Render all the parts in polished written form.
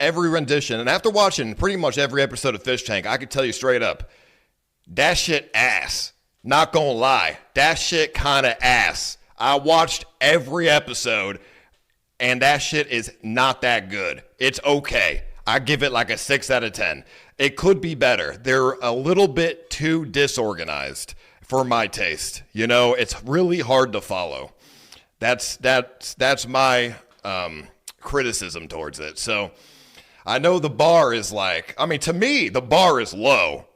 every rendition. And after watching pretty much every episode of Fish Tank, I could tell you straight up, that shit ass. Not gonna lie. That shit kind of ass. I watched every episode, and that shit is not that good. It's okay. I give it like a 6 out of 10. It could be better. They're a little bit too disorganized for my taste. You know, it's really hard to follow. That's my criticism towards it. So I know the bar is like, I mean, to me, the bar is low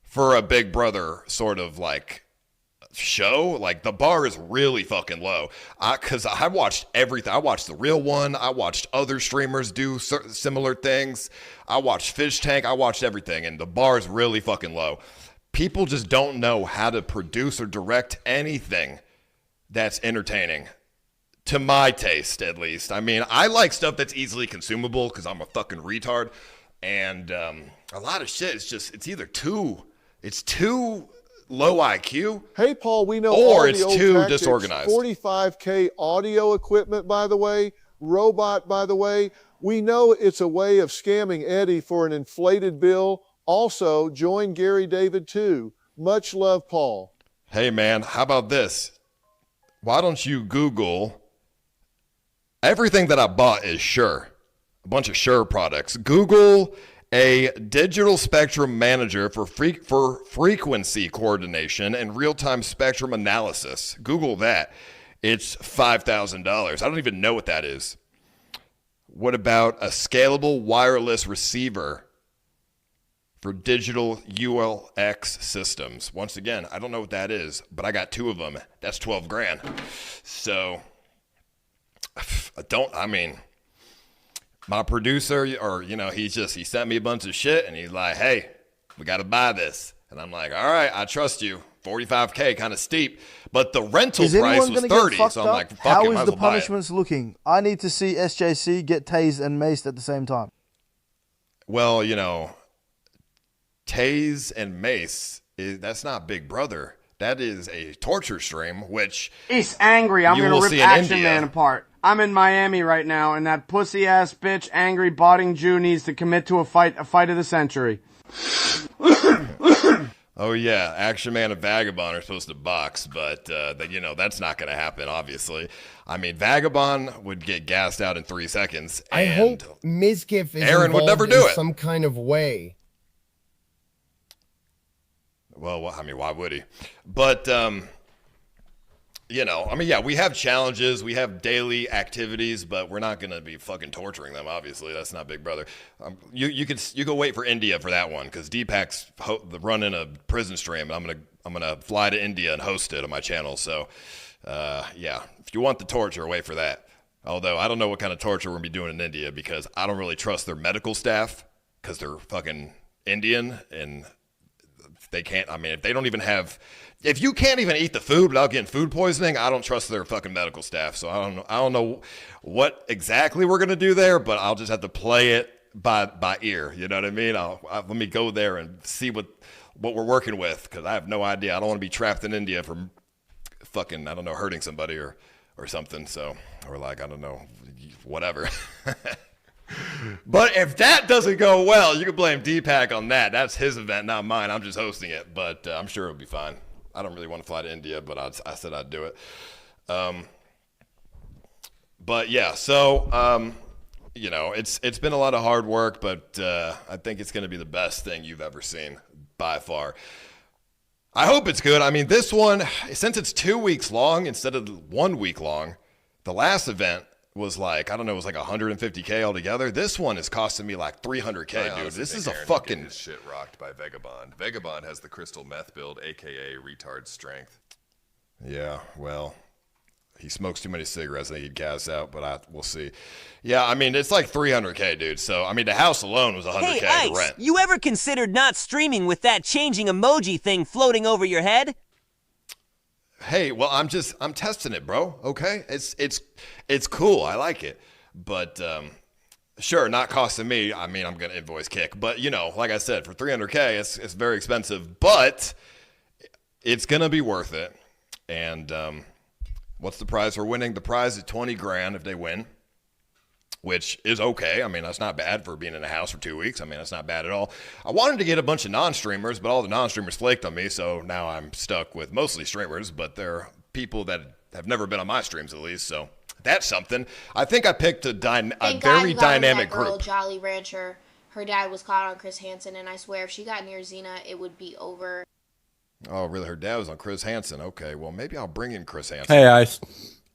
for a Big Brother sort of like show. Like, the bar is really fucking low. Because I watched everything. I watched The Real One. I watched other streamers do similar things. I watched Fish Tank. I watched everything. And the bar is really fucking low. People just don't know how to produce or direct anything that's entertaining. To my taste, at least. I mean, I like stuff that's easily consumable because I'm a fucking retard. And a lot of shit is just, it's either too low IQ. Hey, Paul, we know or all it's the old too tactics. disorganized. 45K audio equipment, by the way. Robot, by the way. We know it's a way of scamming Eddie for an inflated bill. Also, join Gary David too. Much love, Paul. Hey, man, how about this? Why don't you Google... Everything that I bought is Shure. A bunch of Shure products. Google a digital spectrum manager for frequency coordination and real-time spectrum analysis. Google that. It's $5,000. I don't even know what that is. What about a scalable wireless receiver for digital ULX systems? Once again, I don't know what that is, but I got 2 of them. That's $12,000. So... my producer, or, you know, he sent me a bunch of shit and he's like, hey, we got to buy this. And I'm like, all right, I trust you. 45K, kind of steep. But the rental price was 30. So I'm like, fuck it, How might is as the well buy it. punishments looking? I need to see SJC get tased and maced at the same time. Well, you know, tase and mace, that's not Big Brother. That is a torture stream, which he's angry. I'm going to rip Action Man apart. I'm in Miami right now, and that pussy-ass bitch, angry botting Jew, needs to commit to a fight of the century. Oh, yeah, Action Man and Vagabond are supposed to box, but, you know, that's not going to happen, obviously. I mean, Vagabond would get gassed out in 3 seconds. I hope Mizkif is Aaron would never involved do in it. some kind of way. Well, I mean, why would he? But, you know, I mean, yeah, we have challenges. We have daily activities, but we're not going to be fucking torturing them, obviously. That's not Big Brother. You can wait for India for that one, because Deepak's running a prison stream, and I'm gonna fly to India and host it on my channel. So, yeah, if you want the torture, wait for that. Although, I don't know what kind of torture we're going to be doing in India, because I don't really trust their medical staff, because they're fucking Indian, and... they can't, I mean, if they don't even have, if you can't even eat the food without getting food poisoning, I don't trust their fucking medical staff. So I don't know what exactly we're going to do there, but I'll just have to play it by ear. You know what I mean? Let me go there and see what we're working with, because I have no idea. I don't want to be trapped in India for fucking, I don't know, hurting somebody or something. So, or like, I don't know, whatever. But if that doesn't go well, you can blame Deepak on that. That's his event, not mine. I'm just hosting it, but I'm sure it'll be fine. I don't really want to fly to India, but I said I'd do it. But yeah, so you know, it's been a lot of hard work, but I think it's going to be the best thing you've ever seen by far. I hope it's good. I mean, this one, since it's 2 weeks long instead of 1 week long, the last event was like, I don't know, it was like 150K altogether. This one is costing me like 300K, dude. This is a fucking... His shit rocked by Vagabond. Vagabond has the crystal meth build, a.k.a. retard strength. Yeah, well, he smokes too many cigarettes. I think he'd gas out, but we'll see. Yeah, I mean, it's like 300K, dude. So, I mean, the house alone was 100K Hey, to rent. Ice, you ever considered not streaming with that changing emoji thing floating over your head? Hey, well, I'm testing it, bro. Okay, it's cool. I like it, but sure, not costing me. I mean, I'm gonna invoice Kick, but you know, like I said, for 300K, it's very expensive, but it's gonna be worth it. And what's the prize for winning? The prize is $20,000 if they win. which is okay. I mean, that's not bad for being in a house for 2 weeks. I mean, that's not bad at all. I wanted to get a bunch of non-streamers, but all the non-streamers flaked on me, so now I'm stuck with mostly streamers, but they're people that have never been on my streams at least, so that's something. I think I picked a very dynamic girl, group. Jolly Rancher. Her dad was caught on Chris Hansen, and I swear if she got near Xena, it would be over. Oh, really? Her dad was on Chris Hansen. Okay, well, maybe I'll bring in Chris Hansen. Hey, I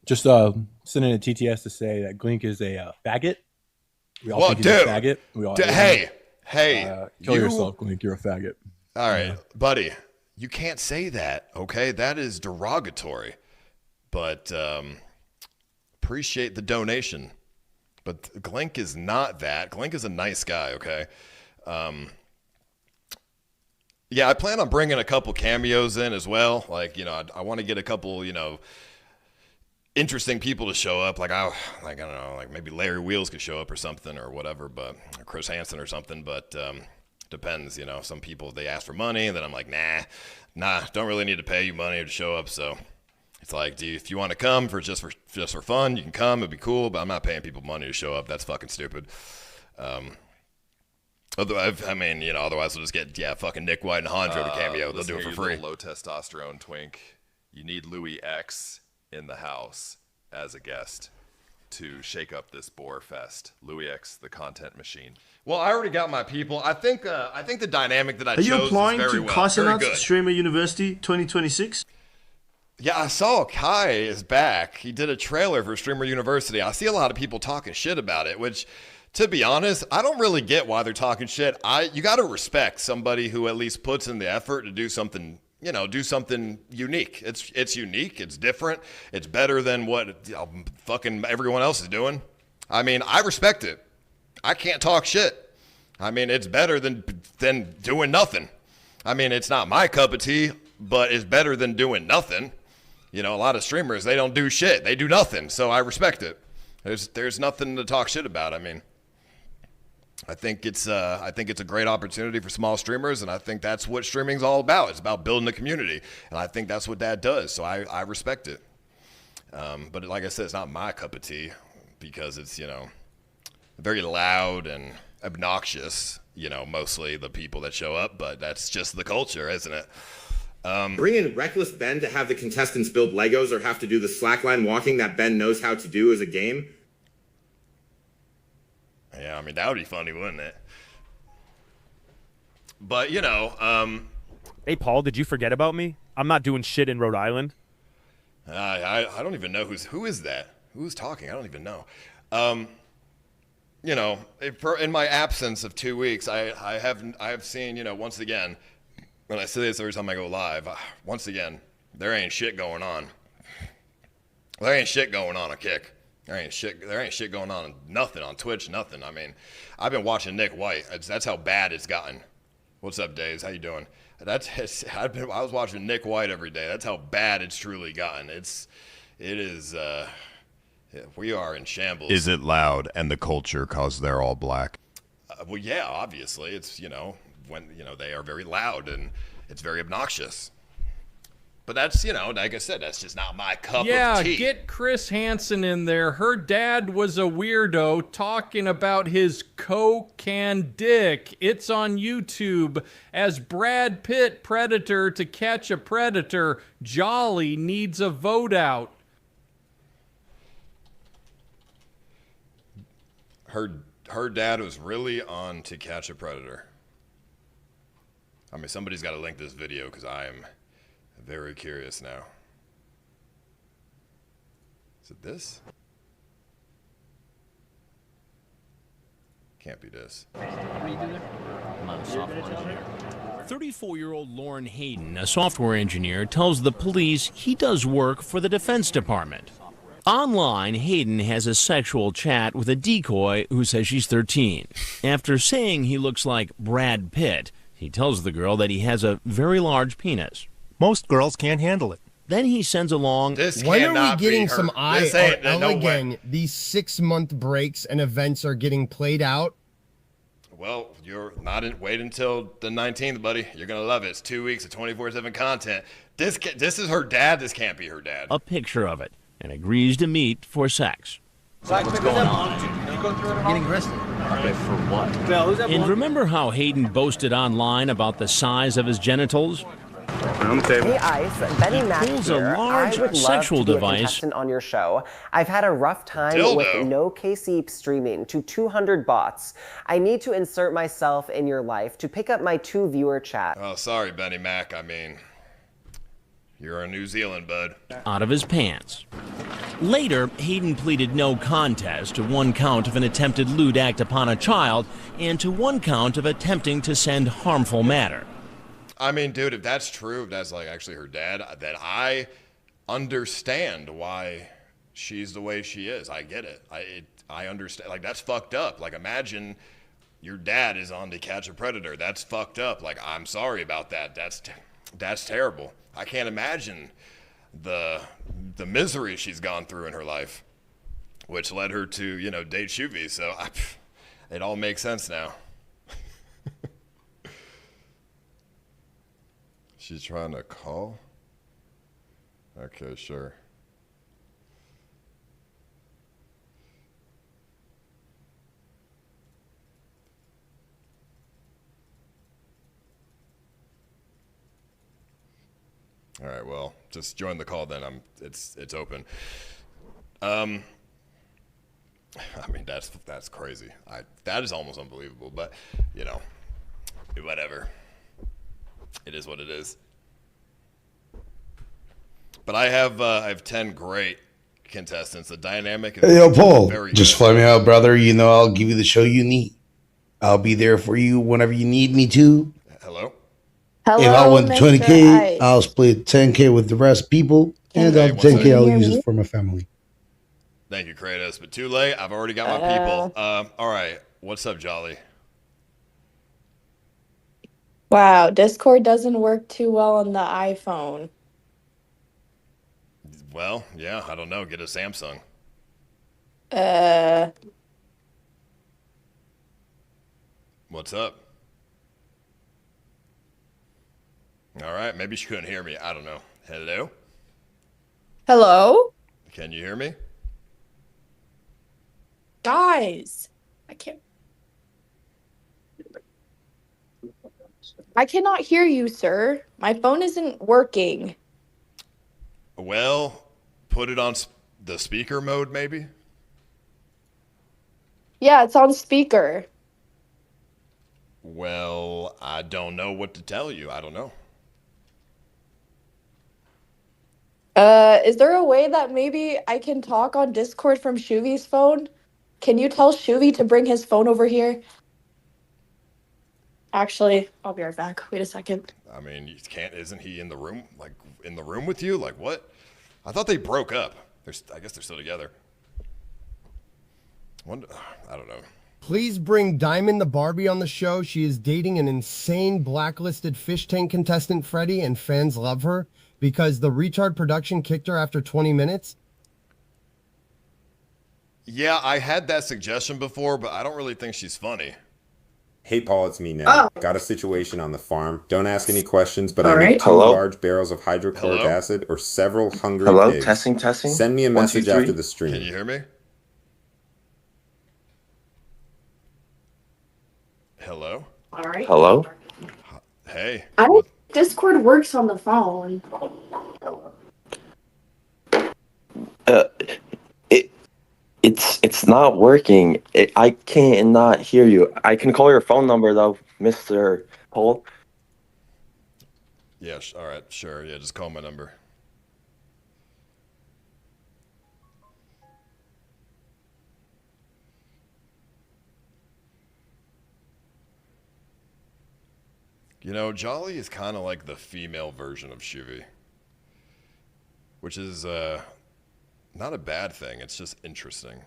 just sending a TTS to say that Glink is a faggot. We all think he's a faggot. We all hey, kill yourself, Glink. You're a faggot. All right, buddy. You can't say that, okay? That is derogatory. But appreciate the donation. But Glink is not that. Glink is a nice guy, okay? Yeah, I plan on bringing a couple cameos in as well. Like, you know, I want to get a couple, you know, interesting people to show up. Like I don't know, like maybe Larry Wheels could show up or something or whatever, but or Chris Hansen or something. But depends, you know. Some people they ask for money, and then I'm like, nah, don't really need to pay you money to show up. So it's like, if you want to come for just for fun, you can come. It'd be cool, but I'm not paying people money to show up. That's fucking stupid. Otherwise, I mean, you know, otherwise we'll just get fucking Nick White and Hondro to cameo. They'll do it for free. Low testosterone twink. You need Louis X in the house as a guest to shake up this boar fest. Louis X, the content machine. Well, I already got my people. I think the dynamic that I chose Are you applying is very to Casanat good. Streamer University 2026? Yeah, I saw Kai is back. He did a trailer for Streamer University. I see a lot of people talking shit about it, which, to be honest, I don't really get why they're talking shit. You got to respect somebody who at least puts in the effort to do something, you know, do something unique. It's unique. It's different. It's better than what fucking everyone else is doing. I mean, I respect it. I can't talk shit. I mean, it's better than doing nothing. I mean, it's not my cup of tea, but it's better than doing nothing. You know, a lot of streamers, they don't do shit. They do nothing. So I respect it. There's nothing to talk shit about. I mean, I think it's a great opportunity for small streamers, and I think that's what streaming's all about. It's about building a community, and I think that's what that does. So I respect it. But like I said, it's not my cup of tea because it's, you know, very loud and obnoxious. You know, mostly the people that show up, but that's just the culture, isn't it? Bring in Reckless Ben to have the contestants build Legos or have to do the slackline walking that Ben knows how to do as a game. Yeah, I mean, that would be funny, wouldn't it? But, you know, Hey, Paul, did you forget about me? I'm not doing shit in Rhode Island. I don't even know who is that? Who's talking? I don't even know. You know, in my absence of 2 weeks, I have seen, you know, once again, when I say this every time I go live, once again, there ain't shit going on. There ain't shit going on Kick. There ain't shit going on. Nothing on Twitch. Nothing. I mean, I've been watching Nick White. That's how bad it's gotten. What's up, Days? How you doing? I was watching Nick White every day. That's how bad it's truly gotten. We are in shambles. Is it loud and the culture cause they're all black? Well, yeah, obviously. It's, you know, when, you know, they are very loud and it's very obnoxious. But that's, you know, like I said, that's just not my cup of tea. Yeah, get Chris Hansen in there. Her dad was a weirdo talking about his Coke and dick. It's on YouTube as Brad Pitt Predator to Catch a Predator. Jolly needs a vote out. Her dad was really on To Catch a Predator. I mean, somebody's got to link this video because I am very curious now. Is it this? Can't be this. 34-year-old Lauren Hayden, a software engineer, tells the police he does work for the Defense Department. Online, Hayden has a sexual chat with a decoy who says she's 13. After saying he looks like Brad Pitt, he tells the girl that he has a very large penis. Most girls can't handle it. Then he sends along... When are we getting some eye on no again? These 6-month breaks and events are getting played out. Well, you're not in. Wait until the 19th, buddy. You're gonna love it. It's 2 weeks of 24/7 content. This is her dad. This can't be her dad. A picture of it, and agrees to meet for sex. What's going on? Getting arrested. Okay, for what? And remember how Hayden boasted online about the size of his genitals? Hey Ice, Benny Mac pulls a here. large I would love sexual to be device. a contestant on your show. I've had a rough time with no KC streaming to 200 bots. I need to insert myself in your life to pick up my 2 viewer chat. Oh, sorry, Benny Mac. I mean, you're in New Zealand, bud. Out of his pants. Later, Hayden pleaded no contest to 1 count of an attempted lewd act upon a child and to 1 count of attempting to send harmful matter. I mean, dude, if that's true, if that's like actually her dad, then I understand why she's the way she is. I get it. I understand. Like, that's fucked up. Like, imagine your dad is on To Catch a Predator. That's fucked up. Like, I'm sorry about that. That's terrible. I can't imagine the misery she's gone through in her life, which led her to, you know, date Shuvi. So it all makes sense now. She's trying to call? Okay, sure. All right, well, just join the call then. It's open. I mean, that's crazy. That is almost unbelievable, but you know, whatever. It is what it is. But I have 10 great contestants. The dynamic is Hey, yo, Paul, very just good. fly me out, brother. You know I'll give you the show you need. I'll be there for you whenever you need me to. Hello? If I win 20K, I'll split 10K with the rest people, and Hey, the what's up? 10K I'll use it for my family. Thank you, Kratos. But too late. I've already got my people. All right. What's up, Jolly? Wow, Discord doesn't work too well on the iPhone. Well, yeah, I don't know. Get a Samsung. What's up? All right. Maybe she couldn't hear me. I don't know. Hello? Hello? Can you hear me? Guys, I cannot hear you, sir. My phone isn't working. Well, put it on the speaker mode, maybe? Yeah, it's on speaker. Well, I don't know what to tell you. I don't know. Is there a way that maybe I can talk on Discord from Shuvi's phone? Can you tell Shuvi to bring his phone over here? Actually, I'll be right back. Wait a second. I mean, you can't. Isn't he in the room? Like in the room with you? Like what? I thought they broke up. I guess they're still together. I don't know. Please bring Diamond the Barbie on the show. She is dating an insane blacklisted fish tank contestant, Freddie, and fans love her because the retard production kicked her after 20 minutes. Yeah, I had that suggestion before, but I don't really think she's funny. Hey, Paul, it's me now. Got a situation on the farm. Don't ask any questions, but I need 2 Hello? large barrels of hydrochloric acid or several hungry Hello? pigs. Testing. Send me a 1, 2, message 3. after the stream. Can you hear me? Hello? All right. Hello? Hey. I don't think Discord works on the phone. It's not working. I can't not hear you. I can call your phone number though, Mr. Paul. Yeah, all right, sure. Yeah, just call my number. You know, Jolly is kind of like the female version of Shuvi, which is not a bad thing. It's just interesting.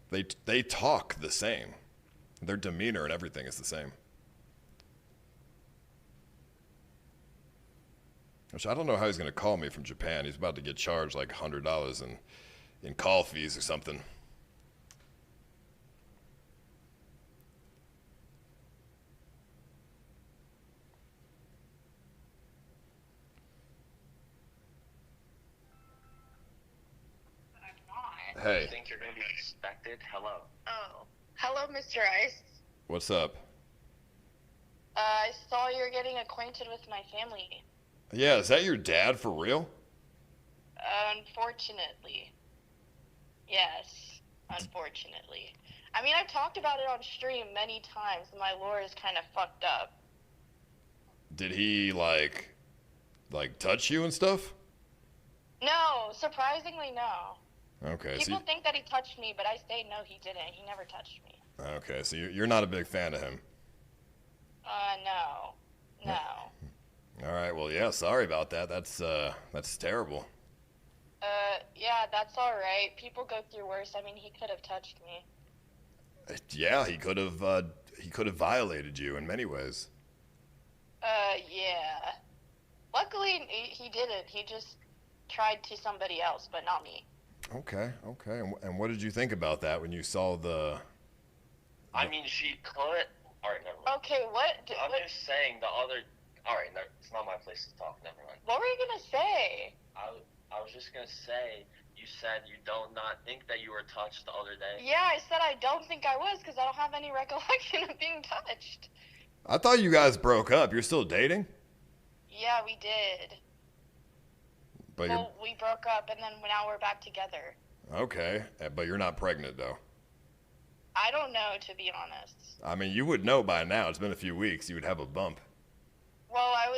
They talk the same. Their demeanor and everything is the same. Which I don't know how he's going to call me from Japan. He's about to get charged like $100 in call fees or something. Hey. You think you're gonna be expected? Hello. Oh. Hello, Mr. Ice. What's up? I saw you're getting acquainted with my family. Yeah, is that your dad for real? Unfortunately. Yes, unfortunately. I mean, I've talked about it on stream many times, and my lore is kind of fucked up. Did he, like touch you and stuff? No, surprisingly, no. Okay, People think that he touched me, but I say no, he didn't. He never touched me. Okay, so you're not a big fan of him. No. All right, well, yeah, sorry about that. That's terrible. Yeah, that's all right. People go through worse. I mean, he could have touched me. Yeah, he could have violated you in many ways. Yeah. Luckily, he didn't. He just tried to somebody else, but not me. Okay. And what did you think about that when you saw the... I mean, she could. All right, never mind. Okay, what? I'm just saying the other. All right, no, it's not my place to talk. Never mind. What were you gonna say? I was just gonna say. You said you don't not think that you were touched the other day. Yeah, I said I don't think I was because I don't have any recollection of being touched. I thought you guys broke up. You're still dating? Yeah, we did. But well, we broke up and then now we're back together. Okay, but you're not pregnant though. I don't know, to be honest. I mean, you would know by now. It's been a few weeks. You would have a bump. Well, I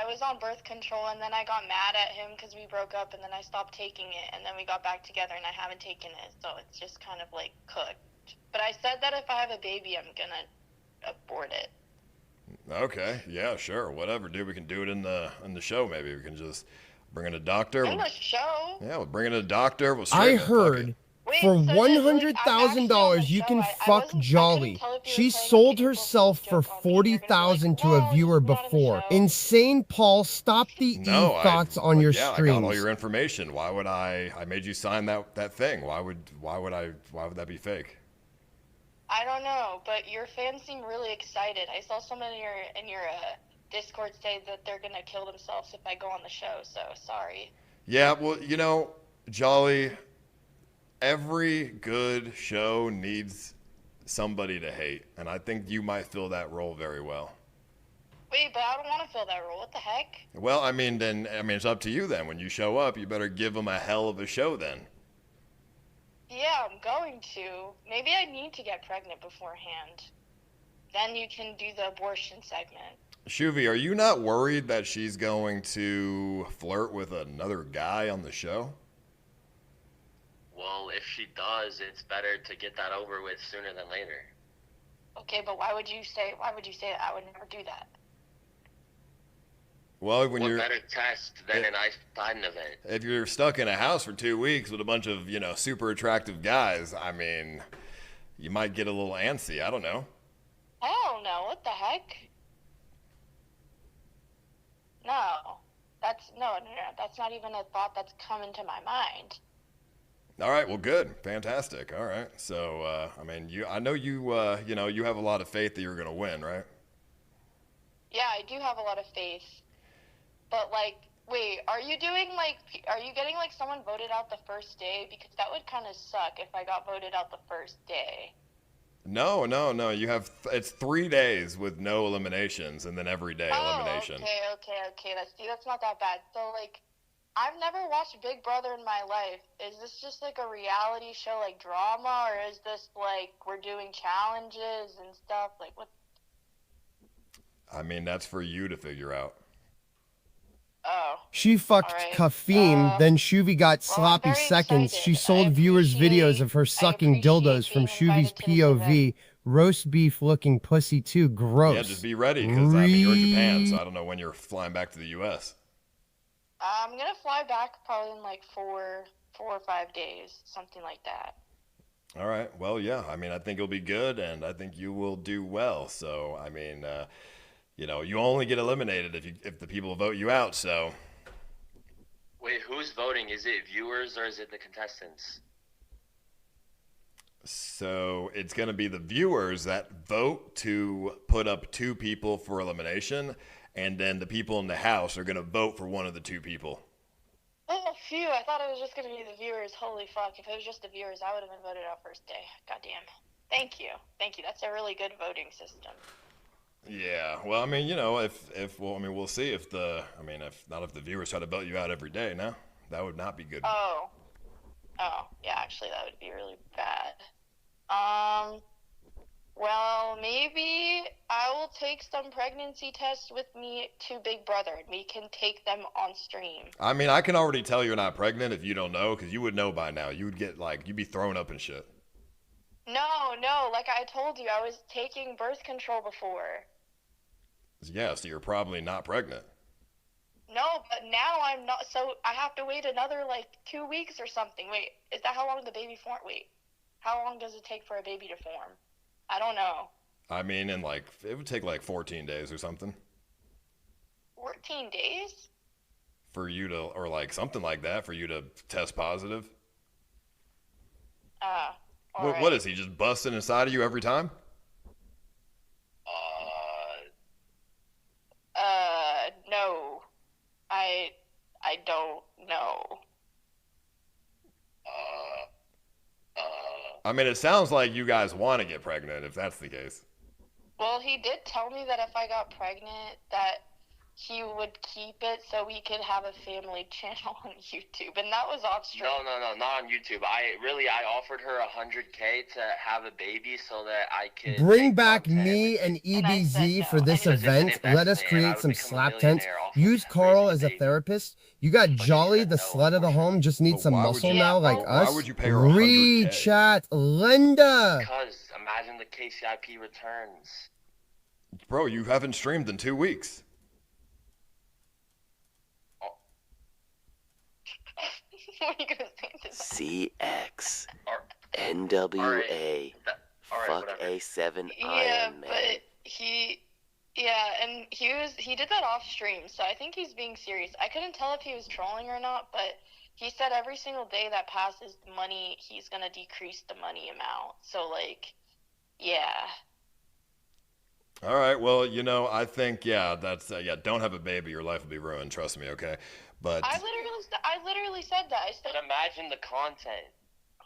was on birth control, and then I got mad at him because we broke up, and then I stopped taking it, and then we got back together, and I haven't taken it, so it's just kind of like cooked. But I said that if I have a baby, I'm gonna abort it. Okay, yeah, sure, whatever, dude. We can do it in the show. Maybe we can just bring in a doctor. In the show? Yeah, we'll bring in a doctor. We'll I heard. For $100,000, you can fuck Jolly. She sold herself for $40,000 to a viewer before. Insane Paul, stop the thoughts on your streams. I got all your information. Why would I made you sign that thing? Why would that be fake? I don't know, but your fans seem really excited. I saw someone in your Discord say that they're gonna kill themselves if I go on the show. So sorry. Yeah, well, Jolly. Every good show needs somebody to hate, and I think you might fill that role very well. Wait, but I don't want to fill that role. What the heck? Well, I mean, it's up to you then. When you show up, you better give them a hell of a show then. Yeah, I'm going to. Maybe I need to get pregnant beforehand. Then you can do the abortion segment. Shuvi, are you not worried that she's going to flirt with another guy on the show? Well, if she does, it's better to get that over with sooner than later. Okay, but why would you say that? I would never do that. Well, what better test than an Poseidon event? If you're stuck in a house for 2 weeks with a bunch of, super attractive guys, I mean, you might get a little antsy. I don't know. Hell no, what the heck? No. That's not even a thought that's come into my mind. All right, well, good, fantastic. All right, so I mean, I know you you have a lot of faith that you're gonna win, right? Yeah, I do have a lot of faith, but wait, are you getting someone voted out the first day? Because that would kind of suck if I got voted out the first day. No. You have it's 3 days with no eliminations, and then every day elimination. Okay. That's not that bad. So I've never watched Big Brother in my life. Is this just a reality show drama, or is this we're doing challenges and stuff? What? I mean, that's for you to figure out. Oh. She fucked Kafim, then Shuvi got sloppy seconds. She sold viewers videos of her sucking dildos from Shuvi's POV. Roast beef looking pussy too. Gross. Yeah, just be ready, because you're in Japan, so I don't know when you're flying back to the U.S. I'm gonna fly back probably in 4 or 5 days, something like that. All right. Well, yeah. I mean, I think it'll be good, and I think you will do well. So, I mean, you only get eliminated if the people vote you out. So. Wait, who's voting? Is it viewers or is it the contestants? So it's gonna be the viewers that vote to put up 2 people for elimination. And then the people in the house are going to vote for one of the 2 people. Oh, Phew, I thought it was just gonna be the viewers. Holy fuck, if it was just the viewers, I would have been voted out first day. Goddamn. Thank you. Thank you. That's a really good voting system. Yeah, well, I mean, you know, we'll see if if the viewers try to vote you out every day, no? That would not be good. Oh, yeah, actually, that would be really bad. Well, maybe I will take some pregnancy tests with me to Big Brother, and we can take them on stream. I mean, I can already tell you're not pregnant if you don't know, because you would know by now. You would get, you'd be thrown up and shit. No, like I told you, I was taking birth control before. Yeah, so you're probably not pregnant. No, but now I'm not, so I have to wait another, 2 weeks or something. Wait, is that how long the baby form? Wait, how long does it take for a baby to form? I don't know. I mean, it would take 14 days or something. 14 days? For you to, or something like that, for you to test positive? What is he, just busting inside of you every time? No. I don't know. I mean, it sounds like you guys want to get pregnant, if that's the case. Well, he did tell me that if I got pregnant, that he would keep it so we could have a family channel on YouTube, and that was off stream. No, not on YouTube. I offered her $100K to have a baby so that I could Bring back me and EBZ for this event. Let us create some slap tents. Use Carl as a therapist. You got Jolly, the slut of the home, just needs some muscle now like us. Why would you pay her $100K? Chat, Linda. Because imagine the KCIP returns. Bro, you haven't streamed in 2 weeks. What are you gonna say to that? CX NWA fuck A7 Iron Man. But he did that off stream, so I think he's being serious. I couldn't tell if he was trolling or not, but he said every single day that passes money, he's gonna decrease the money amount. So yeah. All right, well, I think, that's, don't have a baby, your life will be ruined, trust me, okay? But I literally said that. I said, but imagine the content.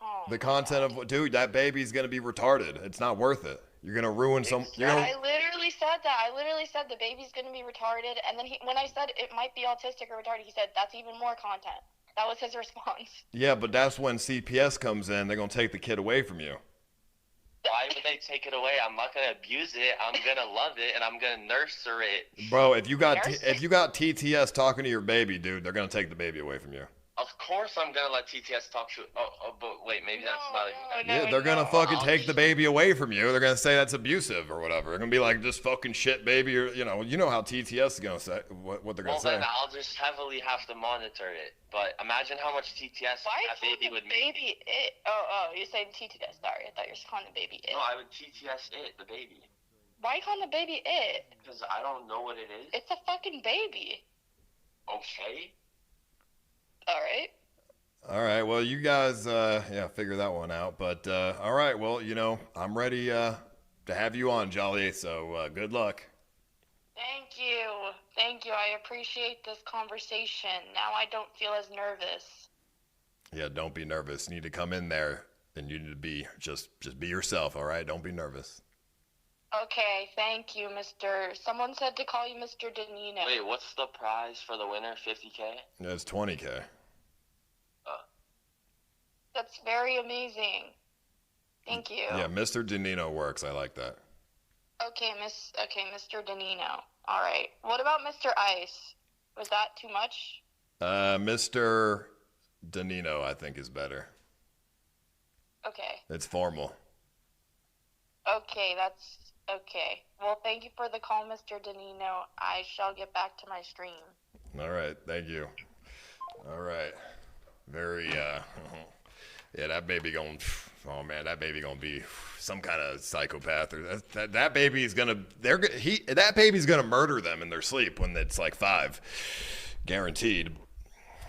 Oh, the content of, dude, that baby's going to be retarded. It's not worth it. You're going to ruin some, I literally said that. I literally said the baby's going to be retarded, and then when I said it might be autistic or retarded, he said, that's even more content. That was his response. Yeah, but that's when CPS comes in, they're going to take the kid away from you. Why would they take it away? I'm not gonna abuse it. I'm gonna love it, and I'm gonna nurture it. Bro, if you got TTS talking to your baby, dude, they're gonna take the baby away from you. Of course, I'm gonna let TTS talk to. But wait, maybe that's not even. Yeah, they're gonna fucking take the baby away from you. They're gonna say that's abusive or whatever. They're gonna be like, just fucking shit, baby, or you know how TTS is gonna say what they're gonna say. Well, then I'll just heavily have to monitor it. But imagine how much TTS that baby would make. Baby it? Oh, you're saying TTS? Sorry, I thought you were calling the baby it. No, I would TTS it, the baby. Why calling the baby it? Because I don't know what it is. It's a fucking baby. Okay. All right, well, you guys, figure that one out. But, all right, well, I'm ready to have you on, Jolly, so good luck. Thank you. I appreciate this conversation. Now I don't feel as nervous. Yeah, don't be nervous. You need to come in there, and you need to be, just be yourself, all right? Don't be nervous. Okay, thank you, Mr. Someone said to call you Mr. Danino. Wait, what's the prize for the winner? 50K? Yeah, it's 20K. That's very amazing. Thank you. Yeah, Mr. Danino works. I like that. Okay, Mr. Danino. All right. What about Mr. Ice? Was that too much? Mr. Danino, I think, is better. Okay. It's formal. Okay, that's okay. Well, thank you for the call, Mr. Danino. I shall get back to my stream. All right, thank you. All right. Very, yeah, that baby gonna be some kind of psychopath, or that baby's gonna murder them in their sleep when it's 5, guaranteed.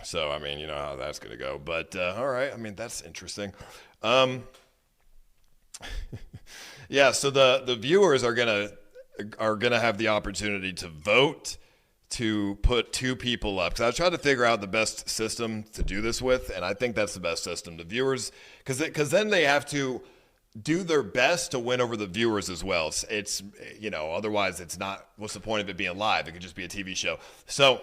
So I mean, you know how that's gonna go. But all right, I mean that's interesting. Yeah, so the viewers are gonna have the opportunity to vote to put 2 people up. Because I was trying to figure out the best system to do this with, and I think that's the best system. The viewers, because then they have to do their best to win over the viewers as well. It's otherwise it's not, what's the point of it being live? It could just be a TV show. So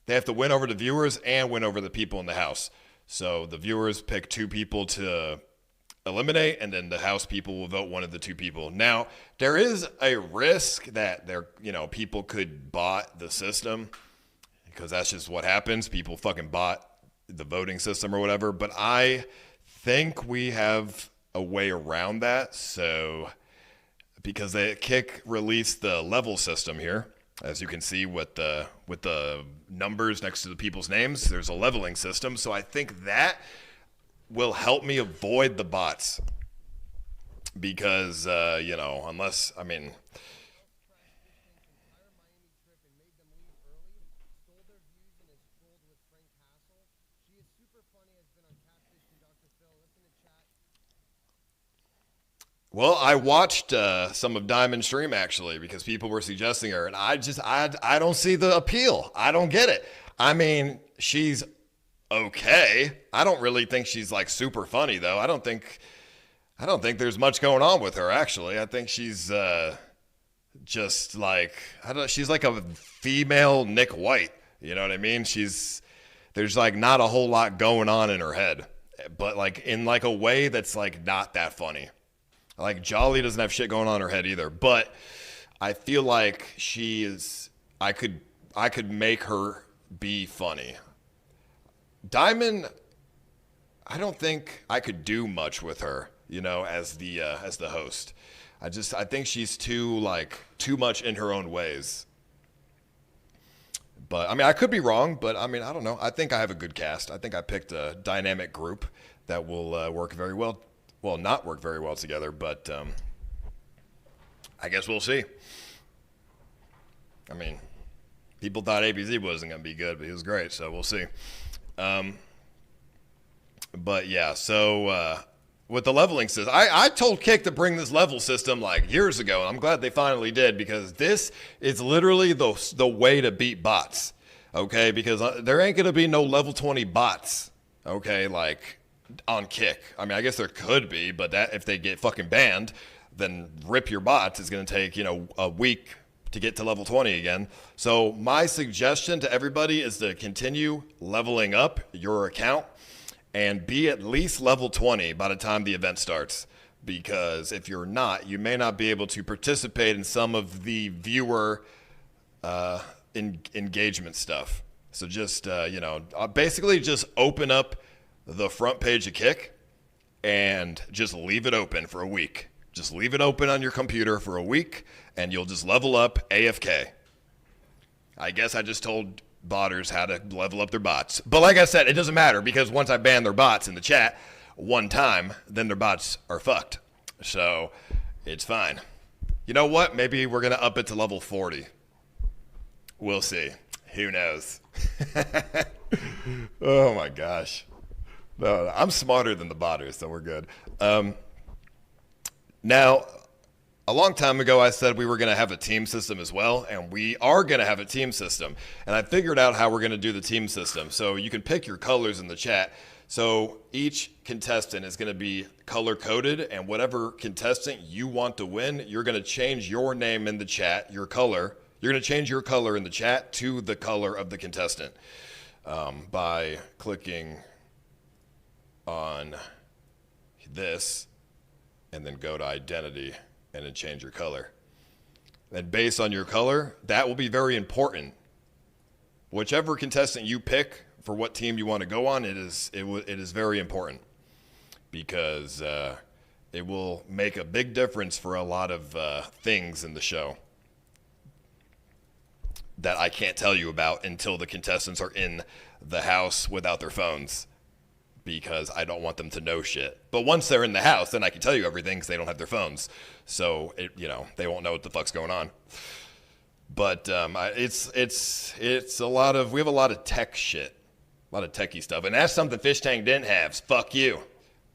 they have to win over the viewers and win over the people in the house. So the viewers pick 2 people to eliminate, and then the house people will vote one of the 2 people. Now, there is a risk that people could bot the system, because that's just what happens. People fucking bot the voting system or whatever. But I think we have a way around that. So, because Kick released the level system here, as you can see with the numbers next to the people's names, there's a leveling system. So I think that will help me avoid the bots, because unless, I mean, well, I watched some of Diamond's stream, actually, because people were suggesting her, and I don't see the appeal. I don't get it. I mean, she's okay. I don't really think she's like super funny, though. I don't think there's much going on with her, actually. I think she's just like, she's like a female Nick White. You know what I mean? There's like not a whole lot going on in her head, but like in like a way that's like not that funny. Like Jolly doesn't have shit going on in her head either, but I feel like I could make her be funny. Diamond, I don't think I could do much with her, as the host. I think she's too much in her own ways. But I mean, I could be wrong, but I mean, I don't know. I think I have a good cast. I think I picked a dynamic group that will work very well. Well, not work very well together, but I guess we'll see. I mean, people thought ABZ wasn't going to be good, but he was great, so we'll see. But yeah, so with the leveling system, I told Kick to bring this level system like years ago, and I'm glad they finally did, because this is literally the way to beat bots, okay? Because there ain't going to be no level 20 bots, okay, like on Kick. I mean, I guess there could be, but that if they get fucking banned, then rip your bots is going to take, a week to get to level 20 again. So my suggestion to everybody is to continue leveling up your account and be at least level 20 by the time the event starts. Because if you're not, you may not be able to participate in some of the viewer engagement stuff. So just, basically just open up the front page of Kick and just leave it open for a week. Just leave it open on your computer for a week, and you'll just level up AFK. I guess I just told botters how to level up their bots. But like I said, it doesn't matter, because once I ban their bots in the chat one time, then their bots are fucked. So it's fine. You know what? Maybe we're going to up it to level 40. We'll see. Who knows? Oh my gosh. No, I'm smarter than the botters, so we're good. Now, a long time ago, I said we were going to have a team system as well, and we are going to have a team system. And I figured out how we're going to do the team system. So you can pick your colors in the chat. So each contestant is going to be color-coded, and whatever contestant you want to win, you're going to change your name in the chat, your color. You're going to change your color in the chat to the color of the contestant by clicking on this, and then go to identity and then change your color. And based on your color, that will be very important. Whichever contestant you pick for what team you want to go on, it is very important, because it will make a big difference for a lot of things in the show that I can't tell you about until the contestants are in the house without their phones, because I don't want them to know shit. But once they're in the house, then I can tell you everything, because they don't have their phones. So, they won't know what the fuck's going on. But it's a lot of, we have a lot of tech shit. A lot of techie stuff. And that's something Fish Tank didn't have. Fuck you.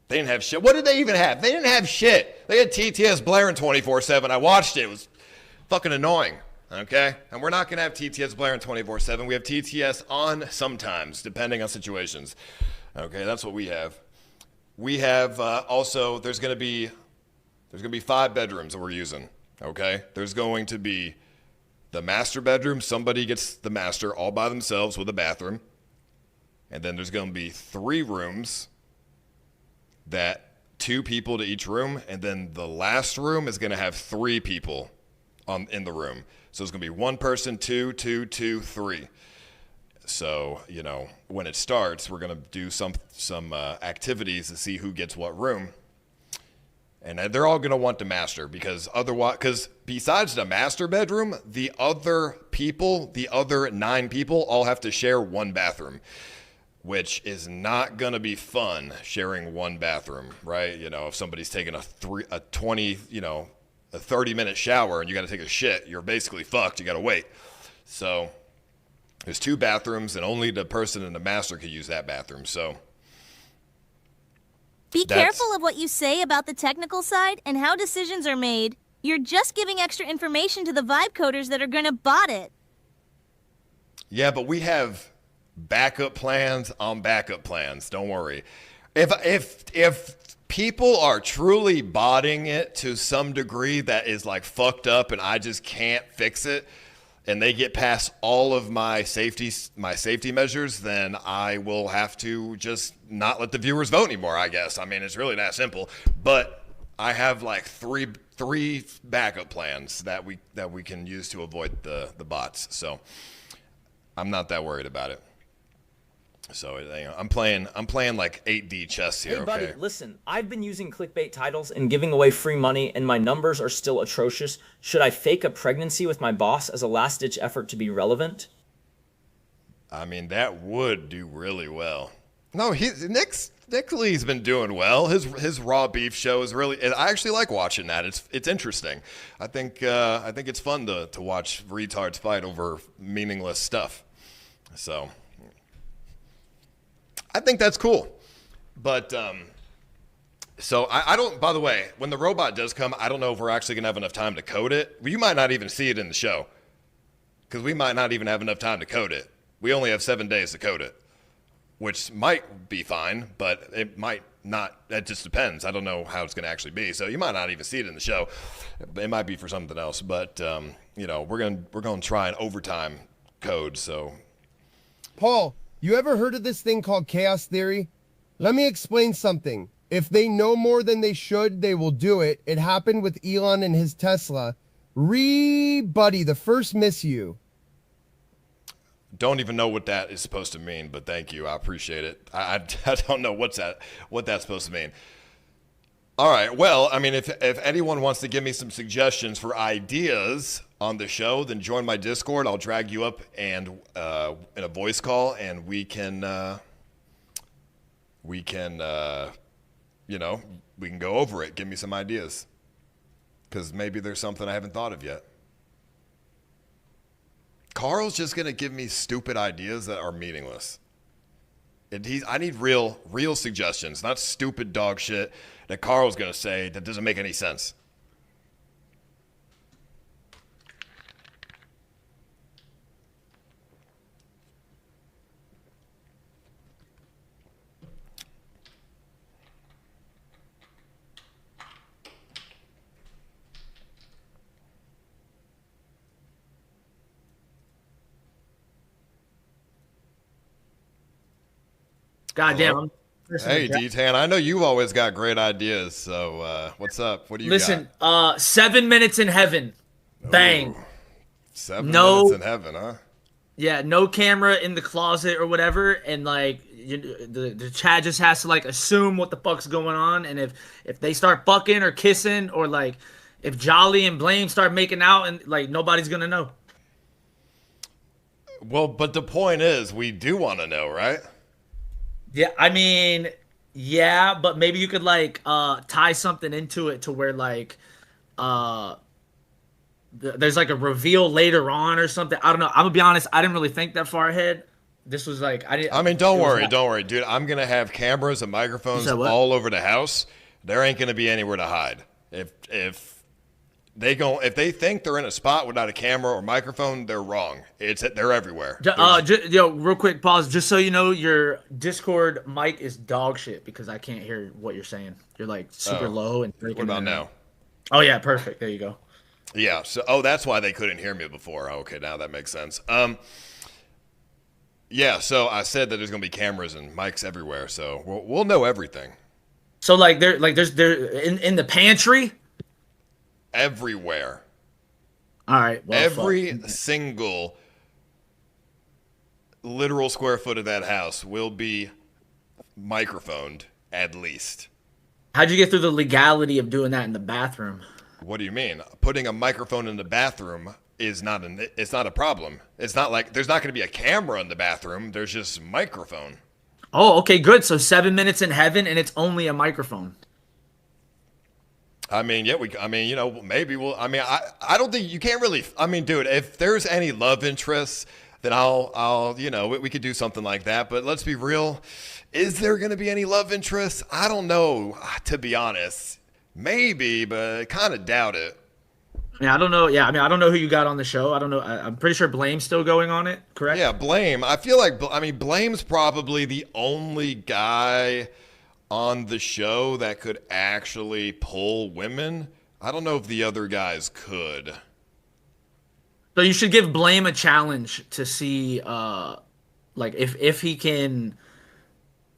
They didn't have shit. What did they even have? They didn't have shit. They had TTS blaring 24/7. I watched it. It was fucking annoying. Okay? And we're not going to have TTS blaring 24/7. We have TTS on sometimes, depending on situations. Okay, that's what we have. We have also, there's going to be 5 bedrooms that we're using. Okay? There's going to be the master bedroom. Somebody gets the master all by themselves with a bathroom. And then there's going to be 3 rooms that 2 people to each room. And then the last room is going to have 3 people in the room. So it's going to be 1 person, 2, 2, 2, 3. So, you know, when it starts, we're going to do some activities to see who gets what room. And they're all going to want the master because besides the master bedroom, the other 9 people all have to share 1 bathroom, which is not going to be fun sharing 1 bathroom, right? You know, if somebody's taking a 30-minute shower and you got to take a shit, you're basically fucked. You got to wait. So there's 2 bathrooms and only the person in the master can use that bathroom. So be careful of what you say about the technical side and how decisions are made. You're just giving extra information to the vibe coders that are going to bot it. Yeah, but we have backup plans on backup plans. Don't worry. If people are truly botting it to some degree that is like fucked up and I just can't fix it, and they get past all of my safety measures, then I will have to just not let the viewers vote anymore, I guess. I mean, it's really that simple. But I have like three backup plans that we can use to avoid the bots. So I'm not that worried about it. So you know, I'm playing like 8D chess here. Hey buddy, okay? Listen, I've been using clickbait titles and giving away free money, and my numbers are still atrocious. Should I fake a pregnancy with my boss as a last-ditch effort to be relevant? I mean, that would do really well. No, Nick Lee's been doing well. His raw beef show is really. I actually like watching that. It's interesting. I think it's fun to watch retards fight over meaningless stuff. So I think that's cool. But so I don't. By the way, when the robot does come, I don't know if we're actually gonna have enough time to code it. You might not even see it in the show because we might not even have enough time to code it. We only have 7 days to code it, which might be fine, but it might not. It just depends. I don't know how it's going to actually be. So you might not even see it in the show. It might be for something else. But you know, we're going to try an overtime code. So, Paul, you ever heard of this thing called chaos theory? Let me explain something. If they know more than they should, they will do it. It happened with Elon and his Tesla. Buddy, the first miss you. Don't even know what that is supposed to mean, but thank you. I appreciate it. I don't know what that's supposed to mean. All right. Well, I mean, if anyone wants to give me some suggestions for ideas on the show, then join my Discord. I'll drag you up and in a voice call, and we can go over it. Give me some ideas, because maybe there's something I haven't thought of yet. Carl's just going to give me stupid ideas that are meaningless. I need real suggestions, not stupid dog shit that Carl's going to say that doesn't make any sense. Goddamn. Hey, D-Tan, I know you've always got great ideas, so what's up? What do you got? 7 minutes in heaven. Bang. Ooh, 7 minutes in heaven, huh? Yeah, no camera in the closet or whatever, and like the chat just has to like assume what the fuck's going on, and if they start fucking or kissing, or like if Jolly and Blame start making out, and like nobody's gonna know. Well, but the point is, we do want to know, right? Yeah, I mean, yeah, but maybe you could like tie something into it to where like there's like a reveal later on or something. I don't know. I'm gonna be honest, I didn't really think that far ahead. This was like don't worry, dude. I'm gonna have cameras and microphones all over the house. There ain't gonna be anywhere to hide. If if they think they're in a spot without a camera or microphone, they're wrong. They're everywhere. Yo, real quick pause. Just so you know, your Discord mic is dog shit because I can't hear what you're saying. You're like super low and what about now? Oh yeah, perfect. There you go. Yeah. So that's why they couldn't hear me before. Okay, now that makes sense. Yeah. So I said that there's gonna be cameras and mics everywhere, so we'll know everything. So there's in the pantry. Everywhere. All right. Well, every single literal square foot of that house will be microphoned at least. How'd you get through the legality of doing that in the bathroom? What do you mean? Putting a microphone in the bathroom is it's not a problem. It's not like there's not going to be a camera in the bathroom. There's just microphone. Oh, okay, good. So 7 minutes in heaven and it's only a microphone. I mean, yeah, maybe we'll. I mean, I don't think you can't really. I mean, dude, if there's any love interests, then I'll, we could do something like that. But let's be real. Is there going to be any love interests? I don't know, to be honest. Maybe, but I kind of doubt it. Yeah, I don't know. Yeah, I mean, I don't know who you got on the show. I don't know. I'm pretty sure Blame's still going on it, correct? Yeah, Blame. I feel like, Blame's probably the only guy on the show that could actually pull women. I don't know if the other guys could. So you should give Blame a challenge to see if he can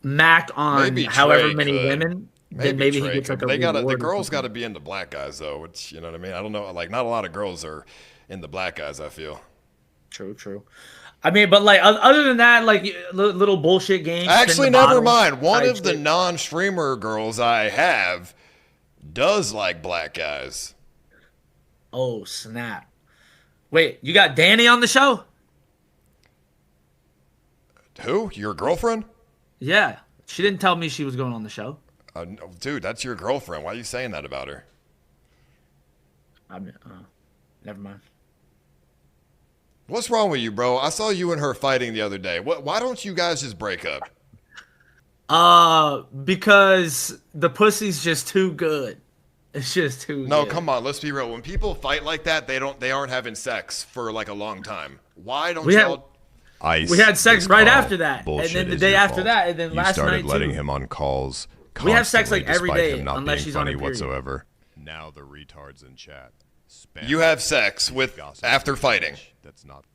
mac on maybe however Trey many could. women, then maybe he gets like a reward. The girls got to be into black guys though, which, you know what I mean? I don't know, like not a lot of girls are into black guys, I feel. True. I mean, but like other than that, like little bullshit games. Actually, never mind. One of the non-streamer girls I have does like black guys. Oh, snap. Wait, you got Danny on the show? Who? Your girlfriend? Yeah. She didn't tell me she was going on the show. No, dude, that's your girlfriend. Why are you saying that about her? Never mind. What's wrong with you, bro? I saw you and her fighting the other day. Why don't you guys just break up? Because the pussy's just too good. It's just too good. No, come on, let's be real. When people fight like that, they aren't having sex for like a long time. Why don't y'all? We had sex right after that, and then the day after that, and then last night too. You started letting him on calls. We have sex like every day, unless she's on a period. Whatsoever. Now the retards in chat. You have sex after fighting. That's not.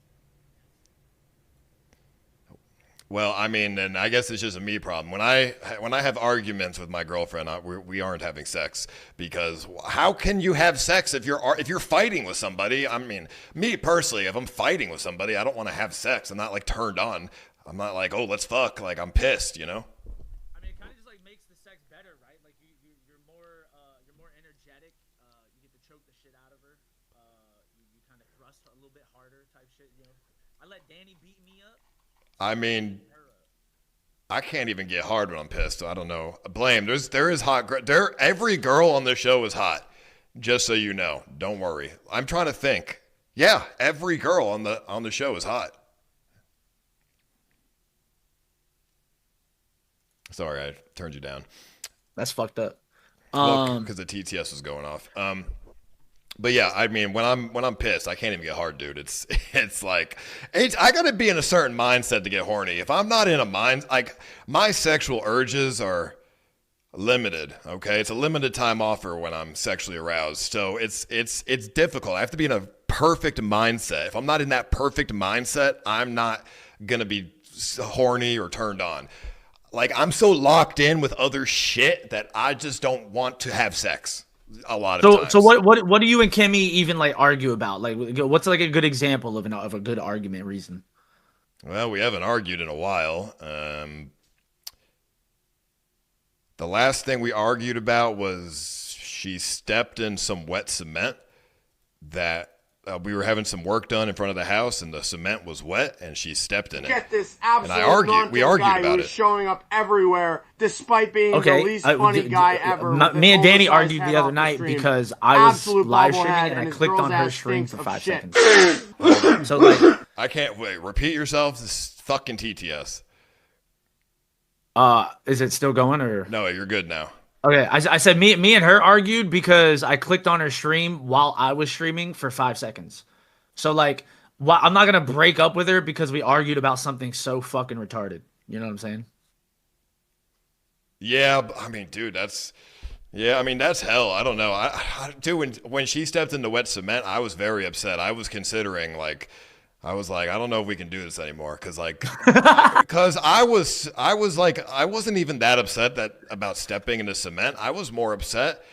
Well, I mean, and I guess it's just a me problem. When I have arguments with my girlfriend, we aren't having sex, because how can you have sex if you're fighting with somebody? I mean, me personally, if I'm fighting with somebody, I don't want to have sex. I'm not like turned on. I'm not like, oh, let's fuck. Like I'm pissed, you know. I mean, it kind of just like makes the sex better, right? Like you're more energetic. You get to choke the shit out of her. You kind of thrust a little bit harder, type shit. You know, I let Danny beat me up. I mean, I can't even get hard when I'm pissed. So I don't know. Blame. There is hot. Every girl on the show is hot. Just so you know. Don't worry. I'm trying to think. Yeah, every girl on the show is hot. Sorry, I turned you down. That's fucked up. Because the TTS was going off. But yeah, I mean, when I'm pissed, I can't even get hard, dude. It's like I gotta be in a certain mindset to get horny. If I'm not in a mind, like my sexual urges are limited. Okay, it's a limited time offer when I'm sexually aroused, so it's difficult. I have to be in a perfect mindset. If I'm not in that perfect mindset, I'm not gonna be horny or turned on. Like I'm so locked in with other shit that I just don't want to have sex. A lot of times. So what do you and Kimmy even like argue about? Like, what's like a good example of a good argument reason? Well, we haven't argued in a while. The last thing we argued about was she stepped in some wet cement that we were having some work done in front of the house, and the cement was wet, and she stepped in it. Get this absolute we argued about it. Showing up everywhere, despite being the least funny guy ever. Me and Danny argued the other night because I was live streaming and I clicked on her stream for 5 seconds. So like, I can't wait. Repeat yourself. This fucking TTS. Is it still going or no? You're good now. Okay, I said me and her argued because I clicked on her stream while I was streaming for 5 seconds. So like, I'm not gonna break up with her because we argued about something so fucking retarded. You know what I'm saying? Yeah, I mean, dude, that's hell. I don't know. Dude, when she stepped into wet cement, I was very upset. I was considering I was like, I don't know if we can do this anymore, because I wasn't even that upset about stepping into cement. I was more upset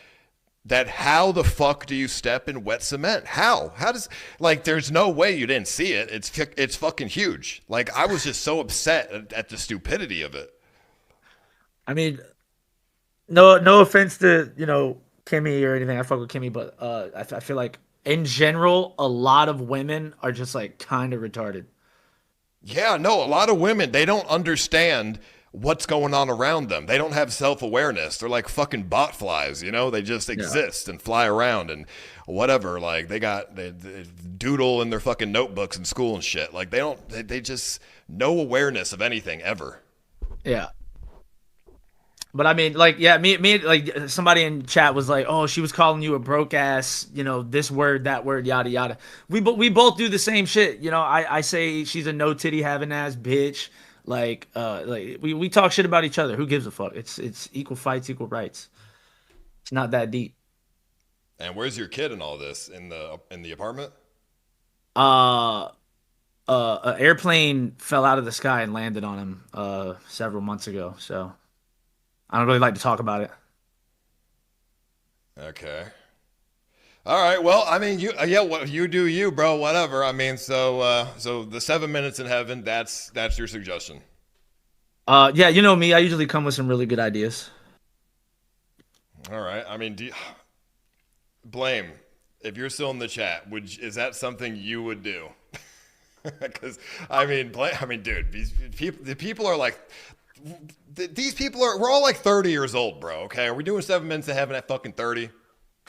that how the fuck do you step in wet cement? How does there's no way you didn't see it. It's fucking huge. Like, I was just so upset at the stupidity of it. I mean, no offense to Kimmy or anything. I fuck with Kimmy, but I feel like in general, a lot of women are just kind of retarded. Yeah, no, a lot of women, they don't understand what's going on around them. They don't have self-awareness. They're like fucking bot flies, They just exist and fly around and whatever. Like, they doodle in their fucking notebooks in school and shit. Like, they just no awareness of anything ever. Yeah. But I mean, me, somebody in chat was like, "Oh, she was calling you a broke ass, this word, that word, yada yada." We both do the same shit, I say she's a no titty having ass bitch. We talk shit about each other. Who gives a fuck? It's equal fights, equal rights. It's not that deep. And where's your kid in all this? In the apartment? An airplane fell out of the sky and landed on him several months ago. So I don't really like to talk about it. Okay. All right. Well, I mean, you do you, bro. Whatever. I mean, so the 7 minutes in heaven. That's your suggestion. Yeah, you know me. I usually come with some really good ideas. All right. I mean, Blame, if you're still in the chat, is that something you would do? Because dude, the people are like. These people we're all like 30 years old, bro. Okay, are we doing 7 minutes of heaven at fucking 30?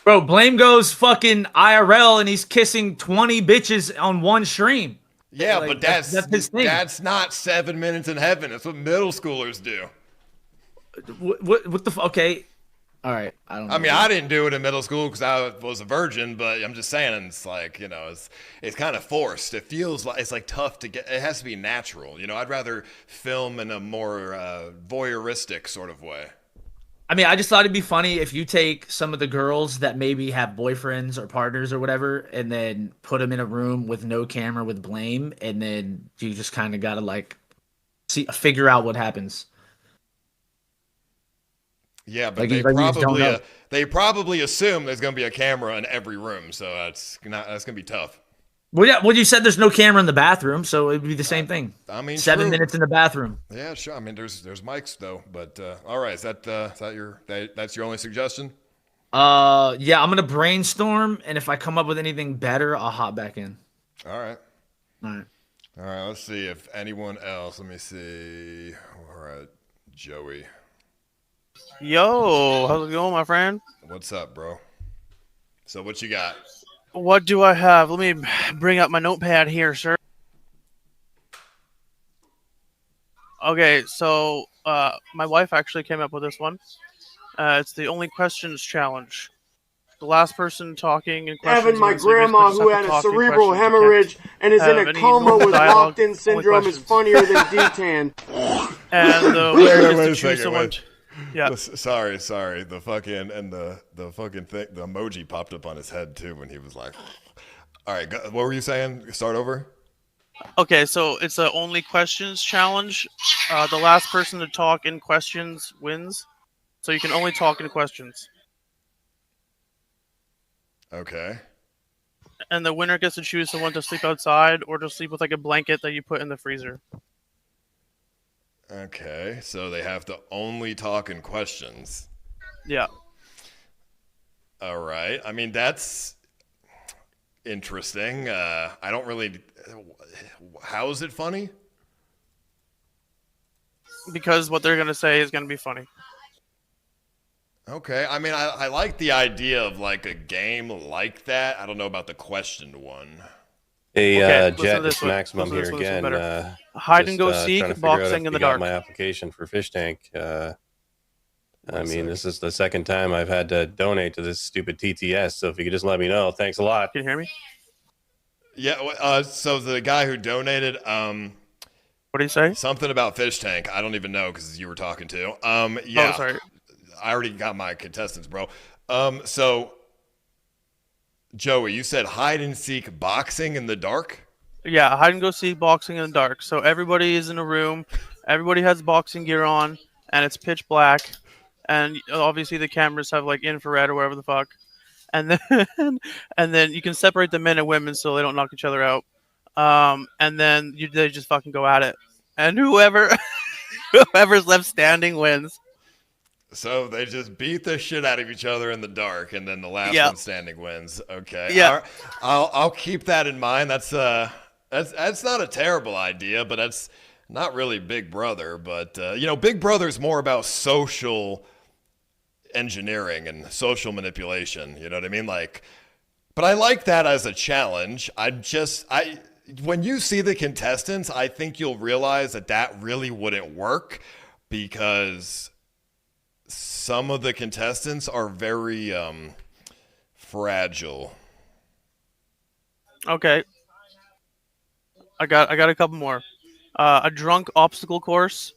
Bro, Blame goes fucking IRL and he's kissing 20 bitches on one stream. Yeah, but that's his thing. That's not 7 minutes in heaven. That's what middle schoolers do. What the okay. All right, I don't know. I mean, I didn't do it in middle school because I was a virgin, but I'm just saying it's like, it's kind of forced. It feels like it's like tough to get. It has to be natural. I'd rather film in a more voyeuristic sort of way. I mean, I just thought it'd be funny if you take some of the girls that maybe have boyfriends or partners or whatever, and then put them in a room with no camera with Blame, and then you just kind of gotta figure out what happens. Yeah, but they probably assume there's gonna be a camera in every room, so that's gonna be tough. Well, yeah. Well, you said there's no camera in the bathroom, so it'd be the same thing. I mean, 7 minutes in the bathroom. Yeah, sure. I mean, there's mics though, but all right. Is that's your only suggestion? Yeah, I'm gonna brainstorm, and if I come up with anything better, I'll hop back in. All right. Let's see if anyone else. Let me see. All right, Joey. Yo, how's it going, my friend? What's up, bro? So what you got? What do I have? Let me bring up my notepad here, sir. Okay, so my wife actually came up with this one. It's the only questions challenge. The last person talking in questions. Evan, my grandma, who had a cerebral hemorrhage and is in a coma with locked-in syndrome, is funnier than D-Tan. And the winner gets to choose someone. Yeah. Sorry. The fucking the fucking thing, the emoji popped up on his head too when he was like, "All right, what were you saying? Start over." Okay, so it's the only questions challenge. The last person to talk in questions wins. So you can only talk in questions. Okay. And the winner gets to choose someone to sleep outside or to sleep with a blanket that you put in the freezer. Okay, so they have to only talk in questions. Yeah. All right. I mean, that's interesting. I don't really... How is it funny? Because what they're going to say is going to be funny. Okay. I mean, I like the idea of like a game like that. I don't know about the questioned one. Hey, Jet, it's Maximum here again. Hide and go seek, boxing in the dark. My application for Fish Tank. I mean, this is the second time I've had to donate to this stupid TTS, so if you could just let me know. Thanks a lot. Can you hear me? Yeah, so the guy who donated, what did he say? Something about fish tank. I don't even know because you were talking to. Yeah. Oh, sorry. I already got my contestants, bro. So, Joey, you said hide and seek boxing in the dark? Yeah, hide and go seek boxing in the dark. So everybody is in a room. Everybody has boxing gear on, and it's pitch black. And obviously the cameras have like infrared or whatever the fuck. And then you can separate the men and women so they don't knock each other out. And then they just fucking go at it. And whoever's left standing wins. So they just beat the shit out of each other in the dark, and then the last one standing wins. Okay. Yeah. Right. I'll keep that in mind. That's not a terrible idea, but that's not really Big Brother. But Big Brother's more about social engineering and social manipulation. You know what I mean? But I like that as a challenge. When you see the contestants, I think you'll realize that really wouldn't work because some of the contestants are very fragile. Okay. I got a couple more. A drunk obstacle course.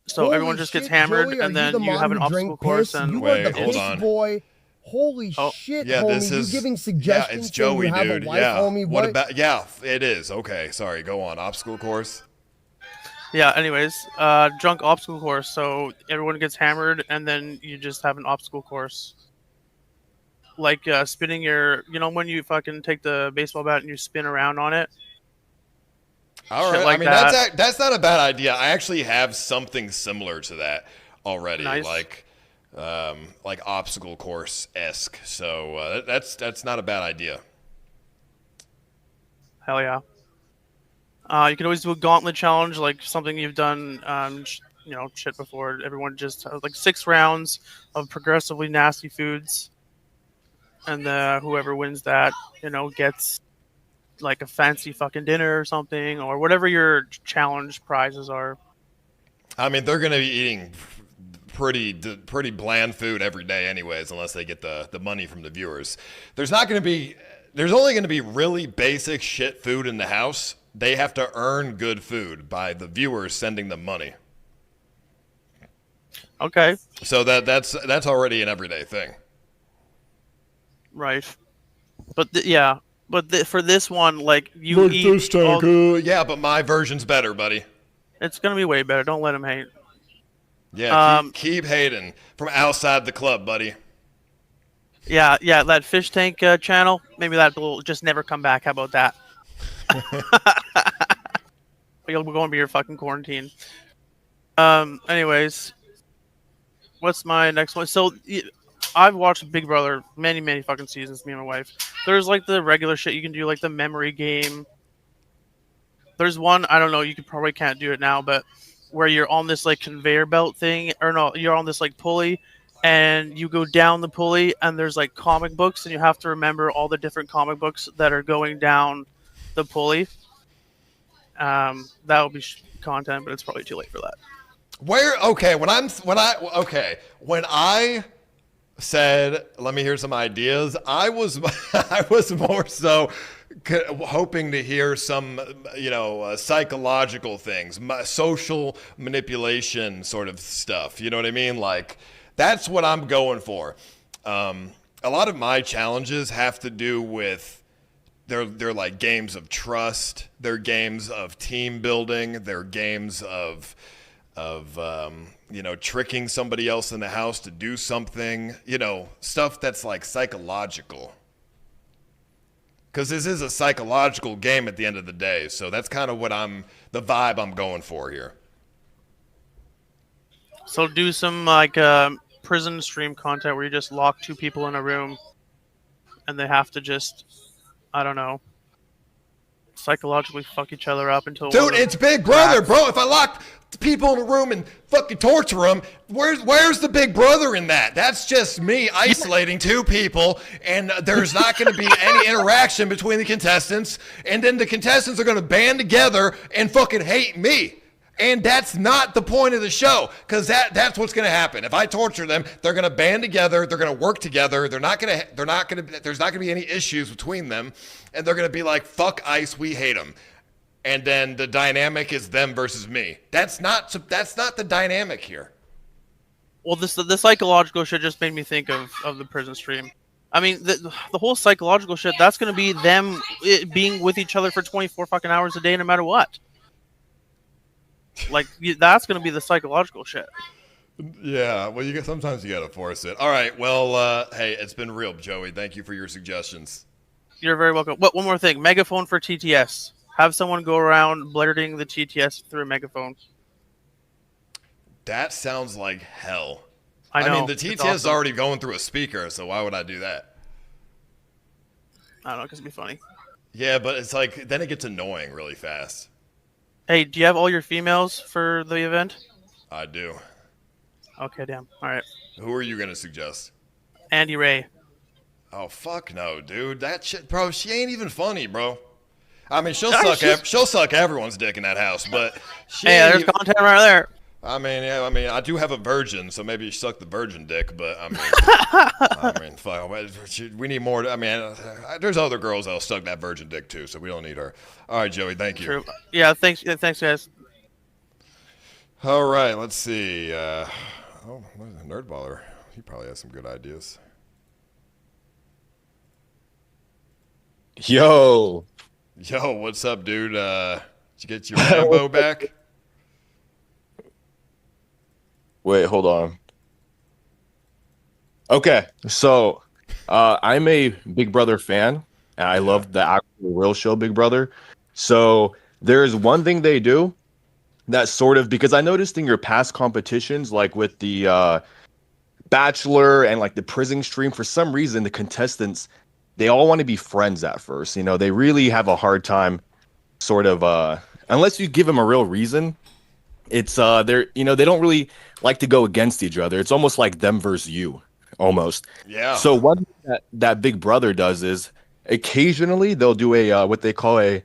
So Holy everyone just gets shit, hammered, Joey, and are then the you have an modern obstacle drink course. piss? And You Wait, are the hold piss on. boy. Holy shit, Yeah, homie! this is You giving suggestions? Yeah, it's saying Joey, you have dude. A life, Yeah. homie? What about? Yeah, it is. Okay, sorry. Go on. Obstacle course. Yeah. Anyways, drunk obstacle course. So everyone gets hammered, and then you just have an obstacle course. Like spinning your, when you fucking take the baseball bat and you spin around on it. All Shit right. like that. That's not a bad idea. I actually have something similar to that already, Nice. like obstacle course esque. So that's not a bad idea. Hell yeah. You can always do a gauntlet challenge, like something you've done, shit before. Everyone just has like 6 rounds of progressively nasty foods, and whoever wins that, gets like a fancy fucking dinner or something, or whatever your challenge prizes are. I mean, they're gonna be eating pretty bland food every day, anyways, unless they get the money from the viewers. There's only gonna be really basic shit food in the house. They have to earn good food by the viewers sending them money. Okay. So that's already an everyday thing. Right. But for this one, like you eat. Yeah, but my version's better, buddy. It's gonna be way better. Don't let him hate. Yeah, keep hating from outside the club, buddy. Yeah, that fish tank channel. Maybe that will just never come back. How about that? We're going to be your fucking quarantine. Anyways, what's my next one? So I've watched Big Brother many fucking seasons. Me and my wife. There's like the regular shit you can do, like the memory game. There's one, I don't know, you probably can't do it now, but where you're on this like conveyor belt thing, or no, you're on this like pulley, and you go down the pulley, and there's like comic books, and you have to remember all the different comic books that are going down the pulley. That would be content, but it's probably too late for that. When I said, let me hear some ideas, I was more so hoping to hear some, psychological things, social manipulation sort of stuff. You know what I mean? Like, that's what I'm going for. A lot of my challenges have to do with they're like games of trust. They're games of team building. They're games of tricking somebody else in the house to do something, stuff that's like psychological. Because this is a psychological game at the end of the day. So that's kind of the vibe I'm going for here. So do some like prison stream content where you just lock 2 people in a room and they have to just, I don't know, psychologically fuck each other up until... Dude, it's Big Brother, bro. If I lock people in a room and fucking torture them, where's the Big Brother in that? That's just me isolating 2 people, and there's not going to be any interaction between the contestants, and then the contestants are going to band together and fucking hate me. And that's not the point of the show, because that's what's going to happen. If I torture them, they're going to band together, they're going to work together, there's not going to be any issues between them, and they're going to be like, fuck ICE, we hate them. And then the dynamic is them versus me. That's not the dynamic here. Well, the psychological shit just made me think of the prison stream. I mean, the whole psychological shit, that's going to be them being with each other for 24 fucking hours a day no matter what. Like, that's going to be the psychological shit. Yeah, well, sometimes you got to force it. All right, well, hey, it's been real, Joey. Thank you for your suggestions. You're very welcome. One more thing. Megaphone for TTS. Have someone go around blurting the TTS through a megaphone. That sounds like hell. I know. mean, the TTS is already going through a speaker, so why would I do that? I don't know, because it'd be funny. Yeah, but it's like, then it gets annoying really fast. Hey, do you have all your females for the event? I do. Okay, damn. All right. Who are you going to suggest? Andy Ray. Oh, fuck no, dude. That shit, bro, she ain't even funny, bro. I mean, she'll suck everyone's dick in that house, but there's content right there. I mean, yeah, I do have a virgin, so maybe she sucked the virgin dick, but I mean, fuck, we need more. I mean, there's other girls that'll suck that virgin dick too, so we don't need her. All right, Joey, thank you. True. Yeah, thanks, guys. All right, let's see. Nerdballer, he probably has some good ideas. Yo, what's up, dude? Did you get your Rambo back? Wait, hold on. Okay, so I'm a Big Brother fan, and I love the actual real show Big Brother. So there's one thing they do that sort of, because I noticed in your past competitions, like with the Bachelor and like the prison stream, for some reason the contestants, they all want to be friends at first. You know, they really have a hard time sort of, unless you give them a real reason. It's they don't really like to go against each other. It's almost like them versus you, almost. Yeah. So one thing that Big Brother does is occasionally they'll do a what they call a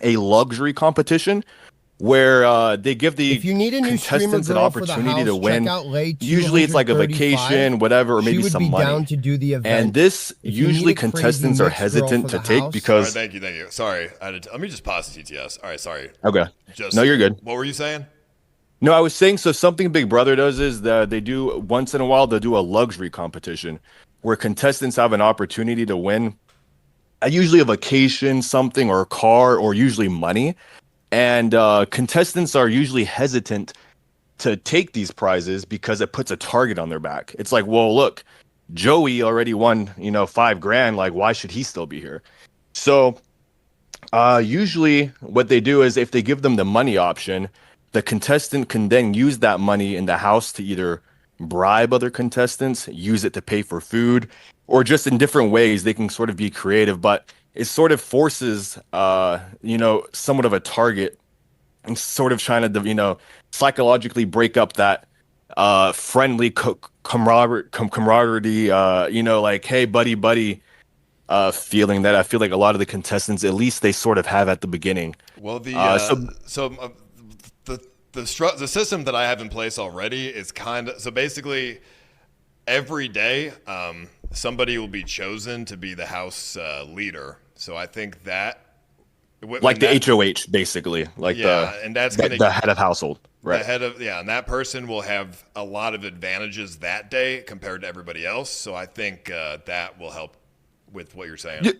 luxury competition, where they give the if you need a new contestants an opportunity to win. Usually it's like a vacation, whatever, or maybe some money. Down to do the event. And this usually contestants are hesitant to take because. Right, thank you. Sorry, let me just pause the TTS. All right, sorry. Okay. No, you're good. What were you saying? No, I was saying, so something Big Brother does is that they do once in a while, they'll do a luxury competition where contestants have an opportunity to win usually a vacation, something, or a car, or usually money. And contestants are usually hesitant to take these prizes because it puts a target on their back. It's like, well, look, Joey already won, $5,000. Like, why should he still be here? So usually what they do is if they give them the money option, the contestant can then use that money in the house to either bribe other contestants, use it to pay for food, or just in different ways they can sort of be creative. But it sort of forces, somewhat of a target and sort of trying to, psychologically break up that friendly camaraderie, like, hey, buddy, feeling that I feel like a lot of the contestants, at least they sort of have at the beginning. Well, the system that I have in place already is so basically every day somebody will be chosen to be the house leader. So I think that like the HOH basically, like and that's the head of household, right? The head of and that person will have a lot of advantages that day compared to everybody else. So I think that will help with what you're saying.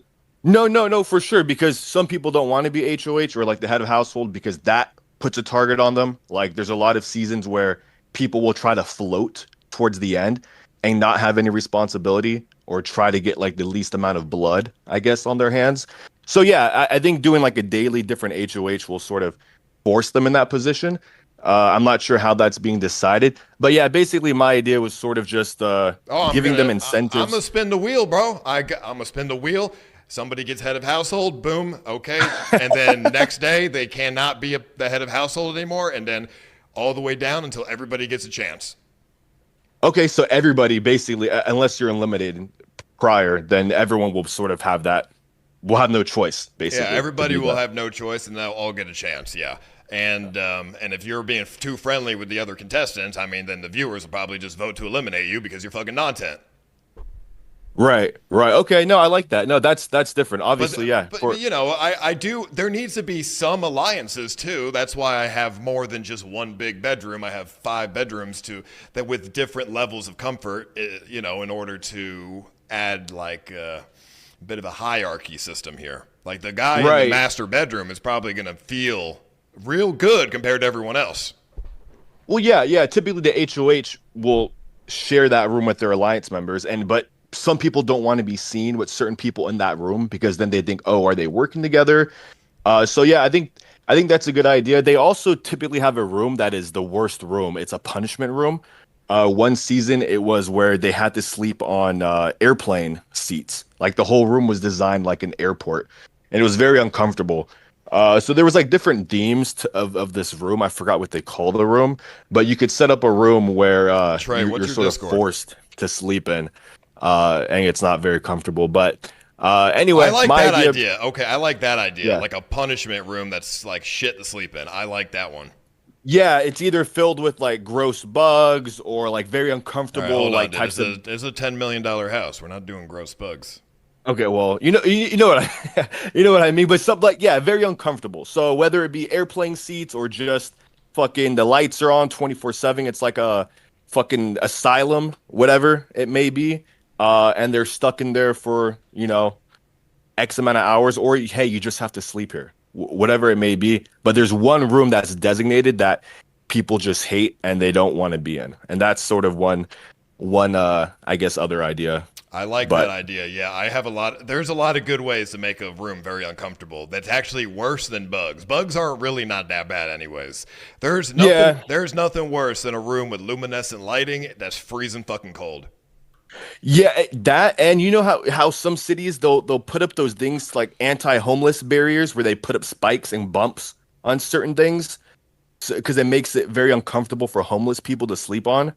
No, for sure, because some people don't want to be HOH or like the head of household because that puts a target on them. Like there's a lot of seasons where people will try to float towards the end and not have any responsibility or try to get like the least amount of blood, I guess, on their hands. So yeah, I think doing like a daily different HOH will sort of force them in that position. I'm not sure how that's being decided, but yeah, basically my idea was sort of just giving them incentives. I'm gonna spin the wheel, bro. I'm gonna spin the wheel. Somebody gets head of household, boom, okay. And then next day they cannot be the head of household anymore, and then all the way down until everybody gets a chance. Okay, so everybody basically, unless you're eliminated prior, then everyone will sort of have that. We'll have no choice, basically. Yeah, everybody will have no choice, and they'll all get a chance. Yeah, And if you're being too friendly with the other contestants, I mean, then the viewers will probably just vote to eliminate you because you're fucking nonsense. Right. Okay, no, I like that. No, that's different. Obviously, yeah. But you know, I do. There needs to be some alliances too. That's why I have more than just one big bedroom. I have 5 bedrooms that with different levels of comfort. You know, in order to add like a bit of a hierarchy system here. Like the guy in the master bedroom is probably going to feel real good compared to everyone else. Well, yeah. Typically, the HOH will share that room with their alliance members, but some people don't want to be seen with certain people in that room because then they think, oh, are they working together? So yeah, I think that's a good idea. They also typically have a room that is the worst room. It's a punishment room. One season, it was where they had to sleep on airplane seats. Like the whole room was designed like an airport, and it was very uncomfortable. So there was like different themes of this room. I forgot what they call the room, but you could set up a room where Trey, you're sort of forced to sleep in, and it's not very comfortable. But anyway, I like that idea. Okay, I like that idea. Yeah. Like a punishment room that's like shit to sleep in. I like that one. Yeah, it's either filled with like gross bugs or like very uncomfortable types of. It's a $10 million house. We're not doing gross bugs. Okay, well, you know what you know what I mean, but something like very uncomfortable. So whether it be airplane seats or just fucking the lights are on 24/7, it's like a fucking asylum, whatever it may be, and they're stuck in there for X amount of hours, or hey, you just have to sleep here, whatever it may be. But there's one room that's designated that people just hate and they don't want to be in, and that's sort of one I guess other idea. I like that idea. Yeah, I have there's a lot of good ways to make a room very uncomfortable. That's actually worse than bugs. Bugs aren't really not that bad anyways. There's nothing worse than a room with luminescent lighting that's freezing fucking cold. Yeah, that, and you know how some cities they'll put up those things like anti-homeless barriers where they put up spikes and bumps on certain things because it makes it very uncomfortable for homeless people to sleep on.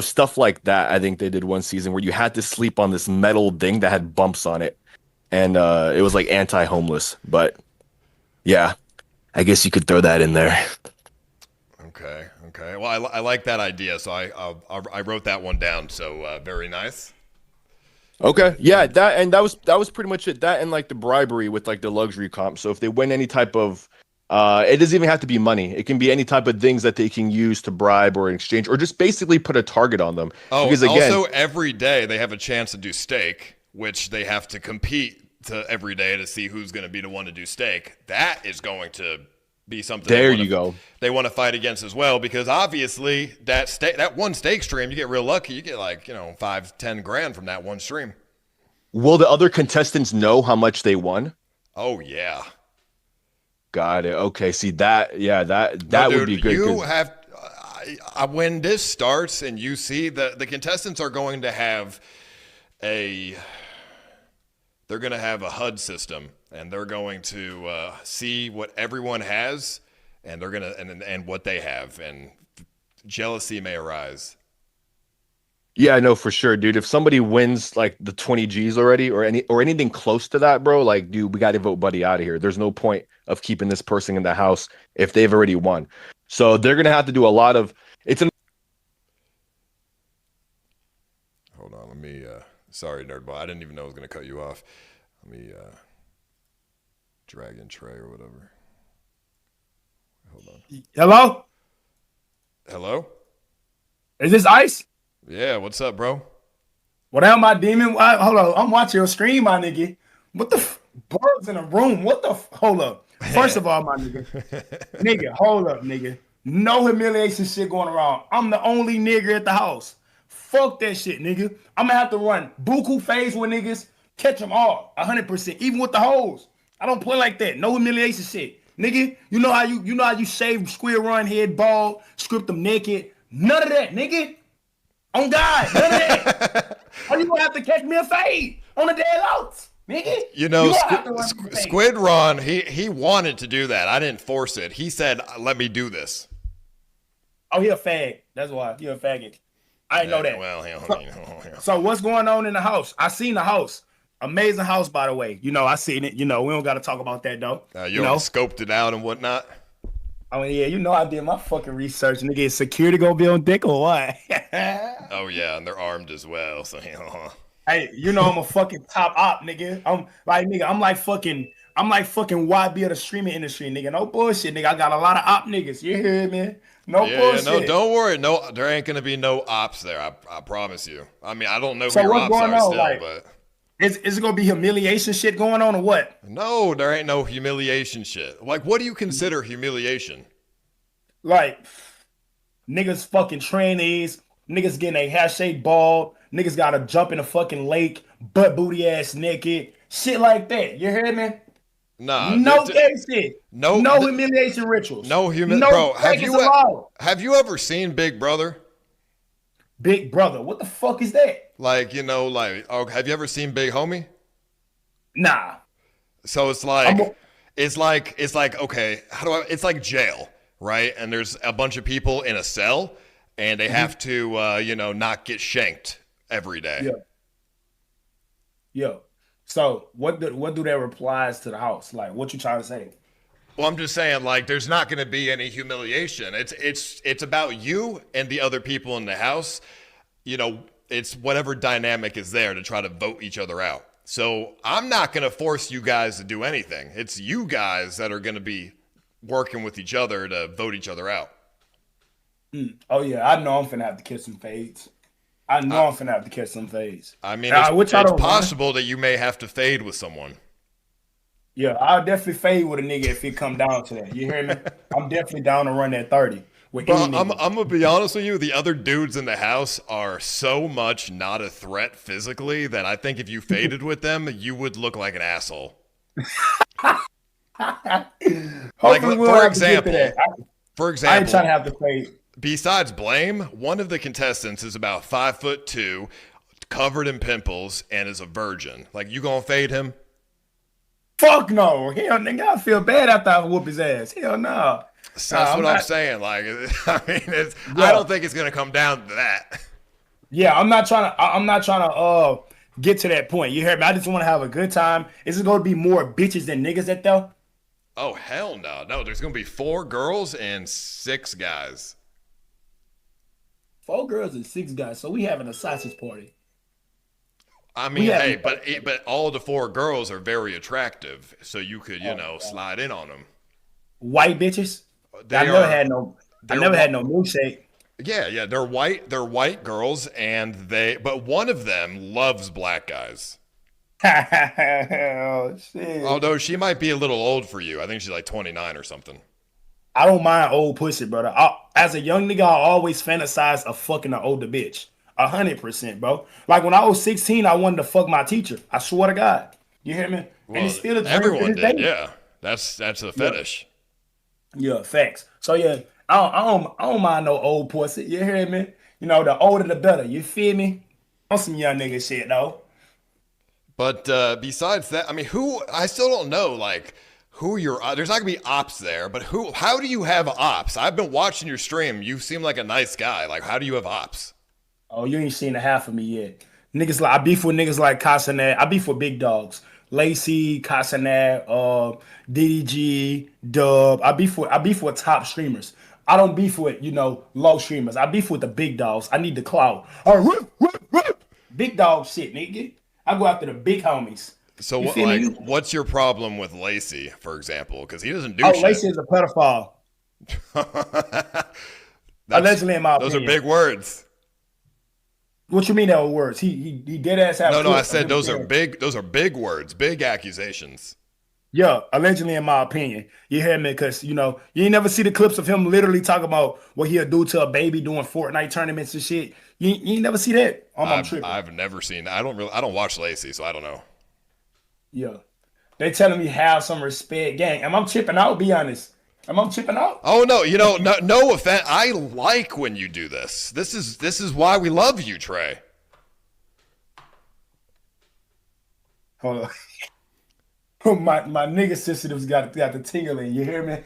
Stuff like that. I think they did one season where you had to sleep on this metal thing that had bumps on it. And it was like anti-homeless. But yeah, I guess you could throw that in there. Okay. Well, I like that idea. So I wrote that one down. So very nice. Okay. Yeah, that was pretty much it. That and like the bribery with like the luxury comp. So if they win any type of it doesn't even have to be money. It can be any type of things that they can use to bribe or exchange or just basically put a target on them. Oh, because again, also every day they have a chance to do stake, which they have to compete every day to see who's going to be the one to do stake. That is going to be something. They want to fight against as well because obviously that one stake stream, you get real lucky. You get like, $5-10 grand from that one stream. Will the other contestants know how much they won? Oh, yeah. Got it. Okay. See that? Yeah, that would be good. You have when this starts and you see the contestants are going to have they're going to have a HUD system and they're going to see what everyone has and they're going to and what they have and jealousy may arise. Yeah, I know for sure, dude. If somebody wins like the 20 G's already or anything close to that, bro, like, dude, we got to vote Buddy out of here. There's no point of keeping this person in the house if they've already won. So they're going to have to do a lot of Hold on, let me sorry, Nerdball. I didn't even know I was going to cut you off. Let me drag in Trey or whatever. Hold on. Hello? Is this Ice? Yeah, what's up, bro? What am I, demon? Hold on, I'm watching your stream, my nigga. What the birds in a room? What the hold up? First of all, my nigga, hold up, nigga. No humiliation shit going around. I'm the only nigga at the house. Fuck that shit, nigga. I'm gonna have to run buku phase with niggas, catch them all, 100%, even with the hoes. I don't play like that. No humiliation shit, nigga. You know how you shave square run head bald, script them naked. None of that, nigga. On God, none of that. Or you gonna have to catch me a fade on the dead outs, nigga. Squid Ron, he wanted to do that. I didn't force it. He said, "Let me do this." Oh, he a fag. That's why he a faggot. I didn't know that. Well, So what's going on in the house? I seen the house. Amazing house, by the way. I seen it. We don't got to talk about that though. You know, scoped it out and whatnot. I mean, yeah, you know I did my fucking research. Nigga, is security gonna be on dick or what? Oh yeah, and they're armed as well. So Hey, you know I'm a fucking top op, nigga. I'm like fucking YB of the streaming industry, nigga. No bullshit, nigga. I got a lot of op niggas. You hear me? No bullshit. No, don't worry. No, there ain't gonna be no ops there. I promise you. I mean, I don't know who So your what's ops going are on? still, Like, but is it gonna be humiliation shit going on or what? no, there ain't no humiliation shit. Like, what do you consider humiliation? Like, niggas fucking trainees, niggas getting a hair shaped bald, niggas gotta jump in a fucking lake, butt booty ass naked, shit like that. You hear me? Nah, no gay shit. No humiliation rituals. No bro, have you ever seen Big Brother? Big Brother, what the fuck is that? Like, have you ever seen Big Homie? Nah. So it's like okay, it's like jail, right? And there's a bunch of people in a cell and they have to not get shanked every day. Yeah. So what do that replies to the house? Like, what you trying to say? Well, I'm just saying, like, there's not going to be any humiliation. It's about you and the other people in the house. It's whatever dynamic is there to try to vote each other out. So I'm not going to force you guys to do anything. It's you guys that are going to be working with each other to vote each other out. Oh yeah, I know I'm finna have to kiss some fades. I'm finna have to catch some fades. I mean, it's possible that you may have to fade with someone. Yeah, I'll definitely fade with a nigga if it come down to that. You hear me? I'm definitely down to run that 30. With Bro, I'm gonna be honest with you. The other dudes in the house are so much not a threat physically that I think if you faded with them, you would look like an asshole. For example, I ain't trying to have to fade. Besides Blame, one of the contestants is about 5'2", covered in pimples, and is a virgin. Like, you gonna fade him? Fuck no. Hell, nigga, I feel bad after I whoop his ass. Hell no. So that's what I'm saying. Like, I mean, I don't think it's gonna come down to that. Yeah, I'm not trying to get to that point. You hear me? I just want to have a good time. Is it gonna be more bitches than niggas at though? Oh hell no. No, there's gonna be 4 girls and 6 guys. 4 girls and 6 guys. So we having a sausage party. I mean, hey, but all the 4 girls are very attractive, so you could, slide in on them. White bitches. I never had no milkshake. Yeah, they're white. They're white girls, but one of them loves black guys. Oh shit. Although she might be a little old for you. I think she's like 29 or something. I don't mind old pussy, brother. As a young nigga, I always fantasize of fucking an older bitch. 100%, bro. Like when I was 16, I wanted to fuck my teacher. I swear to God. You hear me? Well, and it's still a dream everyone to this did. day. Yeah, that's a fetish. Yeah, facts. So yeah, I don't mind no old pussy. You hear me? The older the better. You feel me? On some young nigga shit though. But besides that, I mean, I still don't know, like, who there's not gonna be ops there, but how do you have ops? I've been watching your stream. You seem like a nice guy. Like, how do you have ops? Oh, you ain't seen the half of me yet. Niggas I beef with niggas like Casanat. I beef with big dogs. Lacey, Casanat, DDG, Dub. I beef with top streamers. I don't beef with, low streamers. I beef with the big dogs. I need the clout. Big dog shit, nigga. I go after the big homies. So what's your problem with Lacey, for example? Because he doesn't do shit. Lacey is a pedophile. Allegedly, in my opinion. Those are big words. What you mean that were words? He dead ass. No, I said those are big. Those are big words, big accusations. Yeah, allegedly, in my opinion. You hear me? Because you ain't never see the clips of him literally talking about what he'll do to a baby doing Fortnite tournaments and shit. You ain't never see that. I'm tripping. I've never seen. I don't watch Lacey, so I don't know. Yeah, they telling me have some respect, gang. Am I tripping out? Be honest. Am I tripping out? Oh no, no offense. I like when you do this. This is why we love you, Trey. Hold on. My nigga sensitives got the tingling. You hear me?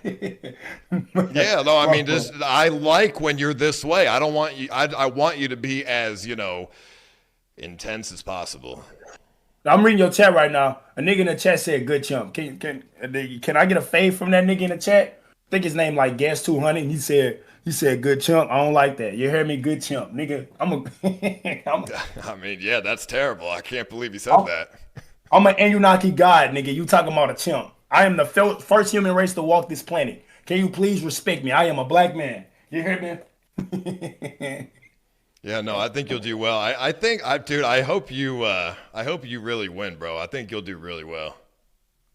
Yeah, no, I mean, I like when you're this way. I don't want you. I want you to be as intense as possible. I'm reading your chat right now. A nigga in the chat said, "Good chump." Can I get a fade from that nigga in the chat? think his name like Guess 200, and he said good chump. I don't like that. You hear me? Good chump, nigga. I mean, yeah, that's terrible. I can't believe you said that. I'm an Anunnaki god, nigga. You talking about a chump? I am the first human race to walk this planet. Can you please respect me? I am a black man. You hear me? Yeah, no, I think you'll do well. Dude, I hope you really win, bro. I think you'll do really well.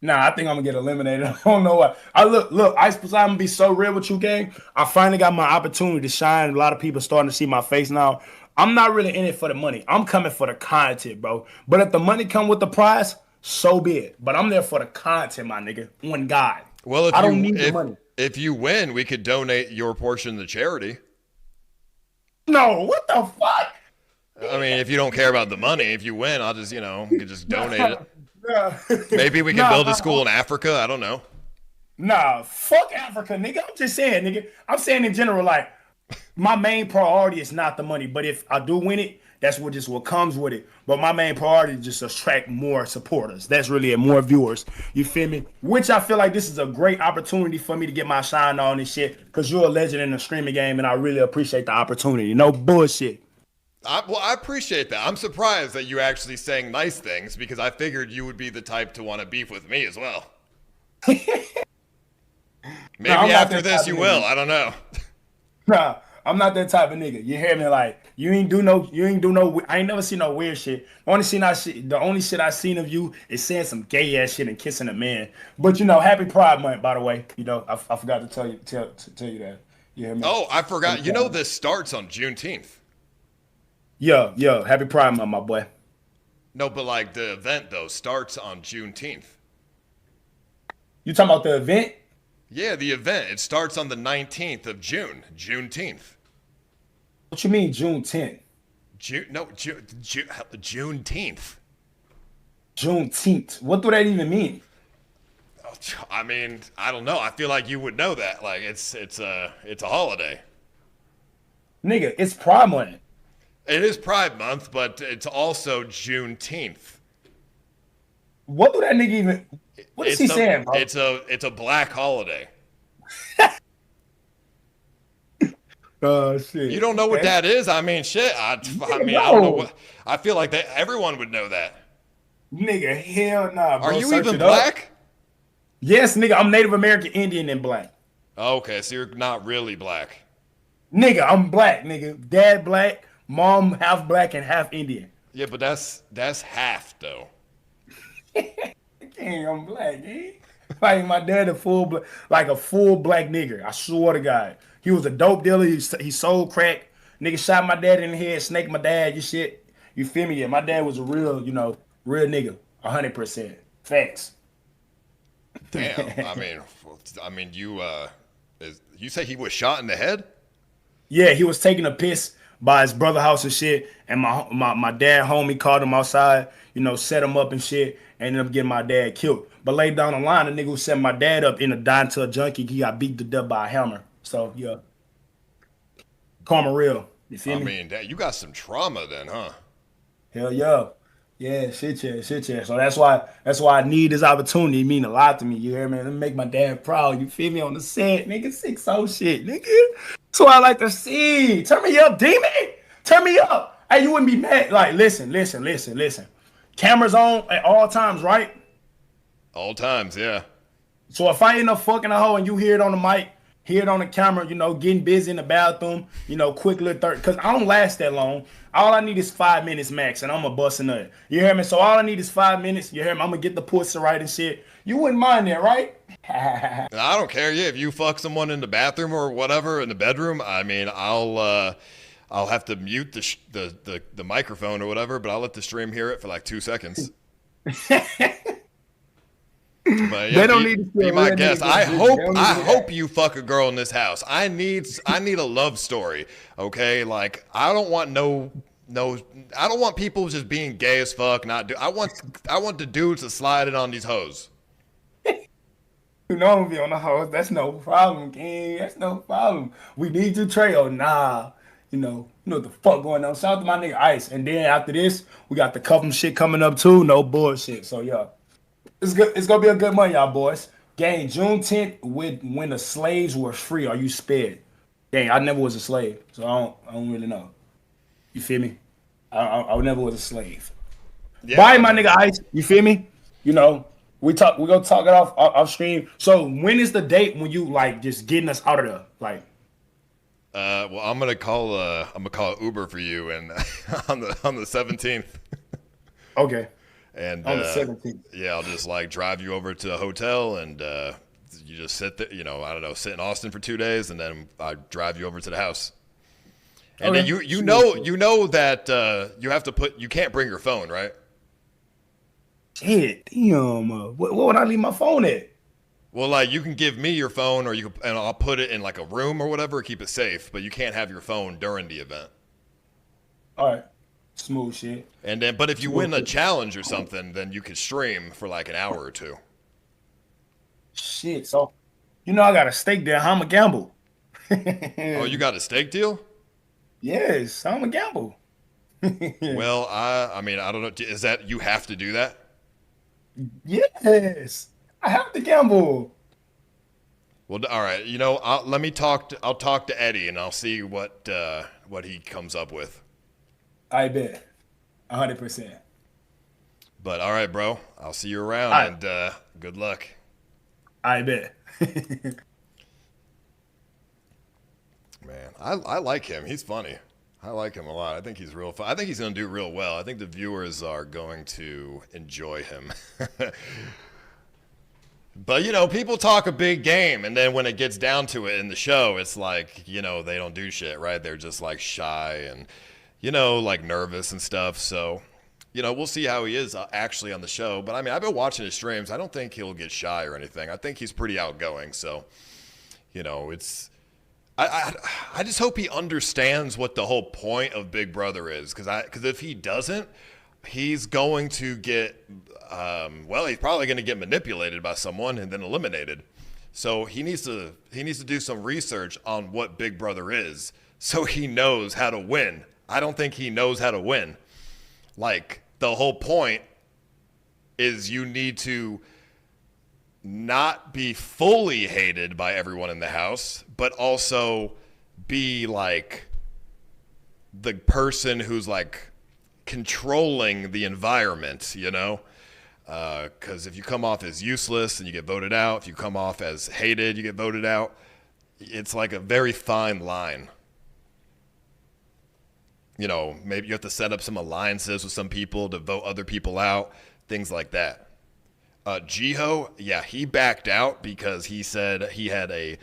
Nah, I think I'm gonna get eliminated. I don't know why. Look, Ice Poseidon, I'm gonna be so real with you, gang. I finally got my opportunity to shine. A lot of people starting to see my face now. I'm not really in it for the money. I'm coming for the content, bro. But if the money come with the prize, so be it. But I'm there for the content, my nigga. On God. Well, I don't need the money. If you win, we could donate your portion to charity. No, what the fuck? I mean, if you don't care about the money, if you win, I'll just, we could just donate it. Maybe we can build a school in Africa. I don't know. Nah, fuck Africa, nigga. I'm just saying, nigga. I'm saying in general, like, my main priority is not the money. But if I do win it, that's what comes with it. But my main priority is just attract more supporters. That's really it, more viewers. You feel me? Which I feel like this is a great opportunity for me to get my shine on and shit. Because you're a legend in the streaming game, and I really appreciate the opportunity. No bullshit. I appreciate that. I'm surprised that you actually saying nice things because I figured you would be the type to want to beef with me as well. Maybe after this you will. I don't know. Nah, I'm not that type of nigga. You hear me? Like you ain't do no. I ain't never seen no weird shit. The only shit I seen of you is saying some gay ass shit and kissing a man. But happy Pride Month, by the way. I forgot to tell you that. You hear me? Oh, I forgot. This starts on Juneteenth. Yeah, happy Pride Month, my boy. No, but like the event though starts on Juneteenth. You talking about the event? Yeah, the event. It starts on the 19th of June, Juneteenth. What you mean June 10th? Juneteenth. Juneteenth. What do that even mean? I mean, I don't know. I feel like you would know that. Like it's a holiday. Nigga, it's Pride Month. It is Pride Month, but it's also Juneteenth. What do that nigga even? What is he saying, bro? It's a black holiday. Oh shit! You don't know what that is? I mean, shit. I don't know what. I feel like that everyone would know that. Nigga, hell nah, bro. Are you even black? Yes, nigga. I'm Native American, Indian, and black. Okay, so you're not really black. Nigga, I'm black, nigga. Dad black, mom half black and half Indian. Yeah, but that's half though. Dang, I'm black, eh? Like my dad a full black nigger. I swear to God. He was a dope dealer. He sold crack. Nigga shot my dad in the head, snaked my dad, you shit. You feel me? Yeah, my dad was a real nigga. 100%. Facts. Damn. I mean, you say he was shot in the head? Yeah, he was taking a piss by his brother house and shit. And my dad homie called him outside, set him up and shit. Ended up getting my dad killed. But later down the line, the nigga who set my dad up ended up dying to a junkie. He got beat to death by a hammer. So, yeah. Karma real. You feel me? I mean, you got some trauma then, huh? Hell yeah. Yeah, shit yeah. So that's why I need this opportunity. It mean a lot to me. You hear me? Let me make my dad proud. You feel me? On the set, nigga. 6-0 shit, nigga. That's what I like to see. Turn me up, demon. Turn me up. Hey, you wouldn't be mad. Like, listen. Cameras on at all times, right? All times, yeah. So if I end up fucking a hoe and you hear it on the mic, hear it on the camera, getting busy in the bathroom, quick little because I don't last that long. All I need is 5 minutes max, and I'm a bust a nut. You hear me? So all I need is 5 minutes. You hear me? I'm gonna get the pussy right and shit. You wouldn't mind that, right? I don't care. Yeah, if you fuck someone in the bathroom or whatever in the bedroom, I mean, I'll have to mute the microphone or whatever, but I'll let the stream hear it for like 2 seconds. But yeah, they don't need to be my guest. I hope you fuck a girl in this house. I need a love story. Okay, like I don't want I don't want people just being gay as fuck. I want the dudes to slide it on these hoes. I'm gonna be on the hoes. That's no problem, King. That's no problem. We need to trail. Nah. You know what the fuck going on. Shout out to my nigga Ice. And then after this, we got the cuffing shit coming up too. No bullshit. So yeah. It's good. It's gonna be a good month, y'all boys. Gang, June 10th, when the slaves were free, are you spared? Gang, I never was a slave, so I don't really know. You feel me? I never was a slave. Yeah. Bye, my nigga Ice. You feel me? You know, we gonna talk it off stream. So when is the date when you like just getting us out of there? Like, well, I'm gonna call Uber for you, and on the 17th. Okay. And on the 17th. Yeah, I'll just like drive you over to a hotel, and you just sit there. I don't know, sit in Austin for 2 days, and then I drive you over to the house. And then you know that you can't bring your phone, right? Shit, damn. What would I leave my phone at? Well, like you can give me your phone, and I'll put it in like a room or whatever, keep it safe. But you can't have your phone during the event. All right, smooth shit. And then, but if you win a challenge or something, then you can stream for like an hour or two. Shit, so I got a stake there. I'm a gamble. Oh, you got a stake deal? Yes, I'm a gamble. Well, I mean, I don't know. Is that you have to do that? Yes, I have to gamble. Well, all right. I'll talk to Eddie, and I'll see what he comes up with. I bet, 100%. But all right, bro. I'll see you around, and good luck. I bet. Man, I like him. He's funny. I like him a lot. I think he's real fun. I think he's going to do real well. I think the viewers are going to enjoy him. But, people talk a big game, and then when it gets down to it in the show, it's like, they don't do shit, right? They're just, like, shy and, like, nervous and stuff. So, we'll see how he is actually on the show. But, I mean, I've been watching his streams. I don't think he'll get shy or anything. I think he's pretty outgoing. So, it's... I just hope he understands what the whole point of Big Brother is, because if he doesn't, he's going to get he's probably going to get manipulated by someone and then eliminated. So he needs to do some research on what Big Brother is, so he knows how to win. I don't think he knows how to win. Like, the whole point is you need to not be fully hated by everyone in the house, but also be like the person who's like controlling the environment, because if you come off as useless and you get voted out, if you come off as hated, you get voted out. It's like a very fine line. Maybe you have to set up some alliances with some people to vote other people out, things like that. Jiho, yeah, he backed out because he said he had a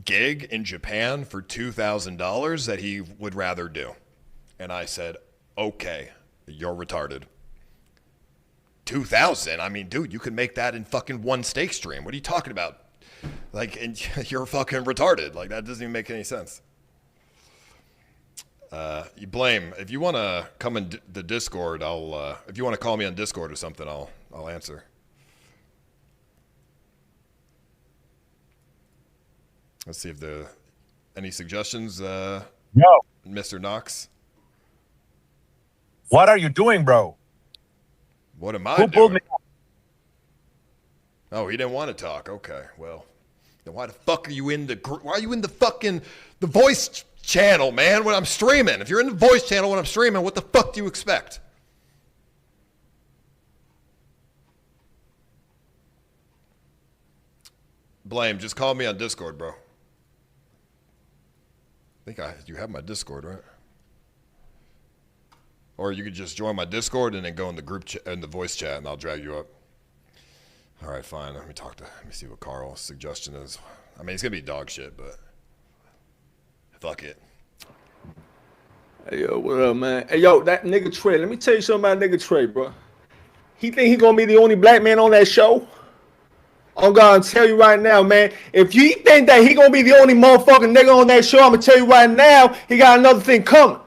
gig in Japan for $2,000 that he would rather do. And I said, okay, you're retarded. 2,000? I mean, dude, you could make that in fucking one stake stream. What are you talking about? Like, and you're fucking retarded. Like, that doesn't even make any sense. You blame. If you want to come in the Discord, if you want to call me on Discord or something, I'll answer. Let's see if any suggestions, No. Mr. Knox? What are you doing, bro? What am I Who pulled doing? me up? Oh, he didn't want to talk. Okay, well, then why the fuck are you in why are you in the voice channel, man, when I'm streaming? If you're in the voice channel when I'm streaming, what the fuck do you expect? Blame, just call me on Discord, bro. I think you have my Discord, right? Or you could just join my Discord and then go in the group in the voice chat, and I'll drag you up. All right, fine. Let me see what Carl's suggestion is. I mean, it's gonna be dog shit, but fuck it. Hey yo, what up, man? Hey yo, that nigga Trey. Let me tell you something about nigga Trey, bro. He think he gonna be the only black man on that show? I'm gonna tell you right now, man. If you think that he gonna be the only motherfucking nigga on that show, I'm gonna tell you right now, he got another thing coming.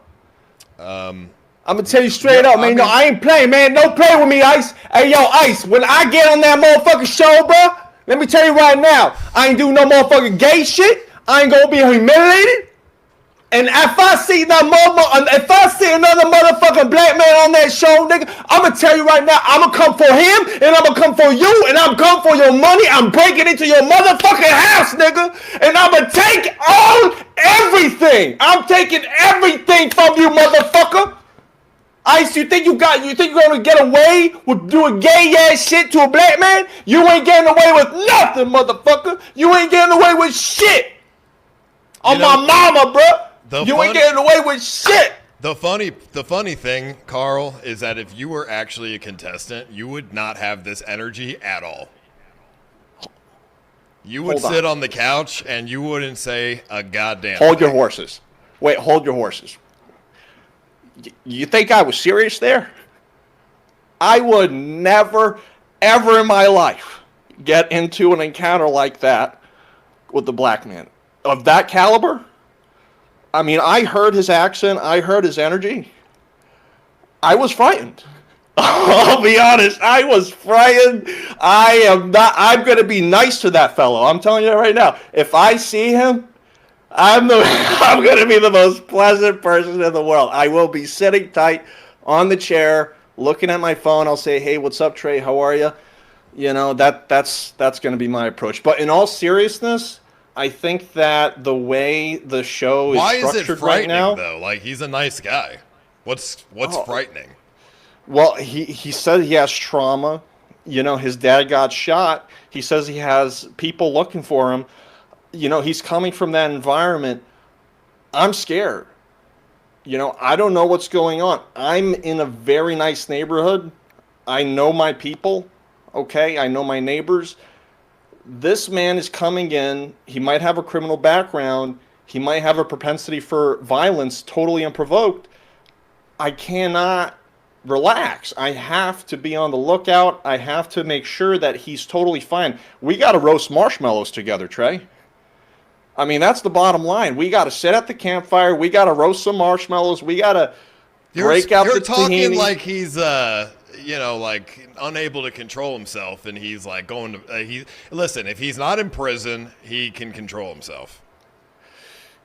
I'm gonna tell you straight up, man. I ain't playing, man. Don't play with me, Ice. Hey, yo, Ice. When I get on that motherfucking show, bro, let me tell you right now, I ain't do no motherfucking gay shit. I ain't gonna be humiliated. And if I see another motherfucking black man on that show, nigga, I'm gonna tell you right now, I'm gonna come for him, and I'm gonna come for you, and I'm coming for your money. I'm breaking into your motherfucking house, nigga, and I'm gonna take on everything. I'm taking everything from you, motherfucker. Ice, you think you're gonna get away with doing gay ass shit to a black man? You ain't getting away with nothing, motherfucker. You ain't getting away with shit. On my mama, bro. You ain't getting away with shit. The funny thing, Carl, is that if you were actually a contestant, you would not have this energy at all. You would sit on the couch and you wouldn't say a goddamn thing. Hold your horses. Wait, hold your horses. You think I was serious there? I would never, ever in my life get into an encounter like that with the black man. Of that caliber? I mean, I heard his accent. I heard his energy. I was frightened. I'll be honest. I was frightened. I'm going to be nice to that fellow. I'm telling you right now. If I see him, I'm going to be the most pleasant person in the world. I will be sitting tight on the chair, looking at my phone. I'll say, hey, what's up, Trey? How are you? You know, that's going to be my approach. But in all seriousness, I think that the way the show is structured right now, though? Like, he's a nice guy. What's frightening? Well, he said he has trauma. You know, his dad got shot. He says he has people looking for him. You know, he's coming from that environment. I'm scared. You know, I don't know what's going on. I'm in a very nice neighborhood. I know my people. Okay, I know my neighbors. This man is coming in. He might have a criminal background. He might have a propensity for violence, totally unprovoked. I cannot relax. I have to be on the lookout. I have to make sure that he's totally fine. We got to roast marshmallows together, Trey. I mean, that's the bottom line. We got to sit at the campfire. We got to roast some marshmallows. We got to break out the tahini. You're talking like he's, you know, like unable to control himself, and he's like going to. Listen, if he's not in prison, he can control himself.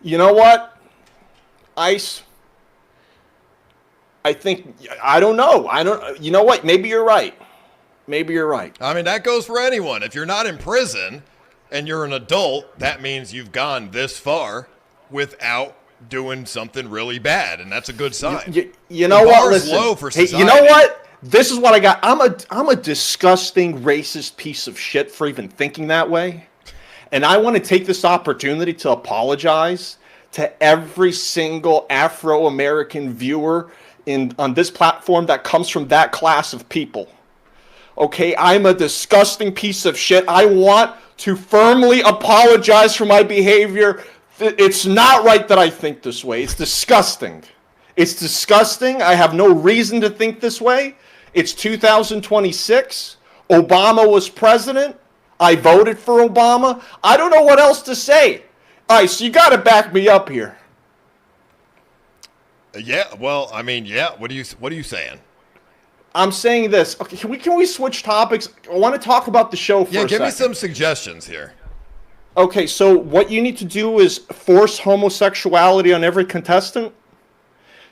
You know what, Ice? I don't know. You know what? Maybe you're right. Maybe you're right. I mean, that goes for anyone. If you're not in prison and you're an adult, that means you've gone this far without doing something really bad, and that's a good sign. You know what? Listen, low for society. Hey, you know what? This is what I got. I'm a disgusting racist piece of shit for even thinking that way, and I want to take this opportunity to apologize to every single Afro-American viewer on this platform that comes from that class of people. Okay, I'm a disgusting piece of shit. I want to firmly apologize for my behavior. It's not right that I think this way. It's disgusting. It's disgusting. I have no reason to think this way. It's 2026. Obama was president. I voted for Obama. I don't know what else to say. All right, so you got to back me up here. Yeah, well, I mean, yeah. What are you saying? I'm saying this. Okay, can we switch topics? I want to talk about the show for a second. Yeah, give me some suggestions here. Okay, so what you need to do is force homosexuality on every contestant.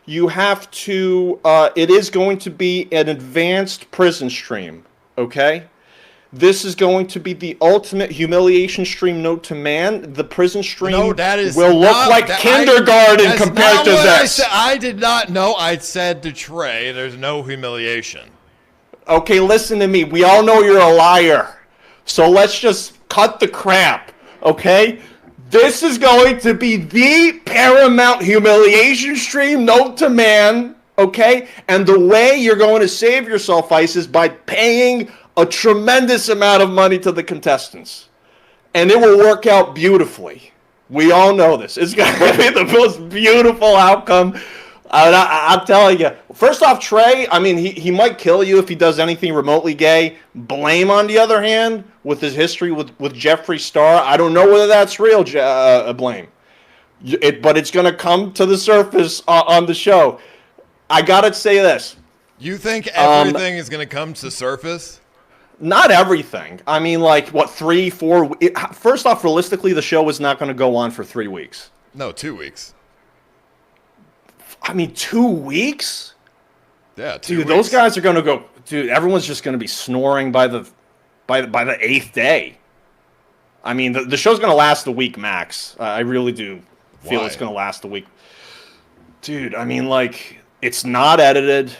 You have to, it is going to be an advanced prison stream, okay? This is going to be the ultimate humiliation stream known to man. The prison stream will look like kindergarten compared to this. I did not know. I said to Trey, there's no humiliation. Okay, listen to me. We all know you're a liar. So let's just cut the crap, okay? This is going to be the paramount humiliation stream known to man, okay? And the way you're going to save yourself, Ice, is by paying a tremendous amount of money to the contestants. And it will work out beautifully. We all know this. It's going to be the most beautiful outcome. I'm telling you. First off, Trey, I mean, he might kill you if he does anything remotely gay. Blame, on the other hand, with his history with Jeffree Star, I don't know whether that's real, Blame. But it's going to come to the surface on the show. I got to say this. You think everything is going to come to the surface? Not everything. I mean, like, what, 3, 4... First off, realistically, the show is not going to go on for 3 weeks. No, 2 weeks. I mean, 2 weeks? Yeah, dude, those guys are gonna go. Dude, everyone's just gonna be snoring by the 8th day. I mean, the show's gonna last a week max. I really do feel it's gonna last a week. Dude, I mean, like, it's not edited.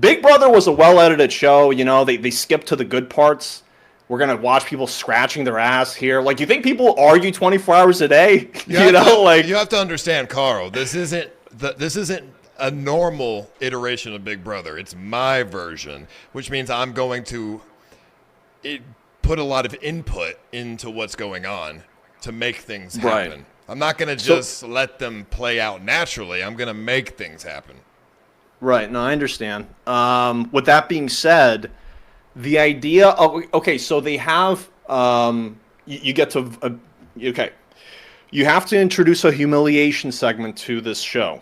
Big Brother was a well-edited show. You know, they skipped to the good parts. We're gonna watch people scratching their ass here. Like, you think people argue 24 hours a day? You have to understand, Carl. This isn't a normal iteration of Big Brother. It's my version, which means I'm going to put a lot of input into what's going on to make things happen. Right. I'm not going to just let them play out naturally. I'm going to make things happen. Right. No, I understand. With that being said, the idea of, okay, so they have, you get to, okay, you have to introduce a humiliation segment to this show.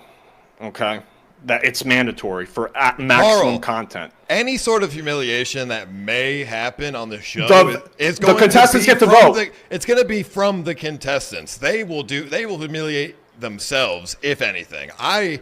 Okay. That it's mandatory for maximum content. Any sort of humiliation that may happen on the show the contestants get to vote. It's going to be from the contestants. They will humiliate themselves, if anything. Don't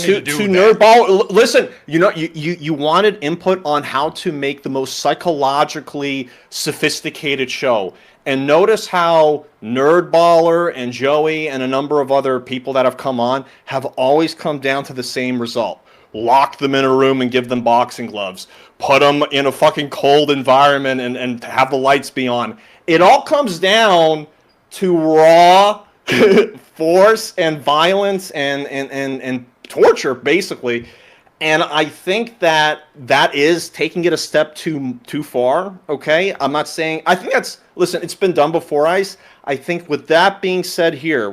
need to do that. Nerdball, listen, you know, you wanted input on how to make the most psychologically sophisticated show. And notice how Nerdballer and Joey and a number of other people that have come on have always come down to the same result. Lock them in a room and give them boxing gloves. Put them in a fucking cold environment and have the lights be on. It all comes down to raw force and violence and torture, basically. And I think that is taking it a step too far, okay? I'm not saying... I think that's... Listen, it's been done before, Ice. I think with that being said here,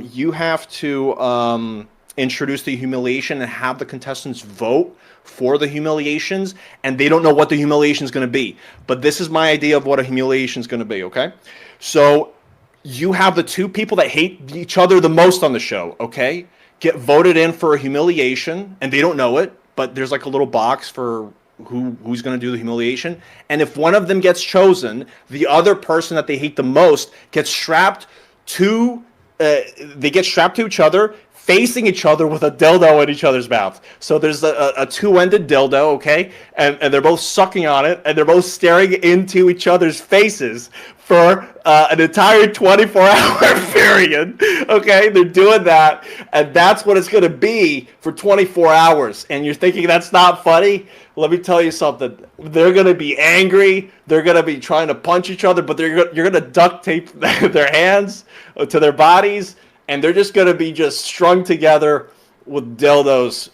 you have to introduce the humiliation and have the contestants vote for the humiliations, and they don't know what the humiliation is going to be. But this is my idea of what a humiliation is going to be, okay? So you have the two people that hate each other the most on the show, okay? Get voted in for a humiliation, and they don't know it, but there's like a little box for who's going to do the humiliation. And if one of them gets chosen, the other person that they hate the most gets strapped to each other, facing each other with a dildo in each other's mouth. So there's a two-ended dildo, okay? And they're both sucking on it, and they're both staring into each other's faces for an entire 24-hour period, okay? They're doing that, and that's what it's going to be for 24 hours. And you're thinking that's not funny? Let me tell you something. They're going to be angry. They're going to be trying to punch each other, but you're going to duct tape their hands to their bodies, and they're just going to be just strung together with dildos,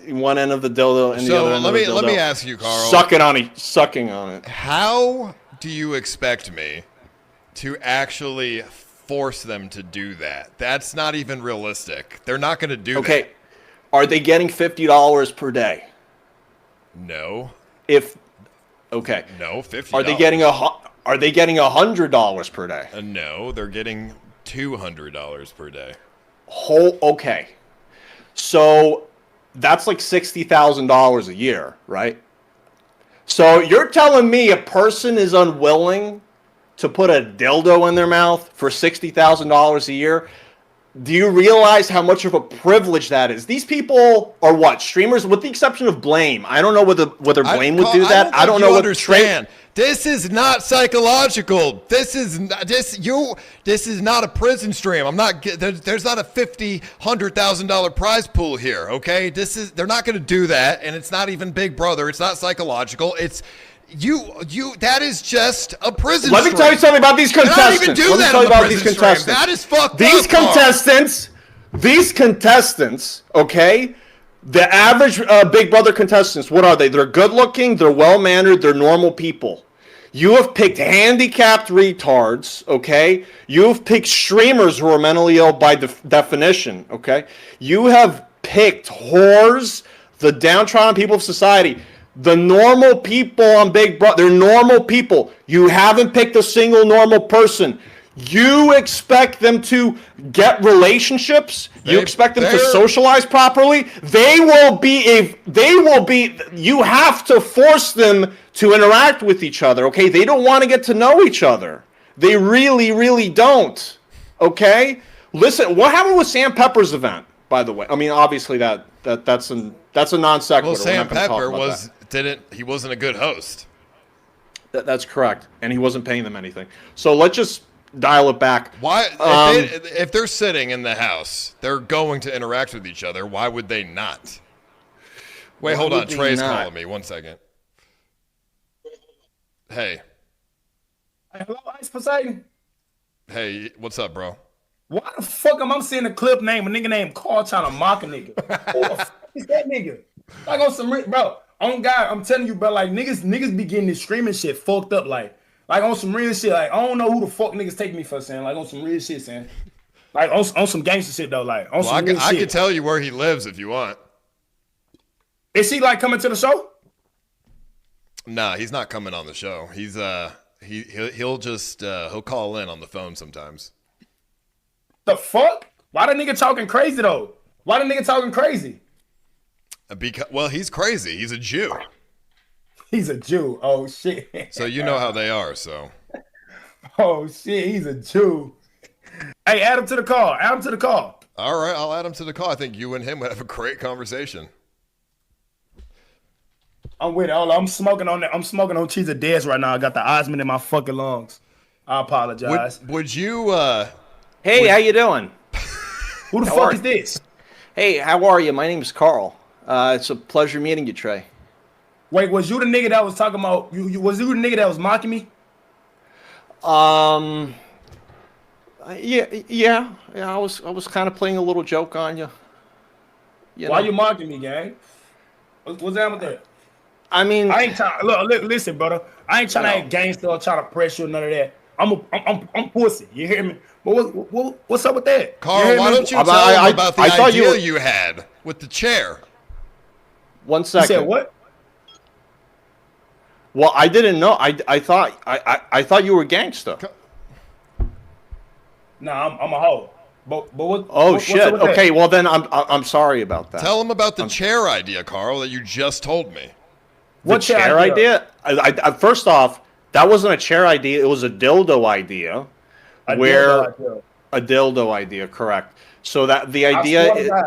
one end of the dildo and the other end of the dildo. So let me ask you, Carl. Sucking on it. How do you expect me to actually force them to do that? That's not even realistic. They're not going to do that. Okay. Are they getting $50 per day? No. No, $50. Are they getting $100 per day? No, they're getting $200 per day. Okay. So that's like $60,000 a year, right? So you're telling me a person is unwilling to put a dildo in their mouth for $60,000 a year? Do you realize how much of a privilege that is? These people are what? Streamers, with the exception of Blame. I don't know whether Blame would do that. I don't know what understand. This is not psychological. This is not a prison stream. I'm not. There's not a $100,000 prize pool here. Okay, they're not going to do that, and it's not even Big Brother. It's not psychological. It's that is just a prison. Let me tell you something about these contestants. They don't even do that about these contestants. That is fucked up. These contestants, okay? The average Big Brother contestants, what are they? They're good looking, they're well mannered, they're normal people. You have picked handicapped retards, okay? You have picked streamers who are mentally ill by definition, okay? You have picked whores, the downtrodden people of society. The normal people on Big Brother, they're normal people. You haven't picked a single normal person. You expect them to get relationships? You expect them to socialize properly? You have to force them to interact with each other, okay? They don't want to get to know each other. They really, really don't, okay? Listen, what happened with Sam Pepper's event? By the way, I mean obviously that's a non sequitur. Well, Sam Pepper wasn't a good host. That's correct, and he wasn't paying them anything. So let's just dial it back. Why, if they're sitting in the house, they're going to interact with each other. Why would they not? Wait, hold on. Trey's calling me. 1 second. Hey. Hello, Ice Poseidon. Hey, what's up, bro? Why the fuck am I seeing a clip name a nigga named Carl trying to mock a nigga? Who the fuck is that nigga? Like on some bro. On God, I'm telling you, bro. Like niggas be getting this streaming shit fucked up. Like on some real shit. Like I don't know who the fuck niggas take me for, saying. Like on some real shit, saying. Like on some gangster shit though. Like on some real shit. I can tell you where he lives if you want. Is he like coming to the show? Nah, he's not coming on the show. He's he'll just he'll call in on the phone sometimes. The fuck? Why the nigga talking crazy though? Why the nigga talking crazy? Well, he's crazy. He's a Jew. He's a Jew. Oh shit. So you know how they are. So. Oh shit, he's a Jew. Hey, add him to the call. Add him to the call. All right, I'll add him to the call. I think you and him would have a great conversation. I'm with it. I'm smoking on that. I'm smoking on cheese of death right now. I got the Osmond in my fucking lungs. I apologize. Would you? Hey, how you doing? Who the fuck is this? Hey, how are you? My name is Carl. It's a pleasure meeting you, Trey. Wait, was you the nigga that was talking about? Was you the nigga that was mocking me? Yeah. I was kind of playing a little joke on you. Why you mocking me, gang? What's that with that? I mean, I ain't trying. Look, listen, brother. I ain't trying to act gangster or try to pressure or none of that. I'm pussy. You hear me? But what's up with that? Carl, why don't you tell him about the idea you had with the chair? 1 second. You said what? Well, I didn't know. I thought you were gangster. Nah, I'm a hoe. But what? Oh shit. Okay, well then I'm sorry about that. Tell him about the chair idea, Carl, that you just told me. What chair idea? I first off, that wasn't a chair idea. It was a dildo idea. A dildo idea, correct. So that the idea.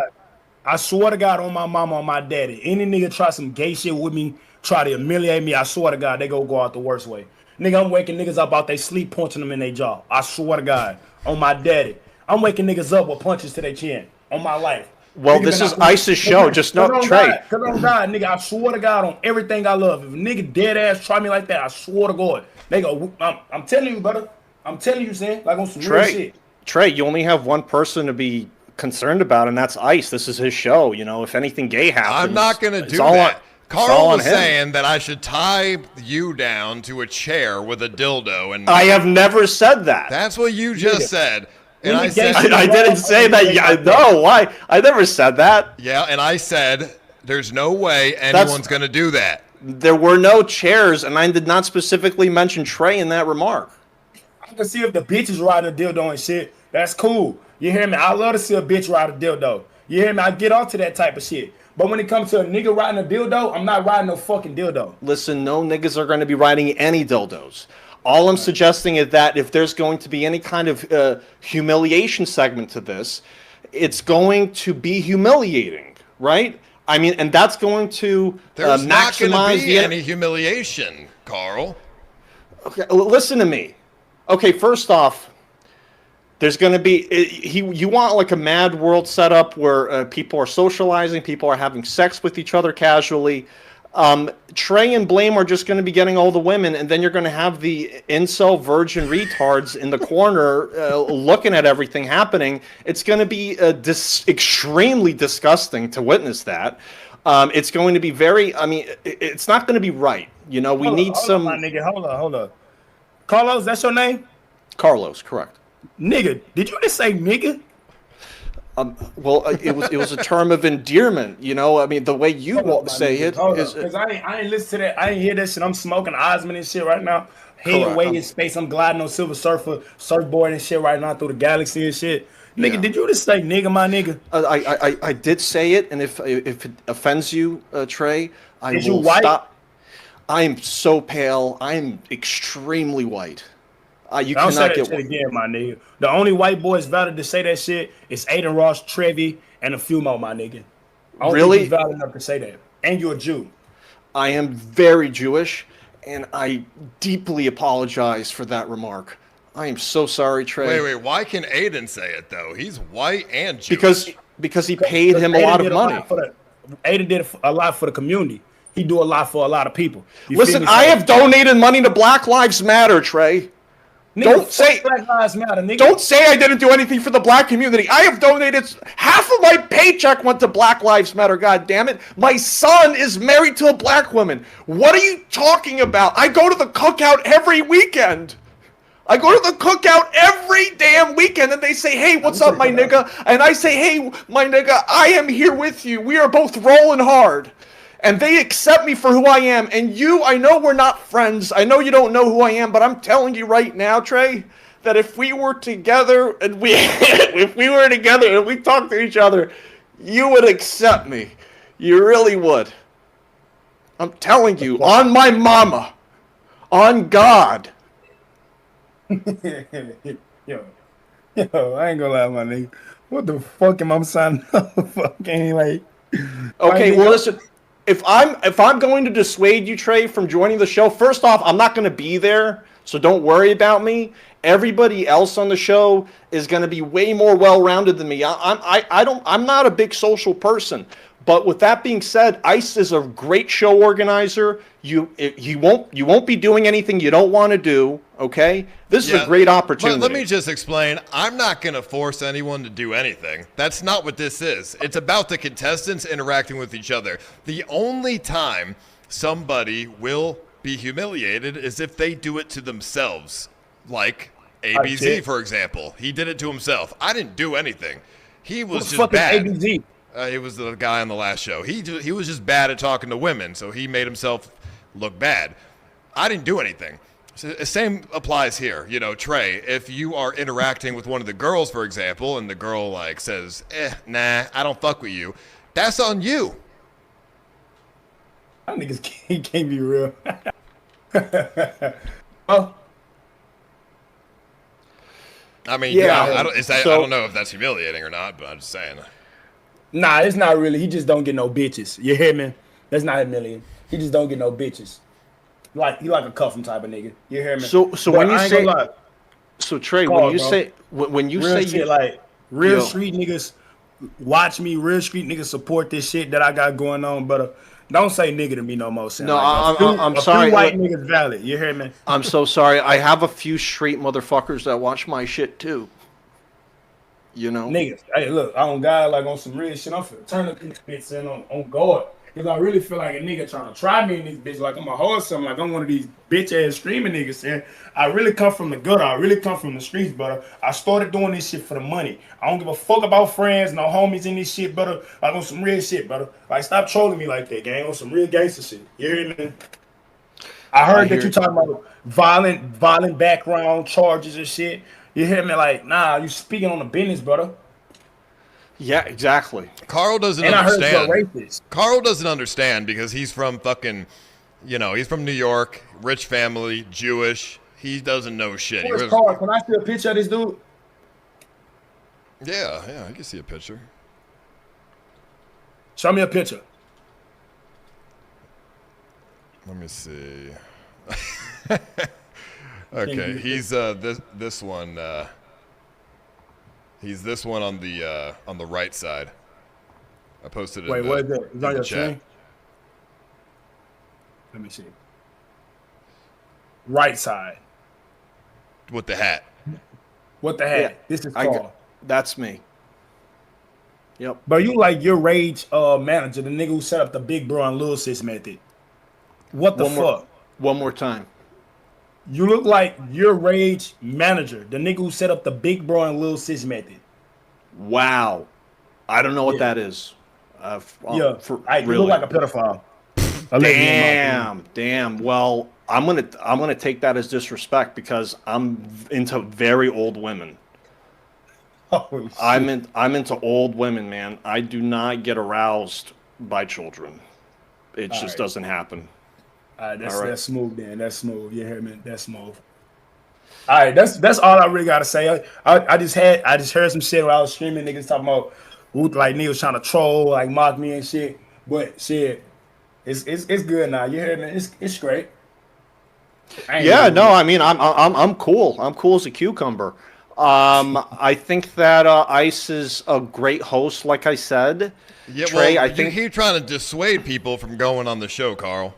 I swear to God on my mama, on my daddy. Any nigga try some gay shit with me, try to humiliate me, I swear to God, they go out the worst way. Nigga, I'm waking niggas up out they sleep, punching them in their jaw. I swear to God. On my daddy. I'm waking niggas up with punches to their chin. On my life. Well, nigga, this is Ice's show. Just not Trey. Cause I'm God, nigga. I swear to God on everything I love. If a nigga dead ass try me like that, I swear to God. They go, I'm telling you, brother. I'm telling you, Sam. Like on some real shit. Trey, you only have one person to be concerned about, and that's Ice. This is his show. You know, if anything gay happens, I'm not going to do that. Carl was saying that I should tie you down to a chair with a dildo, and I have never said that. That's what you just said. And I said I didn't say that. Yeah, no, why? I never said that. Yeah, and I said there's no way anyone's going to do that. There were no chairs, and I did not specifically mention Trey in that remark. I can see if the bitch is riding a dildo and shit. That's cool. You hear me? I love to see a bitch ride a dildo. You hear me? I get onto that type of shit. But when it comes to a nigga riding a dildo, I'm not riding no fucking dildo. Listen, no niggas are going to be riding any dildos. All I'm suggesting is that if there's going to be any kind of humiliation segment to this, it's going to be humiliating, right? I mean, and that's going to There's not maximize going to be any humiliation, Carl. Okay, listen to me. Okay, first off, there's going to be you want like a mad world setup where people are socializing, people are having sex with each other casually. Trey and Blame are just going to be getting all the women, and then you're going to have the incel virgin retards in the corner looking at everything happening. It's going to be extremely disgusting to witness that. It's going to be very. I mean, it's not going to be right. You know, we need some. Hold on, my nigga. Hold on. Carlos, that's your name? Carlos, correct. Nigga, did you just say nigga? Well, it was a term of endearment, you know. I mean, the way you say it is. Because I ain't listen to that. I ain't hear that shit. I'm smoking Osmond and shit right now. Head way in space. I'm gliding on Silver Surfboard and shit right now through the galaxy and shit. Nigga, did you just say nigga, my nigga? I did say it, and if it offends you, Trey, I will you white? Stop. I am so pale. I'm extremely white. You Don't cannot say that shit again, my nigga. The only white boys valid to say that shit is Aiden Ross, Trevi, and a few more, my nigga. I don't Really? think you're valid enough to say that. And you're a Jew. I am very Jewish, and I deeply apologize for that remark. I am so sorry, Trey. Wait, why can Aiden say it though? He's white and Jewish. Because he paid him a lot of money. Aiden did a lot for the community. He do a lot for a lot of people. Listen, I have donated money to Black Lives Matter, Trey. Nigga, Don't say Black Lives Matter, nigga. Don't say I didn't do anything for the black community. I have donated half of my paycheck went to Black Lives Matter. God damn it! My son is married to a black woman. What are you talking about? I go to the cookout every weekend. I go to the cookout every damn weekend, and they say, "Hey, what's up, my nigga?" And I say, "Hey, my nigga, I am here with you. We are both rolling hard." And they accept me for who I am. And you, I know we're not friends. I know you don't know who I am, but I'm telling you right now, Trey, that if we were together and we talked to each other, you would accept me. You really would. I'm telling you, on my mama, on God. Yo, I ain't gonna lie, my nigga. What the fuck am I signing up for? Like, okay, well, listen. If I'm going to dissuade you, Trey, from joining the show, first off, I'm not going to be there, so don't worry about me. Everybody else on the show is going to be way more well-rounded than me. I'm not a big social person, but with that being said, Ice is a great show organizer. You won't be doing anything you don't want to do. Okay, this is a great opportunity. Let me just explain. I'm not going to force anyone to do anything. That's not what this is. It's about the contestants interacting with each other. The only time somebody will be humiliated is if they do it to themselves. Like ABZ, for example. He did it to himself. I didn't do anything. He was just bad. ABZ? He was the guy on the last show. He was just bad at talking to women, so he made himself look bad. I didn't do anything. So the same applies here. You know, Trey, if you are interacting with one of the girls, for example, and the girl like says, nah, I don't fuck with you, that's on you. That niggas can't be real. Oh. I mean, I don't know if that's humiliating or not, but I'm just saying. Nah, it's not really. He just don't get no bitches. You hear me? That's not humiliating. He just don't get no bitches. Like he like a cuffing type of nigga. You hear me? So when you say, Trey, when you say shit, like real street niggas watch me, real street niggas support this shit that I got going on, but don't say nigga to me no more. No, like, I'm sorry. White niggas valid. You hear me? I'm so sorry. I have a few straight motherfuckers that watch my shit too. You know, niggas. Hey, look, I don't got like on some real shit. I'm finna turn the bitch in on guard. Cause I really feel like a nigga trying to try me in this bitch, like I'm a hoe or something, like I'm one of these bitch ass streaming niggas. And I really come from the gutter. I really come from the streets, brother. I started doing this shit for the money. I don't give a fuck about friends, no homies in this shit, brother. Like on some real shit, brother. Like stop trolling me like that, gang. On some real gangster shit. You hear me? I heard that you talking about violent background charges and shit. You hear me? Like, nah, you speaking on the business, brother. Yeah, exactly. Carl doesn't understand. Carl doesn't understand because he's from fucking, he's from New York, rich family, Jewish. He doesn't know shit. Carl, can I see a picture of this dude? Yeah, I can see a picture. Show me a picture. Let me see. Okay, he's this one. He's this one on the right side. I posted it. Wait, what is that? Is that your screen? Let me see. Right side. With the hat. With the hat. Yeah, this is Carl. That's me. Yep. But you like your rage manager, the nigga who set up the Big Bro and Lil Sis method. What the fuck? One more time. You look like your rage manager, the nigga who set up the Big Bro and Lil Sis method. Wow. I don't know what that is. You look like a pedophile. Damn. Well, I'm gonna take that as disrespect because I'm into very old women. Oh, I'm into old women, man. I do not get aroused by children. It just doesn't happen. That's smooth, then. That's smooth. You hear me? That's smooth. All right, that's all I really gotta say. I just heard some shit while I was streaming. Niggas talking about like niggas trying to troll, like mock me and shit. But shit, it's good now. You hear me? It's great. Yeah, no, I mean, I'm cool. I'm cool as a cucumber. I think that Ice is a great host, like I said. Yeah, Trey, well, I think you keep trying to dissuade people from going on the show, Carl.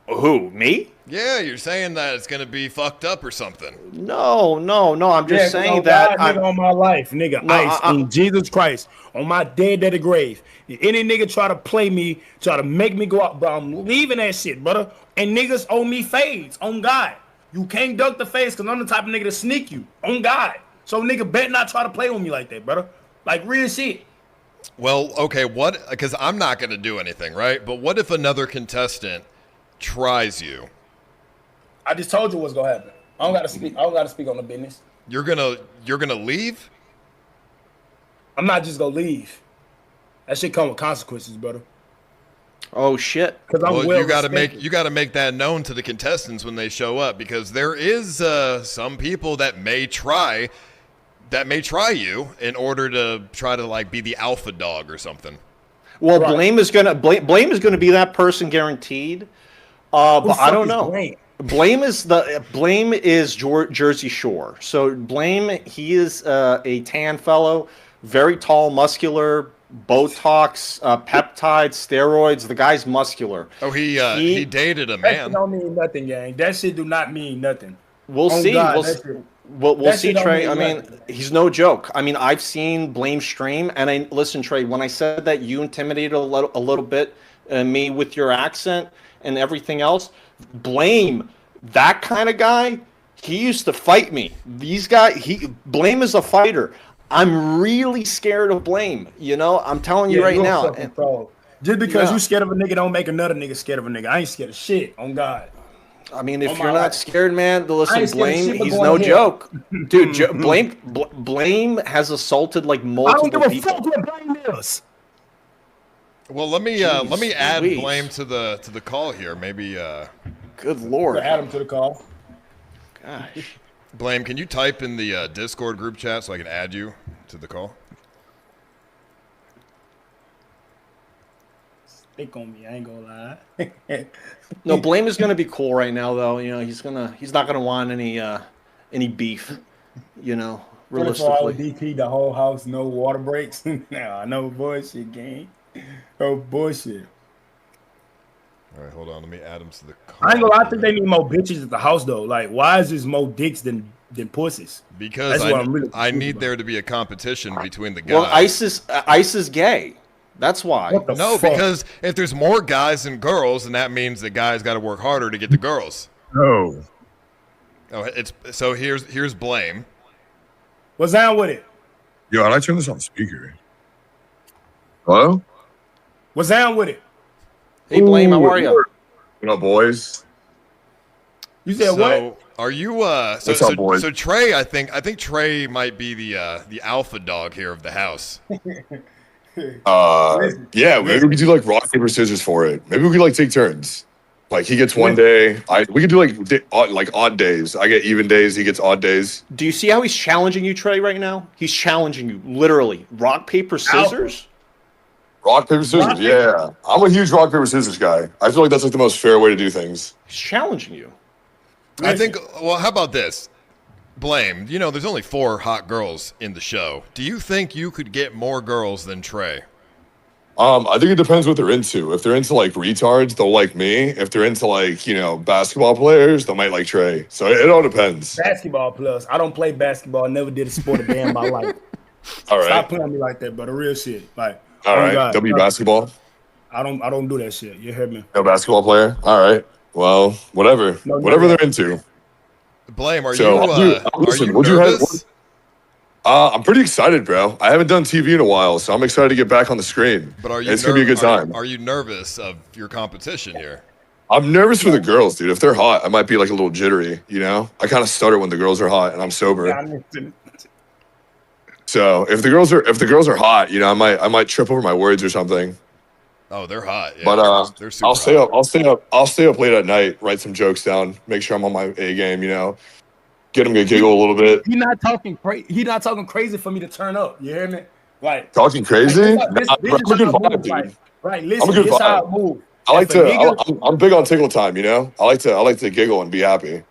Who, me? Yeah, you're saying that it's gonna be fucked up or something. No. I'm just saying that nigga, on my life, nigga, No, Ice, in Jesus Christ, on my dead grave. If any nigga try to play me, try to make me go out, bro, I'm leaving that shit, brother. And niggas owe me fades, on God. You can't duck the face because I'm the type of nigga to sneak you, on God. So nigga better not try to play with me like that, brother. Like real shit. Well, okay, what? Because I'm not gonna do anything, right? But what if another contestant tries you? I just told you what's gonna happen. I don't gotta speak on the business. You're gonna leave? I'm not just gonna leave. That shit come with consequences, brother. Oh shit! Because I'm you gotta make that known to the contestants when they show up, because there is some people that may try you in order to try to like be the alpha dog or something. Well, Blame is gonna be that person guaranteed. But I don't know. Blame is Jersey Shore. So Blame, he is a tan fellow, very tall, muscular, Botox, peptides, steroids. The guy's muscular. Oh, he dated a That man. shit don't mean nothing, gang. That shit do not mean nothing. We'll Oh, see. God, We'll see, shit don't Trey. mean I mean, nothing. he's no joke. I mean, I've seen Blame stream, and listen, Trey. When I said that you intimidated a little bit me with your accent and everything else, Blame, that kind of guy, he used to fight me. Blame is a fighter. I'm really scared of Blame. You know, I'm telling you right now. Just because you scared of a nigga don't make another nigga scared of a nigga. I ain't scared of shit, on God. I mean, if On you're my not life. scared, man, listen, I ain't scared of Blame, shit but he's going no ahead. joke. Dude, Blame has assaulted like multiple people. I don't give a fuck what Blame is. Well, let me Jeez add Louise. Blame to the call here. Maybe. Good lord. Add him to the call. Gosh. Blame, can you type in the Discord group chat so I can add you to the call? Stick on me, I ain't gonna lie. No, Blame is gonna be cool right now, though. You know, he's not gonna want any beef. You know, 24-hour realistically. DP, the whole house, no water breaks. Nah, no bullshit, gang. No bullshit. All right, hold on. Let me add him to the call. I ain't gonna lie, I think they need more bitches at the house though. Like, why is this more dicks than pussies? Because That's what I'm really I confused need about. there to be a competition between the guys. Well, Ice is gay. That's why. No, because if there's more guys than girls, then that means the guys got to work harder to get the girls. No. Oh, so here's Blame. What's down with it? Yo, I'd like to turn this on speaker. Hello? What's down with it? Hey, Blame, how are you? What up, boys? You said what? Are you What's up, boys? So Trey, I think Trey might be the alpha dog here of the house. Yeah, maybe we could do like rock, paper, scissors for it. Maybe we could like take turns. Like he gets one day. We could do like odd days. I get even days. He gets odd days. Do you see how he's challenging you, Trey, right now? He's challenging you, literally. Rock, paper, scissors? Rock, paper, scissors. Yeah, I'm a huge rock, paper, scissors guy. I feel like that's like the most fair way to do things. He's challenging you. I think. Well, how about this? Blame. You know, there's only 4 hot girls in the show. Do you think you could get more girls than Trey? I think it depends what they're into. If they're into like retards, they'll like me. If they're into like, basketball players, they might like Trey. So it all depends. Basketball plus. I don't play basketball. Never did a sport a day in my life. All right. Stop playing me like that, but the real shit. Like, All oh right. God, W basketball. I don't do that shit. You heard me? No basketball player. All right. Well, whatever. Whatever they're into. Blame. Are So, you? listen, are you would you have? nervous? I'm pretty excited, bro. I haven't done TV in a while, so I'm excited to get back on the screen. But are you? It's gonna be a good time. Are you nervous of your competition here? I'm nervous for the girls, dude. If they're hot, I might be like a little jittery. I kind of stutter when the girls are hot and I'm sober. So if the girls are hot, I might trip over my words or something. Oh, they're hot. Yeah, But they're super I'll stay hot. up. I'll stay up late at night, write some jokes down, make sure I'm on my A game. Get them to giggle a little bit. He not talking crazy. He not talking crazy for me to turn up. You hear me? Like talking crazy. Listen, I'm this is a good how I vibe, move. dude. Like, right, I'm a listen, good this how I vibe. move. I like If a to. nigga, I'm big on tickle time. You know, I like to giggle and be happy.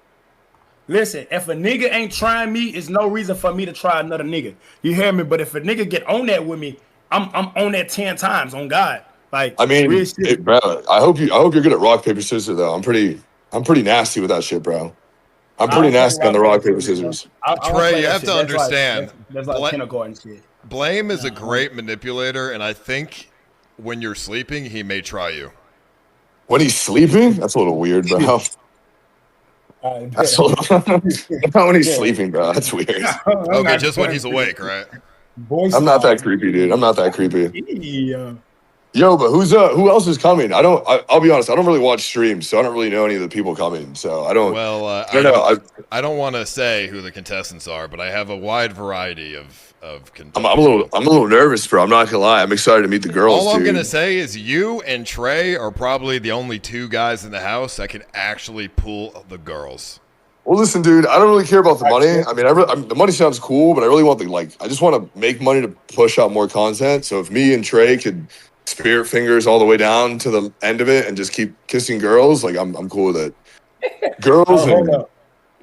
listen, if a nigga ain't trying me, it's no reason for me to try another nigga. You hear me? But if a nigga get on that with me, I'm on that 10 times on God. Like, I mean, real shit. bro. I hope you're good at rock paper scissors though. I'm pretty nasty with that shit, bro. I'm I pretty don't play nasty on the rock paper scissors, bro. scissors. I don't Trey, play you that have shit. to understand. That's like kindergarten shit. Blame is a great manipulator, and I think when you're sleeping, he may try you. When he's sleeping, that's a little weird, bro. That's a little, not when he's sleeping, bro. That's weird. Okay, just when he's awake, right? I'm not that creepy, dude. I'm not that creepy. Yeah. Yo, but who else is coming? I'll be honest. I don't really watch streams, so I don't really know any of the people coming. So I don't. Well, I don't know. I don't want to say who the contestants are, but I have a wide variety of contestants. I'm a little nervous, bro. I'm not gonna lie. I'm excited to meet the girls. All I'm dude. gonna say is you and Trey are probably the only two guys in the house that can actually pull the girls. Well, listen, dude. I don't really care about the money. I mean, the money sounds cool, but I really want I just want to make money to push out more content. So if me and Trey could spirit fingers all the way down to the end of it and just keep kissing girls, like I'm cool with it. Girls Hold up.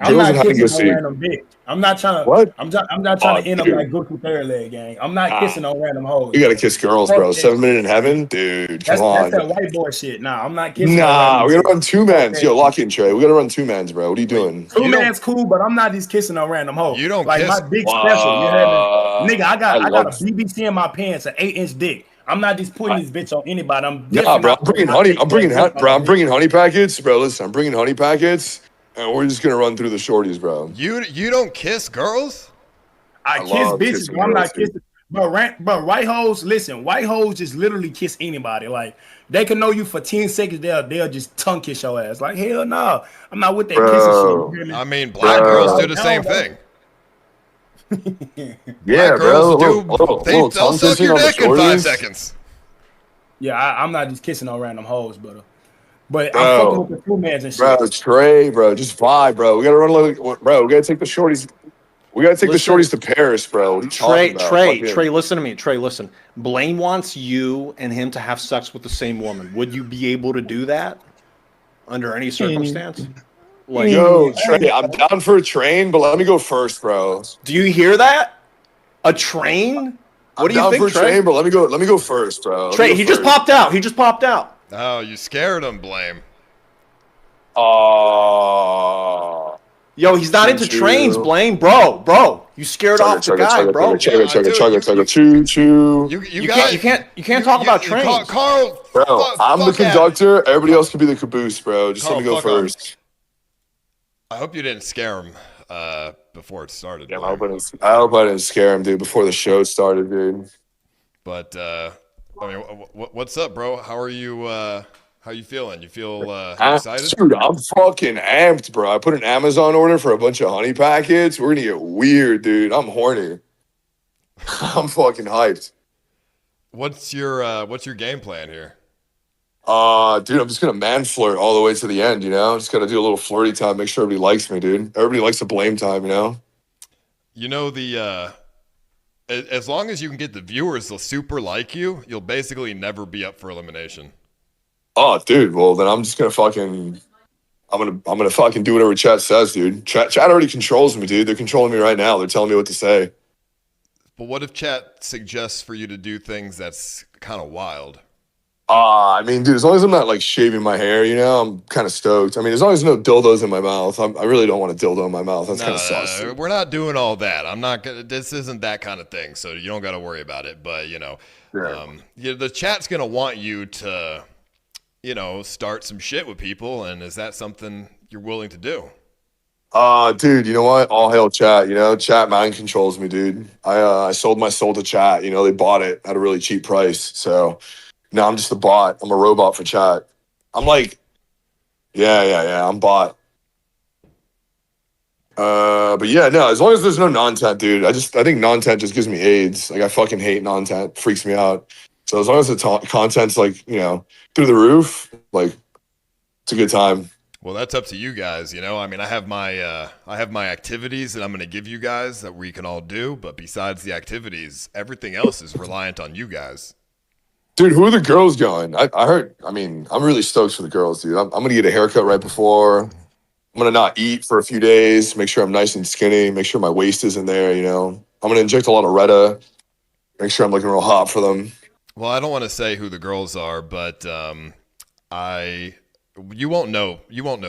I'm girls and not having kissing to no see. random bitch. I'm not trying to. What? I'm not trying to end up dude. like Gucci third leg gang. I'm not kissing no random hoes. You gotta kiss girls, Fuck bro. that 7 minute in shit. heaven, dude. That's Come on. that white boy shit. Nah, I'm not kissing. Nah, no we random gotta run bitch. two mans. Fuck Yo, that lock shit. in, Trey. We gotta run two mans, bro. What are you doing? Two man's cool, but I'm not just kissing no random hoe. You don't like kiss- my dick special. You hear me? Nigga, I got love a BBC in my pants, an 8-inch dick. I'm not just putting this bitch on anybody. I'm Nah, definitely bro. not I'm bringing putting my honey. dick I'm bringing on bro. I'm bitch. bringing honey packets, bro. Listen, I'm bringing honey packets, and we're just gonna run through the shorties, bro. You don't kiss girls? I kiss love bitches, kissing but I'm girls, not kissing. But white hoes, listen, white hoes just literally kiss anybody. Like they can know you for 10 seconds, they'll just tongue kiss your ass. Like hell no, I'm not with that kissing shit. You hear me? I mean, black girls do the same thing. Yeah, Black bro. girls they'll suck your dick in 5 seconds. Yeah, I'm not just kissing on random hoes, but I'm Bro. fucking with the two mans and shit. Bro, Trey, bro, just vibe, bro. We gotta run bro. We gotta take the shorties. We gotta take Listen, the shorties to Paris, bro. What are you talking about? Fuck Trey, him. listen to me. Trey, listen. Blaine wants you and him to have sex with the same woman. Would you be able to do that under any circumstance? Like, Yo, Trey, I'm down for a train, but let me go first, bro. do you hear that? A train? What do you down think, for a Trey? train, but let me go first, bro. Let me Trey, go he just first. popped out. He just popped out. Oh, you scared him, Blame. Yo, he's not into trains, Blaine. Bro. You scared off the guy, bro. Chugga, choo choo. You can't talk about trains. Carl, Bro, I'm the fuck out. conductor. Everybody else can be the caboose, bro. Just Carl, let me go fuck off. first. I hope you didn't scare him before it started. Yeah, I hope I didn't scare him, dude, before the show started, dude. But I mean, what's up, bro? How are you? How you feeling? You feel excited? Dude, I'm fucking amped, bro. I put an Amazon order for a bunch of honey packets. We're gonna get weird, dude. I'm horny. I'm fucking hyped. What's your game plan here? Dude, I'm just gonna man flirt all the way to the end, you know? Just gotta do a little flirty time, make sure everybody likes me, dude. Everybody likes the blame time, you know? You know as long as you can get the viewers to super like you, you'll basically never be up for elimination. Oh, dude, well then I'm just gonna fucking I'm gonna fucking do whatever chat says, dude. Chat already controls me, dude. They're controlling me right now. They're telling me what to say. But what if chat suggests for you to do things that's kind of wild? I mean, dude, as long as I'm not like shaving my hair, you know, I'm kind of stoked. I mean, as long as no dildos in my mouth, I really don't want a dildo in my mouth. That's kind of sus. We're not doing all that. I'm not gonna. This isn't that kind of thing, so you don't got to worry about it. But the chat's gonna want you to, start some shit with people, and is that something you're willing to do? Dude, you know what? All hail chat. You know, chat mind controls me, dude. I sold my soul to chat. You know, they bought it at a really cheap price, so. No, I'm just a bot. I'm a robot for chat. I'm like, yeah, I'm bot. But yeah, no, as long as there's no non-tent, dude. I think non-tent just gives me AIDS. Like I fucking hate non-tent. Freaks me out. So as long as the content's like, through the roof, like it's a good time. Well, that's up to you guys. I mean, I have my activities that I'm going to give you guys that we can all do. But besides the activities, everything else is reliant on you guys. Dude, who are the girls going? I heard. I mean, I'm really stoked for the girls, dude. I'm going to get a haircut right before. I'm going to not eat for a few days. Make sure I'm nice and skinny. Make sure my waist isn't there. I'm going to inject a lot of Retta. Make sure I'm looking real hot for them. Well, I don't want to say who the girls are, but you won't know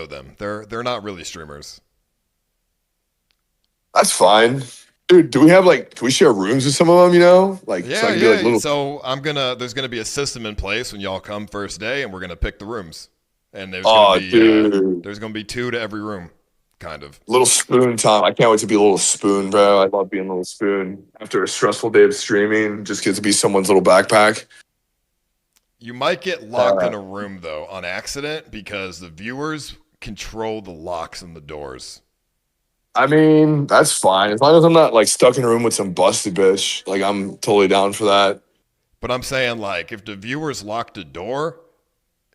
them. They're not really streamers. That's fine. Dude, do we have can we share rooms with some of them, Yeah, so I can yeah. do little. So there's gonna be a system in place when y'all come first day, and we're gonna pick the rooms. And there's gonna be 2 to every room, kind of. Little spoon time. I can't wait to be a little spoon, bro. I love being a little spoon. After a stressful day of streaming, just get to be someone's little backpack. You might get locked in a room, though, on accident because the viewers control the locks and the doors. I mean, that's fine. As long as I'm not, stuck in a room with some busted bitch. I'm totally down for that. But I'm saying, if the viewers locked a door,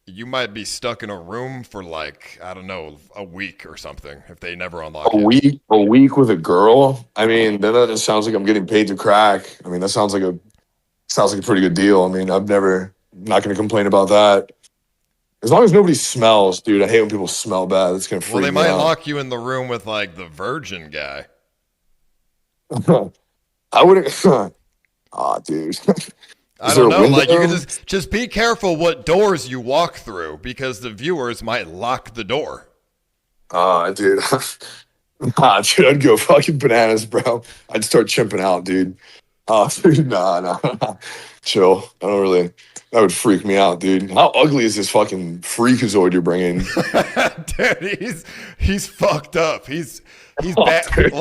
you might be stuck in a room for, I don't know, a week or something if they never unlock it. A week with a girl? I mean, then that just sounds like I'm getting paid to crack. I mean, that sounds like a pretty good deal. I mean, I'm not going to complain about that. As long as nobody smells, dude. I hate when people smell bad. That's going to freak me out. Well, they might lock you in the room with, the virgin guy. I wouldn't. Dude. I don't know. You can just be careful what doors you walk through because the viewers might lock the door. Dude. Dude, I'd go fucking bananas, bro. I'd start chimping out, dude. Dude, nah. Chill. I don't really. That would freak me out, dude. How ugly is this fucking freakazoid you're bringing? Dude, he's fucked up. He's bad. Dude,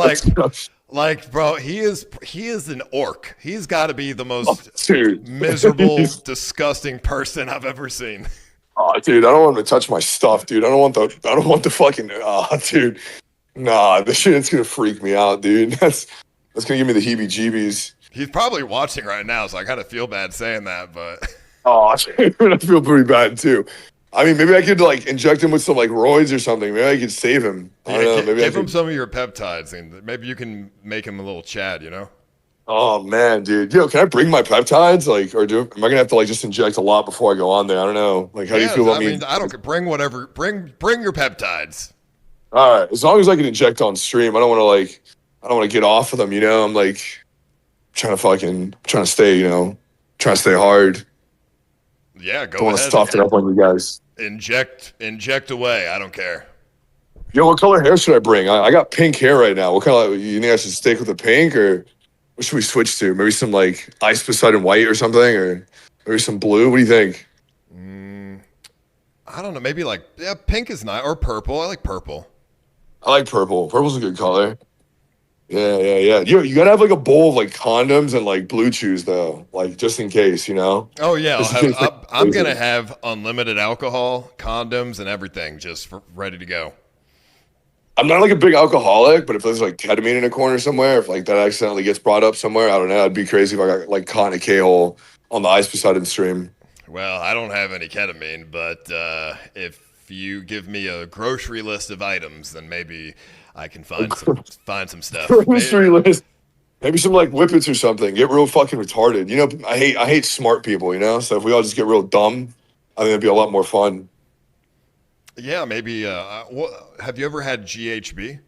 bro, he is an orc. He's got to be the most miserable, disgusting person I've ever seen. Dude, I don't want him to touch my stuff, dude. I don't want the fucking. Dude, nah, this shit's gonna freak me out, dude. That's gonna give me the heebie-jeebies. He's probably watching right now, so I kind of feel bad saying that, but. Dude, I feel pretty bad too. I mean, maybe I could inject him with some roids or something. Maybe I could save him. I don't know. Maybe give him some of your peptides, and maybe you can make him a little Chad. Oh man, dude. Yo, can I bring my peptides? Am I gonna have to just inject a lot before I go on there? I don't know. How do you feel about me? I mean, I don't bring whatever. Bring your peptides. All right, as long as I can inject on stream. I don't want to get off of them. I'm trying to stay. Trying to stay hard. Yeah, go don't ahead. Want to stuff it up on you guys. Inject away. I don't care. Yo, what color hair should I bring? I got pink hair right now. What kind of? You think I should stick with the pink, or what should we switch to? Maybe some ice Poseidon white or something, or maybe some blue. What do you think? I don't know. Maybe pink is nice, or purple. I like purple. I like purple. Purple's a good color. Yeah. You gotta have a bowl of condoms and blue chews though, just in case, Oh yeah, I'm gonna have unlimited alcohol, condoms, and everything just ready to go. I'm not a big alcoholic, but if there's ketamine in a corner somewhere, if that accidentally gets brought up somewhere, I don't know. I'd be crazy if I got caught in a K-hole on the Ice Poseidon stream. Well, I don't have any ketamine, but if you give me a grocery list of items, then maybe I can find some stuff. Grocery list. Maybe some whippets or something. Get real fucking retarded. I hate smart people. So if we all just get real dumb, I think it'd be a lot more fun. Yeah, maybe. Have you ever had GHB?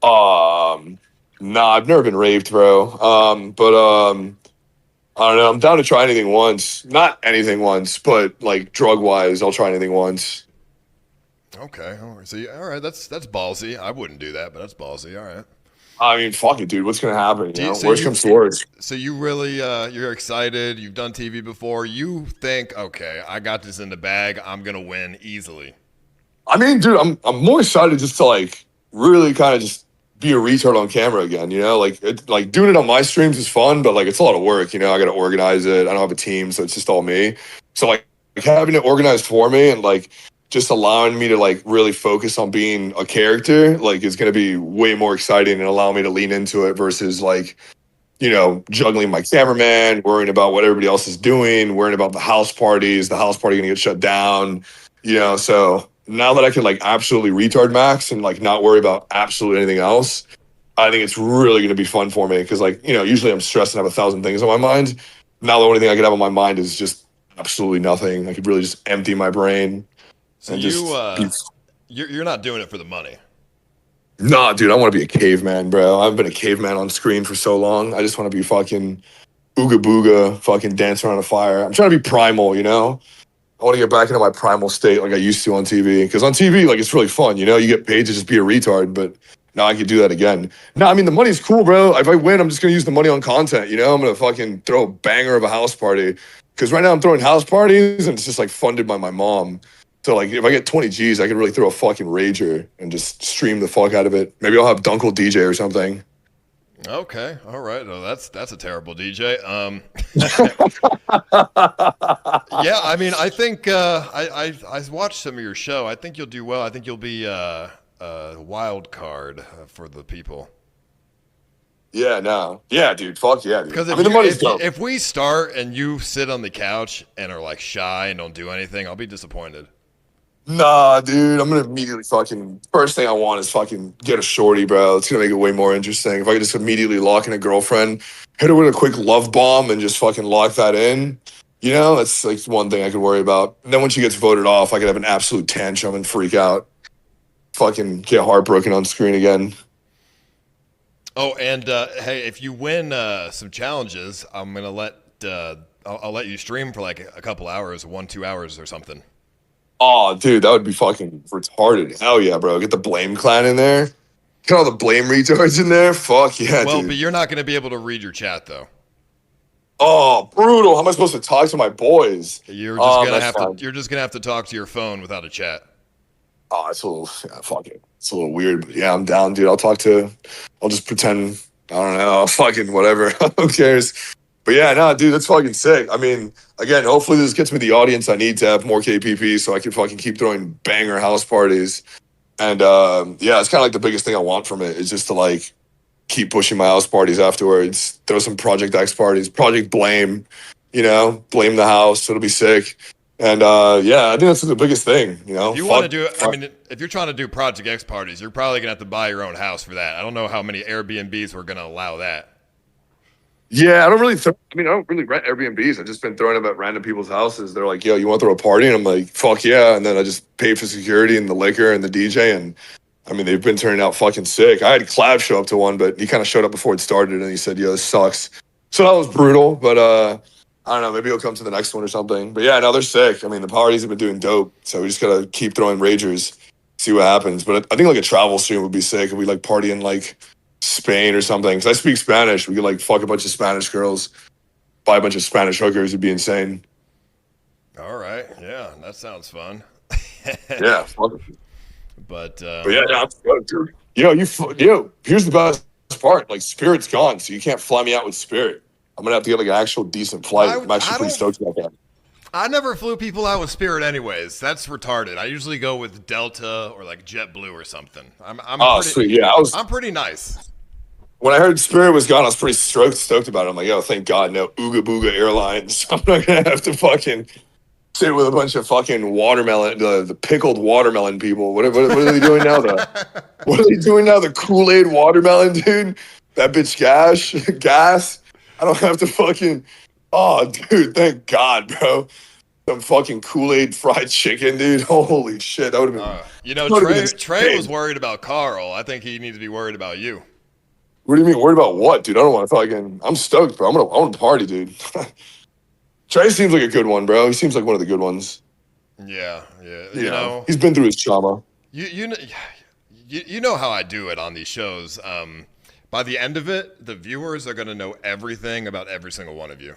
Nah, I've never been raped, bro. But I don't know. I'm down to try anything once. Not anything once, but drug wise, I'll try anything once. Okay. All right. So, all right. That's ballsy. I wouldn't do that, but that's ballsy. All right. I mean, fuck it, dude. What's gonna happen? Worst comes to worst. So you really, you're excited. You've done TV before. You think, okay, I got this in the bag. I'm gonna win easily. I mean, dude, I'm more excited just to really kind of just be a retard on camera again. Doing it on my streams is fun, but it's a lot of work. I got to organize it. I don't have a team, so it's just all me. So having it organized for me and just allowing me to really focus on being a character is going to be way more exciting and allow me to lean into it versus juggling my cameraman, worrying about what everybody else is doing, worrying about the house party going to get shut down, so now that I can like absolutely retard max and like not worry about absolutely anything else, I think it's really going to be fun for me because like, you know, usually I'm stressed and have 1,000 things on my mind. Now the only thing I could have on my mind is just absolutely nothing. I could really just empty my brain. So and you're not doing it for the money. Nah, dude, I want to be a caveman, bro. I've been a caveman on screen for so long. I just want to be fucking ooga booga, fucking dance around a fire. I'm trying to be primal, you know? I want to get back into my primal state like I used to on TV. Because on TV, like, it's really fun, you know? You get paid to just be a retard, but now I could do that again. No, I mean, the money's cool, bro. If I win, I'm just going to use the money on content, you know? I'm going to fucking throw a banger of a house party. Because right now I'm throwing house parties, and it's just, like, funded by my mom. So, like, if I get 20 G's, I could really throw a fucking rager and just stream the fuck out of it. Maybe I'll have Dunkle DJ or something. Okay, all right. Well, that's a terrible DJ. Yeah, I mean, I think I watched some of your show. I think you'll do well. I think you'll be a wild card for the people. Yeah, no. Yeah, dude. Fuck yeah, dude. Because I mean, the money's dope. if we start and you sit on the couch and are like shy and don't do anything, I'll be disappointed. Nah, dude, I'm gonna immediately fucking first thing I want is fucking get a shorty, bro. It's gonna make it way more interesting. If I could just immediately lock in a girlfriend, hit her with a quick love bomb and just fucking lock that in, you know, that's like one thing I could worry about. And then when she gets voted off, I could have an absolute tantrum and freak out. Fucking get heartbroken on screen again. Oh, and hey, if you win some challenges, I'm gonna let I'll let you stream for like a couple hours, 1-2 hours or something. Oh, dude, that would be fucking retarded. Hell yeah, bro. Get the Blame Clan in there. Get all the Blame retards in there. Fuck yeah, well, dude. but you're not going to be able to read your chat, though. Oh, brutal. How am I supposed to talk to my boys? You're just gonna have to. You're just gonna have to talk to your phone without a chat. Oh, it's a little. Yeah, fuck it. It's a little weird, but yeah, I'm down, dude. I'll just pretend. I don't know. Fucking whatever. Who cares? But yeah, no, dude, that's fucking sick. I mean, again, hopefully this gets me the audience I need to have more KPP so I can fucking keep throwing banger house parties. And yeah, it's kind of like the biggest thing I want from it is just to like keep pushing my house parties afterwards. Throw some Project X parties, Project Blame, you know, blame the house. It'll be sick. And yeah, I think that's the biggest thing, you know. If you want to do it, I mean, if you're trying to do Project X parties, you're probably gonna have to buy your own house for that. I don't know how many Airbnbs were gonna allow that. Yeah, I don't really rent Airbnbs. I've just been throwing them at random people's houses. They're like, yo, you want to throw a party? And I'm like, fuck yeah. And then I just pay for security and the liquor and the DJ. And I mean, they've been turning out fucking sick. I had Clav show up to one, but he kind of showed up before it started and he said, yo, this sucks. So that was brutal. But I don't know, maybe he'll come to the next one or something. But yeah, no, they're sick. I mean, the parties have been doing dope. So we just got to keep throwing ragers, see what happens. But I think like a travel stream would be sick if we like party in like Spain or something, because I speak Spanish. We could like fuck a bunch of Spanish girls, buy a bunch of Spanish hookers. It'd be insane. All right, yeah, that sounds fun. Yeah, fuck it. But yeah, no, I'm good, dude. Here's the best part. Like, Spirit's gone, so you can't fly me out with Spirit. I'm gonna have to get like an actual decent flight. I'm actually pretty stoked about that. I never flew people out with Spirit anyways. That's retarded. I usually go with Delta or like JetBlue or something. Sweet. Yeah, I'm pretty nice. When I heard Spirit was gone, I was pretty stoked about it. I'm like, oh, thank God, no Ooga Booga Airlines. I'm not gonna have to fucking sit with a bunch of fucking watermelon, the pickled watermelon people. What are they doing now? What are they doing now? The Kool-Aid watermelon, dude. That bitch gas. I don't have to fucking. Oh, dude, thank God, bro. Some fucking Kool-Aid fried chicken, dude. Holy shit, that would have been. Trey was worried about Carl. I think he needs to be worried about you. What do you mean, worried about what, dude? I don't want to fucking. I'm stoked, bro. I want to party, dude. Trey seems like a good one, bro. He seems like one of the good ones. Yeah. You know, he's been through his trauma. You know how I do it on these shows. By the end of it, the viewers are gonna know everything about every single one of you.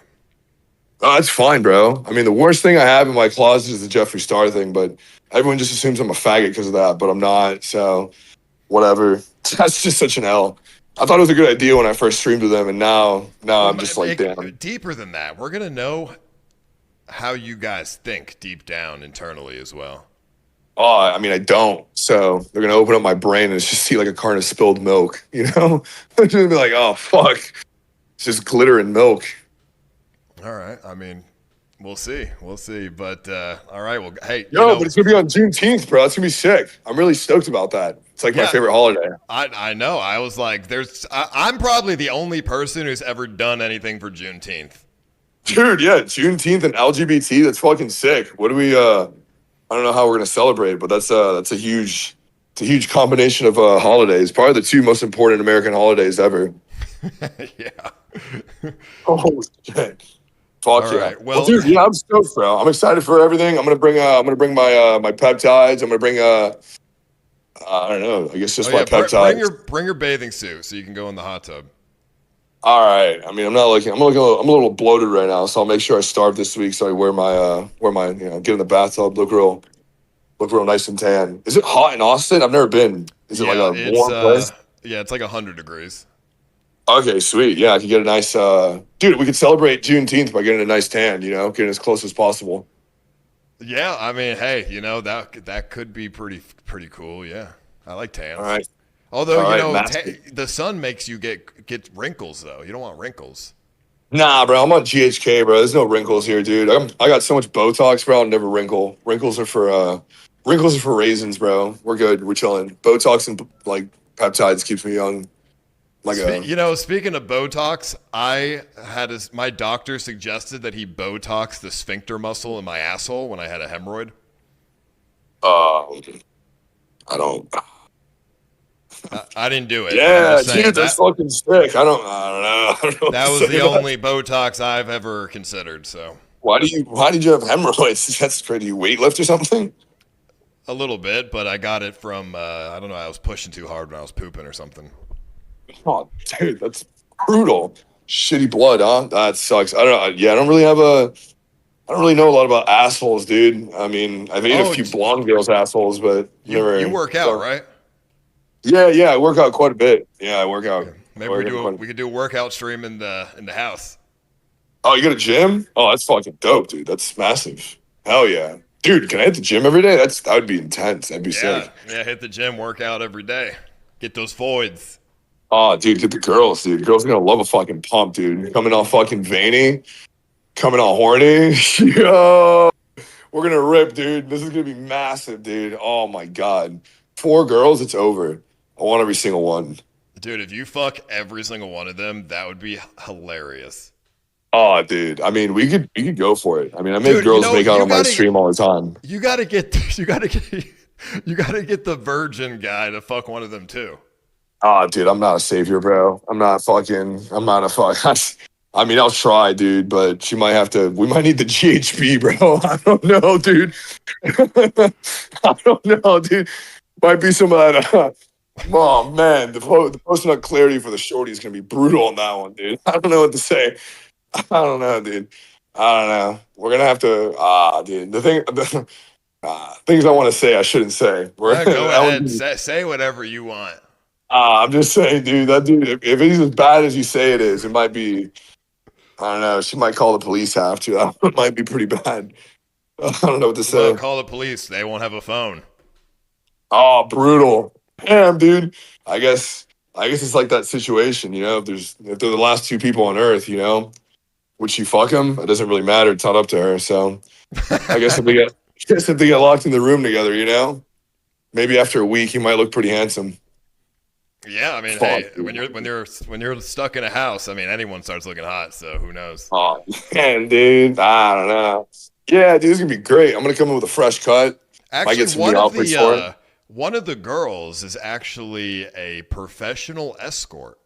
Oh, that's fine, bro. I mean, the worst thing I have in my closet is the Jeffree Star thing, but everyone just assumes I'm a faggot because of that, but I'm not, so whatever. That's just such an L. I thought it was a good idea when I first streamed with them, and now I'm just like, damn. Deeper than that, we're going to know how you guys think deep down internally as well. Oh, I mean, I don't. So they're going to open up my brain and just see like a carton of spilled milk, you know? They're going to be like, oh, fuck. It's just glitter and milk. All right. I mean, We'll see. We'll see. But all right. Well, hey, but it's gonna be on Juneteenth, bro. That's gonna be sick. I'm really stoked about that. It's like my favorite holiday. I know. I was like, I'm probably the only person who's ever done anything for Juneteenth. Dude, yeah, Juneteenth and LGBT. That's fucking sick. What do we? I don't know how we're gonna celebrate, but that's a huge combination of holidays. Probably the two most important American holidays ever. Yeah. Oh shit. Fuck All yeah. right, Well, dude, yeah, I'm stoked, bro. I'm excited for everything. I'm gonna bring my peptides. I'm gonna bring I don't know. I guess just my peptides. Bring your bathing suit so you can go in the hot tub. All right. I mean, I'm a little bloated right now, so I'll make sure I starve this week. So I wear my get in the bathtub, look real nice and tan. Is it hot in Austin? I've never been. Is it like a warm place? Yeah, it's like 100 degrees. Okay, sweet. Yeah, I could get a nice dude. We could celebrate Juneteenth by getting a nice tan. Getting as close as possible. Yeah, I mean, hey, that could be pretty cool. Yeah, I like tans. All right. Although the sun makes you get wrinkles though. You don't want wrinkles. Nah, bro. I'm on GHK, bro. There's no wrinkles here, dude. I got so much Botox, bro. I'll never wrinkle. Wrinkles are for raisins, bro. We're good. We're chilling. Botox and like peptides keeps me young. Speaking of Botox, my doctor suggested that he Botox the sphincter muscle in my asshole when I had a hemorrhoid. I don't. I didn't do it. Yeah, dude, that's fucking sick. I don't know. That was the only Botox I've ever considered. So why did you have hemorrhoids? That's crazy. You weightlift or something? A little bit, but I got it from I don't know. I was pushing too hard when I was pooping or something. Oh, dude, that's brutal. Shitty blood, huh? That sucks. I don't know. Yeah, I don't really know a lot about assholes, dude. I mean, I've ate a few blonde girls' assholes, but you work out, right? Yeah, I work out quite a bit. Yeah, I work out. Maybe we could do a workout stream in the house. Oh, you got a gym? Oh, that's fucking dope, dude. That's massive. Hell yeah. Dude, can I hit the gym every day? That would be intense. That'd be sick. Yeah, hit the gym, work out every day. Get those voids. Oh, dude, get the girls, dude. Girls are gonna love a fucking pump, dude. Coming all fucking veiny, coming all horny. Yo, we're gonna rip, dude. This is gonna be massive, dude. Oh my god, 4 girls, it's over. I want every single one. Dude, if you fuck every single one of them, that would be hilarious. Oh, dude. I mean, we could go for it. I mean, I make girls make out on my stream all the time. You gotta get the virgin guy to fuck one of them too. Oh, dude, I'm not a savior, bro. I'm not a fuck. I mean, I'll try, dude, but we might need the GHB, bro. I don't know, dude. I don't know, dude. Might be some of that. Oh, man. The post-nut clarity for the shorty is going to be brutal on that one, dude. I don't know what to say. I don't know, dude. I don't know. We're going to have to, dude. Things I want to say, I shouldn't say. Go ahead. Say whatever you want. I'm just saying, dude, that dude, if he's as bad as you say it is, it might be, I don't know, she might call the police after. That might be pretty bad. I don't know what to say. Well, call the police. They won't have a phone. Oh, brutal. Damn, dude. I guess it's like that situation, if they're the last 2 people on earth, would she fuck him? It doesn't really matter. It's not up to her. So I guess if they get locked in the room together, maybe after a week, he might look pretty handsome. Yeah, I mean, hey, when you're stuck in a house, I mean, anyone starts looking hot, so who knows? Oh, man, dude, I don't know. Yeah, dude, this is gonna be great. I'm gonna come in with a fresh cut. Actually, one of the girls is actually a professional escort.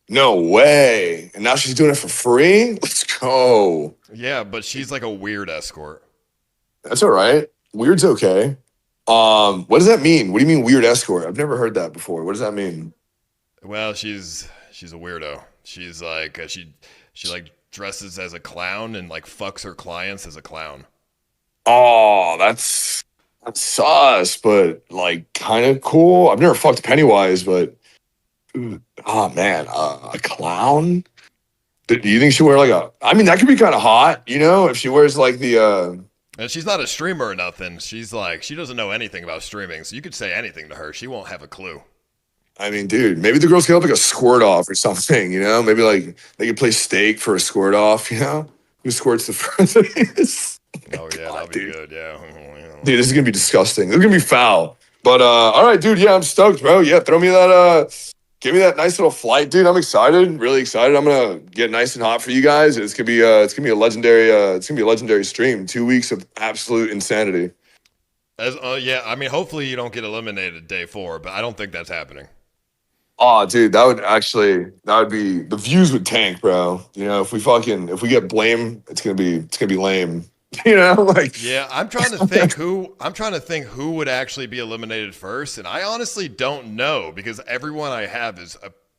No way! And now she's doing it for free. Let's go. Yeah, but she's like a weird escort. That's all right. Weird's okay. What does that mean? What do you mean weird escort? I've never heard that before. What does that mean? Well, she's a weirdo. She's like she like dresses as a clown and like fucks her clients as a clown. Oh, that's sus, but like kind of cool. I've never fucked Pennywise, but oh man, a clown? Do you think she wear like I mean, that could be kind of hot, if she wears like the And she's not a streamer or nothing. She's like, she doesn't know anything about streaming. So you could say anything to her. She won't have a clue. I mean, dude, maybe the girls can have like a squirt off or something, Maybe like they could play stake for a squirt off, I Who squirts the furthest? Oh yeah, that'll be good. Yeah. Dude, this is gonna be disgusting. This is gonna be foul. But all right, dude. Yeah, I'm stoked, bro. Yeah, throw me that. Give me that nice little flight, dude. I'm excited. Really excited. I'm gonna get nice and hot for you guys. It's gonna be a legendary. It's gonna be a legendary stream. 2 weeks of absolute insanity. Yeah, I mean, hopefully you don't get eliminated day 4, but I don't think that's happening. Oh, dude, that would be the views would tank, bro. You know, if we get blame, it's gonna be lame. You know, like yeah, I'm trying to think who would actually be eliminated first, and I honestly don't know because everyone I have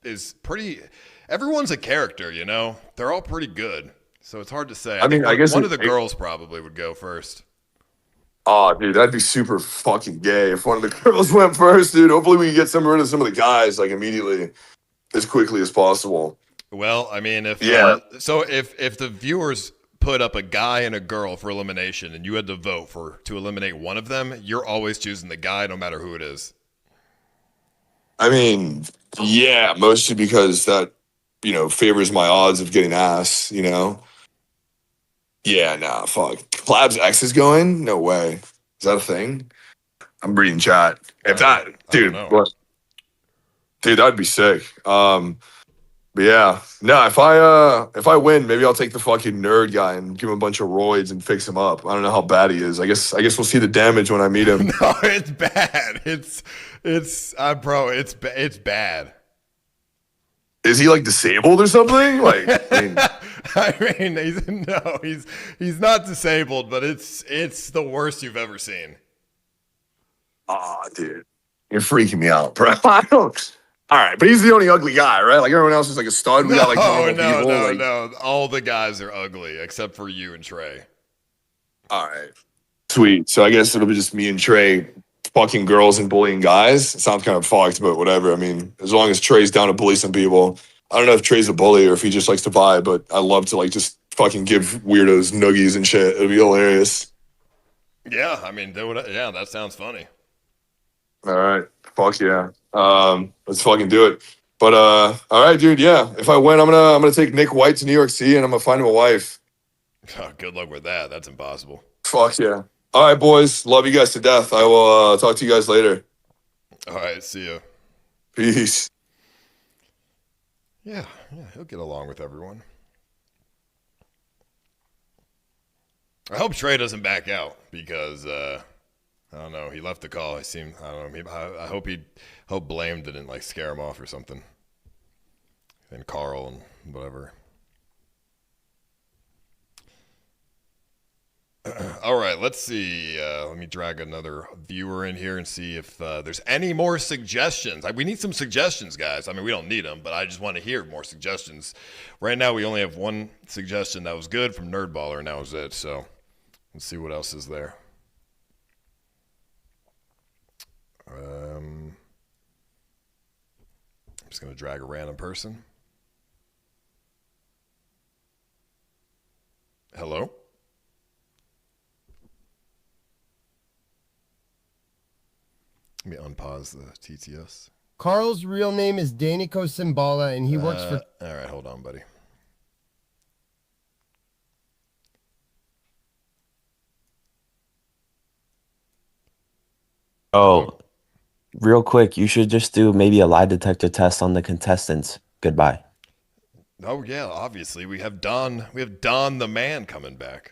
is pretty. Everyone's a character, you know. They're all pretty good, so it's hard to say. I mean, I guess one of the girls probably would go first. Oh, dude, that'd be super fucking gay if one of the girls went first, dude. Hopefully, we can get rid of some of the guys like immediately, as quickly as possible. Well, I mean, if the viewers put up a guy and a girl for elimination, and you had to vote to eliminate one of them, you're always choosing the guy, no matter who it is. I mean, yeah, mostly because that favors my odds of getting ass. You know. Yeah, nah, fuck. Collab's X is going? No way. Is that a thing? I'm reading chat. If that, dude, what? Dude, that'd be sick. But yeah, no. If I win, maybe I'll take the fucking nerd guy and give him a bunch of roids and fix him up. I don't know how bad he is. I guess we'll see the damage when I meet him. No, it's bad. Bro, it's bad. Is he like disabled or something? Like, he's not disabled, but it's the worst you've ever seen. Oh, dude, you're freaking me out, bro. I don't. All right, but he's the only ugly guy, right? Like everyone else is like a stud. We got like no. All the guys are ugly except for you and Trey. All right, sweet. So I guess it'll be just me and Trey fucking girls and bullying guys. It sounds kind of fucked, but whatever. I mean, as long as Trey's down to bully some people. I don't know if Trey's a bully or if he just likes to vibe, but I love to like just fucking give weirdos noogies and shit. It'd be hilarious. Yeah, I mean, that sounds funny. All right, fuck yeah. Let's fucking do it. But all right, dude. Yeah, if I win, I'm gonna take Nick White to New York City and I'm gonna find him a wife. Oh, good luck with that. That's impossible. Fuck yeah. All right, boys. Love you guys to death. I will talk to you guys later. All right, see ya. Peace. Yeah, he'll get along with everyone. I hope Trey doesn't back out because I don't know. He left the call. I don't know. I hope Blame didn't like scare him off or something. And Carl and whatever. All right, let's see. Let me drag another viewer in here and see if there's any more suggestions. We need some suggestions, guys. I mean, we don't need them, but I just want to hear more suggestions. Right now, we only have one suggestion that was good from Nerdballer, and that was it. So let's see what else is there. I'm just going to drag a random person. Hello? Let me unpause the TTS. Carl's real name is Danico Simbala, and he works for... All right, hold on, buddy. Oh, real quick, you should just do maybe a lie detector test on the contestants. Goodbye. Oh, yeah, obviously. We have Don the Man coming back.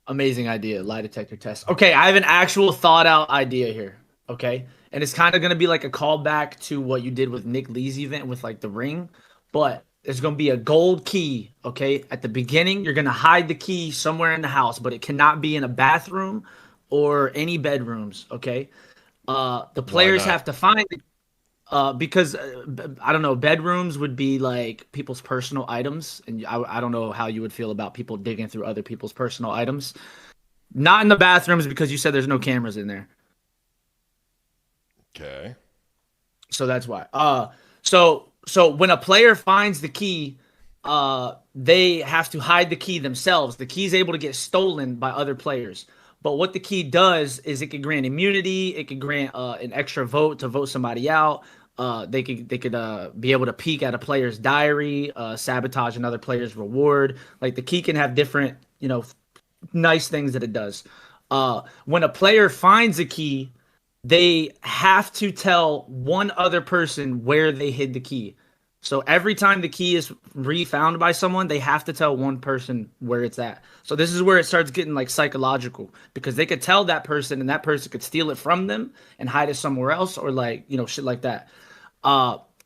Amazing idea, lie detector test. Okay, I have an actual thought out idea here. Okay, and it's kind of gonna be like a callback to what you did with Nick Lee's event with like the ring, but there's gonna be a gold key. Okay, at the beginning, you're gonna hide the key somewhere in the house, but it cannot be in a bathroom or any bedrooms. Okay, the players have to find it because I don't know, bedrooms would be like people's personal items, and I don't know how you would feel about people digging through other people's personal items. Not in the bathrooms because you said there's no cameras in there. Okay. So that's why. So when a player finds the key, they have to hide the key themselves. The key is able to get stolen by other players. But what the key does is it can grant immunity. It can grant an extra vote to vote somebody out. They could be able to peek at a player's diary, sabotage another player's reward. Like the key can have different, nice things that it does. When a player finds a key, they have to tell one other person where they hid the key. So every time the key is refound by someone, they have to tell one person where it's at. So this is where it starts getting like psychological, because they could tell that person and that person could steal it from them and hide it somewhere else, or like, shit like that.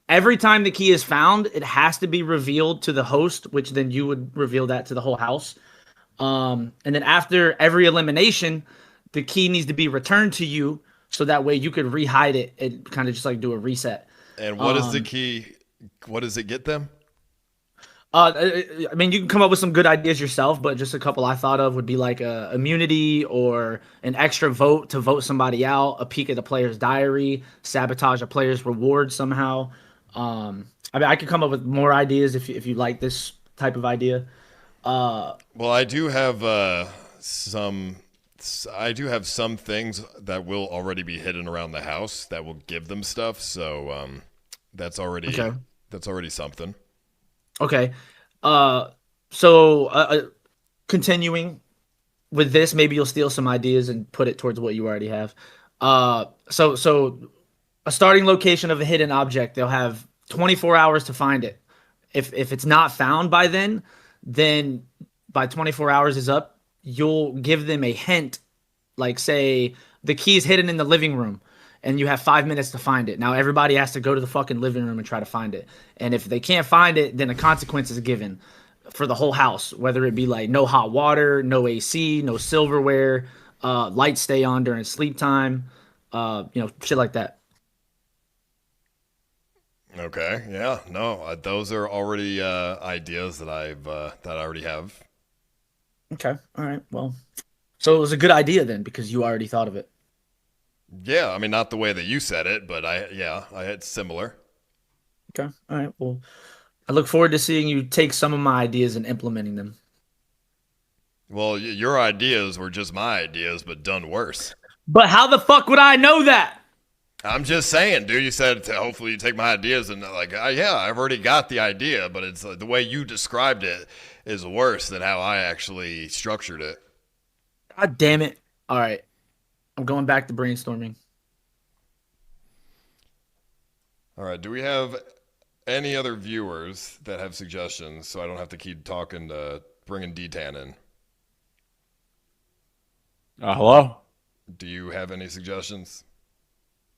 Every time the key is found, it has to be revealed to the host, which then you would reveal that to the whole house. And then after every elimination, the key needs to be returned to you, so that way you could re-hide it and kind of just like do a reset. And what is the key? What does it get them? I mean, you can come up with some good ideas yourself, but just a couple I thought of would be like a immunity or an extra vote to vote somebody out, a peek at the player's diary, sabotage a player's reward somehow. I mean, I could come up with more ideas if you like this type of idea. Well, I do have some things that will already be hidden around the house that will give them stuff. So that's already something. Okay. Continuing with this, maybe you'll steal some ideas and put it towards what you already have. So a starting location of a hidden object, they'll have 24 hours to find it. If it's not found by then by 24 hours is up, you'll give them a hint, like say the key is hidden in the living room and you have 5 minutes to find it. Now everybody has to go to the fucking living room and try to find it. And if they can't find it, then a consequence is given for the whole house, whether it be like no hot water, no AC, no silverware, lights stay on during sleep time, shit like that. Okay. Yeah. No. Those are already ideas that I already have. Okay. All right. Well, so it was a good idea then because you already thought of it. Yeah. I mean, not the way that you said it, but I had similar. Okay. All right. Well, I look forward to seeing you take some of my ideas and implementing them. Well, your ideas were just my ideas, but done worse. But how the fuck would I know that? I'm just saying, dude. You said hopefully you take my ideas, and like, yeah, I've already got the idea, but it's the way you described it is worse than how I actually structured it. God damn it! All right, I'm going back to brainstorming. All right. Do we have any other viewers that have suggestions, so I don't have to keep talking to bringing D-Tan in? Hello? Do you have any suggestions?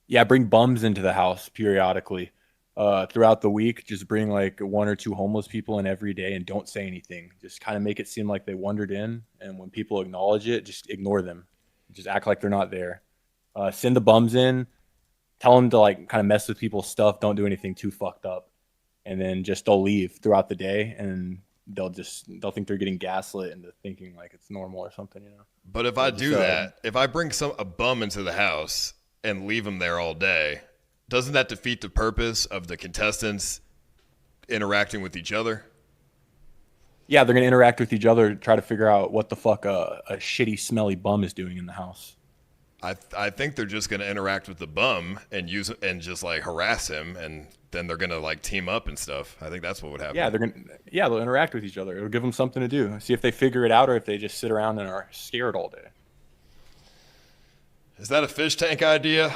Yeah, bring bums into the house periodically. Throughout the week, just bring like 1 or 2 homeless people in every day and don't say anything. Just kind of make it seem like they wandered in, and when people acknowledge it, just ignore them. Just act like they're not there. Send the bums in, tell them to like kind of mess with people's stuff, don't do anything too fucked up. And then just they'll leave throughout the day, and they'll think they're getting gaslit into thinking like it's normal or something, But if I do that, if I bring a bum into the house and leave them there all day, doesn't that defeat the purpose of the contestants interacting with each other? Yeah, they're gonna interact with each other, try to figure out what the fuck a shitty, smelly bum is doing in the house. I think they're just gonna interact with the bum and use and just like harass him, and then they're gonna like team up and stuff. I think that's what would happen. Yeah, they'll interact with each other. It'll give them something to do. See if they figure it out, or if they just sit around and are scared all day. Is that a fish tank idea?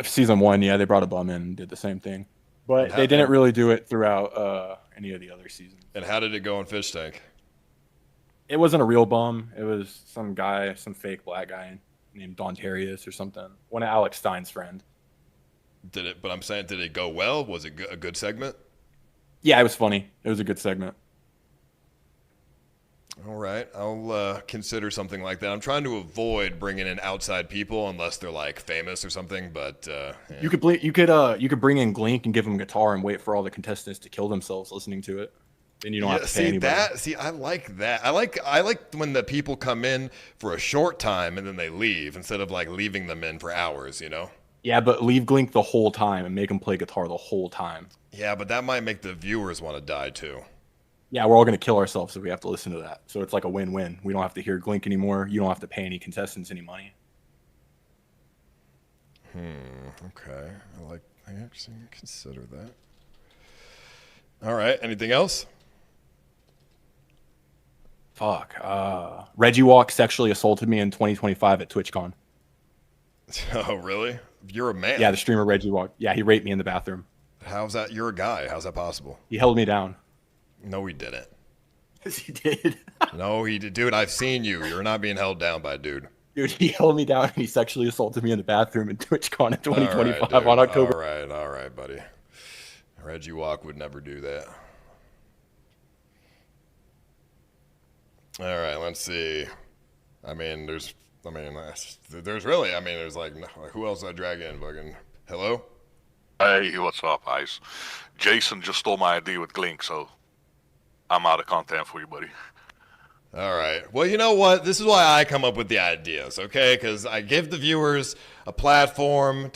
Season 1, yeah, they brought a bum in and did the same thing, but they didn't really do it throughout any of the other seasons. And how did it go in fish tank? It wasn't a real bum. It was some guy, some fake black guy named Dontarius or something. One of Alex Stein's friend. But I'm saying, did it go well? Was it a good segment? Yeah, it was funny. It was a good segment. All right, I'll consider something like that. I'm trying to avoid bringing in outside people unless they're like famous or something. But yeah. You could bring in Glink and give him a guitar and wait for all the contestants to kill themselves listening to it. Then you don't have to pay anybody. I like that. I like when the people come in for a short time and then they leave instead of like leaving them in for hours. Yeah, but leave Glink the whole time and make him play guitar the whole time. Yeah, but that might make the viewers want to die too. Yeah, we're all going to kill ourselves if we have to listen to that. So it's like a win-win. We don't have to hear Glink anymore. You don't have to pay any contestants any money. Okay. I actually consider that. All right. Anything else? Fuck. Reggie Walk sexually assaulted me in 2025 at TwitchCon. Oh, really? You're a man. Yeah, the streamer Reggie Walk. Yeah, he raped me in the bathroom. How's that? You're a guy. How's that possible? He held me down. No, he didn't. Yes, he did. No, he did. Dude, I've seen you. You're not being held down by a dude. Dude, he held me down and he sexually assaulted me in the bathroom in TwitchCon in 2025 All right, on October. All right, buddy. Reggie Walk would never do that. All right, let's see. There's really, there's like, who else I drag in? Fucking, hello? Hey, what's up, Ice? Jason just stole my ID with Glink, so I'm out of content for you, buddy. All right. Well, you know what? This is why I come up with the ideas, okay? Because I give the viewers a platform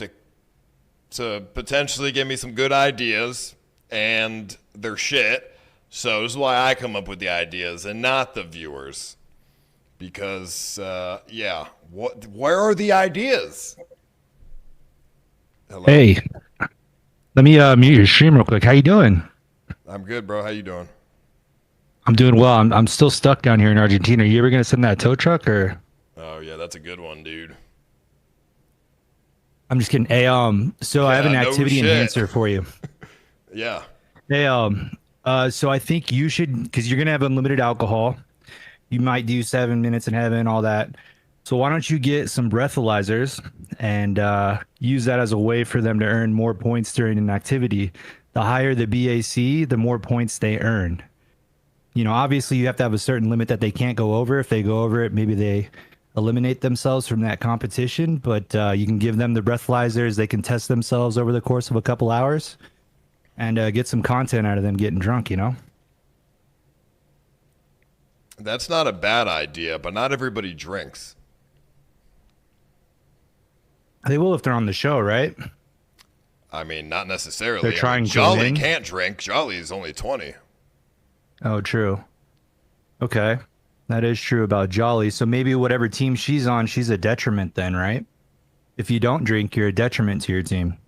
to potentially give me some good ideas, and they're shit. So this is why I come up with the ideas and not the viewers. Because, where are the ideas? Hello? Hey, let me mute your stream real quick. How you doing? I'm good, bro. How you doing? I'm doing well. I'm still stuck down here in Argentina. Are you ever gonna send that tow truck or? Oh yeah, that's a good one, dude. I'm just kidding. Hey, so I have an no activity shit. enhancer for you. Yeah. Hey, so I think you should, because you're gonna have unlimited alcohol. You might do 7 minutes in heaven, all that. So why don't you get some breathalyzers and use that as a way for them to earn more points during an activity. The higher the BAC, the more points they earn. You know, obviously you have to have a certain limit that they can't go over. If they go over it, maybe they eliminate themselves from that competition. But you can give them the breathalyzers. They can test themselves over the course of a couple hours and get some content out of them getting drunk, you know? That's not a bad idea, but not everybody drinks. They will if they're on the show, right? Not necessarily. They're trying to Jolly win. can't drink. Jolly is only 20. Oh, true. Okay. That is true about Jolly. So maybe whatever team she's on, she's a detriment then, right? If you don't drink, you're a detriment to your team.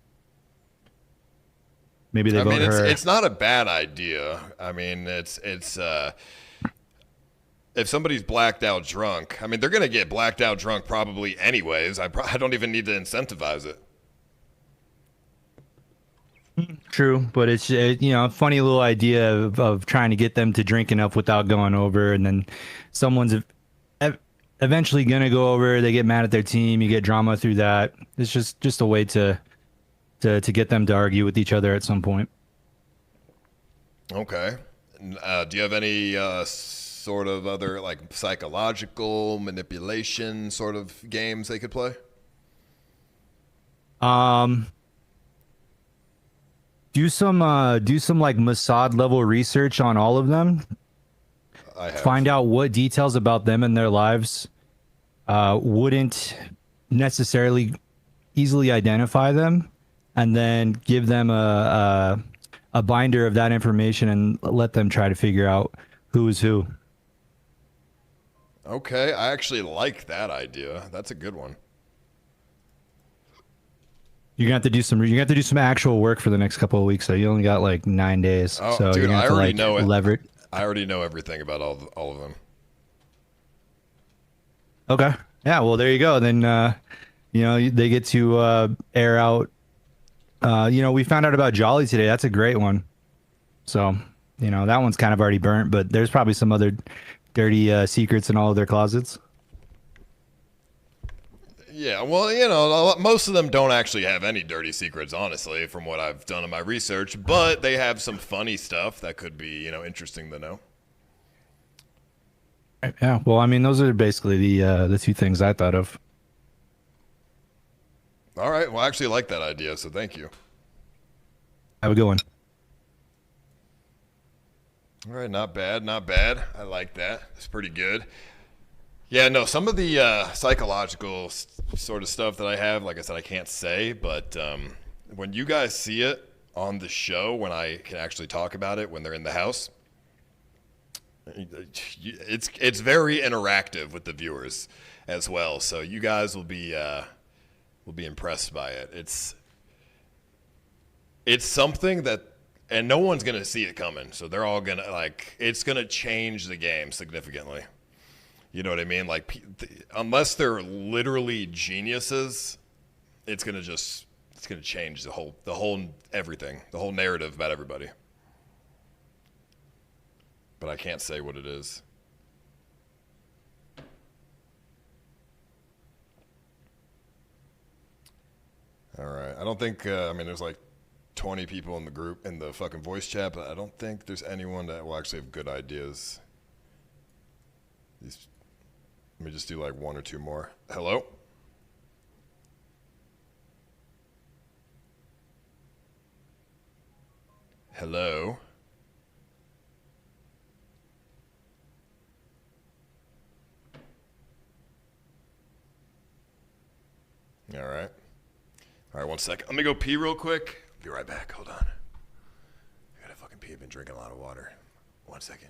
Maybe they vote her. It's not a bad idea. If somebody's blacked out drunk, they're going to get blacked out drunk probably anyways. I don't even need to incentivize it. True, but it's a funny little idea of trying to get them to drink enough without going over, and then someone's eventually gonna go over. They get mad at their team. You get drama through that. It's just a way to get them to argue with each other at some point. Okay. Do you have any sort of other like psychological manipulation sort of games they could play? Do some like Mossad level research on all of them. I have. Find out what details about them and their lives wouldn't necessarily easily identify them, and then give them a binder of that information and let them try to figure out who is who. Okay, I actually like that idea. That's a good one. You're gonna have to do some. You have to do some actual work for the next couple of weeks. So you only got like 9 days. Oh, so dude, you're gonna I have to already like know it. leverage. I already know everything about all of them. Okay. Yeah. Well, there you go. Then they get to air out. We found out about Jolly today. That's a great one. So that one's kind of already burnt, but there's probably some other dirty secrets in all of their closets. Yeah, well, most of them don't actually have any dirty secrets, honestly, from what I've done in my research, but they have some funny stuff that could be, interesting to know. Yeah, well, those are basically the two things I thought of. All right, well, I actually like that idea, so thank you. Have a good one. All right, not bad, not bad. I like that. It's pretty good. Yeah, no, some of the psychological sort of stuff that I have, like I said, I can't say, but when you guys see it on the show, when I can actually talk about it, when they're in the house, it's very interactive with the viewers as well. So you guys will be impressed by it. it's something that, and no one's going to see it coming. So they're all going to, like, it's going to change the game significantly. You know what I mean? Like, unless they're literally geniuses, it's going to change the whole everything, the whole narrative about everybody. But I can't say what it is. All right. I don't think, I mean, there's like 20 people in the group, in the fucking voice chat, but I don't think there's anyone that will actually have good ideas. Let me just do like one or two more. Hello? Hello? All right. All right, 1 second. Let me go pee real quick. Be right back. Hold on. I gotta fucking pee. I've been drinking a lot of water. 1 second.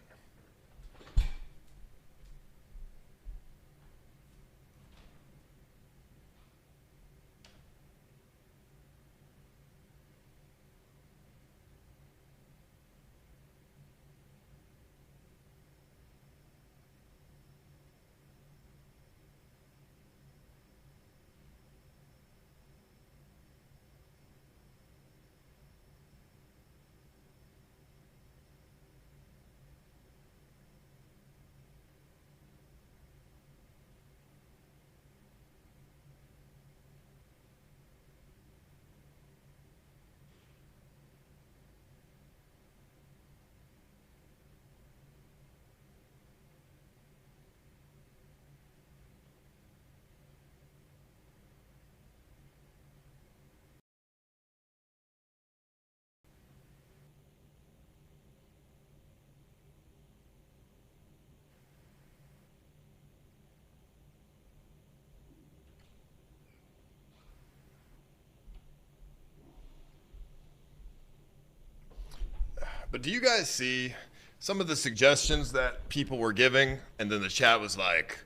But do you guys see some of the suggestions that people were giving, and then the chat was like,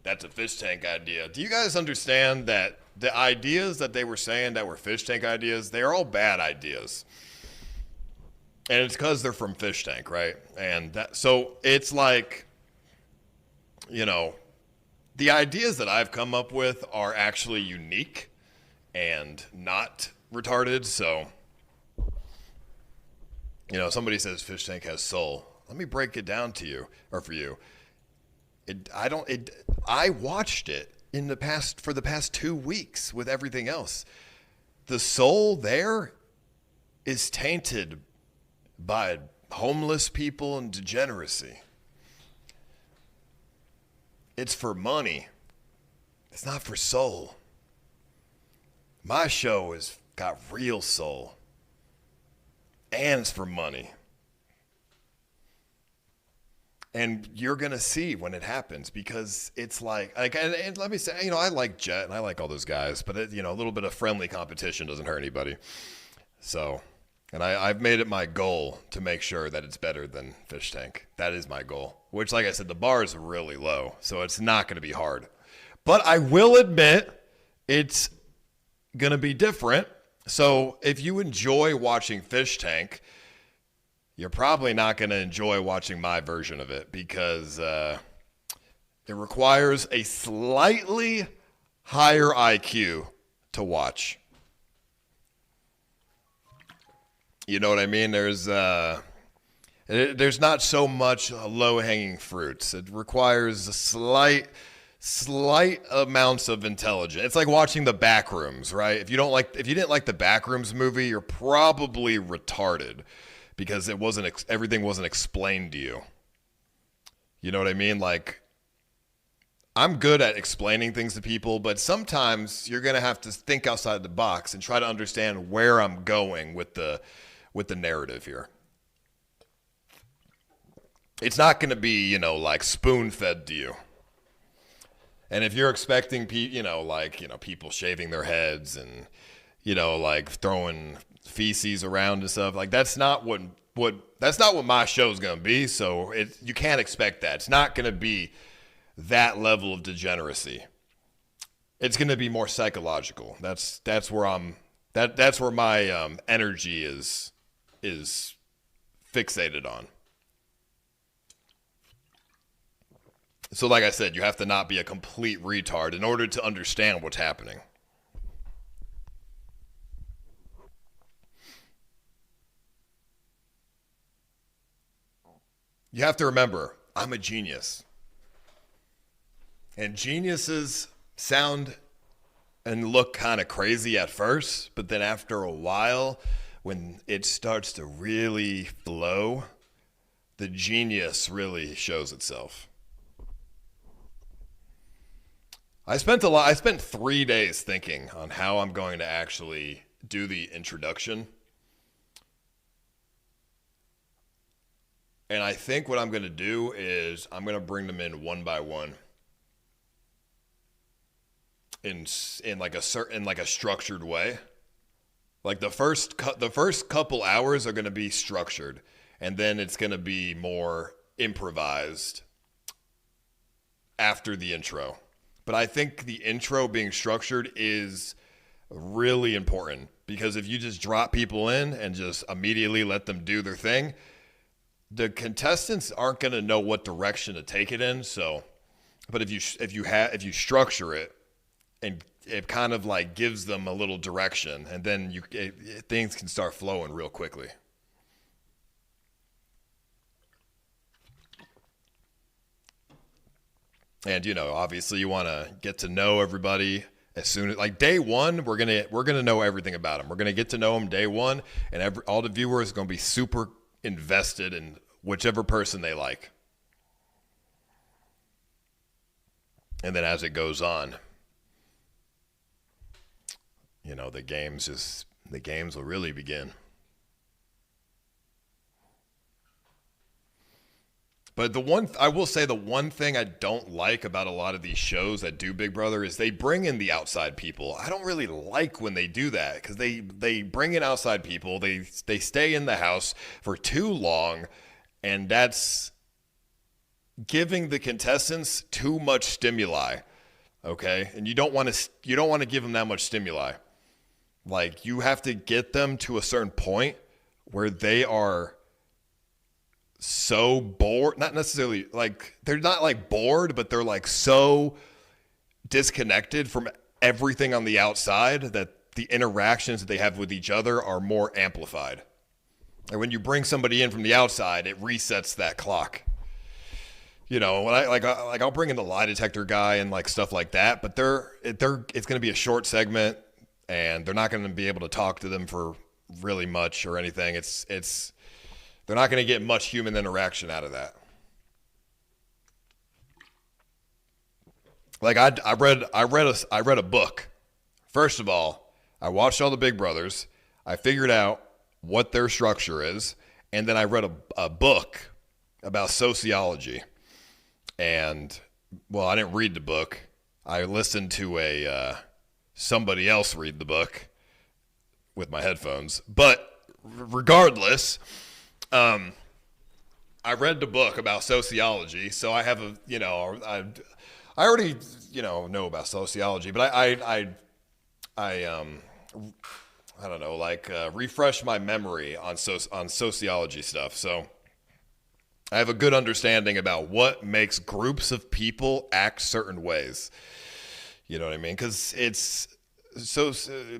that's a fish tank idea? Do you guys understand that the ideas that they were saying that were fish tank ideas, they're all bad ideas? And it's because they're from Fish Tank, right? And so it's like, you know, the ideas that I've come up with are actually unique and not retarded. So, you know, somebody says Fish Tank has soul. Let me break it down to you, or for you. I watched it for the past 2 weeks with everything else. The soul there is tainted by homeless people and degeneracy. It's for money. It's not for soul. My show has got real soul. And it's for money. And you're going to see when it happens, because it's like and let me say, you know, I like Jet and I like all those guys, but you know, a little bit of friendly competition doesn't hurt anybody. So, and I've made it my goal to make sure that it's better than Fish Tank. That is my goal, which, like I said, the bar is really low, so it's not going to be hard. But I will admit it's going to be different. So if you enjoy watching Fish Tank, you're probably not going to enjoy watching my version of it, because it requires a slightly higher IQ to watch. You know what I mean? There's not so much low-hanging fruits. It requires a slight amounts of intelligence. It's like watching The Backrooms, right? If you didn't like the Backrooms movie, you're probably retarded, because everything wasn't explained to you. You know what I mean? Like, I'm good at explaining things to people, but sometimes you're going to have to think outside the box and try to understand where I'm going with the narrative here. It's not going to be, you know, like spoon-fed to you. And if you're expecting, people shaving their heads and, you know, like throwing feces around and stuff, like that's not what my show's going to be. So you can't expect that. It's not going to be that level of degeneracy. It's going to be more psychological. That's where I'm That's where my energy is fixated on. So like I said, you have to not be a complete retard in order to understand what's happening. You have to remember, I'm a genius. And geniuses sound and look kind of crazy at first, but then after a while, when it starts to really flow, the genius really shows itself. I spent 3 days thinking on how I'm going to actually do the introduction. And I think what I'm going to do is I'm going to bring them in one by one. In like a structured way. Like the first couple hours are going to be structured, and then it's going to be more improvised after the intro. But I think the intro being structured is really important, because if you just drop people in and just immediately let them do their thing, the contestants aren't going to know what direction to take it in. So, but if you structure it, and it kind of like gives them a little direction, and then things can start flowing real quickly. And obviously you want to get to know everybody as soon as, like, day one, we're gonna know everything about them. We're gonna get to know them day one, and all the viewers are gonna be super invested in whichever person they like. And then as it goes on, the games will really begin. But I will say the one thing I don't like about a lot of these shows that do Big Brother is they bring in the outside people. I don't really like when they do that, because they bring in outside people. They stay in the house for too long, and that's giving the contestants too much stimuli. Okay? And you don't want to give them that much stimuli. Like, you have to get them to a certain point where they are so bored, not necessarily like they're not like bored, but they're like so disconnected from everything on the outside that the interactions that they have with each other are more amplified. And when you bring somebody in from the outside, it resets that clock. When I'll bring in the lie detector guy and like stuff like that, but it's going to be a short segment, and they're not going to be able to talk to them for really much or anything. They're not going to get much human interaction out of that. Like I read a book. First of all, I watched all the Big Brothers. I figured out what their structure is, and then I read a book about sociology. And I didn't read the book. I listened to somebody else read the book with my headphones. But regardless, I read the book about sociology, so I have I already know about sociology, but I don't know, refresh my memory on sociology stuff. So I have a good understanding about what makes groups of people act certain ways. You know what I mean? Because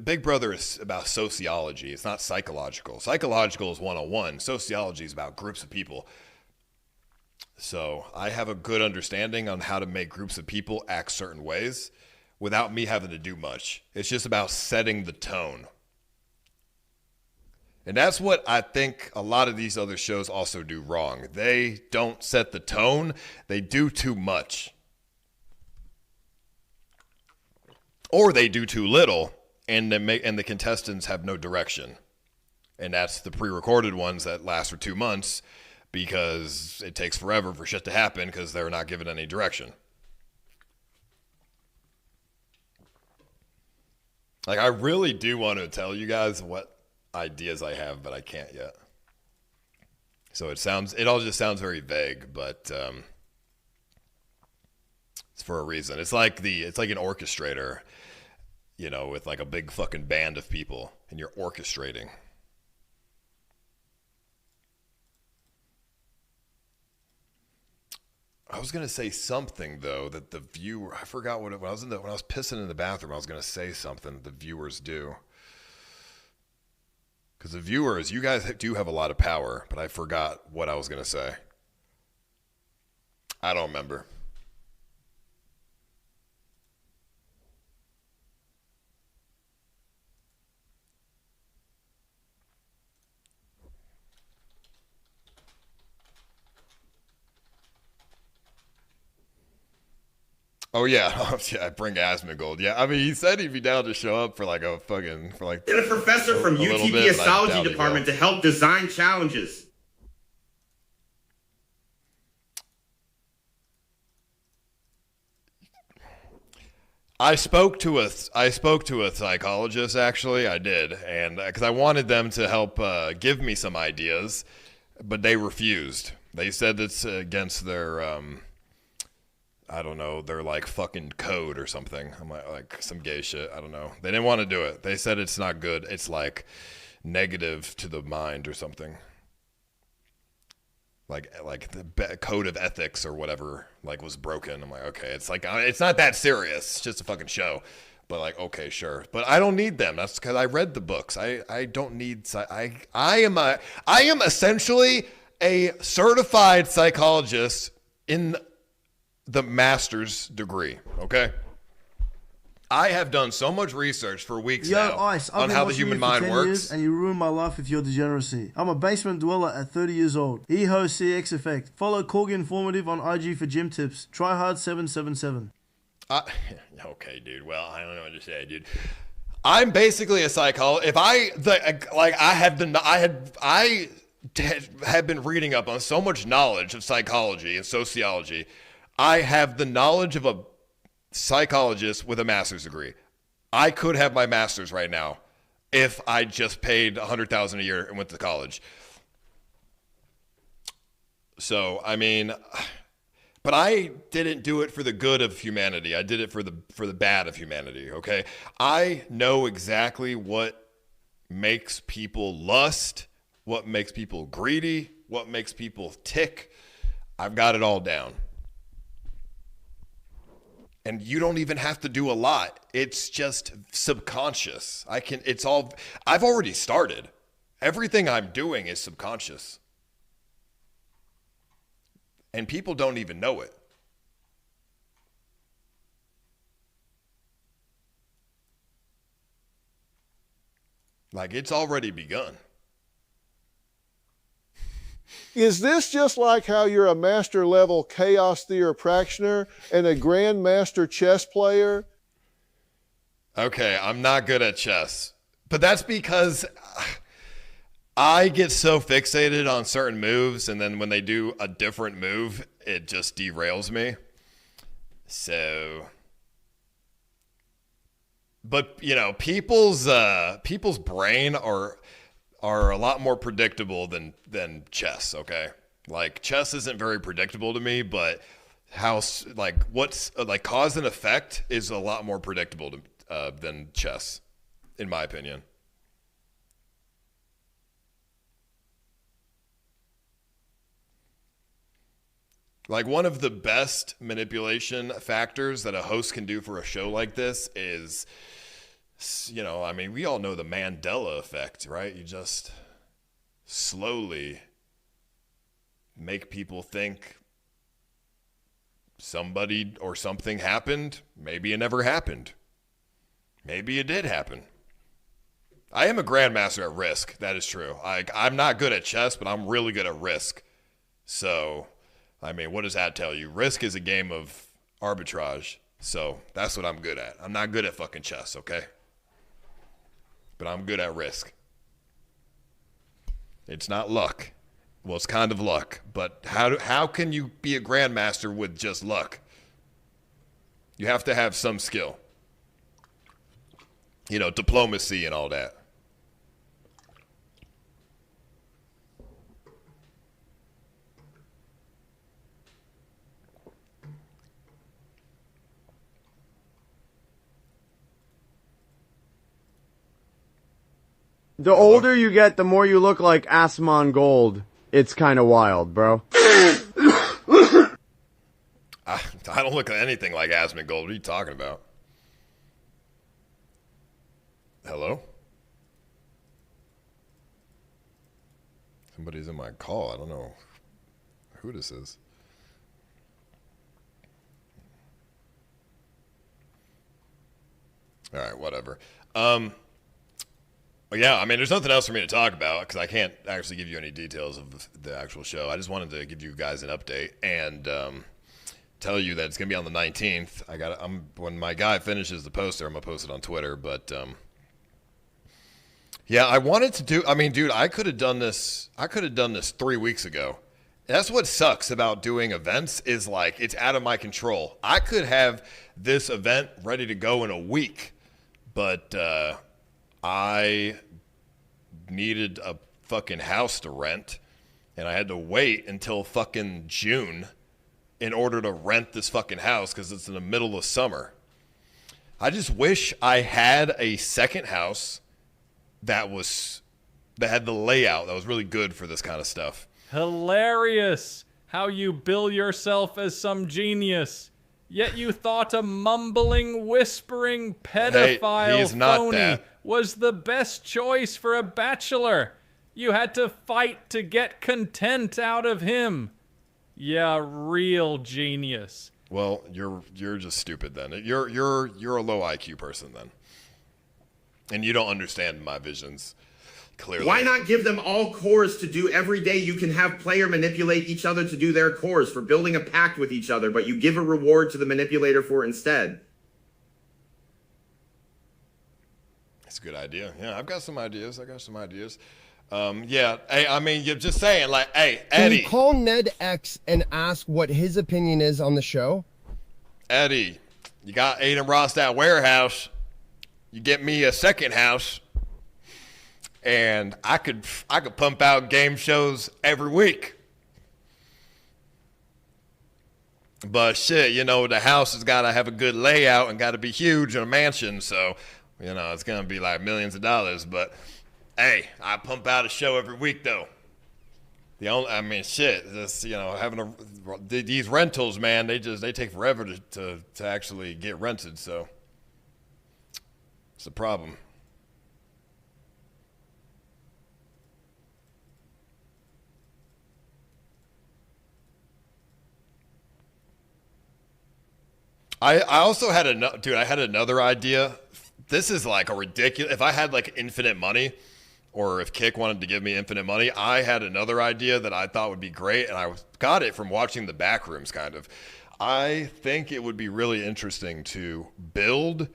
Big Brother is about sociology. It's not psychological. Psychological is 101. Sociology is about groups of people. So I have a good understanding on how to make groups of people act certain ways without me having to do much. It's just about setting the tone. And that's what I think a lot of these other shows also do wrong. They don't set the tone. They do too much. Or they do too little, and the contestants have no direction. And that's the pre-recorded ones that last for 2 months, because it takes forever for shit to happen because they're not given any direction. Like, I really do want to tell you guys what ideas I have, but I can't yet. So it all just sounds very vague, but it's for a reason. It's like an orchestrator. you know, with like a big fucking band of people and you're orchestrating. I was gonna say something though that the viewer, I forgot what it, when I was pissing in the bathroom, I was gonna say something that the viewers do. Because the viewers, you guys do have a lot of power, but I forgot what I was gonna say. I don't remember. Oh yeah, yeah. Bring Asmongold. Yeah, I mean, he said he'd be down to show up for like a fucking Get a professor from UTP Astrology Department to help design challenges. I spoke to a psychologist, actually. I did, and because I wanted them to help give me some ideas, but they refused. They said it's against their I don't know, their like fucking code or something. I'm like some gay shit. I don't know. They didn't want to do it. They said it's not good. It's like negative to the mind or something. Like the code of ethics or whatever like was broken. I'm like, okay, it's like it's not that serious. It's just a fucking show. But like, okay, sure. But I don't need them. That's because I read the books. I don't need. I am essentially a certified psychologist in the master's degree. Okay. I have done so much research for weeks now on how the human mind works. And you ruined my life with your degeneracy. I'm a basement dweller at 30 years old. EHO CX Effect. Follow Corgi Informative on IG for gym tips. Try hard 777. Okay, dude. Well, I don't know what to say, dude. I'm basically a psychologist. If I have been reading up on so much knowledge of psychology and sociology. I have the knowledge of a psychologist with a master's degree. I could have my master's right now if I just paid $100,000 a year and went to college. So, I mean, but I didn't do it for the good of humanity. I did it for the bad of humanity, okay? I know exactly what makes people lust, what makes people greedy, what makes people tick. I've got it all down. And you don't even have to do a lot. It's just subconscious. I've already started. Everything I'm doing is subconscious. And people don't even know it. Like, it's already begun. Is this just like how you're a master level chaos theory practitioner and a grandmaster chess player? Okay, I'm not good at chess. But that's because I get so fixated on certain moves, and then when they do a different move, it just derails me. So, but you know, people's brain are a lot more predictable than chess, okay? Like, chess isn't very predictable to me, but what's cause and effect is a lot more predictable than chess, in my opinion. Like, one of the best manipulation factors that a host can do for a show like this is, you know, I mean, we all know the Mandela effect, right? You just slowly make people think somebody or something happened. Maybe it never happened. Maybe it did happen. I am a grandmaster at Risk. That is true. I'm not good at chess, but I'm really good at Risk. So, I mean, what does that tell you? Risk is a game of arbitrage. So that's what I'm good at. I'm not good at fucking chess, okay? But I'm good at Risk. It's not luck. Well, it's kind of luck. But how can you be a grandmaster with just luck? You have to have some skill. You know, diplomacy and all that. The older you get, the more you look like Asmon Gold. It's kind of wild, bro. I don't look anything like Asmongold. What are you talking about? Hello? Somebody's in my call. I don't know who this is. All right, whatever. Yeah, I mean, there's nothing else for me to talk about because I can't actually give you any details of the actual show. I just wanted to give you guys an update and tell you that it's gonna be on the 19th. When my guy finishes the poster, I'm gonna post it on Twitter. But yeah, I wanted to do. I mean, dude, I could have done this. I could have done this 3 weeks ago. That's what sucks about doing events is like it's out of my control. I could have this event ready to go in a week, but I needed a fucking house to rent, and I had to wait until fucking June in order to rent this fucking house because it's in the middle of summer. I just wish I had a second house that had the layout that was really good for this kind of stuff. Hilarious how you bill yourself as some genius, yet you thought a mumbling, whispering pedophile he's not phony that. was the best choice for a bachelor. You had to fight to get content out of him. Yeah, real genius. Well, you're just stupid then. You're a low IQ person then, and you don't understand my visions clearly. Why not give them all cores to do every day? You can have player manipulate each other to do their cores for building a pact with each other, but you give a reward to the manipulator for it instead. That's a good idea. Yeah, I've got some ideas. Yeah, hey, I mean, you're just saying, like, hey, Can Eddie. you call Ned X and ask what his opinion is on the show? Eddie, you got Aiden Ross that warehouse. You get me a second house, and I could pump out game shows every week. But shit, the house has got to have a good layout and got to be huge in a mansion, so it's gonna be like millions of dollars. But hey, I pump out a show every week though. Having these rentals, man, they take forever to actually get rented, so it's a problem. I also had another idea. This is like a ridiculous. If I had like infinite money, or if Kick wanted to give me infinite money, I had another idea that I thought would be great, and I got it from watching the Backrooms, kind of. I think it would be really interesting to build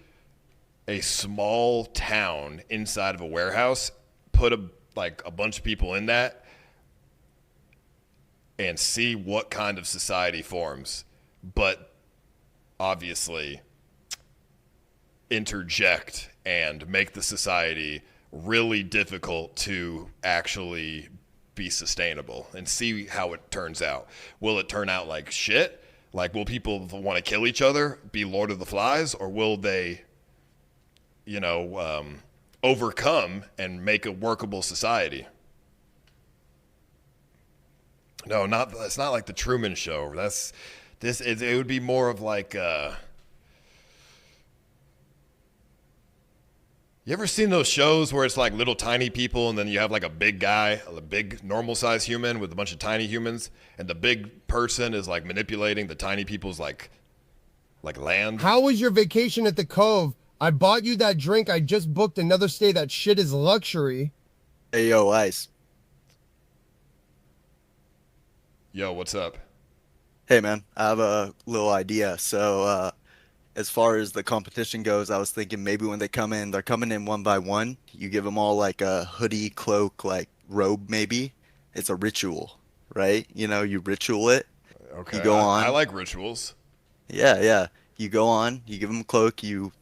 a small town inside of a warehouse, put a bunch of people in that, and see what kind of society forms. But obviously interject and make the society really difficult to actually be sustainable and see how it turns out. Will it turn out like shit? Like, will people want to kill each other, be Lord of the Flies, or will they, overcome and make a workable society? No, it's not like the Truman Show. It would be more of like, you ever seen those shows where it's like little tiny people and then you have like a big guy, a big normal sized human with a bunch of tiny humans, and the big person is like manipulating the tiny people's like land? How was your vacation at the Cove? I bought you that drink. I just booked another stay. That shit is luxury. Hey, yo, Ice. Yo, what's up? Hey, man, I have a little idea. So, as far as the competition goes, I was thinking maybe when they're coming in one by one. You give them all like a hoodie, cloak, like robe, maybe. It's a ritual, right? You ritual it. Okay. You go on. I like rituals. Yeah. You go on, you give them a cloak, you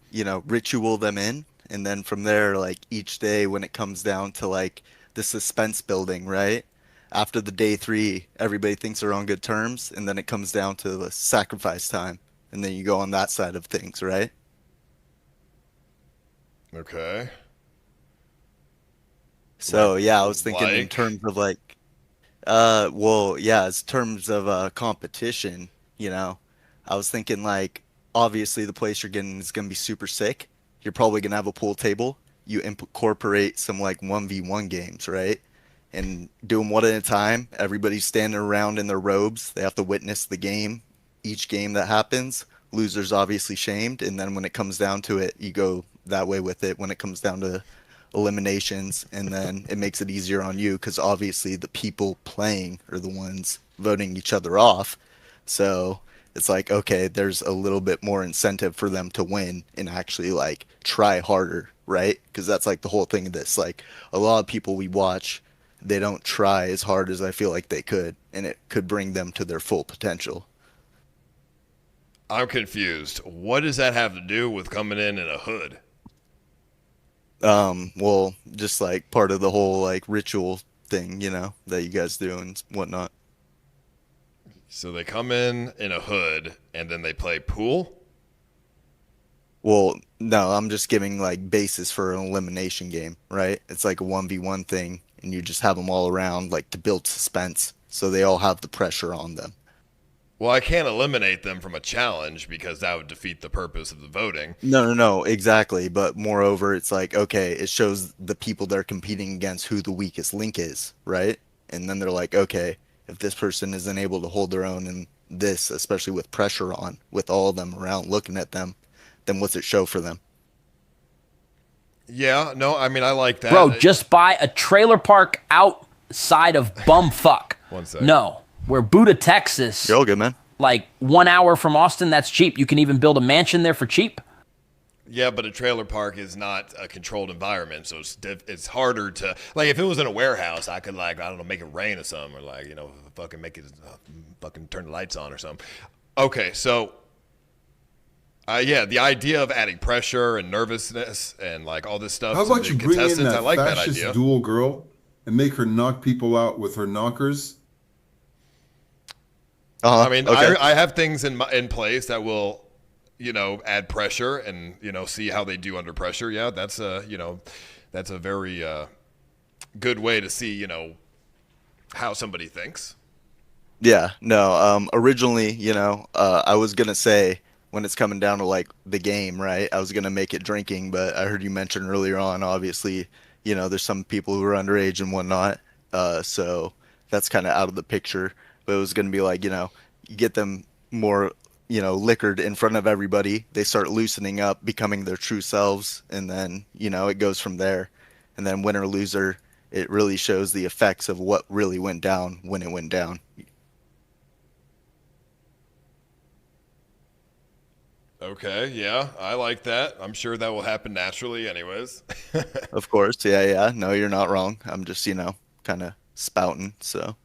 ritual them in. And then from there, like each day when it comes down to like the suspense building, right? After the day 3, everybody thinks they're on good terms. And then it comes down to the sacrifice time. And then you go on that side of things, right? Okay. So yeah, I was thinking in terms of like, well, yeah, as terms of competition, you know, I was thinking like, obviously the place you're getting is gonna be super sick. You're probably gonna have a pool table. You incorporate some like 1v1 games, right? And do them one at a time. Everybody's standing around in their robes. They have to witness the game, each game that happens. Loser's obviously shamed, and then when it comes down to it, you go that way with it when it comes down to eliminations, and then it makes it easier on you because obviously the people playing are the ones voting each other off. So it's like, okay, there's a little bit more incentive for them to win and actually like try harder, right? Because that's like the whole thing of this. Like a lot of people we watch, they don't try as hard as I feel like they could, and it could bring them to their full potential. I'm confused. What does that have to do with coming in a hood? Well, just like part of the whole like ritual thing, you know, that you guys do and whatnot. So they come in a hood and then they play pool? Well, no, I'm just giving like basis for an elimination game, right? It's like a 1v1 thing, and you just have them all around like to build suspense, so they all have the pressure on them. Well, I can't eliminate them from a challenge because that would defeat the purpose of the voting. No, exactly. But moreover, it's like, okay, it shows the people they're competing against who the weakest link is, right? And then they're like, okay, if this person isn't able to hold their own in this, especially with pressure on, with all of them around looking at them, then what's it show for them? Yeah, no, I mean, I like that. Bro, just buy a trailer park outside of bumfuck. 1 second. No, we're Buda, Texas. You're all good, man. Like 1 hour from Austin, that's cheap. You can even build a mansion there for cheap. Yeah, but a trailer park is not a controlled environment, so it's harder to, like, if it was in a warehouse, I could, like, I don't know, make it rain or something, or like, you know, fucking make it, fucking turn the lights on or something. Okay, so, yeah, the idea of adding pressure and nervousness and like all this stuff. How about you bring in that I like that fascist idea. dual girl and make her knock people out with her knockers? I mean, okay. I have things in place that will, you know, add pressure and, you know, see how they do under pressure. Yeah, that's you know, that's a very good way to see, you know, how somebody thinks. Yeah, no, originally, you know, I was going to say when it's coming down to like the game, right? I was going to make it drinking, but I heard you mention earlier on, obviously, you know, there's some people who are underage and whatnot. So that's kind of out of the picture. But it was going to be like, you know, you get them more, you know, liquored in front of everybody. They start loosening up, becoming their true selves. And then, you know, it goes from there. And then winner, loser, it really shows the effects of what really went down when it went down. Okay, yeah, I like that. I'm sure that will happen naturally anyways. Of course, yeah. No, you're not wrong. I'm just, you know, kind of spouting, so.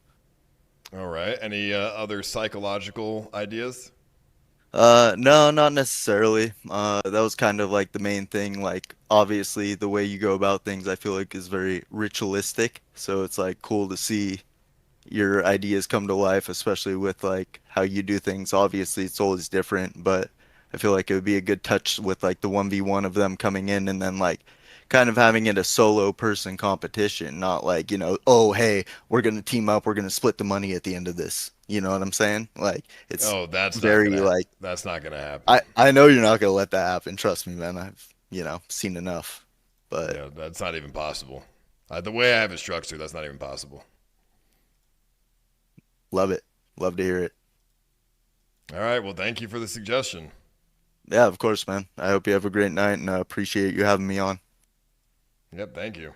All right. Any other psychological ideas? No, not necessarily. That was kind of like the main thing. Like, obviously, the way you go about things, I feel like is very ritualistic. So it's like cool to see your ideas come to life, especially with like how you do things. Obviously, it's always different, but I feel like it would be a good touch with like the 1v1 of them coming in and then like kind of having it a solo person competition, not like, you know, oh, hey, we're going to team up, we're going to split the money at the end of this. You know what I'm saying? Like, it's that's very not like, that's not going to happen. I know you're not going to let that happen. Trust me, man. I've, you know, seen enough, but yeah, that's not even possible. The way I have it structured, that's not even possible. Love it. Love to hear it. All right. Well, thank you for the suggestion. Yeah, of course, man. I hope you have a great night and I appreciate you having me on. Yep, thank you.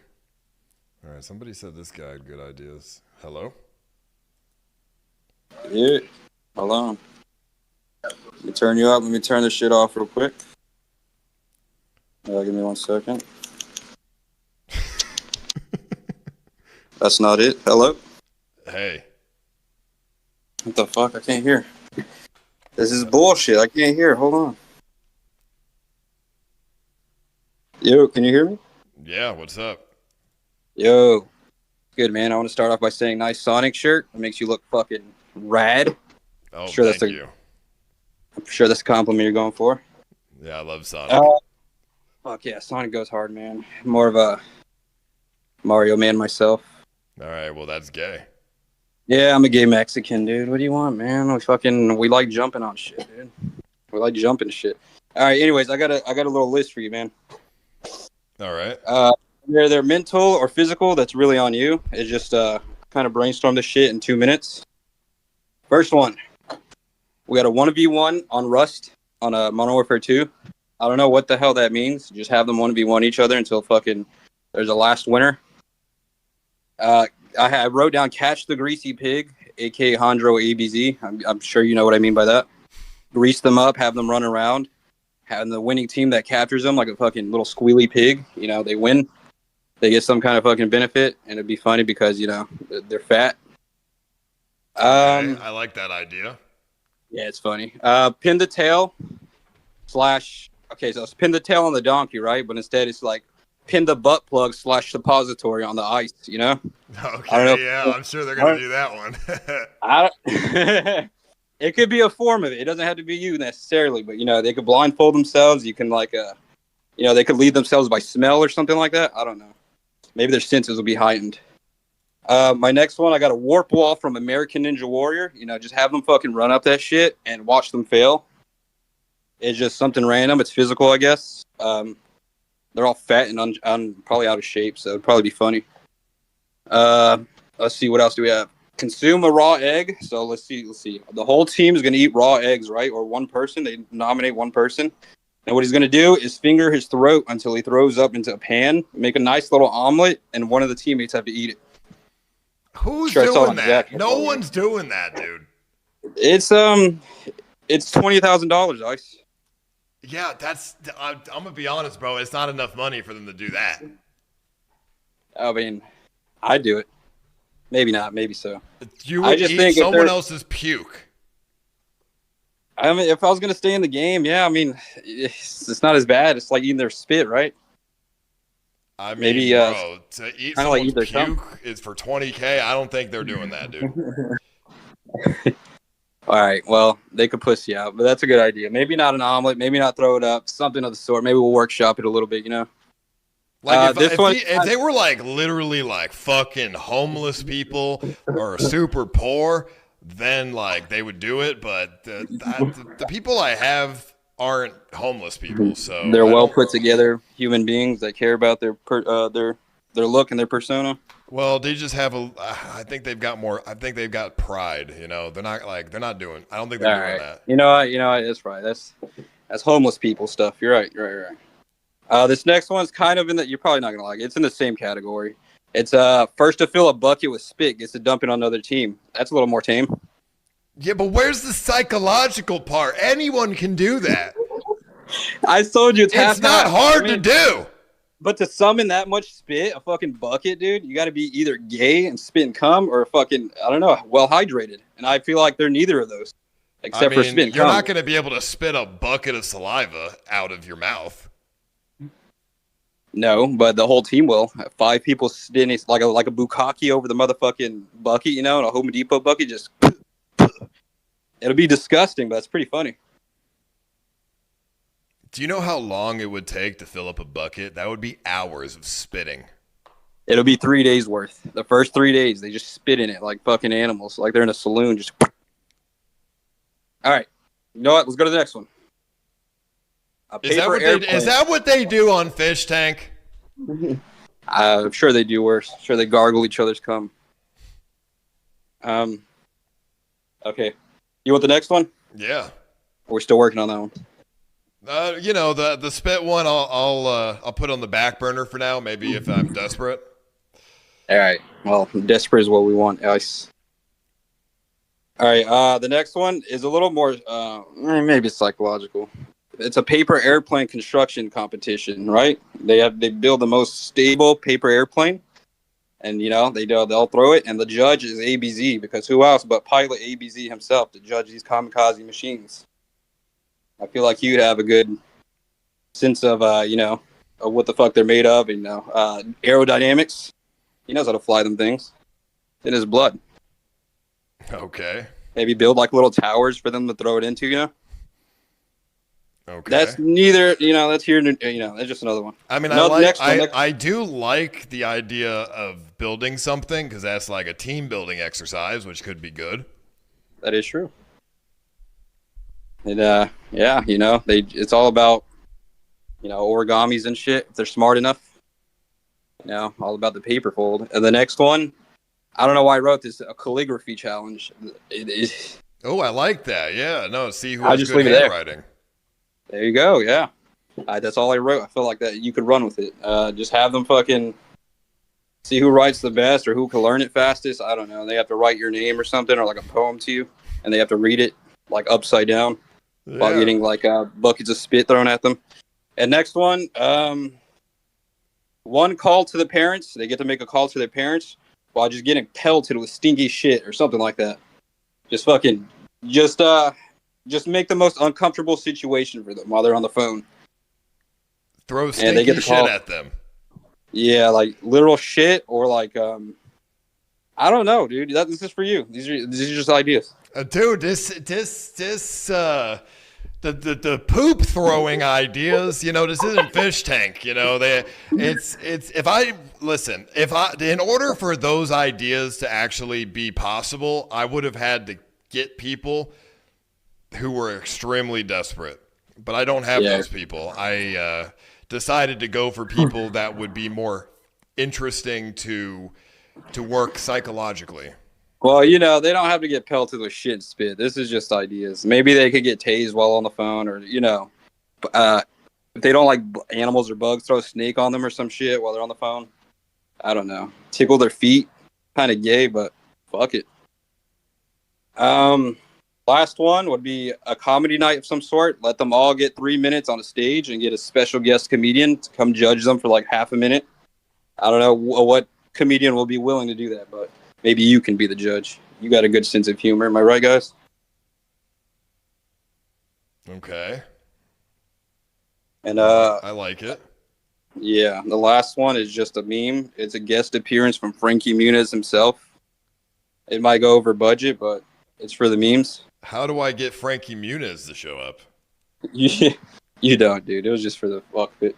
All right, somebody said this guy had good ideas. Hello? Yeah, hold on. Let me turn you up. Let me turn this shit off real quick. Give me 1 second. That's not it. Hello? Hey. What the fuck? I can't hear. This is bullshit. I can't hear. Hold on. Yo, can you hear me? Yeah, what's up? Yo. Good, man. I want to start off by saying nice Sonic shirt. It makes you look fucking rad. Oh, sure thank you. I'm sure that's a compliment you're going for. Yeah, I love Sonic. Fuck yeah, Sonic goes hard, man. More of a Mario Man myself. All right, well that's gay. Yeah, I'm a gay Mexican, dude. What do you want, man? We like jumping on shit, dude. We like jumping shit. All right. Anyways, I got a little list for you, man. All right. They're mental or physical. That's really on you. It's just kind of brainstorm this shit in 2 minutes. First one, we got a 1v1 on Rust on a Modern Warfare 2. I don't know what the hell that means. Just have them 1v1 each other until fucking there's a last winner. I wrote down Catch the Greasy Pig, aka Hondro ABZ. I'm sure you know what I mean by that. Grease them up, have them run around, have the winning team that captures them like a fucking little squealy pig. You know, they win. They get some kind of fucking benefit, and it'd be funny because, you know, they're fat. Okay, I like that idea. Yeah, it's funny. Pin the tail / okay, so it's pin the tail on the donkey, right? But instead it's like pin the butt plug / suppository on the ice, you know? Okay, yeah, I'm sure they're going to do that one. It could be a form of it. It doesn't have to be you necessarily, but, you know, they could blindfold themselves. You can, like, you know, they could lead themselves by smell or something like that. I don't know. Maybe their senses will be heightened. My next one, I got a warp wall from American Ninja Warrior. You know, just have them fucking run up that shit and watch them fail. It's just something random. It's physical, I guess. They're all fat and probably out of shape, so it'd probably be funny. Let's see, what else do we have? Consume a raw egg. So let's see. The whole team is going to eat raw eggs, right? Or one person. They nominate one person. And what he's going to do is finger his throat until he throws up into a pan, make a nice little omelet, and one of the teammates have to eat it. Who's doing that? No one's doing that, dude. It's $20,000, Ice. Yeah, I'm going to be honest, bro. It's not enough money for them to do that. I mean, I'd do it. Maybe not. Maybe so. You would eat someone else's puke. I mean, if I was going to stay in the game, yeah, I mean, it's not as bad. It's like eating their spit, right? I mean, maybe, bro, to eat someone's like eat their puke is for $20K. I don't think they're doing that, dude. All right, well, they could pussy out, but that's a good idea. Maybe not an omelet, maybe not throw it up, something of the sort. Maybe we'll workshop it a little bit, you know? Like if they were like literally like fucking homeless people or super poor, then like they would do it. But the people I have aren't homeless people, so they're well put together human beings that care about their look and their persona. Well, they just have I think they've got pride. You know, they're not doing. I don't think they're doing that. You know what? That's right. That's homeless people stuff. You're right. This next one's kind of in that you're probably not gonna like it. It's in the same category. It's first to fill a bucket with spit gets to dump it on another team. That's a little more tame. Yeah, but where's the psychological part? Anyone can do that. I told you it's not hard to do. But to summon that much spit, a fucking bucket, dude, you got to be either gay and spit and cum or fucking, I don't know, well hydrated. And I feel like they're neither of those, except for spit and cum. You're not going to be able to spit a bucket of saliva out of your mouth. No, but the whole team will. 5 people spitting like a bukkake over the motherfucking bucket, you know, and a Home Depot bucket just. It'll be disgusting, but it's pretty funny. Do you know how long it would take to fill up a bucket? That would be hours of spitting. It'll be 3 days worth. The first 3 days, they just spit in it like fucking animals, like they're in a saloon. Just. All right, you know what? Let's go to the next one. Is that what they do on Fish Tank? I'm sure they do worse. I'm sure they gargle each other's cum. Okay. You want the next one? Yeah. We're still working on that one. You know, the spit one I'll put on the back burner for now, maybe if I'm desperate. All right. Well, desperate is what we want, Ice. All right. The next one is a little more maybe psychological. It's a paper airplane construction competition, right? They build the most stable paper airplane. And, you know, they'll throw it, and the judge is ABZ, because who else but pilot ABZ himself to judge these kamikaze machines? I feel like you'd have a good sense of, you know, of what the fuck they're made of, and, you know, aerodynamics. He knows how to fly them things. In his blood. Okay. Maybe build, like, little towers for them to throw it into, you know? Okay. That's neither. That's here. That's just another one. I mean, I do like the idea of building something because that's like a team building exercise, which could be good. That is true. And it's all about origamis and shit. If they're smart enough, all about the paper fold. And the next one, I don't know why I wrote this, a calligraphy challenge. Oh, I like that. Yeah, no, see who I'll has just good leave it there. handwriting. There you go. Yeah, that's all I wrote. I feel like that you could run with it. Just have them fucking see who writes the best or who can learn it fastest. I don't know. They have to write your name or something or like a poem to you, and they have to read it like upside down while getting like buckets of spit thrown at them. And next one, one call to the parents. They get to make a call to their parents while just getting pelted with stinky shit or something like that. Just make the most uncomfortable situation for them while they're on the phone. Throw stinky shit at them. Yeah, like literal shit or like I don't know, dude. This is for you. These are just ideas. Dude, the poop throwing ideas, this isn't Fish Tank, in order for those ideas to actually be possible, I would have had to get people who were extremely desperate, but I don't have those people. I decided to go for people that would be more interesting to work psychologically. Well, they don't have to get pelted with shit and spit. This is just ideas. Maybe they could get tased while on the phone, or if they don't like animals or bugs, throw a snake on them or some shit while they're on the phone. I don't know. Tickle their feet. Kind of gay, but fuck it. Last one would be a comedy night of some sort. Let them all get 3 minutes on a stage and get a special guest comedian to come judge them for like half a minute. I don't know what comedian will be willing to do that, but maybe you can be the judge. You got a good sense of humor. Am I right, guys? Okay. And I like it. Yeah, the last one is just a meme. It's a guest appearance from Frankie Muniz himself. It might go over budget, but it's for the memes. How do I get Frankie Muniz to show up? You don't, dude. It was just for the fuck of it.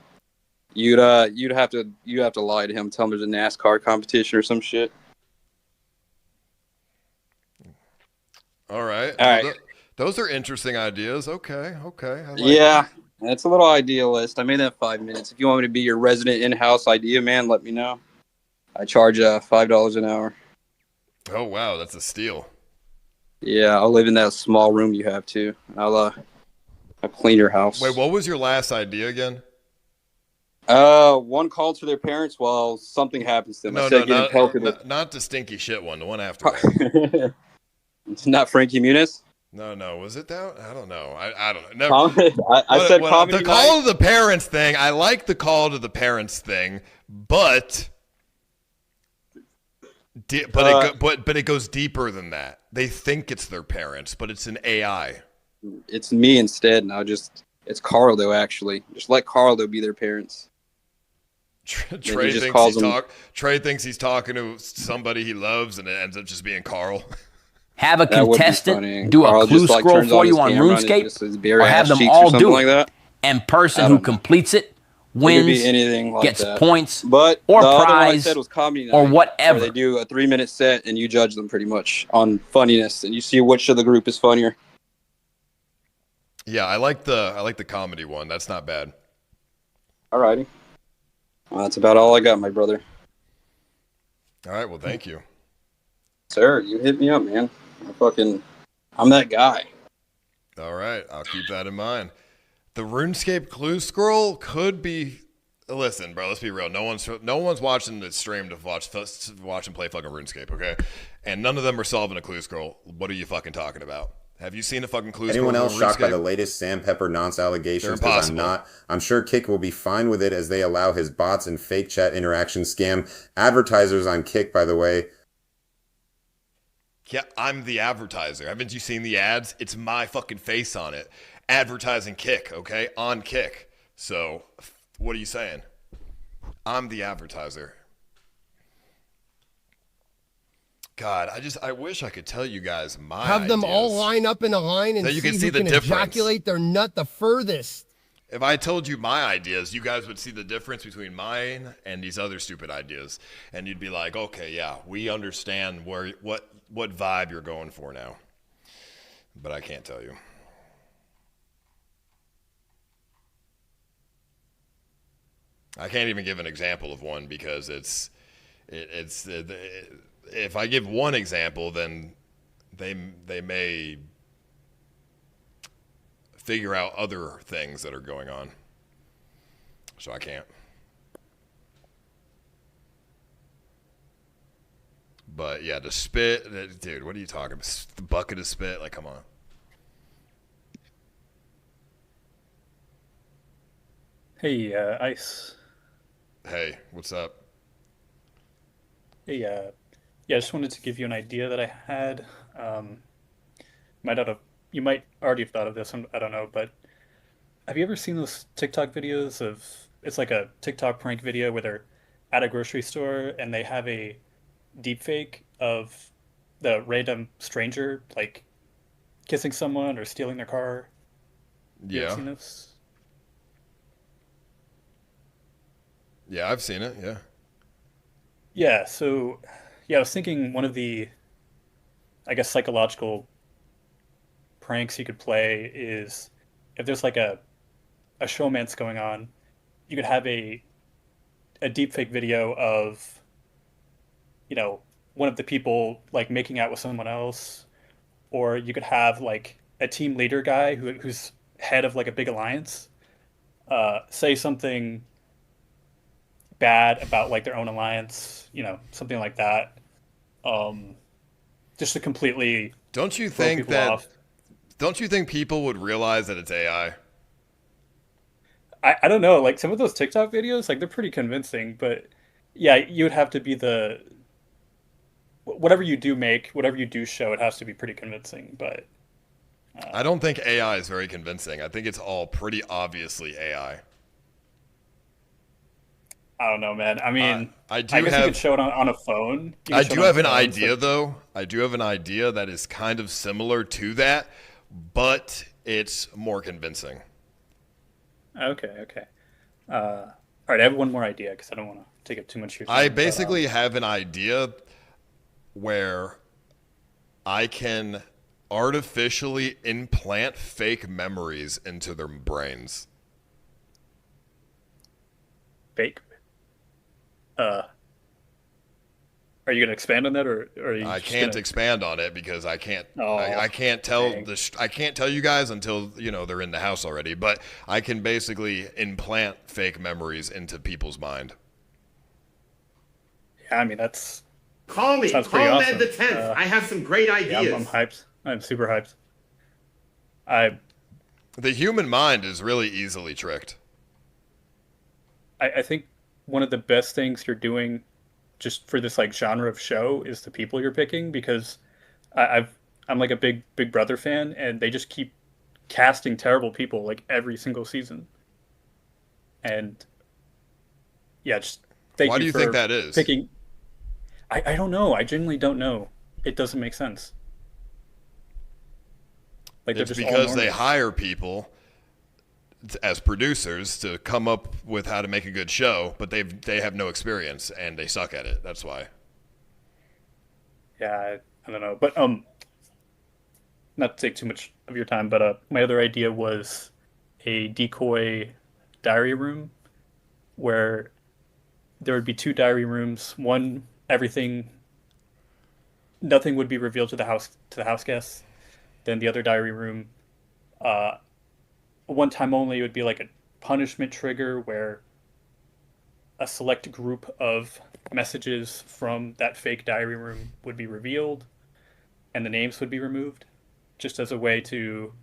You'd have to lie to him, tell him there's a NASCAR competition or some shit. All right. All right. Those are interesting ideas. Okay. I like Yeah, that's a little idea list. I made that 5 minutes. If you want me to be your resident in-house idea man, let me know. I charge $5 an hour. Oh wow, that's a steal. Yeah, I'll live in that small room you have too. I'll clean your house. Wait, what was your last idea again? One call to their parents while something happens to them. Not the stinky shit one. The one after that. It's not Frankie Muniz. No. Was it that? I don't know. I don't know. I said comedy. The call to the parents thing. I like the call to the parents thing, but it goes deeper than that. They think it's their parents, but it's an AI. It's me instead. And it's Carlo actually. Just let Carlo be their parents. Trey thinks he's talking to somebody he loves, and it ends up just being Carl. Have a contestant do a clue scroll for you on RuneScape, or have them all do it. And person who completes it wins, gets points, but or the other prize, one I said was comedy night, or whatever. Where they do a 3 minute set and you judge them pretty much on funniness, and you see which of the group is funnier. Yeah, I like the comedy one. That's not bad. Alrighty. Well, that's about all I got, my brother. All right. Well, thank you, sir. You hit me up, man. I'm that guy. All right, I'll keep that in mind. The RuneScape clue scroll could be. Listen, bro. Let's be real. No one's watching the stream to watch and play fucking RuneScape, okay? And none of them are solving a clue scroll. What are you fucking talking about? Have you seen a fucking clue scroll? Anyone else shocked by the latest Sam Pepper nonce allegations? Because I'm not. I'm sure Kick will be fine with it as they allow his bots and fake chat interaction scam advertisers on Kick. By the way. Yeah, I'm the advertiser. Haven't you seen the ads? It's my fucking face on it. Advertising Kick, okay? On Kick. So, what are you saying? I'm the advertiser. God, I wish I could tell you guys my Have them ideas. all line up in a line and So you can see see who the can difference. ejaculate their nut the furthest. If I told you my ideas, you guys would see the difference between mine and these other stupid ideas, and you'd be like, "Okay, yeah, we understand what vibe you're going for now." But I can't tell you. I can't even give an example of one because if I give one example, then they may figure out other things that are going on. So I can't. But yeah, the spit, dude, what are you talking about? The bucket of spit, like, come on. Hey, Ice. Hey, what's up? Hey, yeah, I just wanted to give you an idea that I had. You might already have thought of this, I don't know, but have you ever seen those TikTok videos it's like a TikTok prank video where they're at a grocery store and they have a deep fake of the random stranger, like, kissing someone or stealing their car? You ever Yeah. seen this? Yeah, I've seen it, yeah. Yeah, so, yeah, I was thinking one of the, I guess, psychological pranks you could play is if there's like a showmance going on, you could have a deepfake video of, one of the people like making out with someone else, or you could have like a team leader guy who's head of like a big alliance, say something bad about like their own alliance, something like that, just to completely Don't you throw think people that? off. Don't you think people would realize that it's AI? I don't know, like some of those TikTok videos, like they're pretty convincing, but yeah, you would have to be whatever you do make, whatever you do show, it has to be pretty convincing. But I don't think AI is very convincing. I think it's all pretty obviously AI. I don't know, man. I mean, I guess you could show it on a phone. You I could show do it on have a an phone, idea, so- though. I do have an idea that is kind of similar to that, but it's more convincing. Okay. All right, I have one more idea because I don't want to take up too much of your time. I but, basically have an idea where I can artificially implant fake memories into their brains. fake. Are you gonna expand on that, or are you? I just can't gonna... expand on it because I can't. Oh, I can't tell dang. I can't tell you guys until they're in the house already. But I can basically implant fake memories into people's mind. Yeah, I mean that's. Call me. Sounds Call pretty Ned awesome. the 10th. I have some great ideas. Yeah, I'm hyped. I'm super hyped. The human mind is really easily tricked. I think one of the best things you're doing, just for this like genre of show, is the people you're picking, because I'm like a big Big Brother fan, and they just keep casting terrible people like every single season. And yeah, just thank Why you do you for think that is? picking. I don't know. I genuinely don't know. It doesn't make sense. Like It's they're just because all they normal. hire people as producers to come up with how to make a good show, but they have no experience and they suck at it. That's why. Yeah, I don't know, but not to take too much of your time, but my other idea was a decoy diary room where there would be two diary rooms. One, nothing would be revealed to the house guests. Then the other diary room, one time only, it would be like a punishment trigger where a select group of messages from that fake diary room would be revealed and the names would be removed, just as a way to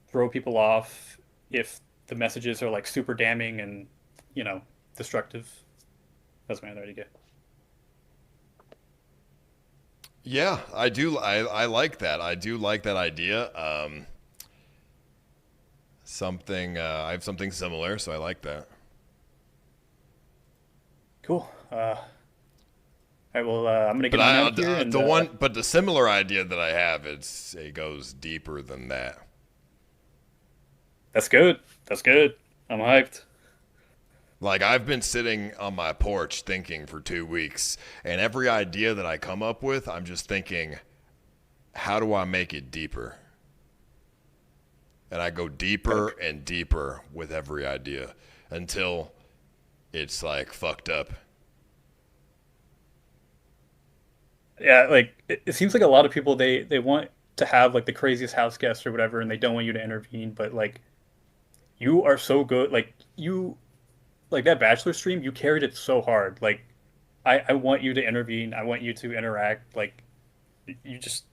throw people off if the messages are like super damning and destructive. That's my other idea. Yeah, I do. I like that. I do like that idea. I have something similar, so I like that. Cool. All right, well, I'm gonna get on out here. And, but the similar idea that I have, it goes deeper than that. That's good. That's good. I'm hyped. Like, I've been sitting on my porch thinking for 2 weeks, and every idea that I come up with, I'm just thinking, how do I make it deeper? And I go deeper and deeper with every idea until it's, like, fucked up. Yeah, like, it seems like a lot of people, they want to have, like, the craziest house guest or whatever, and they don't want you to intervene, but, like, you are so good. Like, that Bachelor stream, you carried it so hard. Like, I want you to intervene. I want you to interact. Like, you're just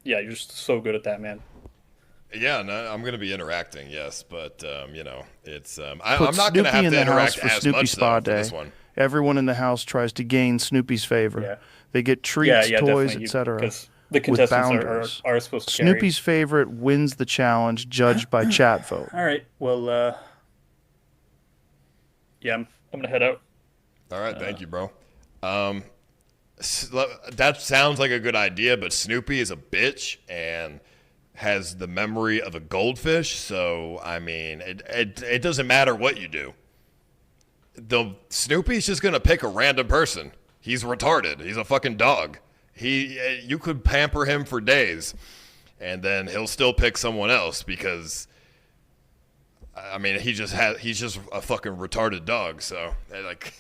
so good at that, man. Yeah, no, I'm going to be interacting, yes, but, it's... I'm not going to have to interact as Snoopy much, Spa though, Day. for this one. Everyone in the house tries to gain Snoopy's favor. Yeah. They get treats, toys, definitely. etc. Because the contestants are supposed to carry. Snoopy's favorite wins the challenge, judged by chat vote. All right, well, yeah, I'm going to head out. All right, thank you, bro. That sounds like a good idea, but Snoopy is a bitch and has the memory of a goldfish, so, I mean, it doesn't matter what you do. Snoopy's just going to pick a random person. He's retarded. He's a fucking dog. You could pamper him for days, and then he'll still pick someone else because, I mean, he's just a fucking retarded dog. So, like,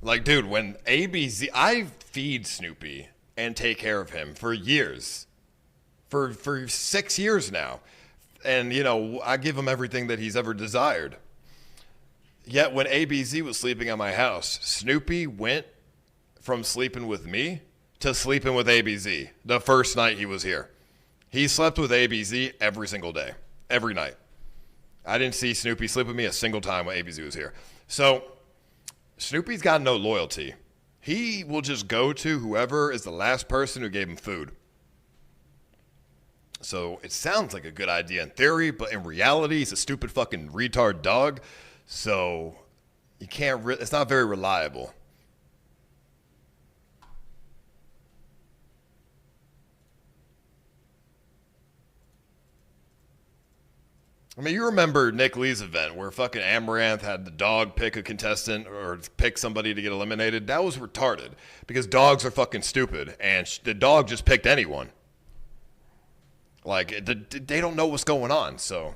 like, dude, when I feed Snoopy and take care of him for years, for 6 years now, and I give him everything that he's ever desired. Yet when ABZ was sleeping at my house, Snoopy went from sleeping with me to sleeping with ABZ the first night he was here. He slept with ABZ every single day, every night. I didn't see Snoopy sleep with me a single time when ABZ was here. So Snoopy's got no loyalty. He will just go to whoever is the last person who gave him food. So it sounds like a good idea in theory, but in reality, he's a stupid fucking retard dog. So you can't. It's not very reliable. I mean, you remember Nick Lee's event where fucking Amaranth had the dog pick a contestant or pick somebody to get eliminated? That was retarded because dogs are fucking stupid, and the dog just picked anyone. Like, they don't know what's going on, so.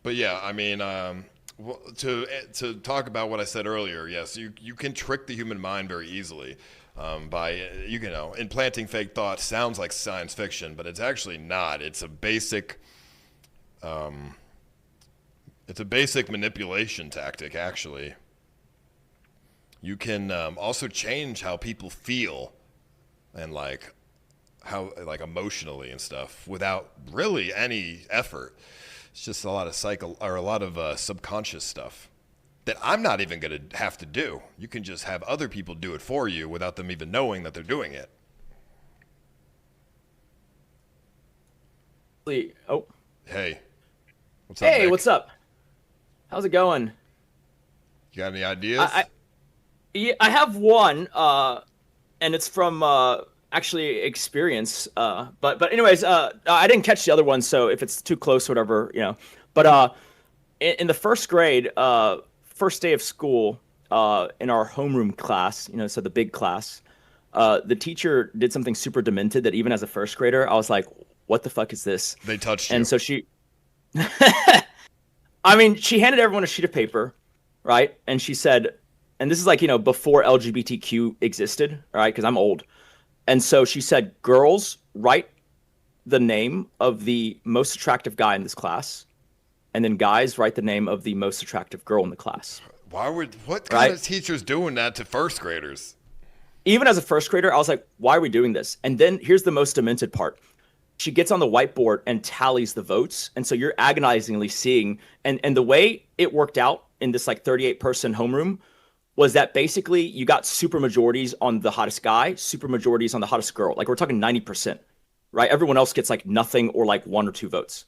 But yeah, I mean, to talk about what I said earlier, yes, you can trick the human mind very easily by implanting fake thoughts. Sounds like science fiction, but it's actually not. It's a basic manipulation tactic. Actually, you can also change how people feel and how emotionally and stuff without really any effort. It's just a lot of subconscious stuff that I'm not even going to have to do. You can just have other people do it for you without them even knowing that they're doing it. Oh. Hey. What's up, Hey, Nick? what's up? How's it going? You got any ideas? I have one, and it's from actually experience. But anyways, I didn't catch the other one, so if it's too close, whatever, But in the first grade, first day of school, in our homeroom class, so the big class, the teacher did something super demented that even as a first grader, I was like, what the fuck is this? They touched you. And so she... she handed everyone a sheet of paper, right? And she said, and this is before LGBTQ existed, right? Because I'm old. And so she said, girls, write the name of the most attractive guy in this class. And then guys, write the name of the most attractive girl in the class. What kind of teacher's doing that to first graders? Even as a first grader, I was like, why are we doing this? And then here's the most demented part. She gets on the whiteboard and tallies the votes. And so you're agonizingly seeing, and the way it worked out in this 38-person homeroom was that basically you got super majorities on the hottest guy, super majorities on the hottest girl. Like we're talking 90%, right? Everyone else gets like nothing or like 1 or 2 votes.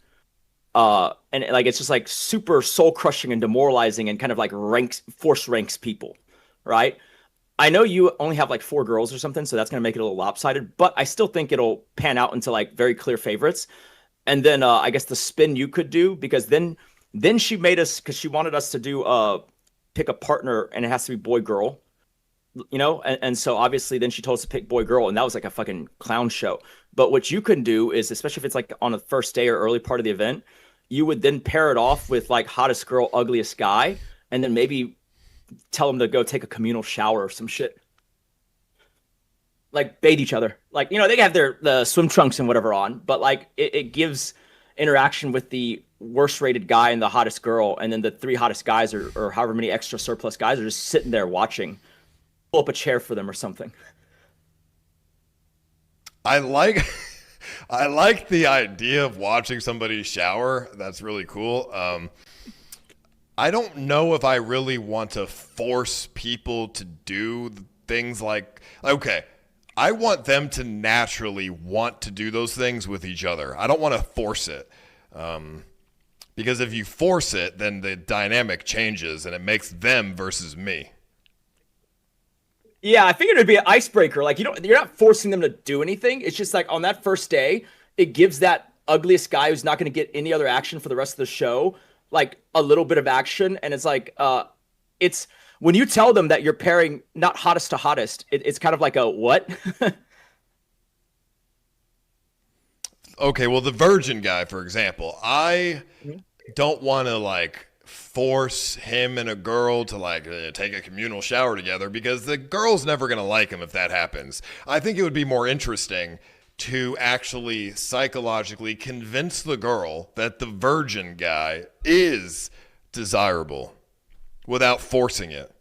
And like it's just like super soul crushing and demoralizing and kind of like force ranks people, right? I know you only have like 4 girls or something, so that's gonna make it a little lopsided, but I still think it'll pan out into like very clear favorites. And then I guess the spin you could do, because then she made us, because she wanted us to do pick a partner and it has to be boy girl, you know, and so obviously then she told us to pick boy girl, and that was like a fucking clown show. But what you can do is, especially if it's like on the first day or early part of the event, you would then pair it off with like hottest girl, ugliest guy, and then maybe tell them to go take a communal shower or some shit. Like bathe each other. Like, you know, they have the swim trunks and whatever on, but like it gives interaction with the worst rated guy and the hottest girl, and then the 3 hottest guys or however many extra surplus guys are just sitting there watching. Pull up a chair for them or something. I like the idea of watching somebody shower. That's really cool. I don't know if I really want to force people to do things like, okay, I want them to naturally want to do those things with each other. I don't want to force it. Because if you force it, then the dynamic changes and it makes them versus me. Yeah, I figured it'd be an icebreaker. Like, you're not forcing them to do anything. It's just like on that first day, it gives that ugliest guy who's not going to get any other action for the rest of the show like a little bit of action. And it's like, it's when you tell them that you're pairing not hottest to hottest, it's kind of like a what? Okay, well, the virgin guy, for example, I don't want to like force him and a girl to like take a communal shower together, because the girl's never going to like him if that happens. I think it would be more interesting to actually psychologically convince the girl that the virgin guy is desirable without forcing it.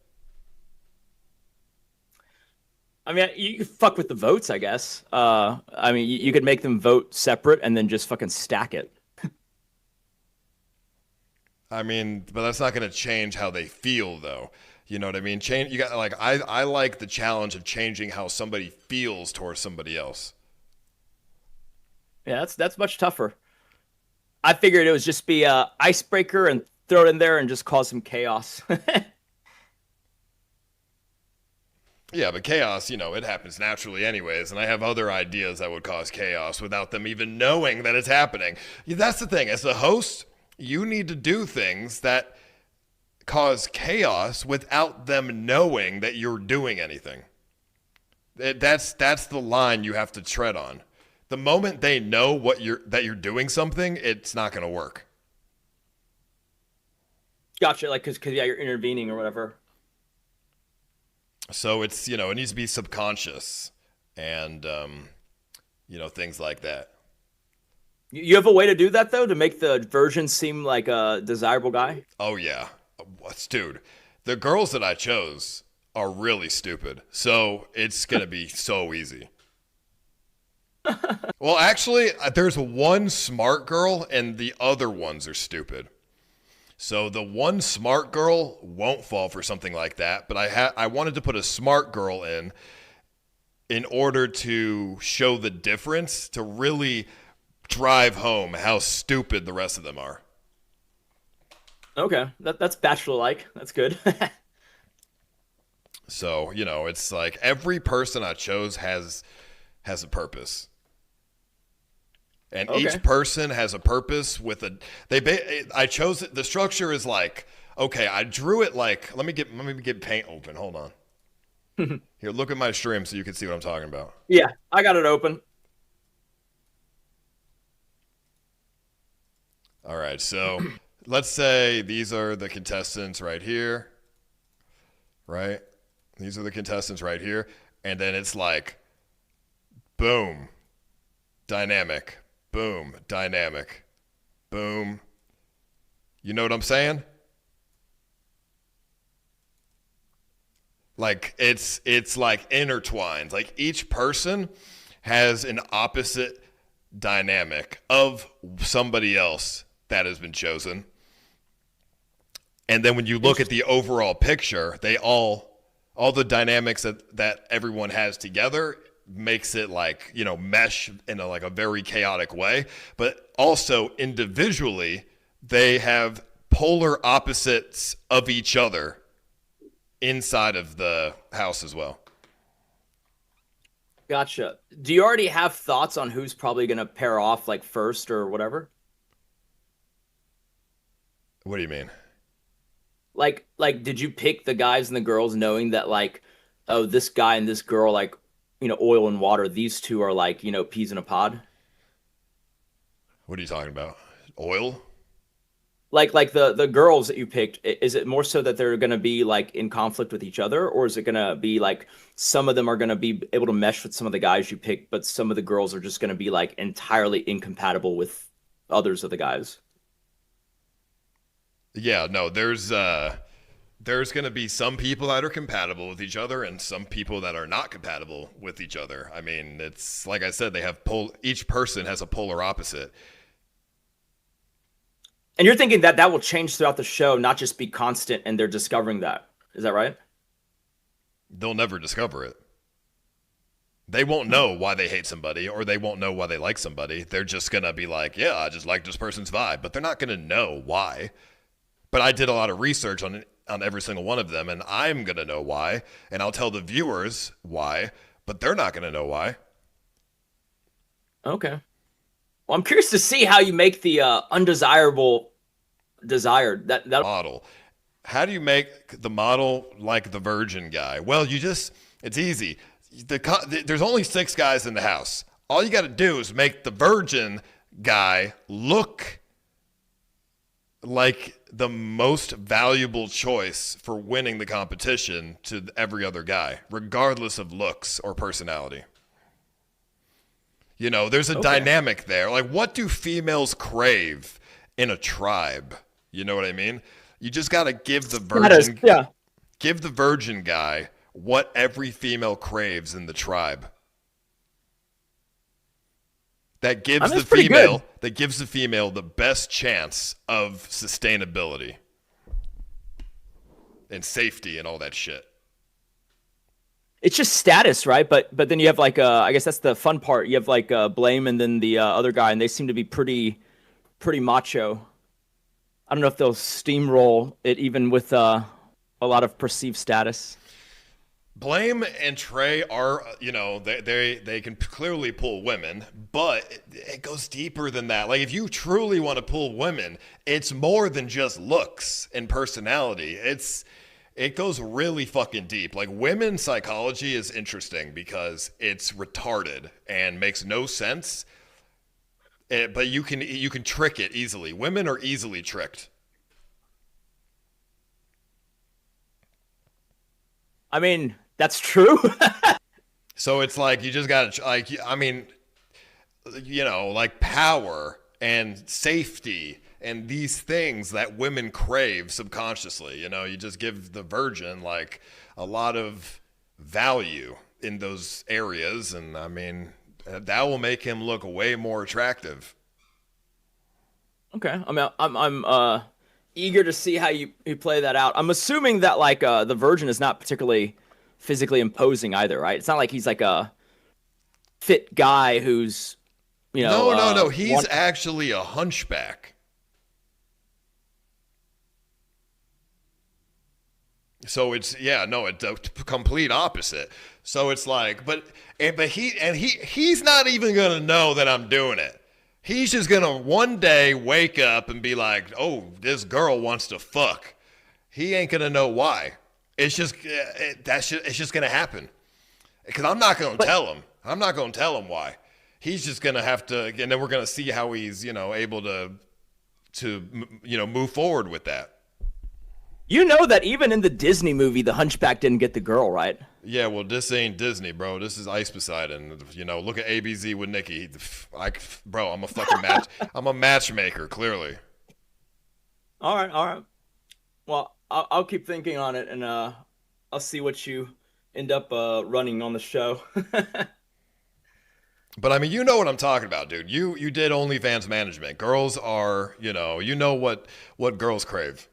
I mean, you could fuck with the votes, I guess. I mean, you could make them vote separate and then just fucking stack it. I mean, but that's not going to change how they feel, though. You know what I mean? You got like I like the challenge of changing how somebody feels towards somebody else. Yeah, that's much tougher. I figured it was just be a icebreaker and throw it in there and just cause some chaos. Yeah, but chaos, it happens naturally anyways, and I have other ideas that would cause chaos without them even knowing that it's happening. That's the thing. As a host, you need to do things that cause chaos without them knowing that you're doing anything. That's the line you have to tread on. The moment they know that you're doing something, it's not going to work. Gotcha, like because you're intervening or whatever. So it's, it needs to be subconscious and, things like that. You have a way to do that, though, to make the virgin seem like a desirable guy? Oh, yeah. Dude, the girls that I chose are really stupid. So it's going to be so easy. Well, actually, there's one smart girl and the other ones are stupid. So the one smart girl won't fall for something like that, but I wanted to put a smart girl in order to show the difference, to really drive home how stupid the rest of them are. Okay, that's Bachelor-like. That's good. So, it's like every person I chose has a purpose. And each person has a purpose with I chose it. The structure is like, okay, I drew it like, let me get paint open. Hold on. Here, look at my stream so you can see what I'm talking about. Yeah, I got it open. All right, so let's say these are the contestants right here, right? These are the contestants right here. And then it's like, boom, dynamic. Boom, dynamic. Boom. You know what I'm saying? Like it's like intertwined. Like each person has an opposite dynamic of somebody else that has been chosen. And then when you look at the overall picture, they all all the dynamics that everyone has together makes it like, mesh in a very chaotic way. But also individually, they have polar opposites of each other inside of the house as well. Gotcha. Do you already have thoughts on who's probably going to pair off like first or whatever? What do you mean? Like, did you pick the guys and the girls knowing that like, oh, this guy and this girl, like, oil and water, these two are like, peas in a pod? What are you talking about? Oil? Like the girls that you picked, is it more so that they're going to be like in conflict with each other, or is it going to be like some of them are going to be able to mesh with some of the guys you picked, but some of the girls are just going to be like entirely incompatible with others of the guys? Yeah, no, there's going to be some people that are compatible with each other and some people that are not compatible with each other. I mean, it's like I said, they have each person has a polar opposite. And you're thinking that will change throughout the show, not just be constant, and they're discovering that. Is that right? They'll never discover it. They won't know why they hate somebody, or they won't know why they like somebody. They're just going to be like, yeah, I just like this person's vibe. But they're not going to know why. But I did a lot of research on every single one of them, and I'm going to know why. And I'll tell the viewers why, but they're not going to know why. Okay. Well, I'm curious to see how you make the undesirable desired. That model. How do you make the model like the virgin guy? Well, it's easy. There's only 6 guys in the house. All you got to do is make the virgin guy look like the most valuable choice for winning the competition to every other guy, regardless of looks or personality. There's a dynamic there. Like, what do females crave in a tribe? You know what I mean? You just got to give the virgin guy what every female craves in the tribe. That gives the female the best chance of sustainability and safety and all that shit. It's just status, right? But then you have like I guess that's the fun part. You have like Blame and then the other guy, and they seem to be pretty macho. I don't know if they'll steamroll it even with a lot of perceived status. Blame and Trey are, they can clearly pull women, but it goes deeper than that. Like, if you truly want to pull women, it's more than just looks and personality. It goes really fucking deep. Like, women's psychology is interesting because it's retarded and makes no sense. But you can trick it easily. Women are easily tricked. I mean, that's true. So it's like you just got to, like, I mean, like power and safety and these things that women crave subconsciously. You just give the virgin like a lot of value in those areas, and I mean that will make him look way more attractive. Okay, I'm eager to see how you play that out. I'm assuming that like the virgin is not particularly physically imposing either, right? It's not like he's like a fit guy who's no. He's actually a hunchback. So it's it's a complete opposite. So it's like, but he's not even gonna know that I'm doing it. He's just gonna one day wake up and be like, "Oh, this girl wants to fuck." He ain't gonna know why. It's just it's just gonna happen. Because I'm not gonna tell him. I'm not gonna tell him why. He's just gonna have to, and then we're gonna see how he's able to move forward with that. You know that even in the Disney movie, the hunchback didn't get the girl, right? Yeah, well, this ain't Disney, bro. This is Ice Poseidon. Look at ABZ with Nikki. Bro, I'm a fucking I'm a matchmaker, clearly. All right. Well, I'll keep thinking on it, and I'll see what you end up running on the show. But I mean, you know what I'm talking about, dude. You did OnlyFans management. Girls are, what girls crave.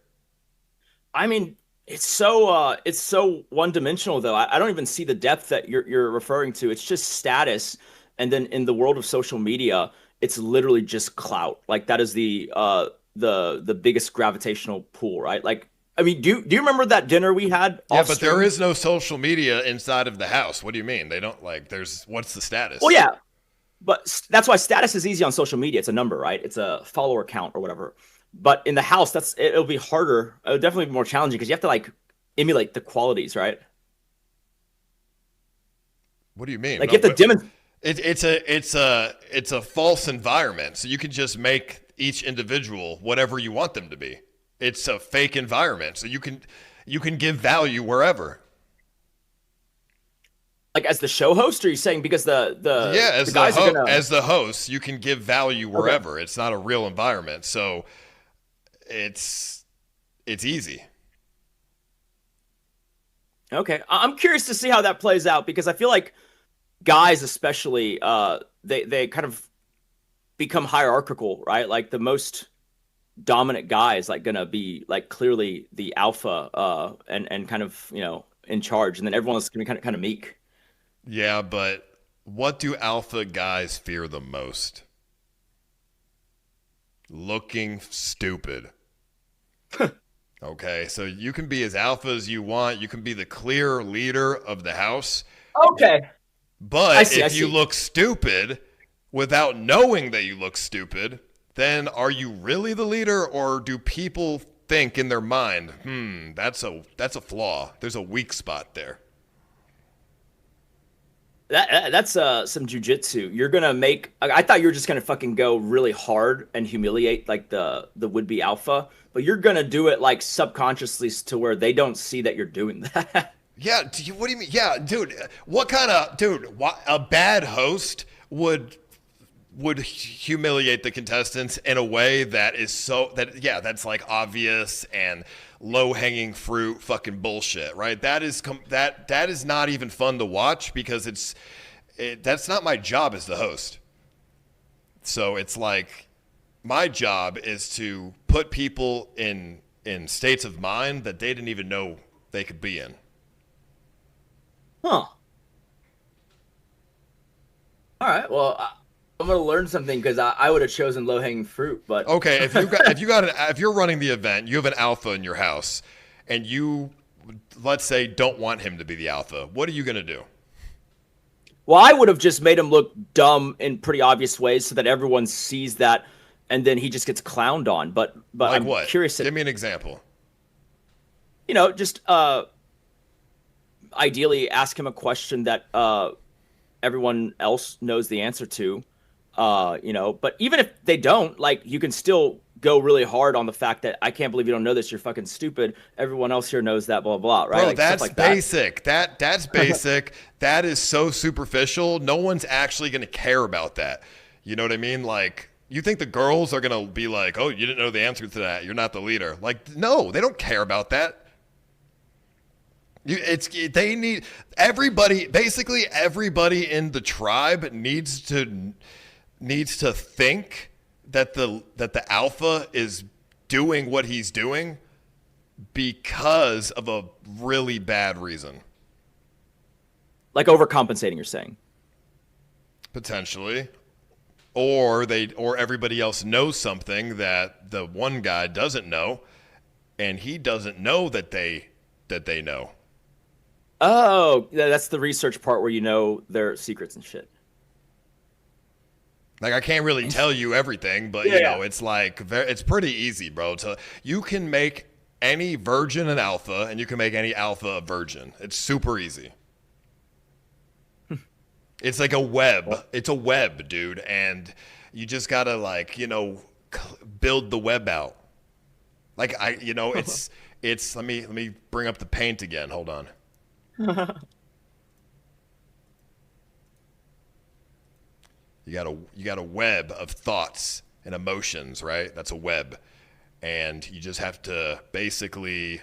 I mean, It's so one dimensional though. I don't even see the depth that you're referring to. It's just status, and then in the world of social media, it's literally just clout. Like that is the biggest gravitational pull, right? Like, I mean, do you remember that dinner we had? Yeah, but there is no social media inside of the house. What do you mean? They don't like. What's the status? Well, yeah, but that's why status is easy on social media. It's a number, right? It's a follower count or whatever. But in the house, it'll be harder. It'll definitely be more challenging because you have to like emulate the qualities, right? What do you mean? Like you have to demonstrate. It's a false environment. So you can just make each individual whatever you want them to be. It's a fake environment. So you can give value wherever. Like as the show host, or are you saying because as the host, you can give value wherever. Okay. It's not a real environment. So it's easy. Okay. I'm curious to see how that plays out because I feel like guys especially they kind of become hierarchical, right? Like the most dominant guy is like gonna be like clearly the alpha and kind of, you know, in charge, and then everyone else is gonna be kind of meek. Yeah, but what do alpha guys fear the most? Looking stupid. Okay, so you can be as alpha as you want. You can be the clear leader of the house. Okay. But if you look stupid without knowing that you look stupid, then are you really the leader, or do people think in their mind, that's a flaw. There's a weak spot there. That's some jujitsu. You're gonna make. I thought you were just gonna fucking go really hard and humiliate like the would-be alpha, but you're gonna do it like subconsciously to where they don't see that you're doing that. Yeah. What do you mean? Yeah, dude. A bad host would humiliate the contestants in a way that is that's like obvious and low-hanging fruit fucking bullshit, right? That is not even fun to watch because that's not my job as the host. So it's like my job is to put people in states of mind that they didn't even know they could be in. Huh. All right. Well, I'm gonna learn something because I would have chosen low-hanging fruit, but okay. If you're running the event, you have an alpha in your house, and you, let's say, don't want him to be the alpha. What are you gonna do? Well, I would have just made him look dumb in pretty obvious ways so that everyone sees that, and then he just gets clowned on. But like I'm what? Curious. Give me an example. You know, just ideally ask him a question that everyone else knows the answer to. You know, but even if they don't, like, you can still go really hard on the fact that I can't believe you don't know this. You're fucking stupid. Everyone else here knows that, blah, blah, right? Bro, like, that's like basic. That's basic. That is so superficial. No one's actually going to care about that. You know what I mean? Like, you think the girls are going to be like, oh, you didn't know the answer to that. You're not the leader. Like, no, they don't care about that. They need everybody. Basically, everybody in the tribe needs to think that the alpha is doing what he's doing because of a really bad reason. Like overcompensating, you're saying? Potentially. Or everybody else knows something that the one guy doesn't know, and he doesn't know that they know. Oh, that's the research part where you know their secrets and shit. Like, I can't really tell you everything, but you know, it's like it's pretty easy, bro. You can make any virgin an alpha, and you can make any alpha a virgin. It's super easy. It's like a web. It's a web, dude, and you just gotta, like, you know, build the web out. Like, it's let me bring up the paint again. Hold on. You got a web of thoughts and emotions, right? That's a web. And you just have to basically,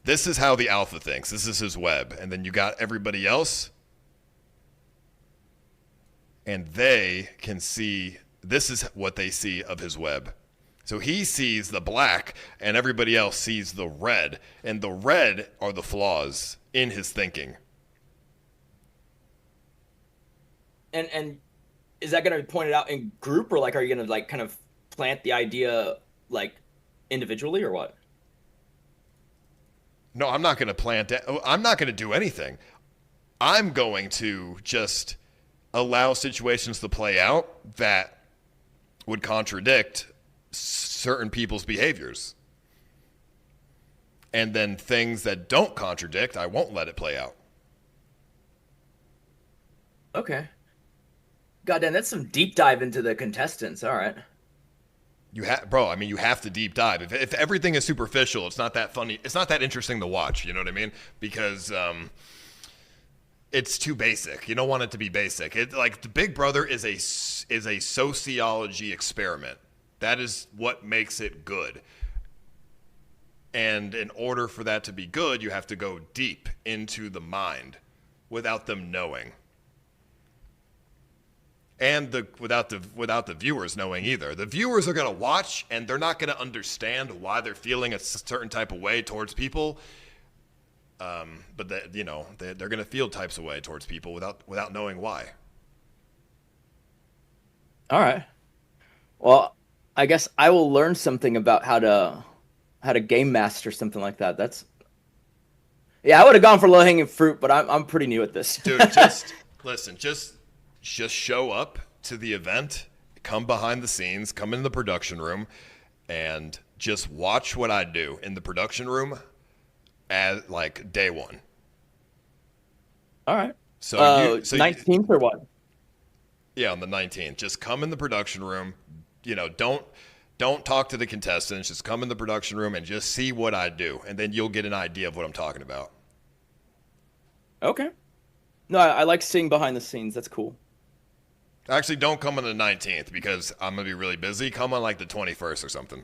this is how the alpha thinks. This is his web. And then you got everybody else, and they can see, this is what they see of his web. So he sees the black, and everybody else sees the red. And the red are the flaws in his thinking. And is that going to be pointed out in group, or like are you going to like kind of plant the idea like individually, or what? No, I'm not going to plant that. I'm not going to do anything. I'm going to just allow situations to play out that would contradict certain people's behaviors. And then things that don't contradict, I won't let it play out. Okay. Goddamn, that's some deep dive into the contestants. All right. You have to deep dive. If everything is superficial, it's not that funny. It's not that interesting to watch. You know what I mean? Because it's too basic. You don't want it to be basic. Like the Big Brother is a sociology experiment. That is what makes it good. And in order for that to be good, you have to go deep into the mind without them knowing. And without the viewers knowing either. The viewers are going to watch, and they're not going to understand why they're feeling a certain type of way towards people. But they're going to feel types of way towards people without knowing why. All right. Well, I guess I will learn something about how to game master something like that. I would have gone for low hanging fruit, but I'm pretty new at this. Dude, just listen. Just show up to the event, come behind the scenes, come in the production room, and just watch what I do in the production room at like day one. All right. So 19th or what? Yeah, on the 19th. Just come in the production room. Don't talk to the contestants. Just come in the production room and just see what I do, and then you'll get an idea of what I'm talking about. Okay. No, I like seeing behind the scenes. That's cool. Actually, don't come on the 19th because I'm going to be really busy. Come on like the 21st or something.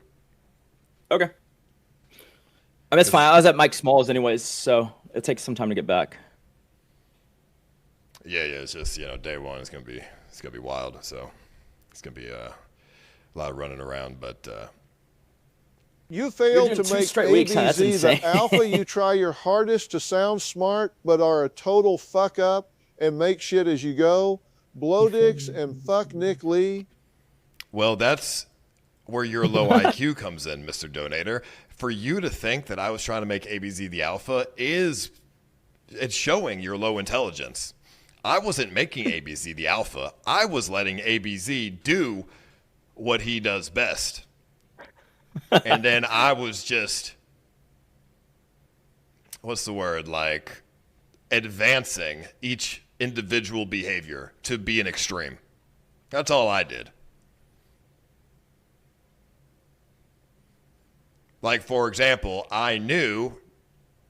Okay. I mean, it's fine. I was at Mike Smalls anyways, so it takes some time to get back. Yeah. It's just, day one is going to be wild. So it's going to be a lot of running around, but you failed to make ABZ the alpha. You try your hardest to sound smart, but are a total fuck up and make shit as you go. Blow dicks and fuck Nick Lee. Well, that's where your low IQ comes in, Mr. Donator. For you to think that I was trying to make ABZ the alpha it's showing your low intelligence. I wasn't making ABZ the alpha. I was letting ABZ do what he does best. And then I was just, what's the word? Like advancing each individual behavior to be an extreme. That's all I did. Like, for example, I knew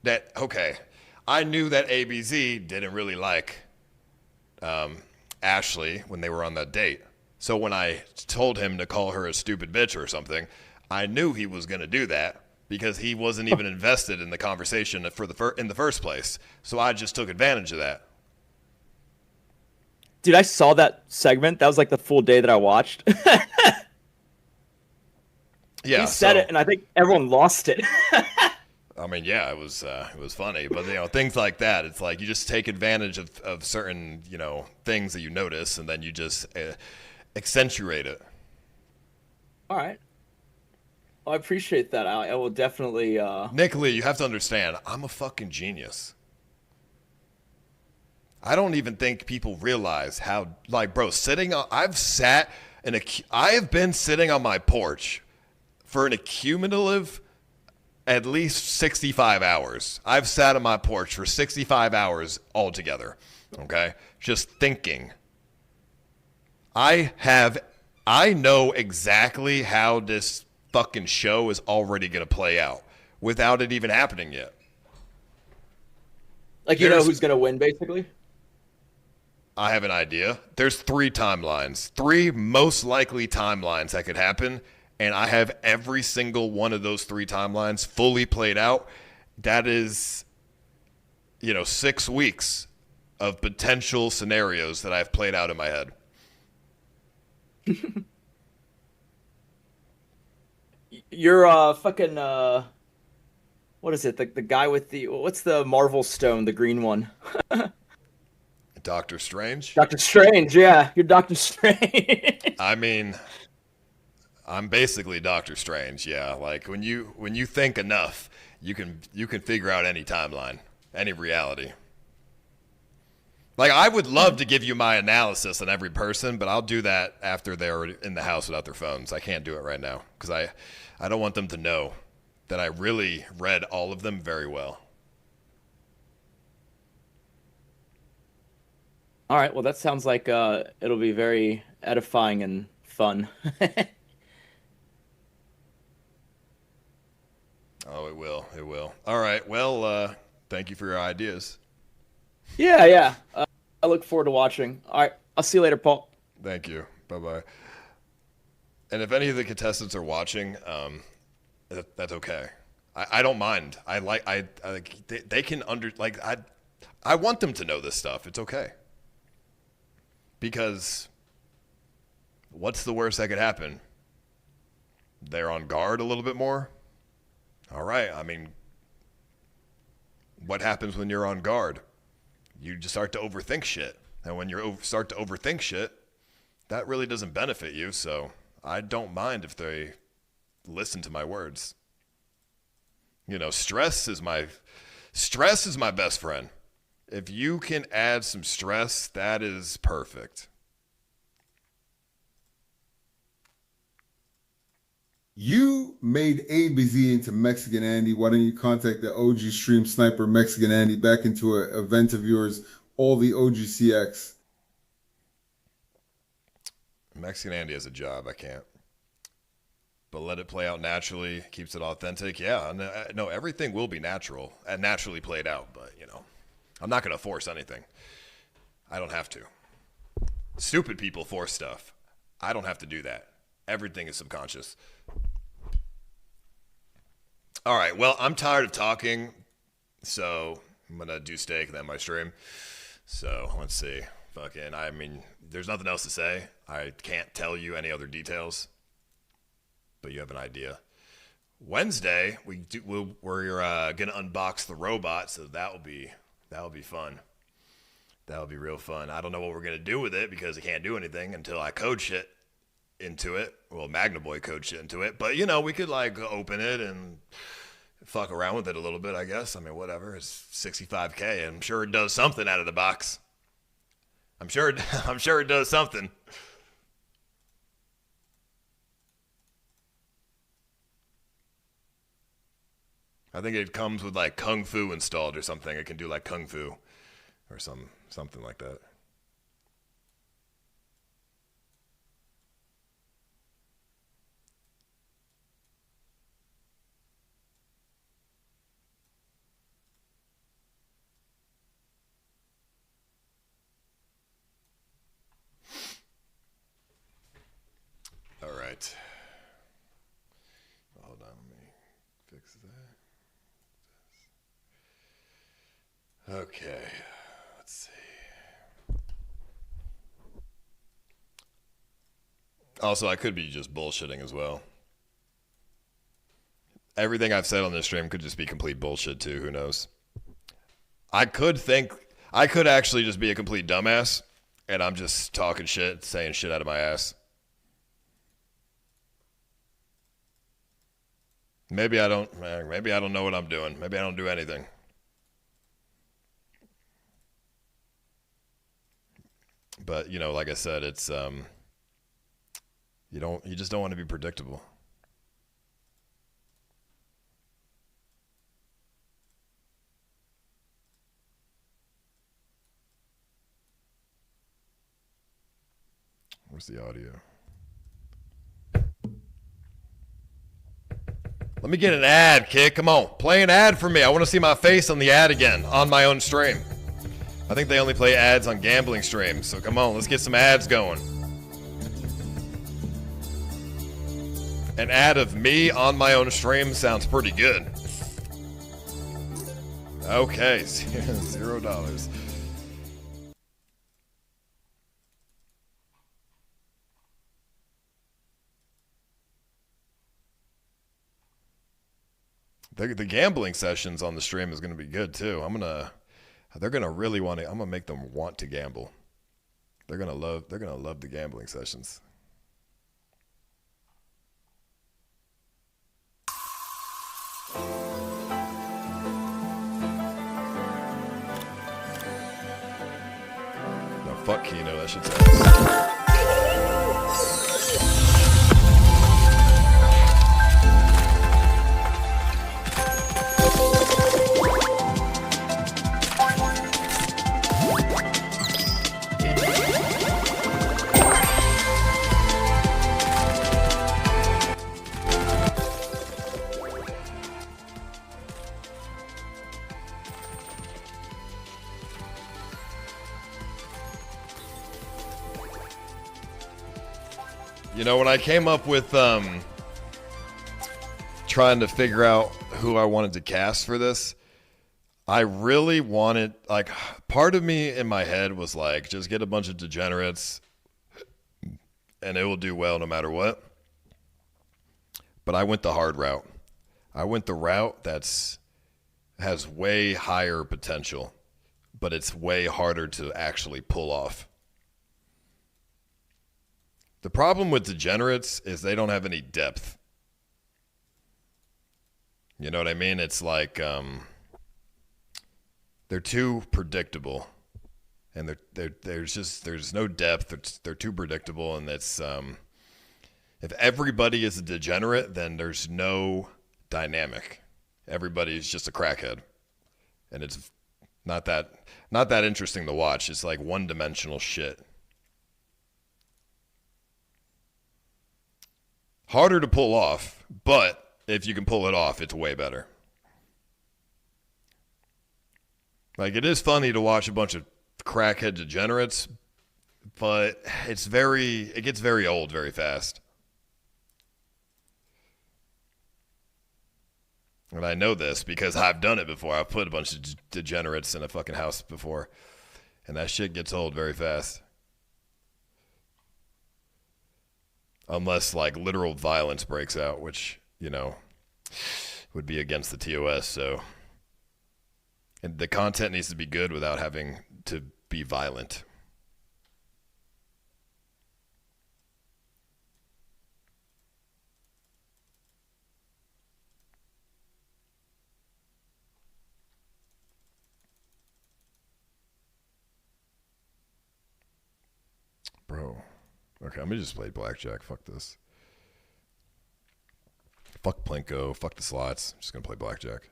that ABZ didn't really like Ashley when they were on that date. So when I told him to call her a stupid bitch or something, I knew he was going to do that because he wasn't even invested in the conversation in the first place. So I just took advantage of that. Dude, I saw that segment. That was like the full day that I watched. Yeah, he said it, and I think everyone lost it. I mean, yeah, it was funny, but things like that. It's like you just take advantage of certain things that you notice, and then you just accentuate it. All right. Well, I appreciate that. I will definitely. Nick Lee, you have to understand, I'm a fucking genius. I don't even think people realize how, bro, I have been sitting on my porch for an accumulative at least 65 hours. I've sat on my porch for 65 hours altogether, okay? Just thinking. I know exactly how this fucking show is already going to play out without it even happening yet. Like, you know who's going to win, basically? I have an idea. There's 3 timelines, 3 most likely timelines that could happen, and I have every single one of those 3 timelines fully played out. That is, 6 weeks of potential scenarios that I've played out in my head. You're fucking what is it? The guy with what's the Marvel stone, the green one? Doctor Strange? Doctor Strange, yeah. You're Doctor Strange. I mean, I'm basically Doctor Strange, yeah. Like when you think enough, you can figure out any timeline, any reality. Like I would love to give you my analysis on every person, but I'll do that after they're in the house without their phones. I can't do it right now because I don't want them to know that I really read all of them very well. All right, well that sounds like it'll be very edifying and fun. Oh, it will. It will. All right. Well, thank you for your ideas. Yeah. I look forward to watching. All right, I'll see you later, Paul. Thank you. Bye-bye. And if any of the contestants are watching, that's okay. I don't mind. They can I want them to know this stuff. It's okay. Because what's the worst that could happen? They're on guard a little bit more. All right. I mean, what happens when you're on guard? You just start to overthink shit. And when you start to overthink shit, that really doesn't benefit you. So I don't mind if they listen to my words. You know, stress is my best friend. If you can add some stress, that is perfect. You made ABZ into Mexican Andy. Why don't you contact the OG stream sniper Mexican Andy back into an event of yours, all the OGCX? Mexican Andy has a job. I can't. But let it play out naturally. Keeps it authentic. Yeah. No, everything will be natural and naturally played out. But, you know, I'm not going to force anything. I don't have to. Stupid people force stuff. I don't have to do that. Everything is subconscious. All right, well, I'm tired of talking, so I'm going to do steak and then my stream. So let's see. I mean, there's nothing else to say. I can't tell you any other details, but you have an idea. Wednesday, we're going to unbox the robot, so that will be fun. That will be real fun. I don't know what we're going to do with it because I can't do anything until I code shit into it. Well, Magnaboy code shit into it. But, you know, we could, like, open it and fuck around with it a little bit, I guess. I mean, whatever. It's $65K. I'm sure it does something out of the box. I'm sure it does something. I think it comes with, like, Kung Fu installed or something. It can do, like, Kung Fu or something like that. All right. Hold on, let me fix that. Okay, let's see. Also, I could be just bullshitting as well. Everything I've said on this stream could just be complete bullshit too, who knows? I could actually just be a complete dumbass, and I'm just talking shit, saying shit out of my ass. Maybe I don't know what I'm doing. Maybe I don't do anything. But, you know, like I said, it's you just don't want to be predictable. Where's the audio? Let me get an ad, kid. Come on. Play an ad for me. I want to see my face on the ad again on my own stream. I think they only play ads on gambling streams. So come on, let's get some ads going. An ad of me on my own stream sounds pretty good. Okay, $0. The gambling sessions on the stream is going to be good too. They're going to really want to. I'm going to make them want to gamble. They're going to love the gambling sessions. No, fuck Keno, that shit's ass. You know, when I came up with trying to figure out who I wanted to cast for this, I really wanted, like, part of me in my head was like, just get a bunch of degenerates and it will do well no matter what. But I went the hard route. I went the route has way higher potential, but it's way harder to actually pull off. The problem with degenerates is they don't have any depth. You know what I mean? It's like they're too predictable, and there's no depth. They're too predictable, and it's if everybody is a degenerate, then there's no dynamic. Everybody's just a crackhead, and it's not that interesting to watch. It's like one-dimensional shit. Harder to pull off, but if you can pull it off, it's way better. Like, it is funny to watch a bunch of crackhead degenerates, but it gets very old very fast. And I know this because I've done it before. I've put a bunch of degenerates in a fucking house before, and that shit gets old very fast. Unless, like, literal violence breaks out, which, you know, would be against the TOS, so. And the content needs to be good without having to be violent. Bro. Okay, let me just play blackjack. Fuck this. Fuck Plinko. Fuck the slots. I'm just going to play blackjack.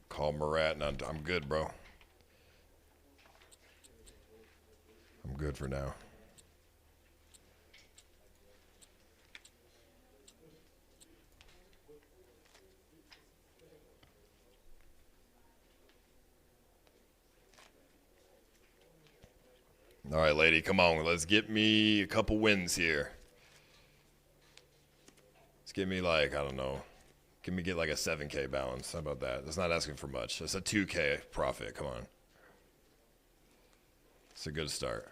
Call Murat, and I'm good, bro. I'm good for now. All right, lady, come on. Let's get me a couple wins here. Let's get me, like, I don't know. Get like a 7K balance. How about that? That's not asking for much. That's a 2K profit. Come on. It's a good start.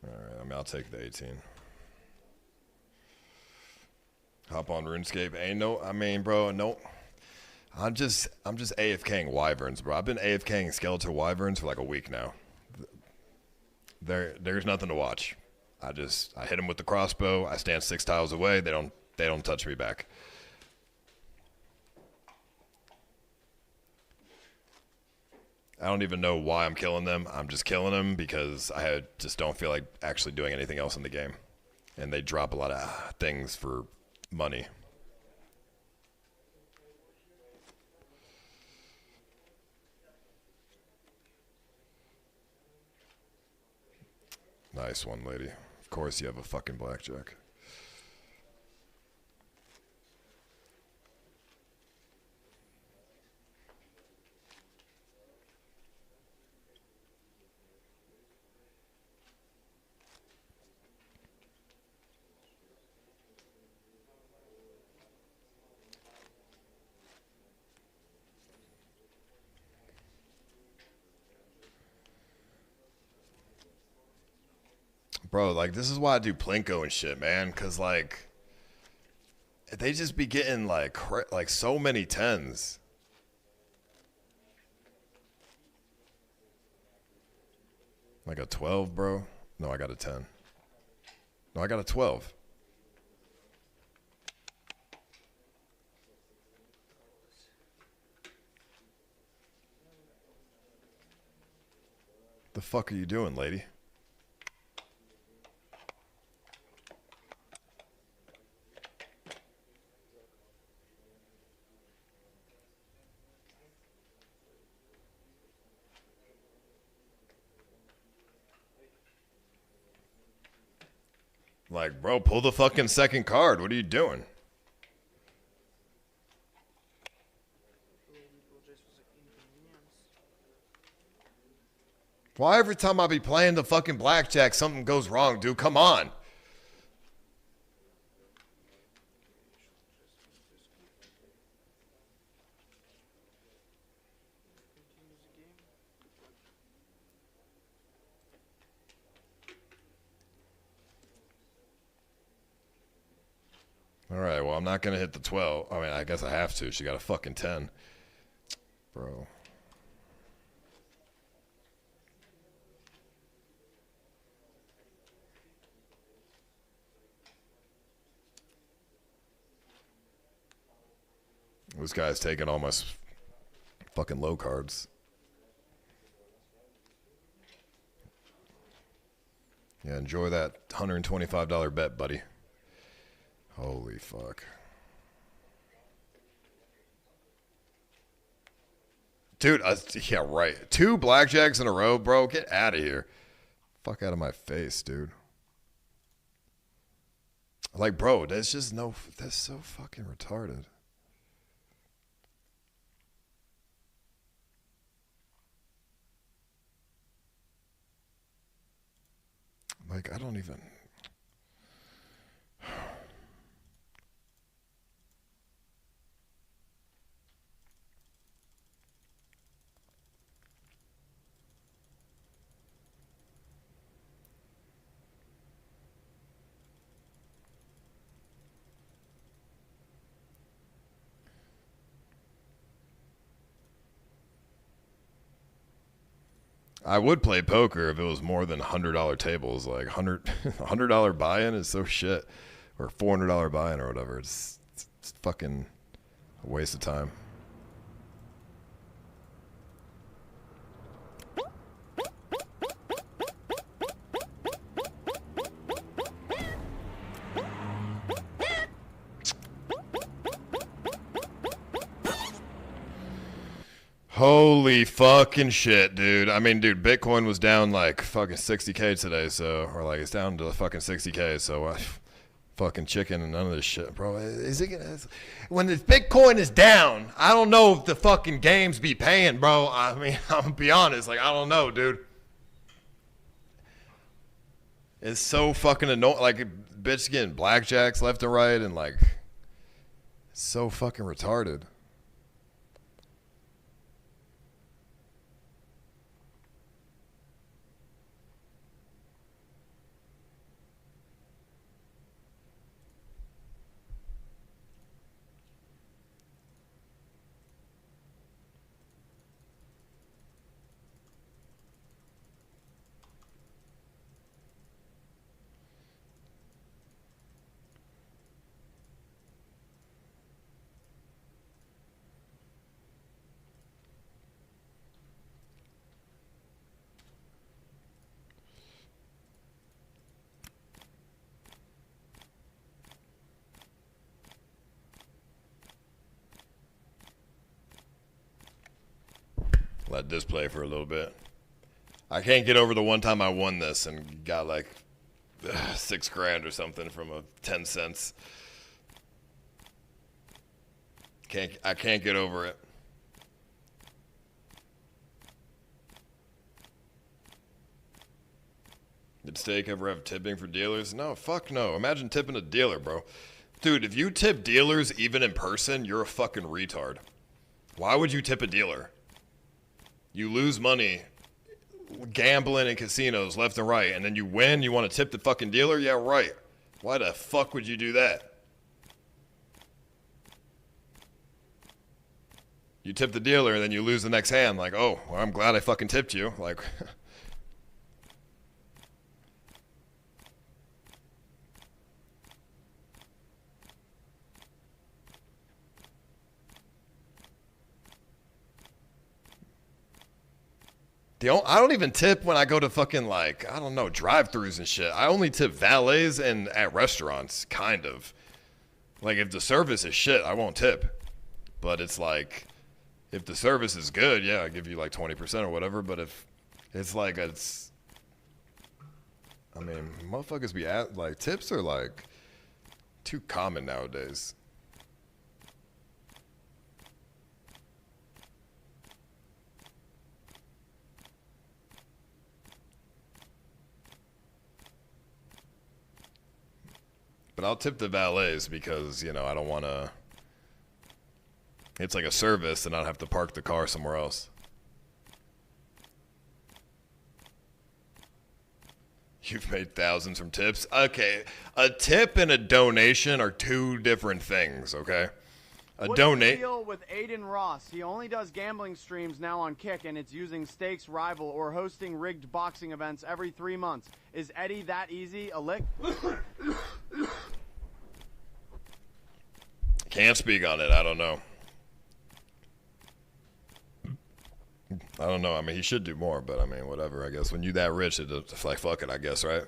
All right, I mean, I'll take the 18. Hop on RuneScape. Ain't no, I mean, bro, no. I'm just AFKing Wyverns, bro. I've been AFKing Skeletal Wyverns for like a week now. There's nothing to watch. I hit them with the crossbow. I stand 6 tiles away. They don't touch me back. I don't even know why I'm killing them. I'm just killing them because just don't feel like actually doing anything else in the game. And they drop a lot of things for money. Nice one, lady. Of course you have a fucking blackjack. Bro, like, this is why I do Plinko and shit, man. Because, like, they just be getting, like so many tens. Like a 12, bro? No, I got a 10. No, I got a 12. The fuck are you doing, lady? Like, bro, pull the fucking second card. What are you doing? Why every time I be playing the fucking blackjack, something goes wrong, dude? Come on. All right, well, I'm not going to hit the 12. I mean, I guess I have to. She got a fucking 10. Bro. This guy's taking all my fucking low cards. Yeah, enjoy that $125 bet, buddy. Holy fuck. Dude, yeah, right. 2 blackjacks in a row, bro. Get out of here. Fuck out of my face, dude. Like, bro, that's just no... That's so fucking retarded. Like, I don't even... I would play poker if it was more than $100 tables. Like $100 buy-in is so shit, or $400 buy-in or whatever. It's fucking a waste of time. Holy fucking shit, dude. I mean, dude, Bitcoin was down like fucking 60K today, so, or like it's down to fucking 60K, so fucking chicken and none of this shit, bro. Is it gonna, when the Bitcoin is down, I don't know if the fucking games be paying, bro. I mean, I'm gonna be honest, like, I don't know, dude. It's so fucking annoying. Like, bitch getting blackjacks left and right, and like, it's so fucking retarded. Let this play for a little bit. I can't get over the one time I won this and got like $6,000 or something from a 10 cents. I can't get over it. Did Steak ever have tipping for dealers? No, fuck no. Imagine tipping a dealer, bro. Dude, if you tip dealers even in person, you're a fucking retard. Why would you tip a dealer? You lose money gambling in casinos left and right, and then you win, you want to tip the fucking dealer? Yeah, right. Why the fuck would you do that? You tip the dealer, and then you lose the next hand. Like, oh, well, I'm glad I fucking tipped you. Like... I don't even tip when I go to fucking, like, I don't know, drive-thrus and shit. I only tip valets and at restaurants, kind of. Like, if the service is shit, I won't tip. But it's like, if the service is good, yeah, I give you like 20% or whatever. But if it's like, I mean, motherfuckers be like, tips are like too common nowadays. But I'll tip the valets because, you know, I don't want to... It's like a service and I don't have to park the car somewhere else. You've made thousands from tips? Okay, a tip and a donation are two different things, okay? What's the deal with Aiden Ross? He only does gambling streams now on Kick, and it's using Stakes Rival or hosting rigged boxing events every 3 months. Is Eddie that easy? A lick? Can't speak on it. I don't know. I don't know. I mean, he should do more, but I mean, whatever. I guess when you that rich, it's like, fuck it, I guess, right?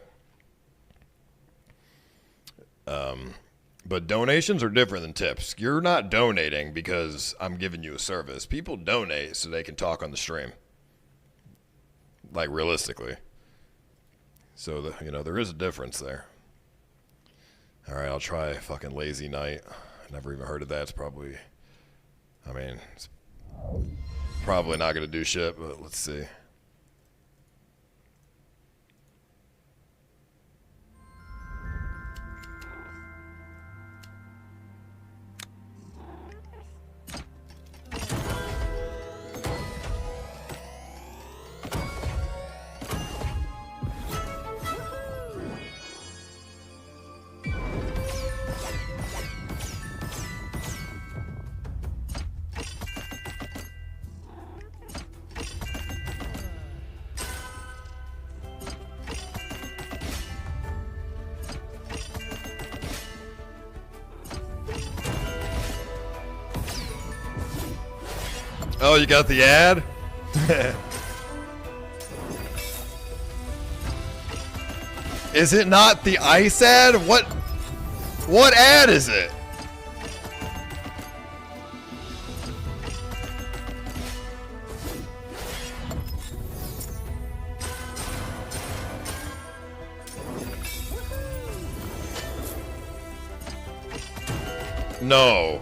But donations are different than tips. You're not donating because I'm giving you a service. People donate so they can talk on the stream. Like, realistically. So, you know, there is a difference there. All right, I'll try fucking Lazy Night. Never even heard of that. It's probably, I mean, it's probably not going to do shit, but let's see. Oh, you got the ad? Is it not the ice ad? What ad is it? No.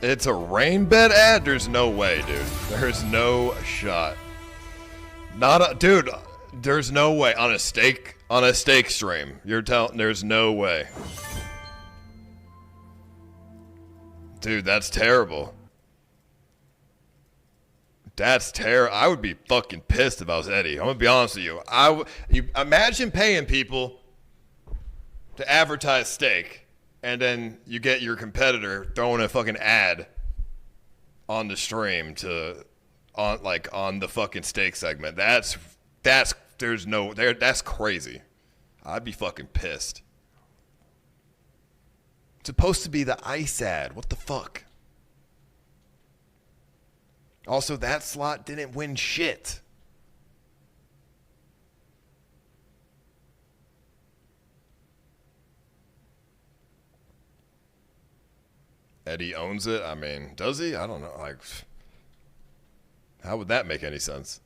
It's a rain bed ad? There's no way, dude. There's no shot. Dude, there's no way. On a steak stream. You're telling, there's no way. Dude, that's terrible. That's terrible. I would be fucking pissed if I was Eddie. I'm gonna be honest with you. You imagine paying people to advertise steak. And then you get your competitor throwing a fucking ad on the stream on the fucking steak segment. That's crazy. I'd be fucking pissed. It's supposed to be the ice ad. What the fuck? Also, that slot didn't win shit. Eddie owns it. I mean, does he? I don't know. Like, How would that make any sense?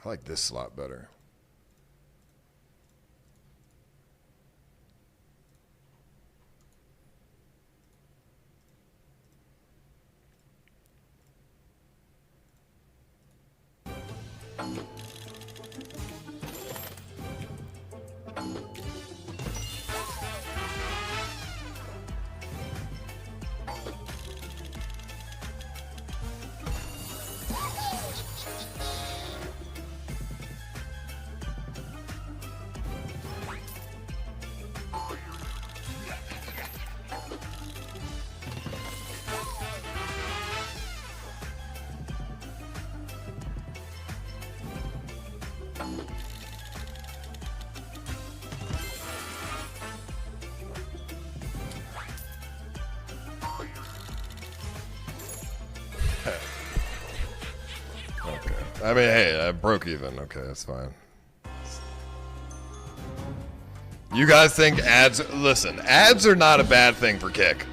I like this slot better. Okay. I mean, hey, I broke even. Okay, that's fine. You guys think ads... Listen, ads are not a bad thing for Kick.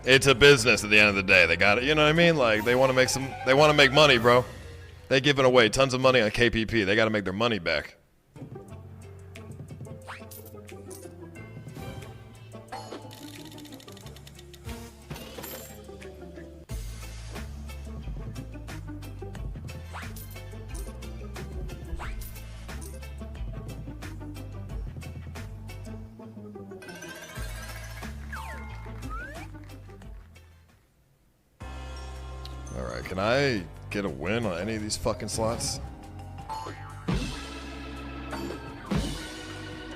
It's a business at the end of the day. They got it. You know what I mean? Like, they want to make some... They want to make money, bro. They're giving away tons of money on KPP. They got to make their money back. Alright, can I get a win on any of these fucking slots?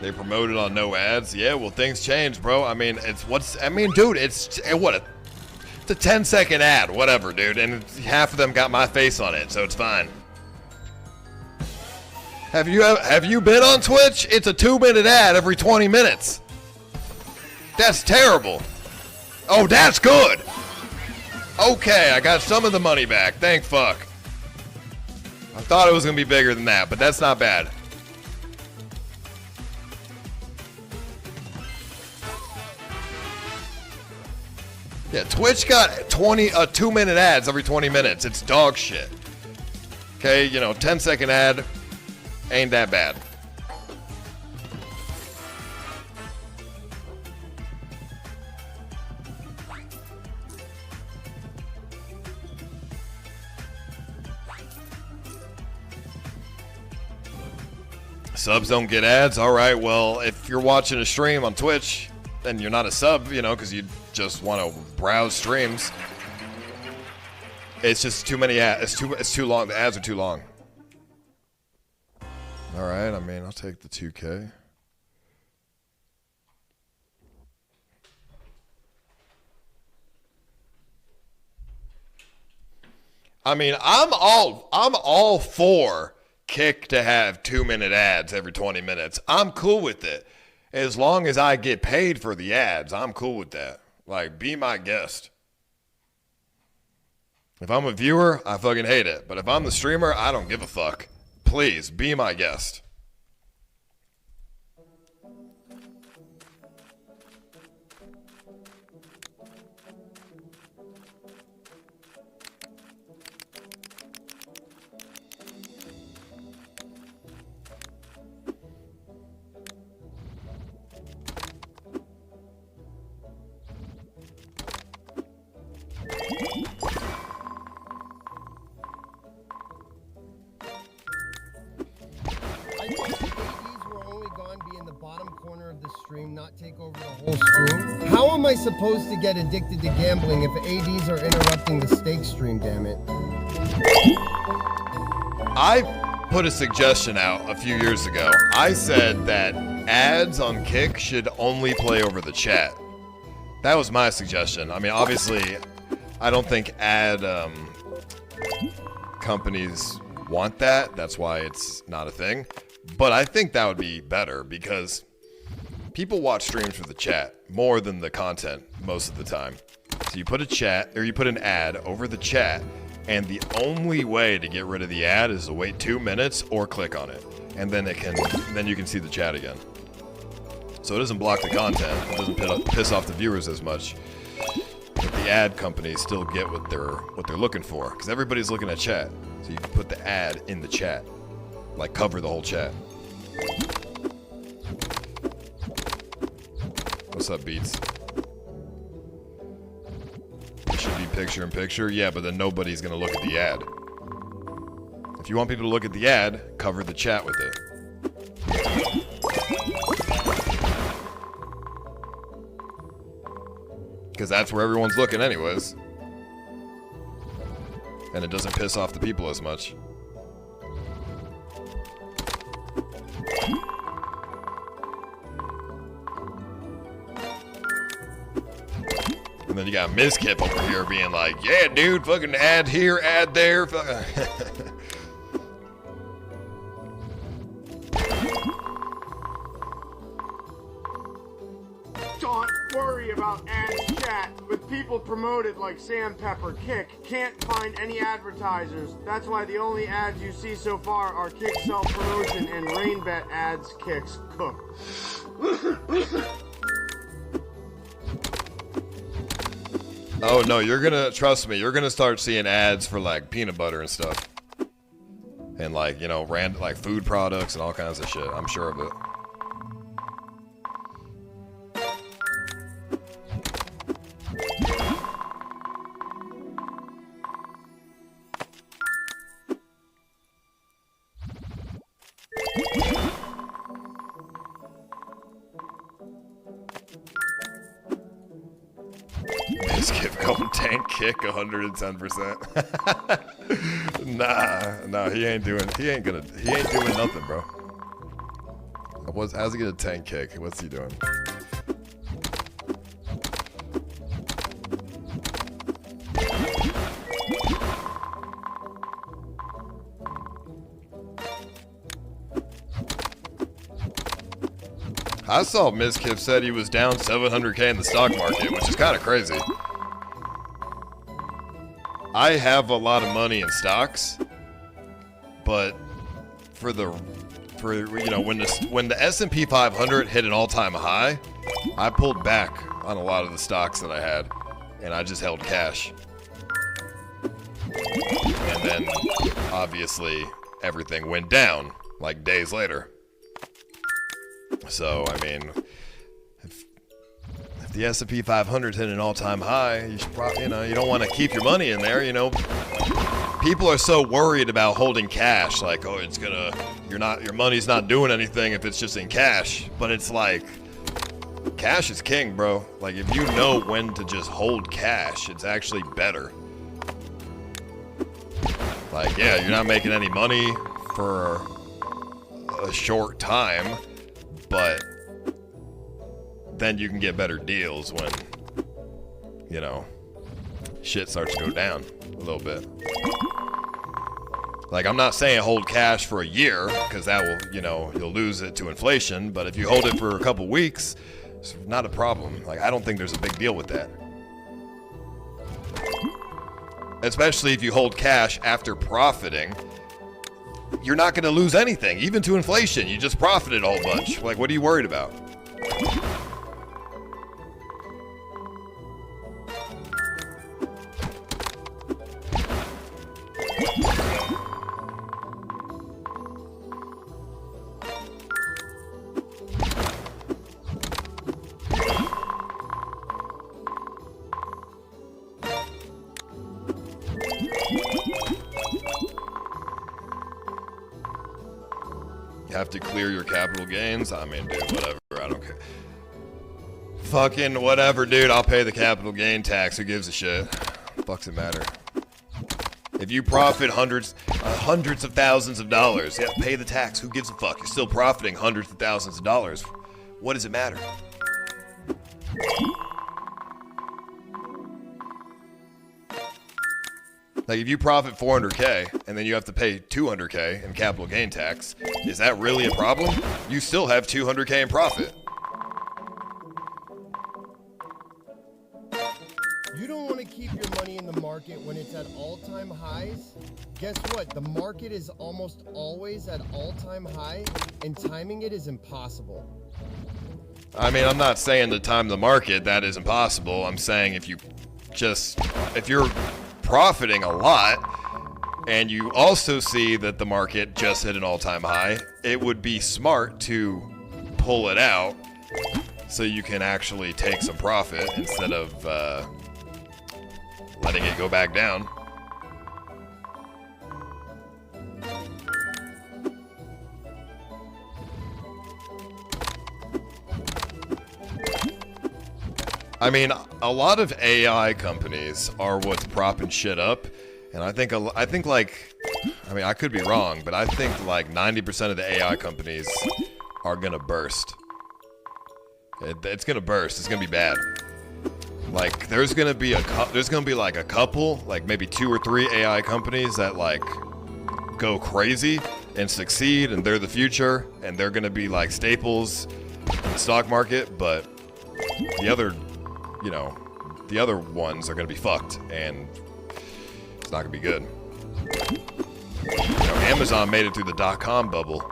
They promoted on no ads? Yeah, well, things change, bro. I mean, it's what's... I mean, dude, it's a 10-second ad, whatever, dude. And half of them got my face on it, so it's fine. Have you been on Twitch? It's a 2-minute ad every 20 minutes. That's terrible. Oh, that's good. Okay, I got some of the money back. Thank fuck. I thought it was going to be bigger than that, but that's not bad. Yeah, Twitch got 2-minute ads every 20 minutes. It's dog shit. Okay, 10-second ad ain't that bad. Subs don't get ads? Alright, well, if you're watching a stream on Twitch, then you're not a sub, because you just want to browse streams. It's just too many ads. It's too long. The ads are too long. Alright, I mean, I'll take the 2K. I mean, I'm all for Kick to have 2-minute ads every 20 minutes. I'm cool with it. As long as I get paid for the ads, I'm cool with that. Like, be my guest. If I'm a viewer, I fucking hate it. But if I'm the streamer, I don't give a fuck. Please, be my guest. Not take over the whole stream. How am I supposed to get addicted to gambling if ADs are interrupting the stake stream, damn it? I put a suggestion out a few years ago. I said that ads on Kick should only play over the chat. That was my suggestion. I mean, obviously, I don't think ad companies want that. That's why it's not a thing. But I think that would be better because people watch streams for the chat more than the content most of the time. So you put an ad over the chat, and the only way to get rid of the ad is to wait 2 minutes or click on it, and then you can see the chat again. So it doesn't block the content. It doesn't piss off the viewers as much. ad companies still get what they're looking for, because everybody's looking at chat. So you can put the ad in the chat, like cover the whole chat. What's up, Beats? It should be picture in picture. Yeah, but then nobody's gonna look at the ad. If you want people to look at the ad, cover the chat with it. Because that's where everyone's looking anyways. And it doesn't piss off the people as much. And then you got Mizkip over here being like, yeah, dude, fucking ad here, ad there. Don't worry about ads chat. With people promoted like Sam Pepper, Kick can't find any advertisers. That's why the only ads you see so far are Kick self-promotion and Rainbet ads Kick's cook. Oh no, you're gonna, trust me, you're gonna start seeing ads for like peanut butter and stuff. And like, you know, like food products and all kinds of shit. I'm sure of it. Skip going tank kick 110%. Nah, he ain't doing nothing, bro. How's he gonna tank kick? What's he doing? I saw Mizkip said he was down 700K in the stock market, which is kind of crazy. I have a lot of money in stocks, but when the S&P 500 hit an all-time high, I pulled back on a lot of the stocks that I had, and I just held cash. And then obviously everything went down like days later. So, I mean, if the S&P 500 hit an all-time high, you should probably, you don't want to keep your money in there, People are so worried about holding cash, like, oh, your money's not doing anything if it's just in cash. But it's like, cash is king, bro. Like, if you know when to just hold cash, it's actually better. Like, yeah, you're not making any money for a short time, but then you can get better deals when, shit starts to go down a little bit. Like, I'm not saying hold cash for a year, because that will, you'll lose it to inflation, but if you hold it for a couple weeks, it's not a problem. Like, I don't think there's a big deal with that. Especially if you hold cash after profiting. You're not going to lose anything, even to inflation. You just profited a whole bunch. Like, what are you worried about? You have to clear your capital gains? I mean, dude, whatever. I don't care. Fucking whatever, dude. I'll pay the capital gain tax. Who gives a shit? Fuck's it matter? If you profit hundreds of thousands of dollars, yeah, pay the tax. Who gives a fuck? You're still profiting hundreds of thousands of dollars. What does it matter? Like, if you profit 400K and then you have to pay 200K in capital gain tax, is that really a problem? You still have 200K in profit. You don't want to keep your money in the market when it's at all-time highs? Guess what? The market is almost always at all-time high, and timing it is impossible. I mean, I'm not saying to time the market, that is impossible. I'm saying if you if you're profiting a lot, and you also see that the market just hit an all-time high, it would be smart to pull it out so you can actually take some profit instead of letting it go back down. I mean, a lot of AI companies are what's propping shit up, and I think like, I mean, I could be wrong, but I think like 90% of the AI companies are gonna burst. It's gonna burst. It's gonna be bad. Like, there's gonna be like a couple, like maybe 2 or 3 AI companies that like go crazy and succeed, and they're the future, and they're gonna be like staples in the stock market. But the other, you know, the other ones are gonna be fucked, and it's not gonna be good. You know, Amazon made it through the .com bubble,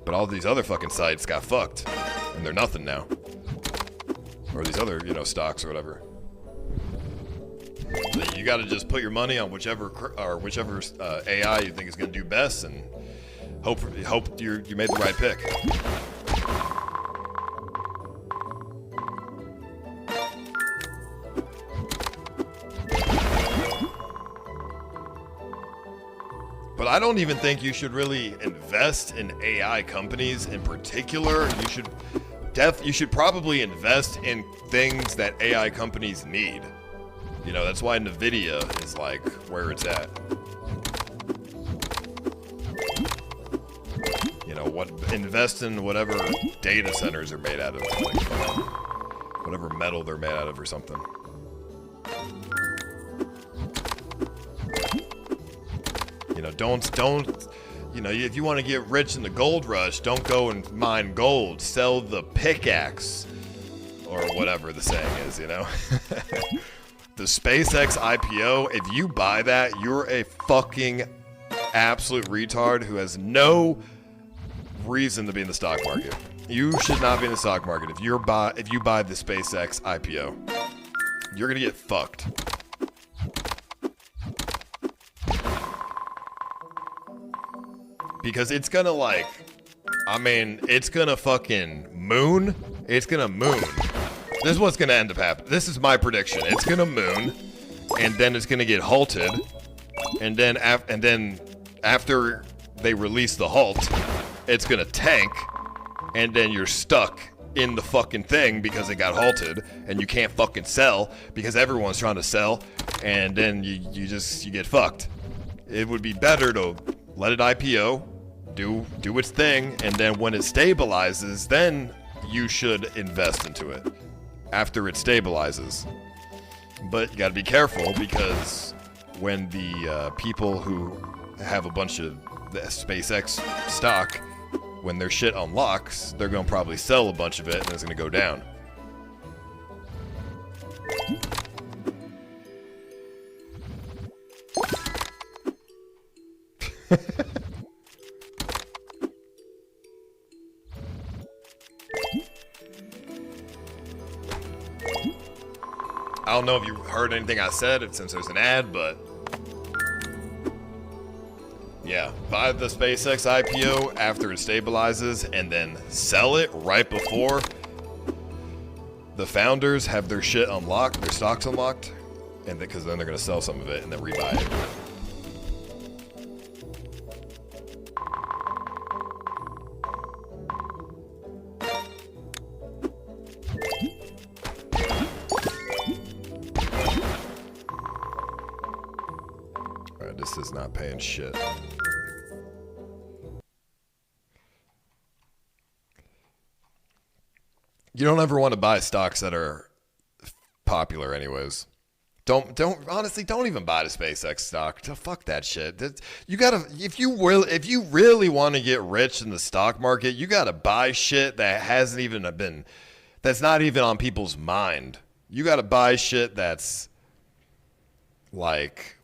but all these other fucking sites got fucked, and they're nothing now. Or these other, you know, stocks or whatever. So you gotta just put your money on whichever AI you think is gonna do best, and hope you made the right pick. But I don't even think you should really invest in AI companies in particular. You should probably invest in things that AI companies need. You know, that's why NVIDIA is like where it's at. You know, invest in whatever data centers are made out of, like, whatever metal they're made out of or something. You know, don't, you know, if you want to get rich in the gold rush, don't go and mine gold. Sell the pickaxe, or whatever the saying is, you know? The SpaceX IPO, if you buy that, you're a fucking absolute retard who has no reason to be in the stock market. You should not be in the stock market if you buy the SpaceX IPO. You're gonna get fucked. Because it's gonna like, I mean, it's gonna fucking moon. It's gonna moon. This is what's gonna end up happening. This is my prediction. It's gonna moon, and then it's gonna get halted, and then after they release the halt, it's gonna tank, and then you're stuck in the fucking thing because it got halted, and you can't fucking sell because everyone's trying to sell, and then you get fucked. It would be better to let it IPO, do its thing, and then when it stabilizes, then you should invest into it after it stabilizes. But you gotta be careful, because when the people who have a bunch of the SpaceX stock, when their shit unlocks, they're gonna probably sell a bunch of it, and it's gonna go down. I don't know if you heard anything I said since there's an ad, but yeah, buy the SpaceX IPO after it stabilizes, and then sell it right before the founders have their shit unlocked, their stocks unlocked, and because then they're gonna sell some of it and then rebuy it. Alright, this is not paying shit. You don't ever want to buy stocks that are popular anyways. Don't honestly, don't even buy the SpaceX stock. Fuck that shit. You gotta, if you really want to get rich in the stock market, you gotta buy shit that hasn't even been, that's not even on people's mind. You gotta buy shit that's like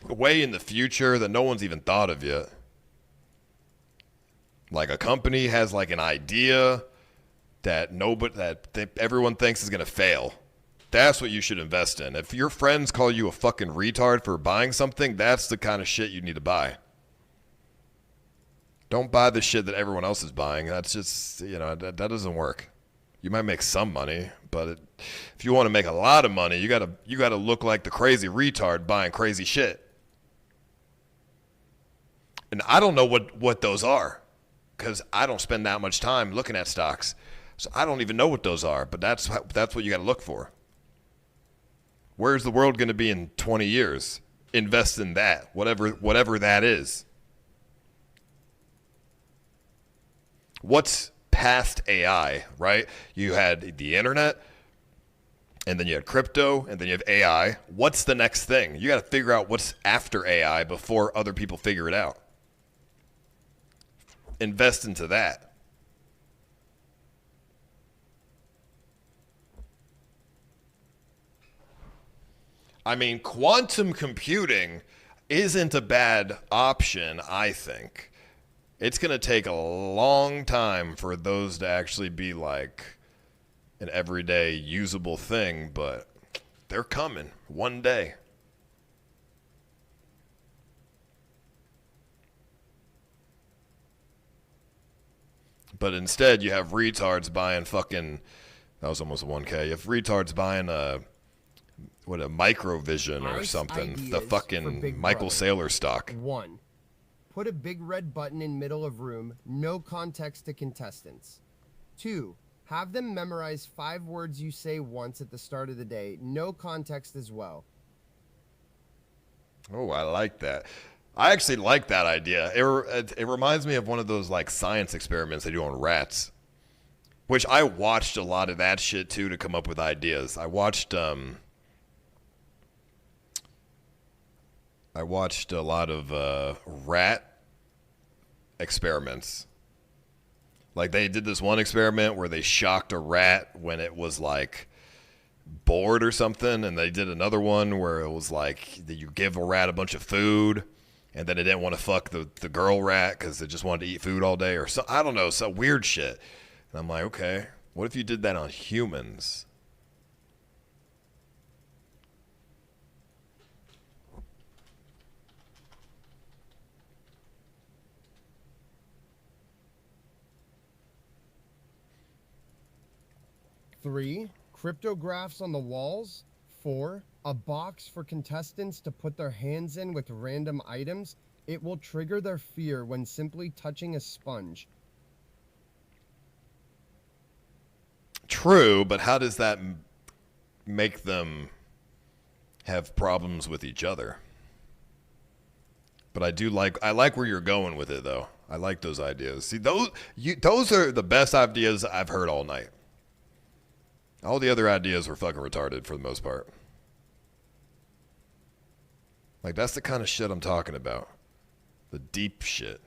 way in the future that no one's even thought of yet. Like a company has like an idea that everyone thinks is gonna fail, That's what you should invest in. If your friends call you a fucking retard for buying something, that's the kind of shit you need to buy. Don't buy the shit that everyone else is buying. That's just, that doesn't work. You might make some money, but if you want to make a lot of money, you gotta look like the crazy retard buying crazy shit. And I don't know what those are, because I don't spend that much time looking at stocks, so I don't even know what those are. But that's what you got to look for. Where's the world going to be in 20 years? Invest in that, whatever that is. What's past AI, right? You had the internet, and then you had crypto, and then you have AI. What's the next thing? You got to figure out what's after AI before other people figure it out. Invest into that. I mean, quantum computing isn't a bad option, I think. It's going to take a long time for those to actually be like an everyday usable thing, but they're coming one day. But instead, you have retards buying fucking, that was almost a 1K. You have retards buying a Microvision or something. The fucking Michael Saylor stock. 1. Put a big red button in middle of room, no context to contestants. 2. Have them memorize 5 words you say once at the start of the day, no context as well. Oh, I like that. I actually like that idea. It reminds me of one of those like science experiments they do on rats, which I watched a lot of that shit too to come up with ideas. I watched a lot of rat experiments. Like they did this one experiment where they shocked a rat when it was like bored or something, and they did another one where it was like you give a rat a bunch of food and then it didn't want to fuck the girl rat because it just wanted to eat food all day or so. I don't know, some weird shit. And I'm like, okay, what if you did that on humans? Three, cryptographs on the walls. 4, a box for contestants to put their hands in with random items. It will trigger their fear when simply touching a sponge. True, but how does that make them have problems with each other? But I like where you're going with it though. I like those ideas. See, those are the best ideas I've heard all night. All the other ideas were fucking retarded for the most part. Like, that's the kind of shit I'm talking about. The deep shit.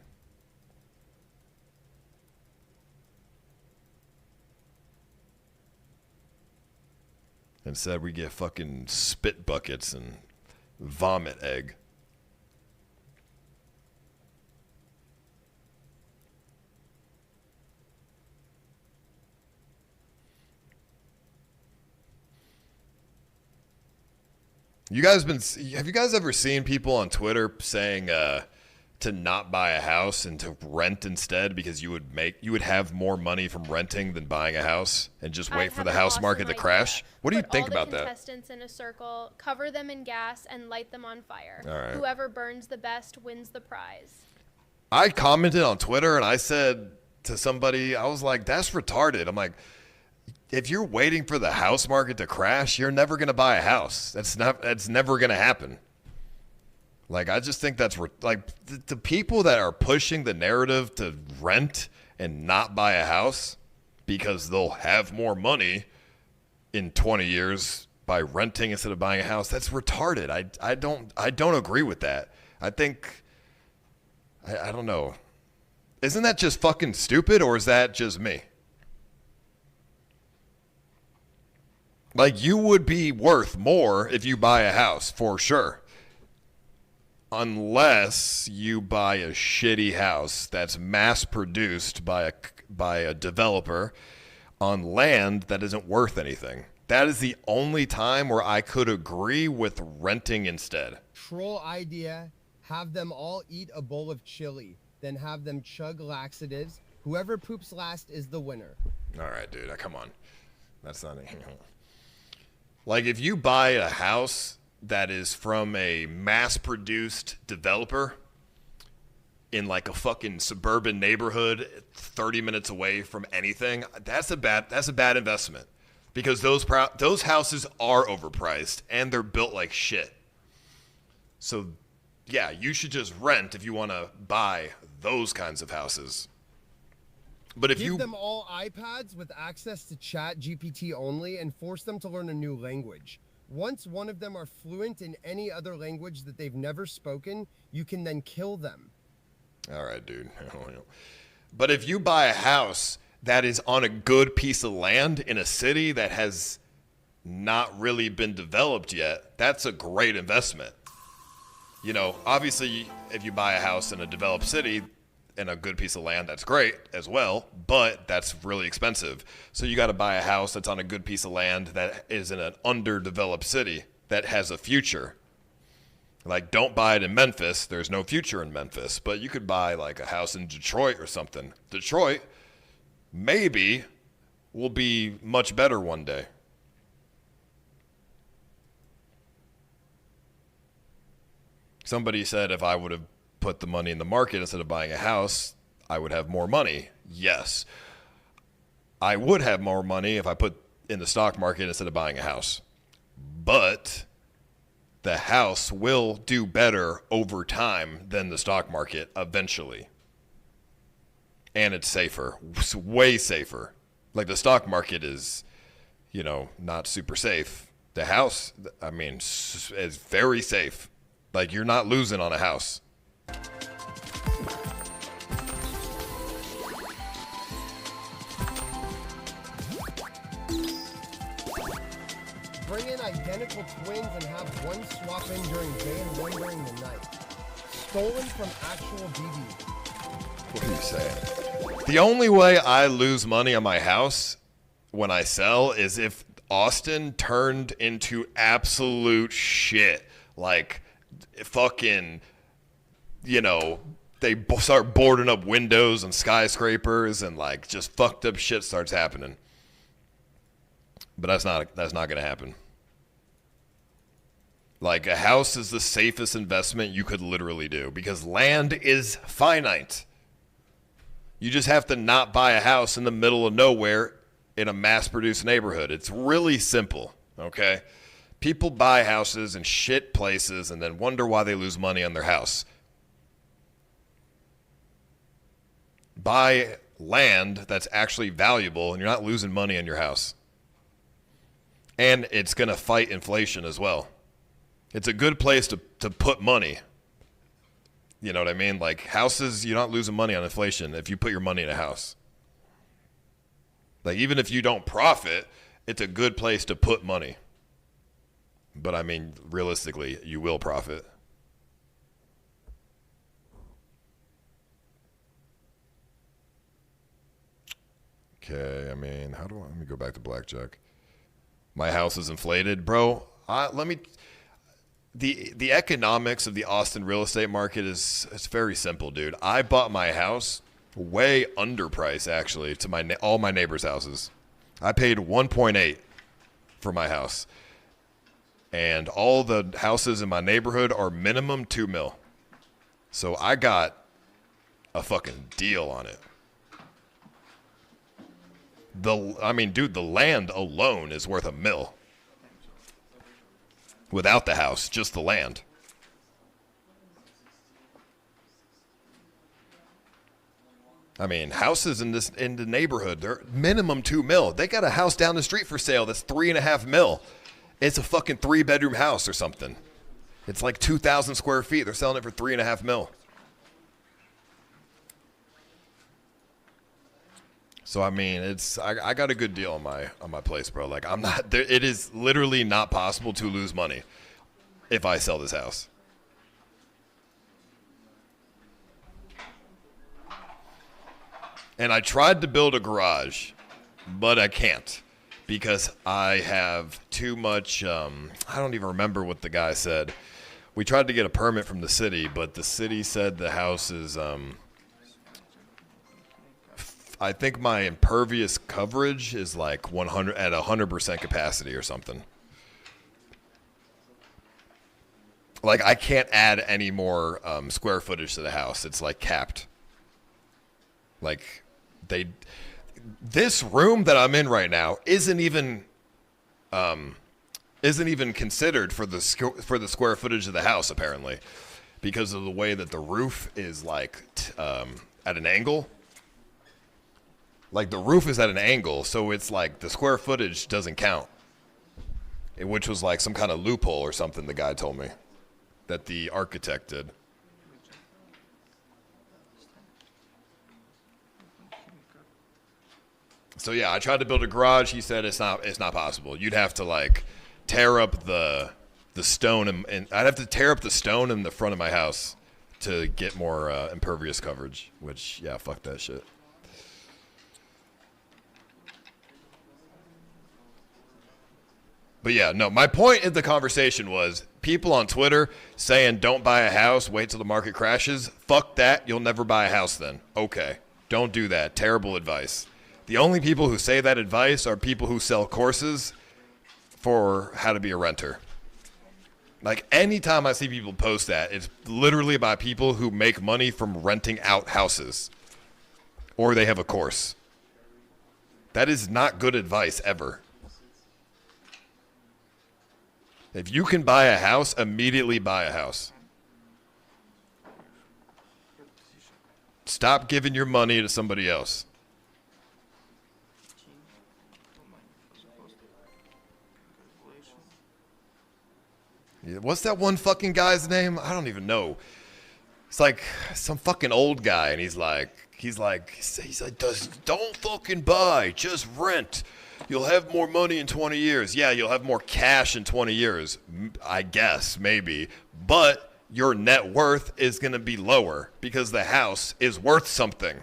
Instead, we get fucking spit buckets and vomit egg. Have you guys ever seen people on Twitter saying to not buy a house and to rent instead because you would have more money from renting than buying a house and just wait for the house market to crash? What do you think about that? Put all the contestants in a circle, cover them in gas, and light them on fire. All right. Whoever burns the best wins the prize. I commented on Twitter and I said to somebody, I was like, that's retarded. I'm like, if you're waiting for the house market to crash, you're never going to buy a house. That's never going to happen. Like, I just think that's like the people that are pushing the narrative to rent and not buy a house because they'll have more money in 20 years by renting instead of buying a house. That's retarded. I don't agree with that. I think, I don't know. Isn't that just fucking stupid, or is that just me? Like, you would be worth more if you buy a house, for sure. Unless you buy a shitty house that's mass-produced by a developer on land that isn't worth anything. That is the only time where I could agree with renting instead. Troll idea, have them all eat a bowl of chili, then have them chug laxatives. Whoever poops last is the winner. All right, dude, come on. That's not it. Like, if you buy a house that is from a mass-produced developer in like a fucking suburban neighborhood 30 minutes away from anything, that's a bad investment, because those houses are overpriced and they're built like shit. So yeah, you should just rent if you want to buy those kinds of houses. But if Give them all iPads with access to Chat GPT only and force them to learn a new language. Once one of them are fluent in any other language that they've never spoken, you can then kill them. All right, dude. But if you buy a house that is on a good piece of land in a city that has not really been developed yet, that's a great investment. You know, obviously, if you buy a house in a developed city and a good piece of land, that's great as well, but that's really expensive. So you got to buy a house that's on a good piece of land that is in an underdeveloped city that has a future. Like, don't buy it in Memphis. There's no future in Memphis, but you could buy like a house in Detroit or something. Detroit maybe will be much better one day. Somebody said if I would have put the money in the market instead of buying a house, I would have more money. Yes. I would have more money if I put in the stock market instead of buying a house. But the house will do better over time than the stock market eventually. And it's safer. It's way safer. Like, the stock market is, you know, not super safe. The house, I mean, is very safe. Like, you're not losing on a house. Bring in identical twins and have one swap in during day and one during the night. Stolen from actual BB. What are you saying? The only way I lose money on my house when I sell is if Austin turned into absolute shit. Like, fucking, you know, they start boarding up windows and skyscrapers and like just fucked up shit starts happening. But that's not gonna happen. Like, a house is the safest investment you could literally do because land is finite. You just have to not buy a house in the middle of nowhere in a mass-produced neighborhood. It's really simple, okay? People buy houses in shit places and then wonder why they lose money on their house. Buy land that's actually valuable and you're not losing money on your house. And it's going to fight inflation as well. It's a good place to put money. You know what I mean? Like, houses, you're not losing money on inflation if you put your money in a house. Like, even if you don't profit, it's a good place to put money. But I mean, realistically, you will profit. Okay, I mean, let me go back to blackjack. My house is inflated, bro. The economics of the Austin real estate market it's very simple, dude. I bought my house way underpriced, actually, to all my neighbors' houses. I paid 1.8 for my house, and all the houses in my neighborhood are minimum 2 mil. So I got a fucking deal on it. Dude, the land alone is worth $1 million. Without the house, just the land. I mean, houses in the neighborhood, they're minimum 2 million. They got a house down the street for sale that's $3.5 million. It's a fucking 3-bedroom house or something. It's like 2,000 square feet. They're selling it for $3.5 million. So I mean, I got a good deal on my place, bro. Like, I'm not there. It is literally not possible to lose money if I sell this house. And I tried to build a garage, but I can't because I have too much, I don't even remember what the guy said. We tried to get a permit from the city, but the city said the house is, I think my impervious coverage is like 100% capacity or something. Like, I can't add any more square footage to the house. It's like capped. Like, this room that I'm in right now isn't even considered for the square footage of the house, apparently, because of the way that the roof is like at an angle. Like, the roof is at an angle, so it's like the square footage doesn't count, which was like some kind of loophole or something the guy told me that the architect did. So yeah, I tried to build a garage. He said it's not possible. You'd have to like tear up the stone and I'd have to tear up the stone in the front of my house to get more impervious coverage, which, yeah, fuck that shit. But yeah, no, my point in the conversation was people on Twitter saying don't buy a house, wait till the market crashes. Fuck that. You'll never buy a house then. Okay, don't do that. Terrible advice. The only people who say that advice are people who sell courses for how to be a renter. Like, anytime I see people post that, it's literally by people who make money from renting out houses. Or they have a course. That is not good advice ever. If you can buy a house, immediately buy a house. Stop giving your money to somebody else. What's that one fucking guy's name? I don't even know. It's like some fucking old guy, and he's like, don't fucking buy, just rent. You'll have more money in 20 years. Yeah, you'll have more cash in 20 years, I guess, maybe. But your net worth is going to be lower because the house is worth something.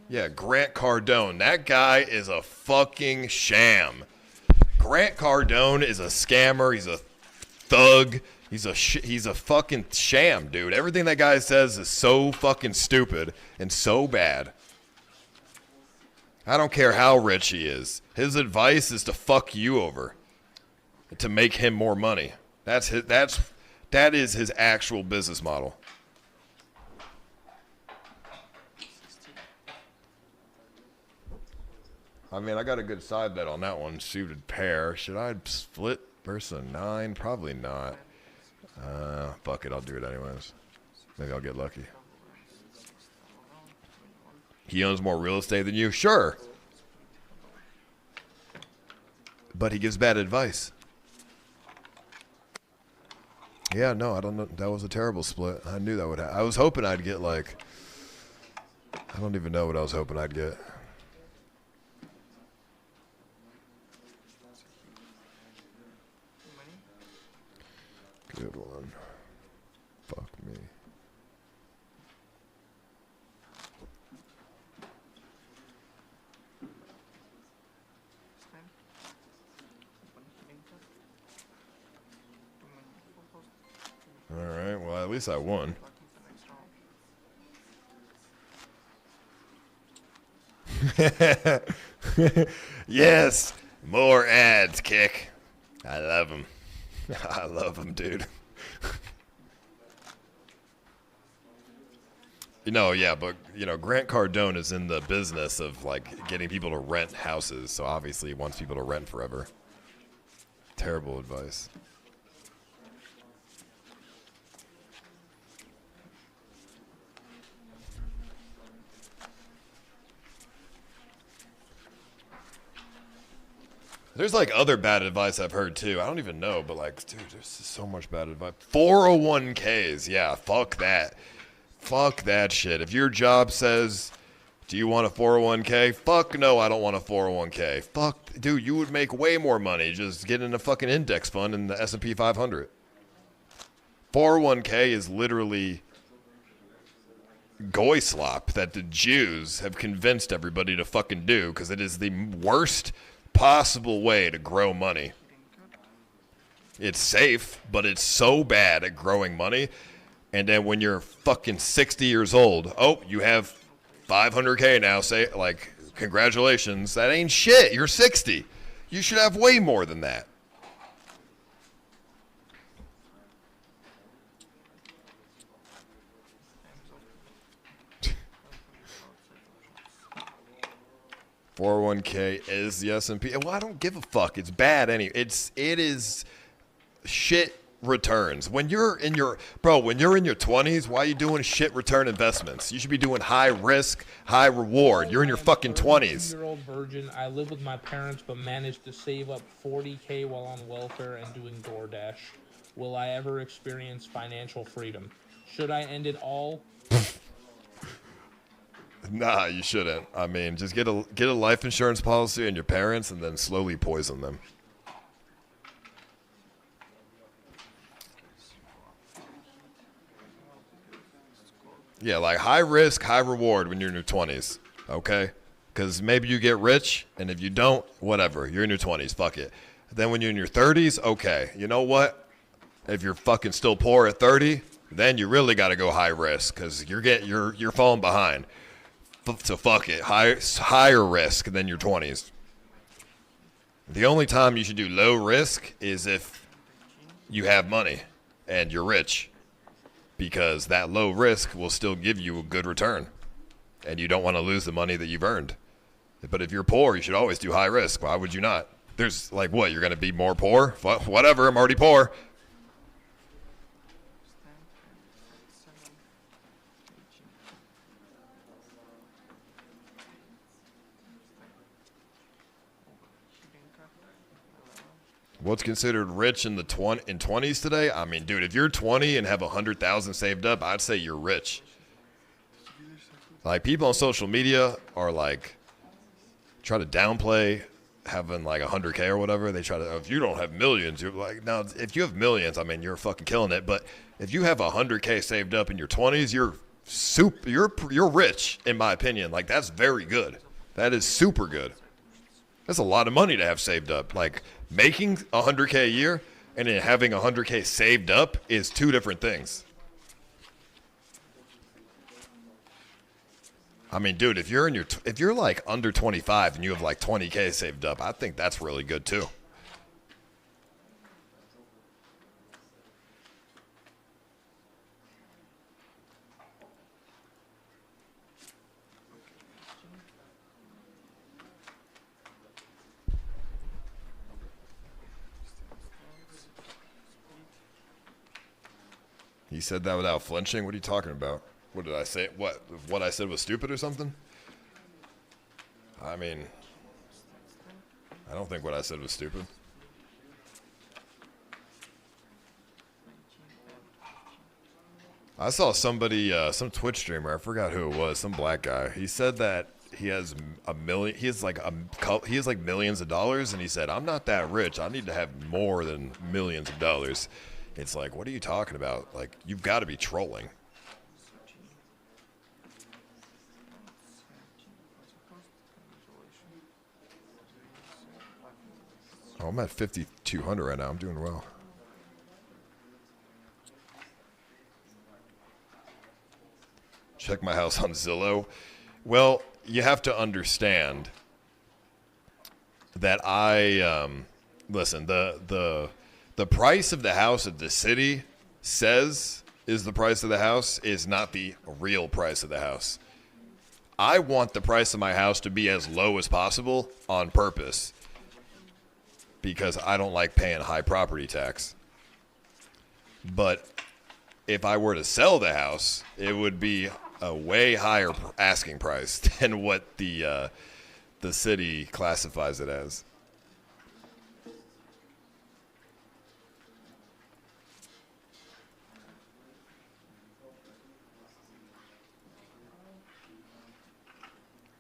Yeah, Grant Cardone. That guy is a fucking sham. Grant Cardone is a scammer. He's a thug. He's a fucking sham, dude. Everything that guy says is so fucking stupid and so bad. I don't care how rich he is. His advice is to fuck you over, to make him more money. That is his actual business model. I mean, I got a good side bet on that one. Suited pair. Should I split versus a 9? Probably not. Fuck it, I'll do it anyways. Maybe I'll get lucky. He owns more real estate than you? Sure. But he gives bad advice. Yeah, no, I don't know. That was a terrible split. I knew that would happen. I was hoping I'd get like... I don't even know what I was hoping I'd get. Good one. Fuck me. Alright, well, at least I won. Yes! More ads, Kick. I love them. I love them, dude. Yeah, but, Grant Cardone is in the business of, like, getting people to rent houses, so obviously he wants people to rent forever. Terrible advice. There's like other bad advice I've heard too. I don't even know, but like, dude, there's so much bad advice. 401ks, yeah, fuck that. Fuck that shit. If your job says, do you want a 401k? Fuck no, I don't want a 401k. Fuck, dude, you would make way more money just getting a fucking index fund in the S&P 500. 401k is literally goy slop that the Jews have convinced everybody to fucking do, because it is the worst possible way to grow money. It's safe, but it's so bad at growing money. And then when you're fucking 60 years old, oh, you have 500K now, say, like, congratulations. That ain't shit. You're 60. You should have way more than that. $401K is the S&P. Well, I don't give a fuck. It's bad anyway. It is shit returns. When you're in your 20s, why are you doing shit return investments? You should be doing high risk, high reward. You're in your fucking 20s. Year-old virgin. I live with my parents, but managed to save up $40K while on welfare and doing DoorDash. Will I ever experience financial freedom? Should I end it all? Nah, you shouldn't. I mean, just get a life insurance policy on your parents and then slowly poison them. Yeah, like high risk, high reward when you're in your 20s, okay? Because maybe you get rich, and if you don't, whatever. You're in your 20s, fuck it. Then when you're in your 30s, okay, you know what? If you're fucking still poor at 30, then you really got to go high risk because you're falling behind. So fuck it, higher risk than your 20s. The only time you should do low risk is if you have money and you're rich, because that low risk will still give you a good return, and you don't want to lose the money that you've earned. But if you're poor, you should always do high risk. Why would you not? There's like, what, you're going to be more poor? Whatever, I'm already poor. What's considered rich in the 20s today? I mean, dude, if you're 20 and have 100,000 saved up, I'd say you're rich. Like, people on social media are like, try to downplay having like 100K or whatever. They try to, if you don't have millions, you're like, no, if you have millions, I mean, you're fucking killing it. But if you have 100K saved up in your 20s, you're rich, in my opinion. Like, that's very good. That is super good. That's a lot of money to have saved up. Like, making 100K a year and then having 100K saved up is two different things. I mean, dude, if you're like under 25 and you have like 20K saved up, I think that's really good too. He said that without flinching? What are you talking about? What did I say? What I said was stupid or something? I mean, I don't think what I said was stupid. I saw somebody, some Twitch streamer, I forgot who it was, some black guy. He said that he has he has like millions of dollars, and he said, I'm not that rich. I need to have more than millions of dollars. It's like, what are you talking about? Like, you've got to be trolling. Oh, I'm at 5,200 right now. I'm doing well. Check my house on Zillow. Well, you have to understand that listen, the price of the house that the city says is the price of the house is not the real price of the house. I want the price of my house to be as low as possible on purpose because I don't like paying high property tax. But if I were to sell the house, it would be a way higher asking price than what the city classifies it as.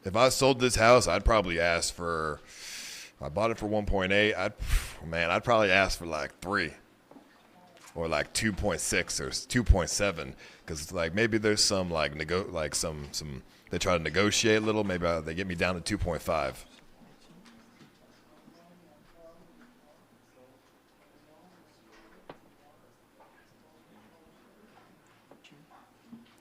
If I sold this house, I'd probably ask for, I bought it for 1.8. I'd probably ask for like 3. or like 2.6 or 2.7, because like maybe there's some like some they try to negotiate a little. Maybe they get me down to 2.5.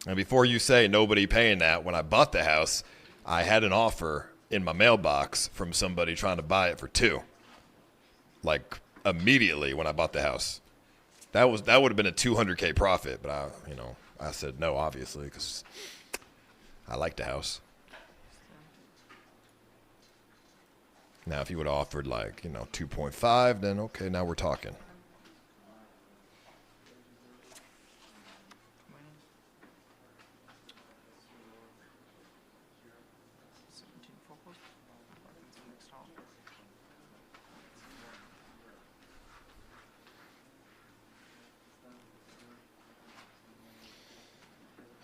And before you say nobody paying that, when I bought the house, I had an offer in my mailbox from somebody trying to buy it for 2. Like immediately when I bought the house. That would have been a $200K profit, but I said no, obviously, because I like the house. Now, if you would have offered like 2.5, then okay, now we're talking.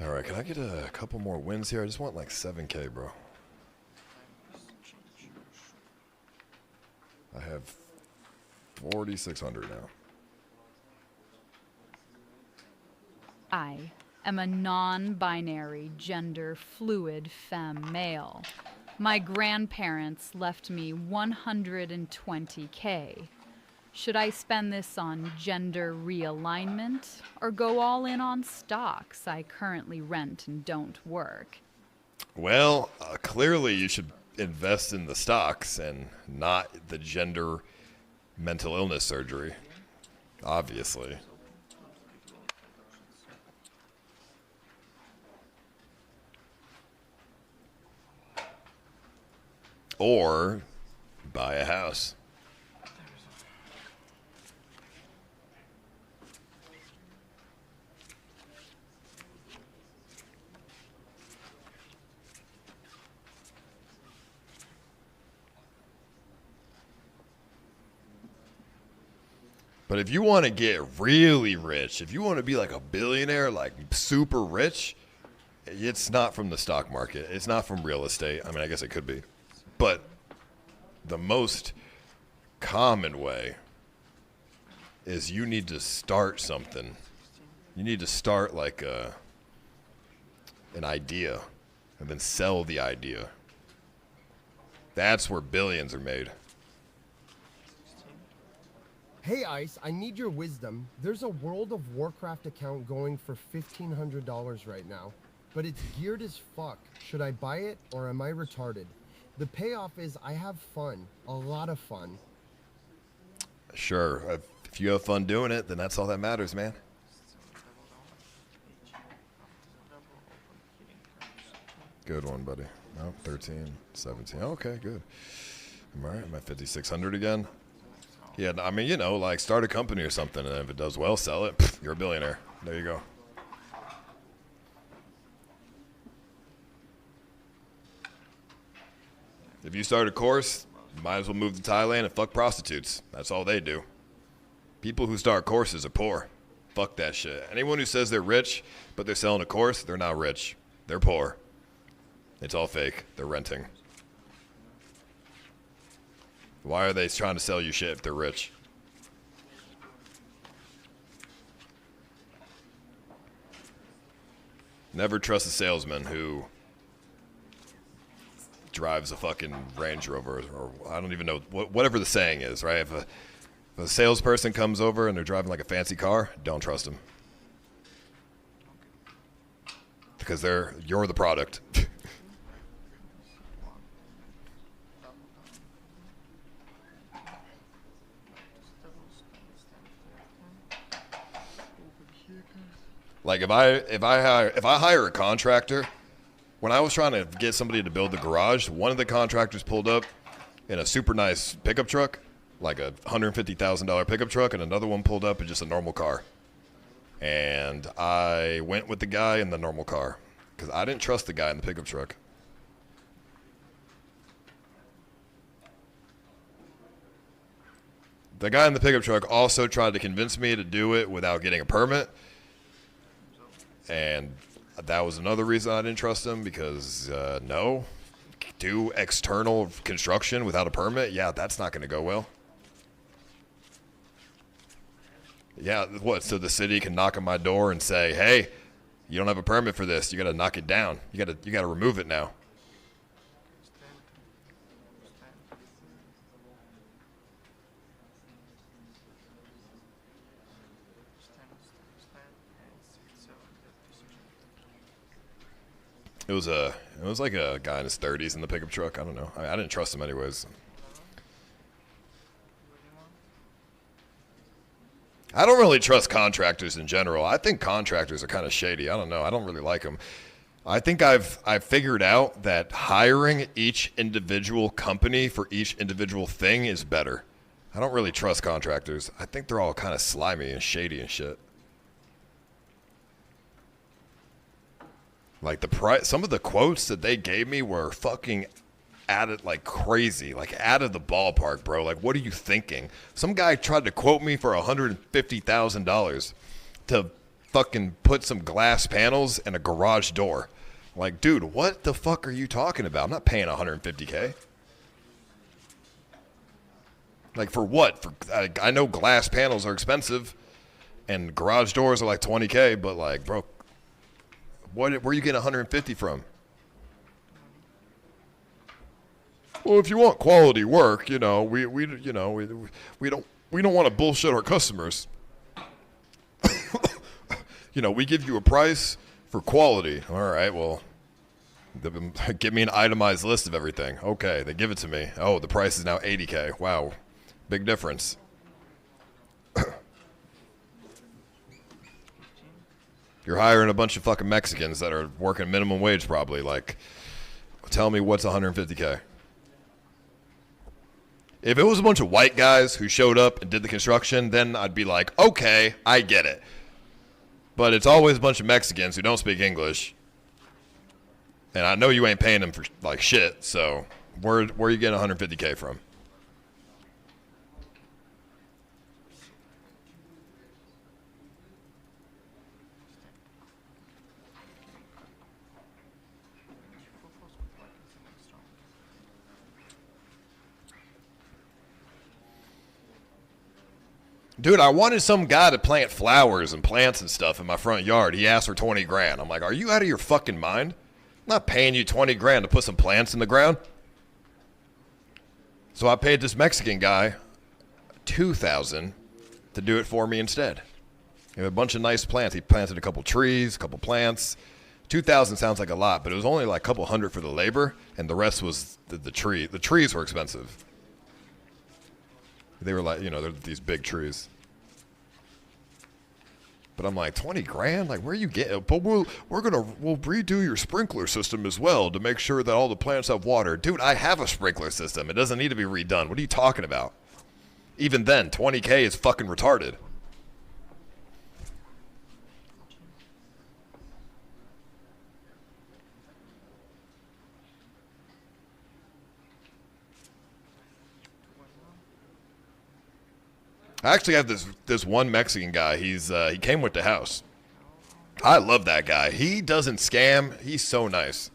All right, can I get a couple more wins here? I just want like 7K, bro. I have 4,600 now. I am a non-binary, gender fluid femme male. My grandparents left me 120K. Should I spend this on gender realignment or go all in on stocks I currently rent and don't work? Well, clearly you should invest in the stocks and not the gender mental illness surgery. Obviously. Or buy a house. But if you want to get really rich, if you want to be like a billionaire, like super rich, it's not from the stock market. It's not from real estate. I mean, I guess it could be. But the most common way is you need to start something. You need to start like an idea and then sell the idea. That's where billions are made. Hey Ice, I need your wisdom. There's a World of Warcraft account going for $1,500 right now, but it's geared as fuck. Should I buy it or am I retarded? The payoff is I have fun, a lot of fun. Sure, if you have fun doing it, then that's all that matters, man. Good one, buddy. Oh, 13, 17. Okay, good. All right, I'm at 5,600 again. Yeah, I mean, like start a company or something, and if it does well, sell it. Pff, you're a billionaire. There you go. If you start a course, you might as well move to Thailand and fuck prostitutes. That's all they do. People who start courses are poor. Fuck that shit. Anyone who says they're rich, but they're selling a course, they're not rich. They're poor. It's all fake. They're renting. Why are they trying to sell you shit if they're rich? Never trust a salesman who drives a fucking Range Rover, or I don't even know, whatever the saying is, right? If a salesperson comes over and they're driving like a fancy car, don't trust them. Because you're the product. Like if I hire a contractor, when I was trying to get somebody to build the garage, one of the contractors pulled up in a super nice pickup truck, like a $150,000 pickup truck, and another one pulled up in just a normal car. And I went with the guy in the normal car because I didn't trust the guy in the pickup truck. The guy in the pickup truck also tried to convince me to do it without getting a permit. And that was another reason I didn't trust him, because no, do external construction without a permit, yeah, that's not going to go well. Yeah, what? So the city can knock on my door and say, "Hey, you don't have a permit for this. You got to knock it down. You got to remove it now." It was like a guy in his 30s in the pickup truck. I don't know. I didn't trust him anyways. I don't really trust contractors in general. I think contractors are kind of shady. I don't know. I don't really like them. I think I've figured out that hiring each individual company for each individual thing is better. I don't really trust contractors. I think they're all kind of slimy and shady and shit. Like some of the quotes that they gave me were fucking added like crazy, like out of the ballpark, bro. Like, what are you thinking? Some guy tried to quote me for $150,000 to fucking put some glass panels and a garage door. Like, dude, what the fuck are you talking about? I'm not paying $150K. Like, for what? I know glass panels are expensive and garage doors are like $20K, but like, bro, where are you getting $150 from? Well, if you want quality work, we don't want to bullshit our customers. We give you a price for quality. All right, well, give me an itemized list of everything. Okay, they give it to me. Oh, the price is now $80K. Wow, big difference. You're hiring a bunch of fucking Mexicans that are working minimum wage probably. Like, tell me what's $150K. If it was a bunch of white guys who showed up and did the construction, then I'd be like, okay, I get it. But it's always a bunch of Mexicans who don't speak English. And I know you ain't paying them for like shit, so where are you getting $150K from? Dude, I wanted some guy to plant flowers and plants and stuff in my front yard. He asked for 20 grand. I'm like, are you out of your fucking mind? I'm not paying you 20 grand to put some plants in the ground. So I paid this Mexican guy $2,000 to do it for me instead. He had a bunch of nice plants. He planted a couple trees, a couple plants. $2,000 sounds like a lot, but it was only like a couple hundred for the labor, and the rest was the tree. The trees were expensive. They were like, they're these big trees. But I'm like, 20 grand? Like, where are you getting? But we'll redo your sprinkler system as well to make sure that all the plants have water. Dude, I have a sprinkler system. It doesn't need to be redone. What are you talking about? Even then, 20K is fucking retarded. I actually have this one Mexican guy. He came with the house. I love that guy. He doesn't scam. He's so nice.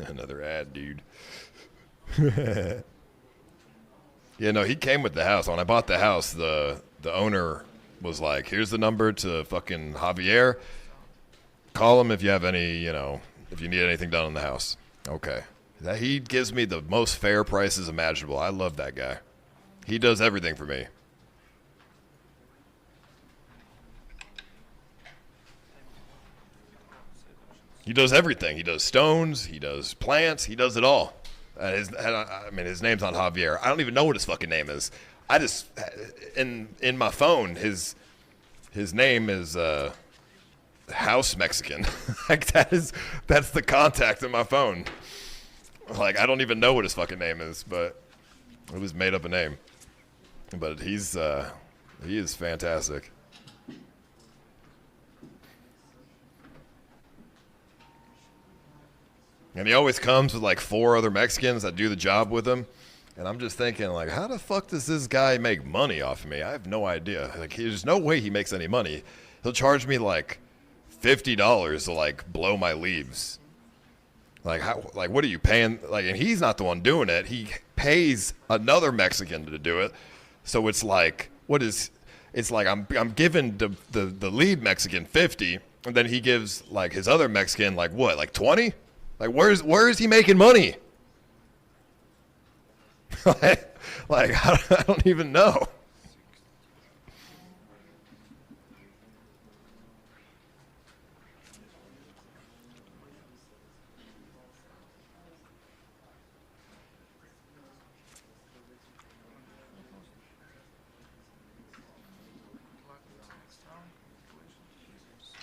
Another ad, dude. Yeah, no, he came with the house. When I bought the house, the owner was like, here's the number to fucking Javier. Call him if you have any, if you need anything done in the house. Okay. He gives me the most fair prices imaginable. I love that guy. He does everything for me. He does everything. He does stones. He does plants. He does it all. His name's not Javier. I don't even know what his fucking name is. I just in my phone, his name is House Mexican. Like that's the contact in my phone. Like I don't even know what his fucking name is, but it was made up a name. But he is fantastic. And he always comes with like 4 other Mexicans that do the job with him. And I'm just thinking, like, how the fuck does this guy make money off of me? I have no idea. Like, there's no way he makes any money. He'll charge me like $50 to like blow my leaves. Like, how? Like, what are you paying? Like, and he's not the one doing it. He pays another Mexican to do it. So it's like, what is? It's like I'm giving the lead Mexican 50, and then he gives like his other Mexican like what, like 20? Like, where is he making money? like, I don't even know.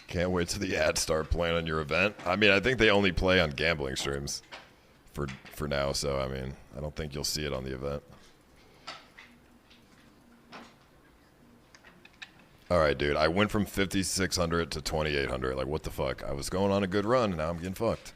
Can't wait till the ads start playing on your event. I mean, I think they only play on gambling streams for now, so I mean, I don't think you'll see it on the event. All right, dude. I went from 5,600 to 2,800. Like, what the fuck? I was going on a good run, and now I'm getting fucked.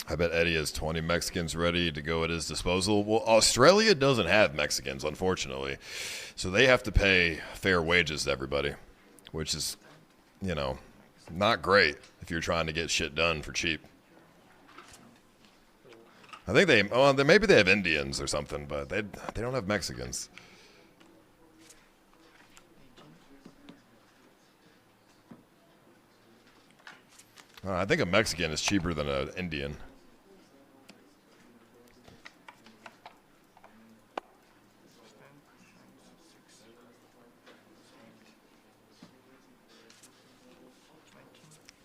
I bet Eddie has 20 Mexicans ready to go at his disposal. Well, Australia doesn't have Mexicans, unfortunately. So they have to pay fair wages to everybody, which is, you know, not great if you're trying to get shit done for cheap. I think maybe they have Indians or something, but they don't have Mexicans. I think a Mexican is cheaper than an Indian.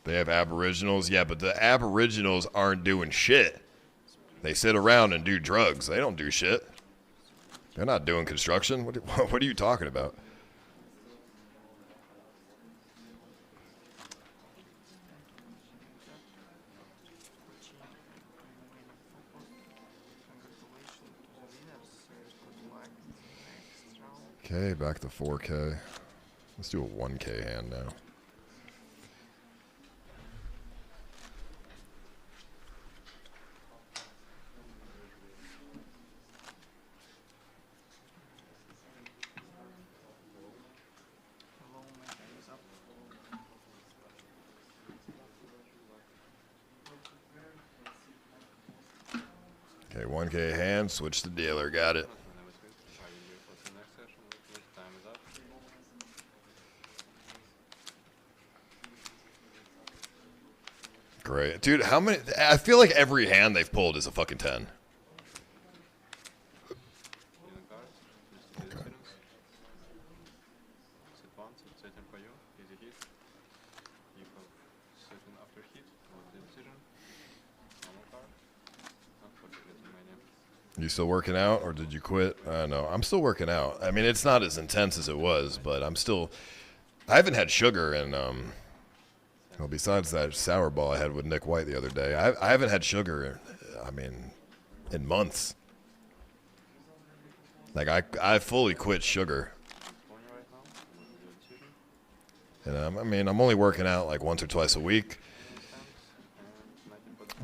They have Aboriginals. Yeah, but the Aboriginals aren't doing shit. They sit around and do drugs. They don't do shit. They're not doing construction. What are you talking about? Okay, back to 4K. Let's do a 1K hand now. Okay, 1K hand, switch to dealer, got it. Great. Dude, how many? I feel like every hand they've pulled is a fucking 10. Okay. You still working out, or did you quit? No, I'm still working out. I mean, it's not as intense as it was, but I haven't had sugar in, well, besides that sour ball I had with Nick White the other day, I haven't had sugar, I mean, in months. Like, I fully quit sugar. And I mean, I'm only working out like once or twice a week.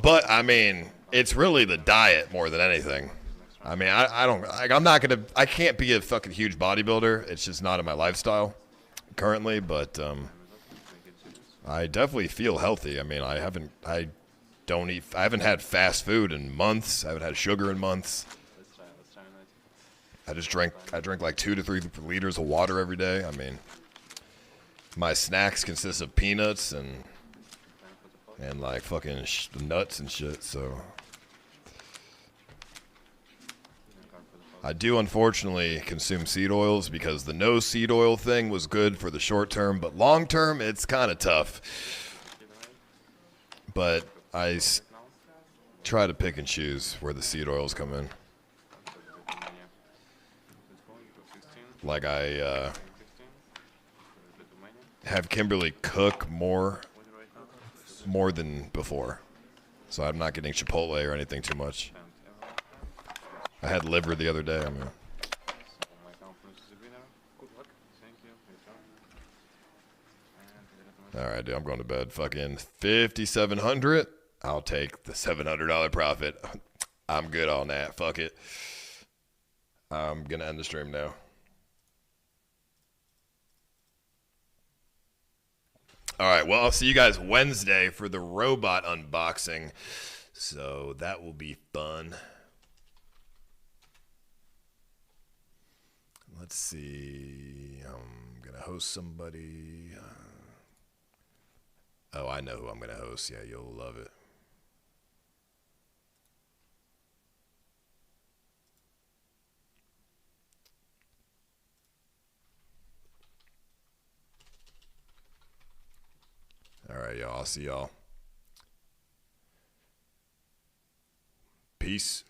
But, I mean, it's really the diet more than anything. I mean, I can't be a fucking huge bodybuilder. It's just not in my lifestyle currently, but I definitely feel healthy. I mean, I haven't had fast food in months. I haven't had sugar in months. I drink like 2 to 3 liters of water every day. I mean, my snacks consist of peanuts and like fucking nuts and shit, so I do unfortunately consume seed oils because the no seed oil thing was good for the short term, but long term it's kind of tough. But I try to pick and choose where the seed oils come in. Like have Kimberly cook more than before. So I'm not getting Chipotle or anything too much. I had liver the other day. I mean. All right, dude, I'm going to bed. Fucking 5,700. I'll take the $700 profit. I'm good on that. Fuck it. I'm going to end the stream now. All right, well, I'll see you guys Wednesday for the robot unboxing. So that will be fun. Let's see. I'm going to host somebody. Oh, I know who I'm going to host. Yeah, you'll love it. All right, y'all. I'll see y'all. Peace.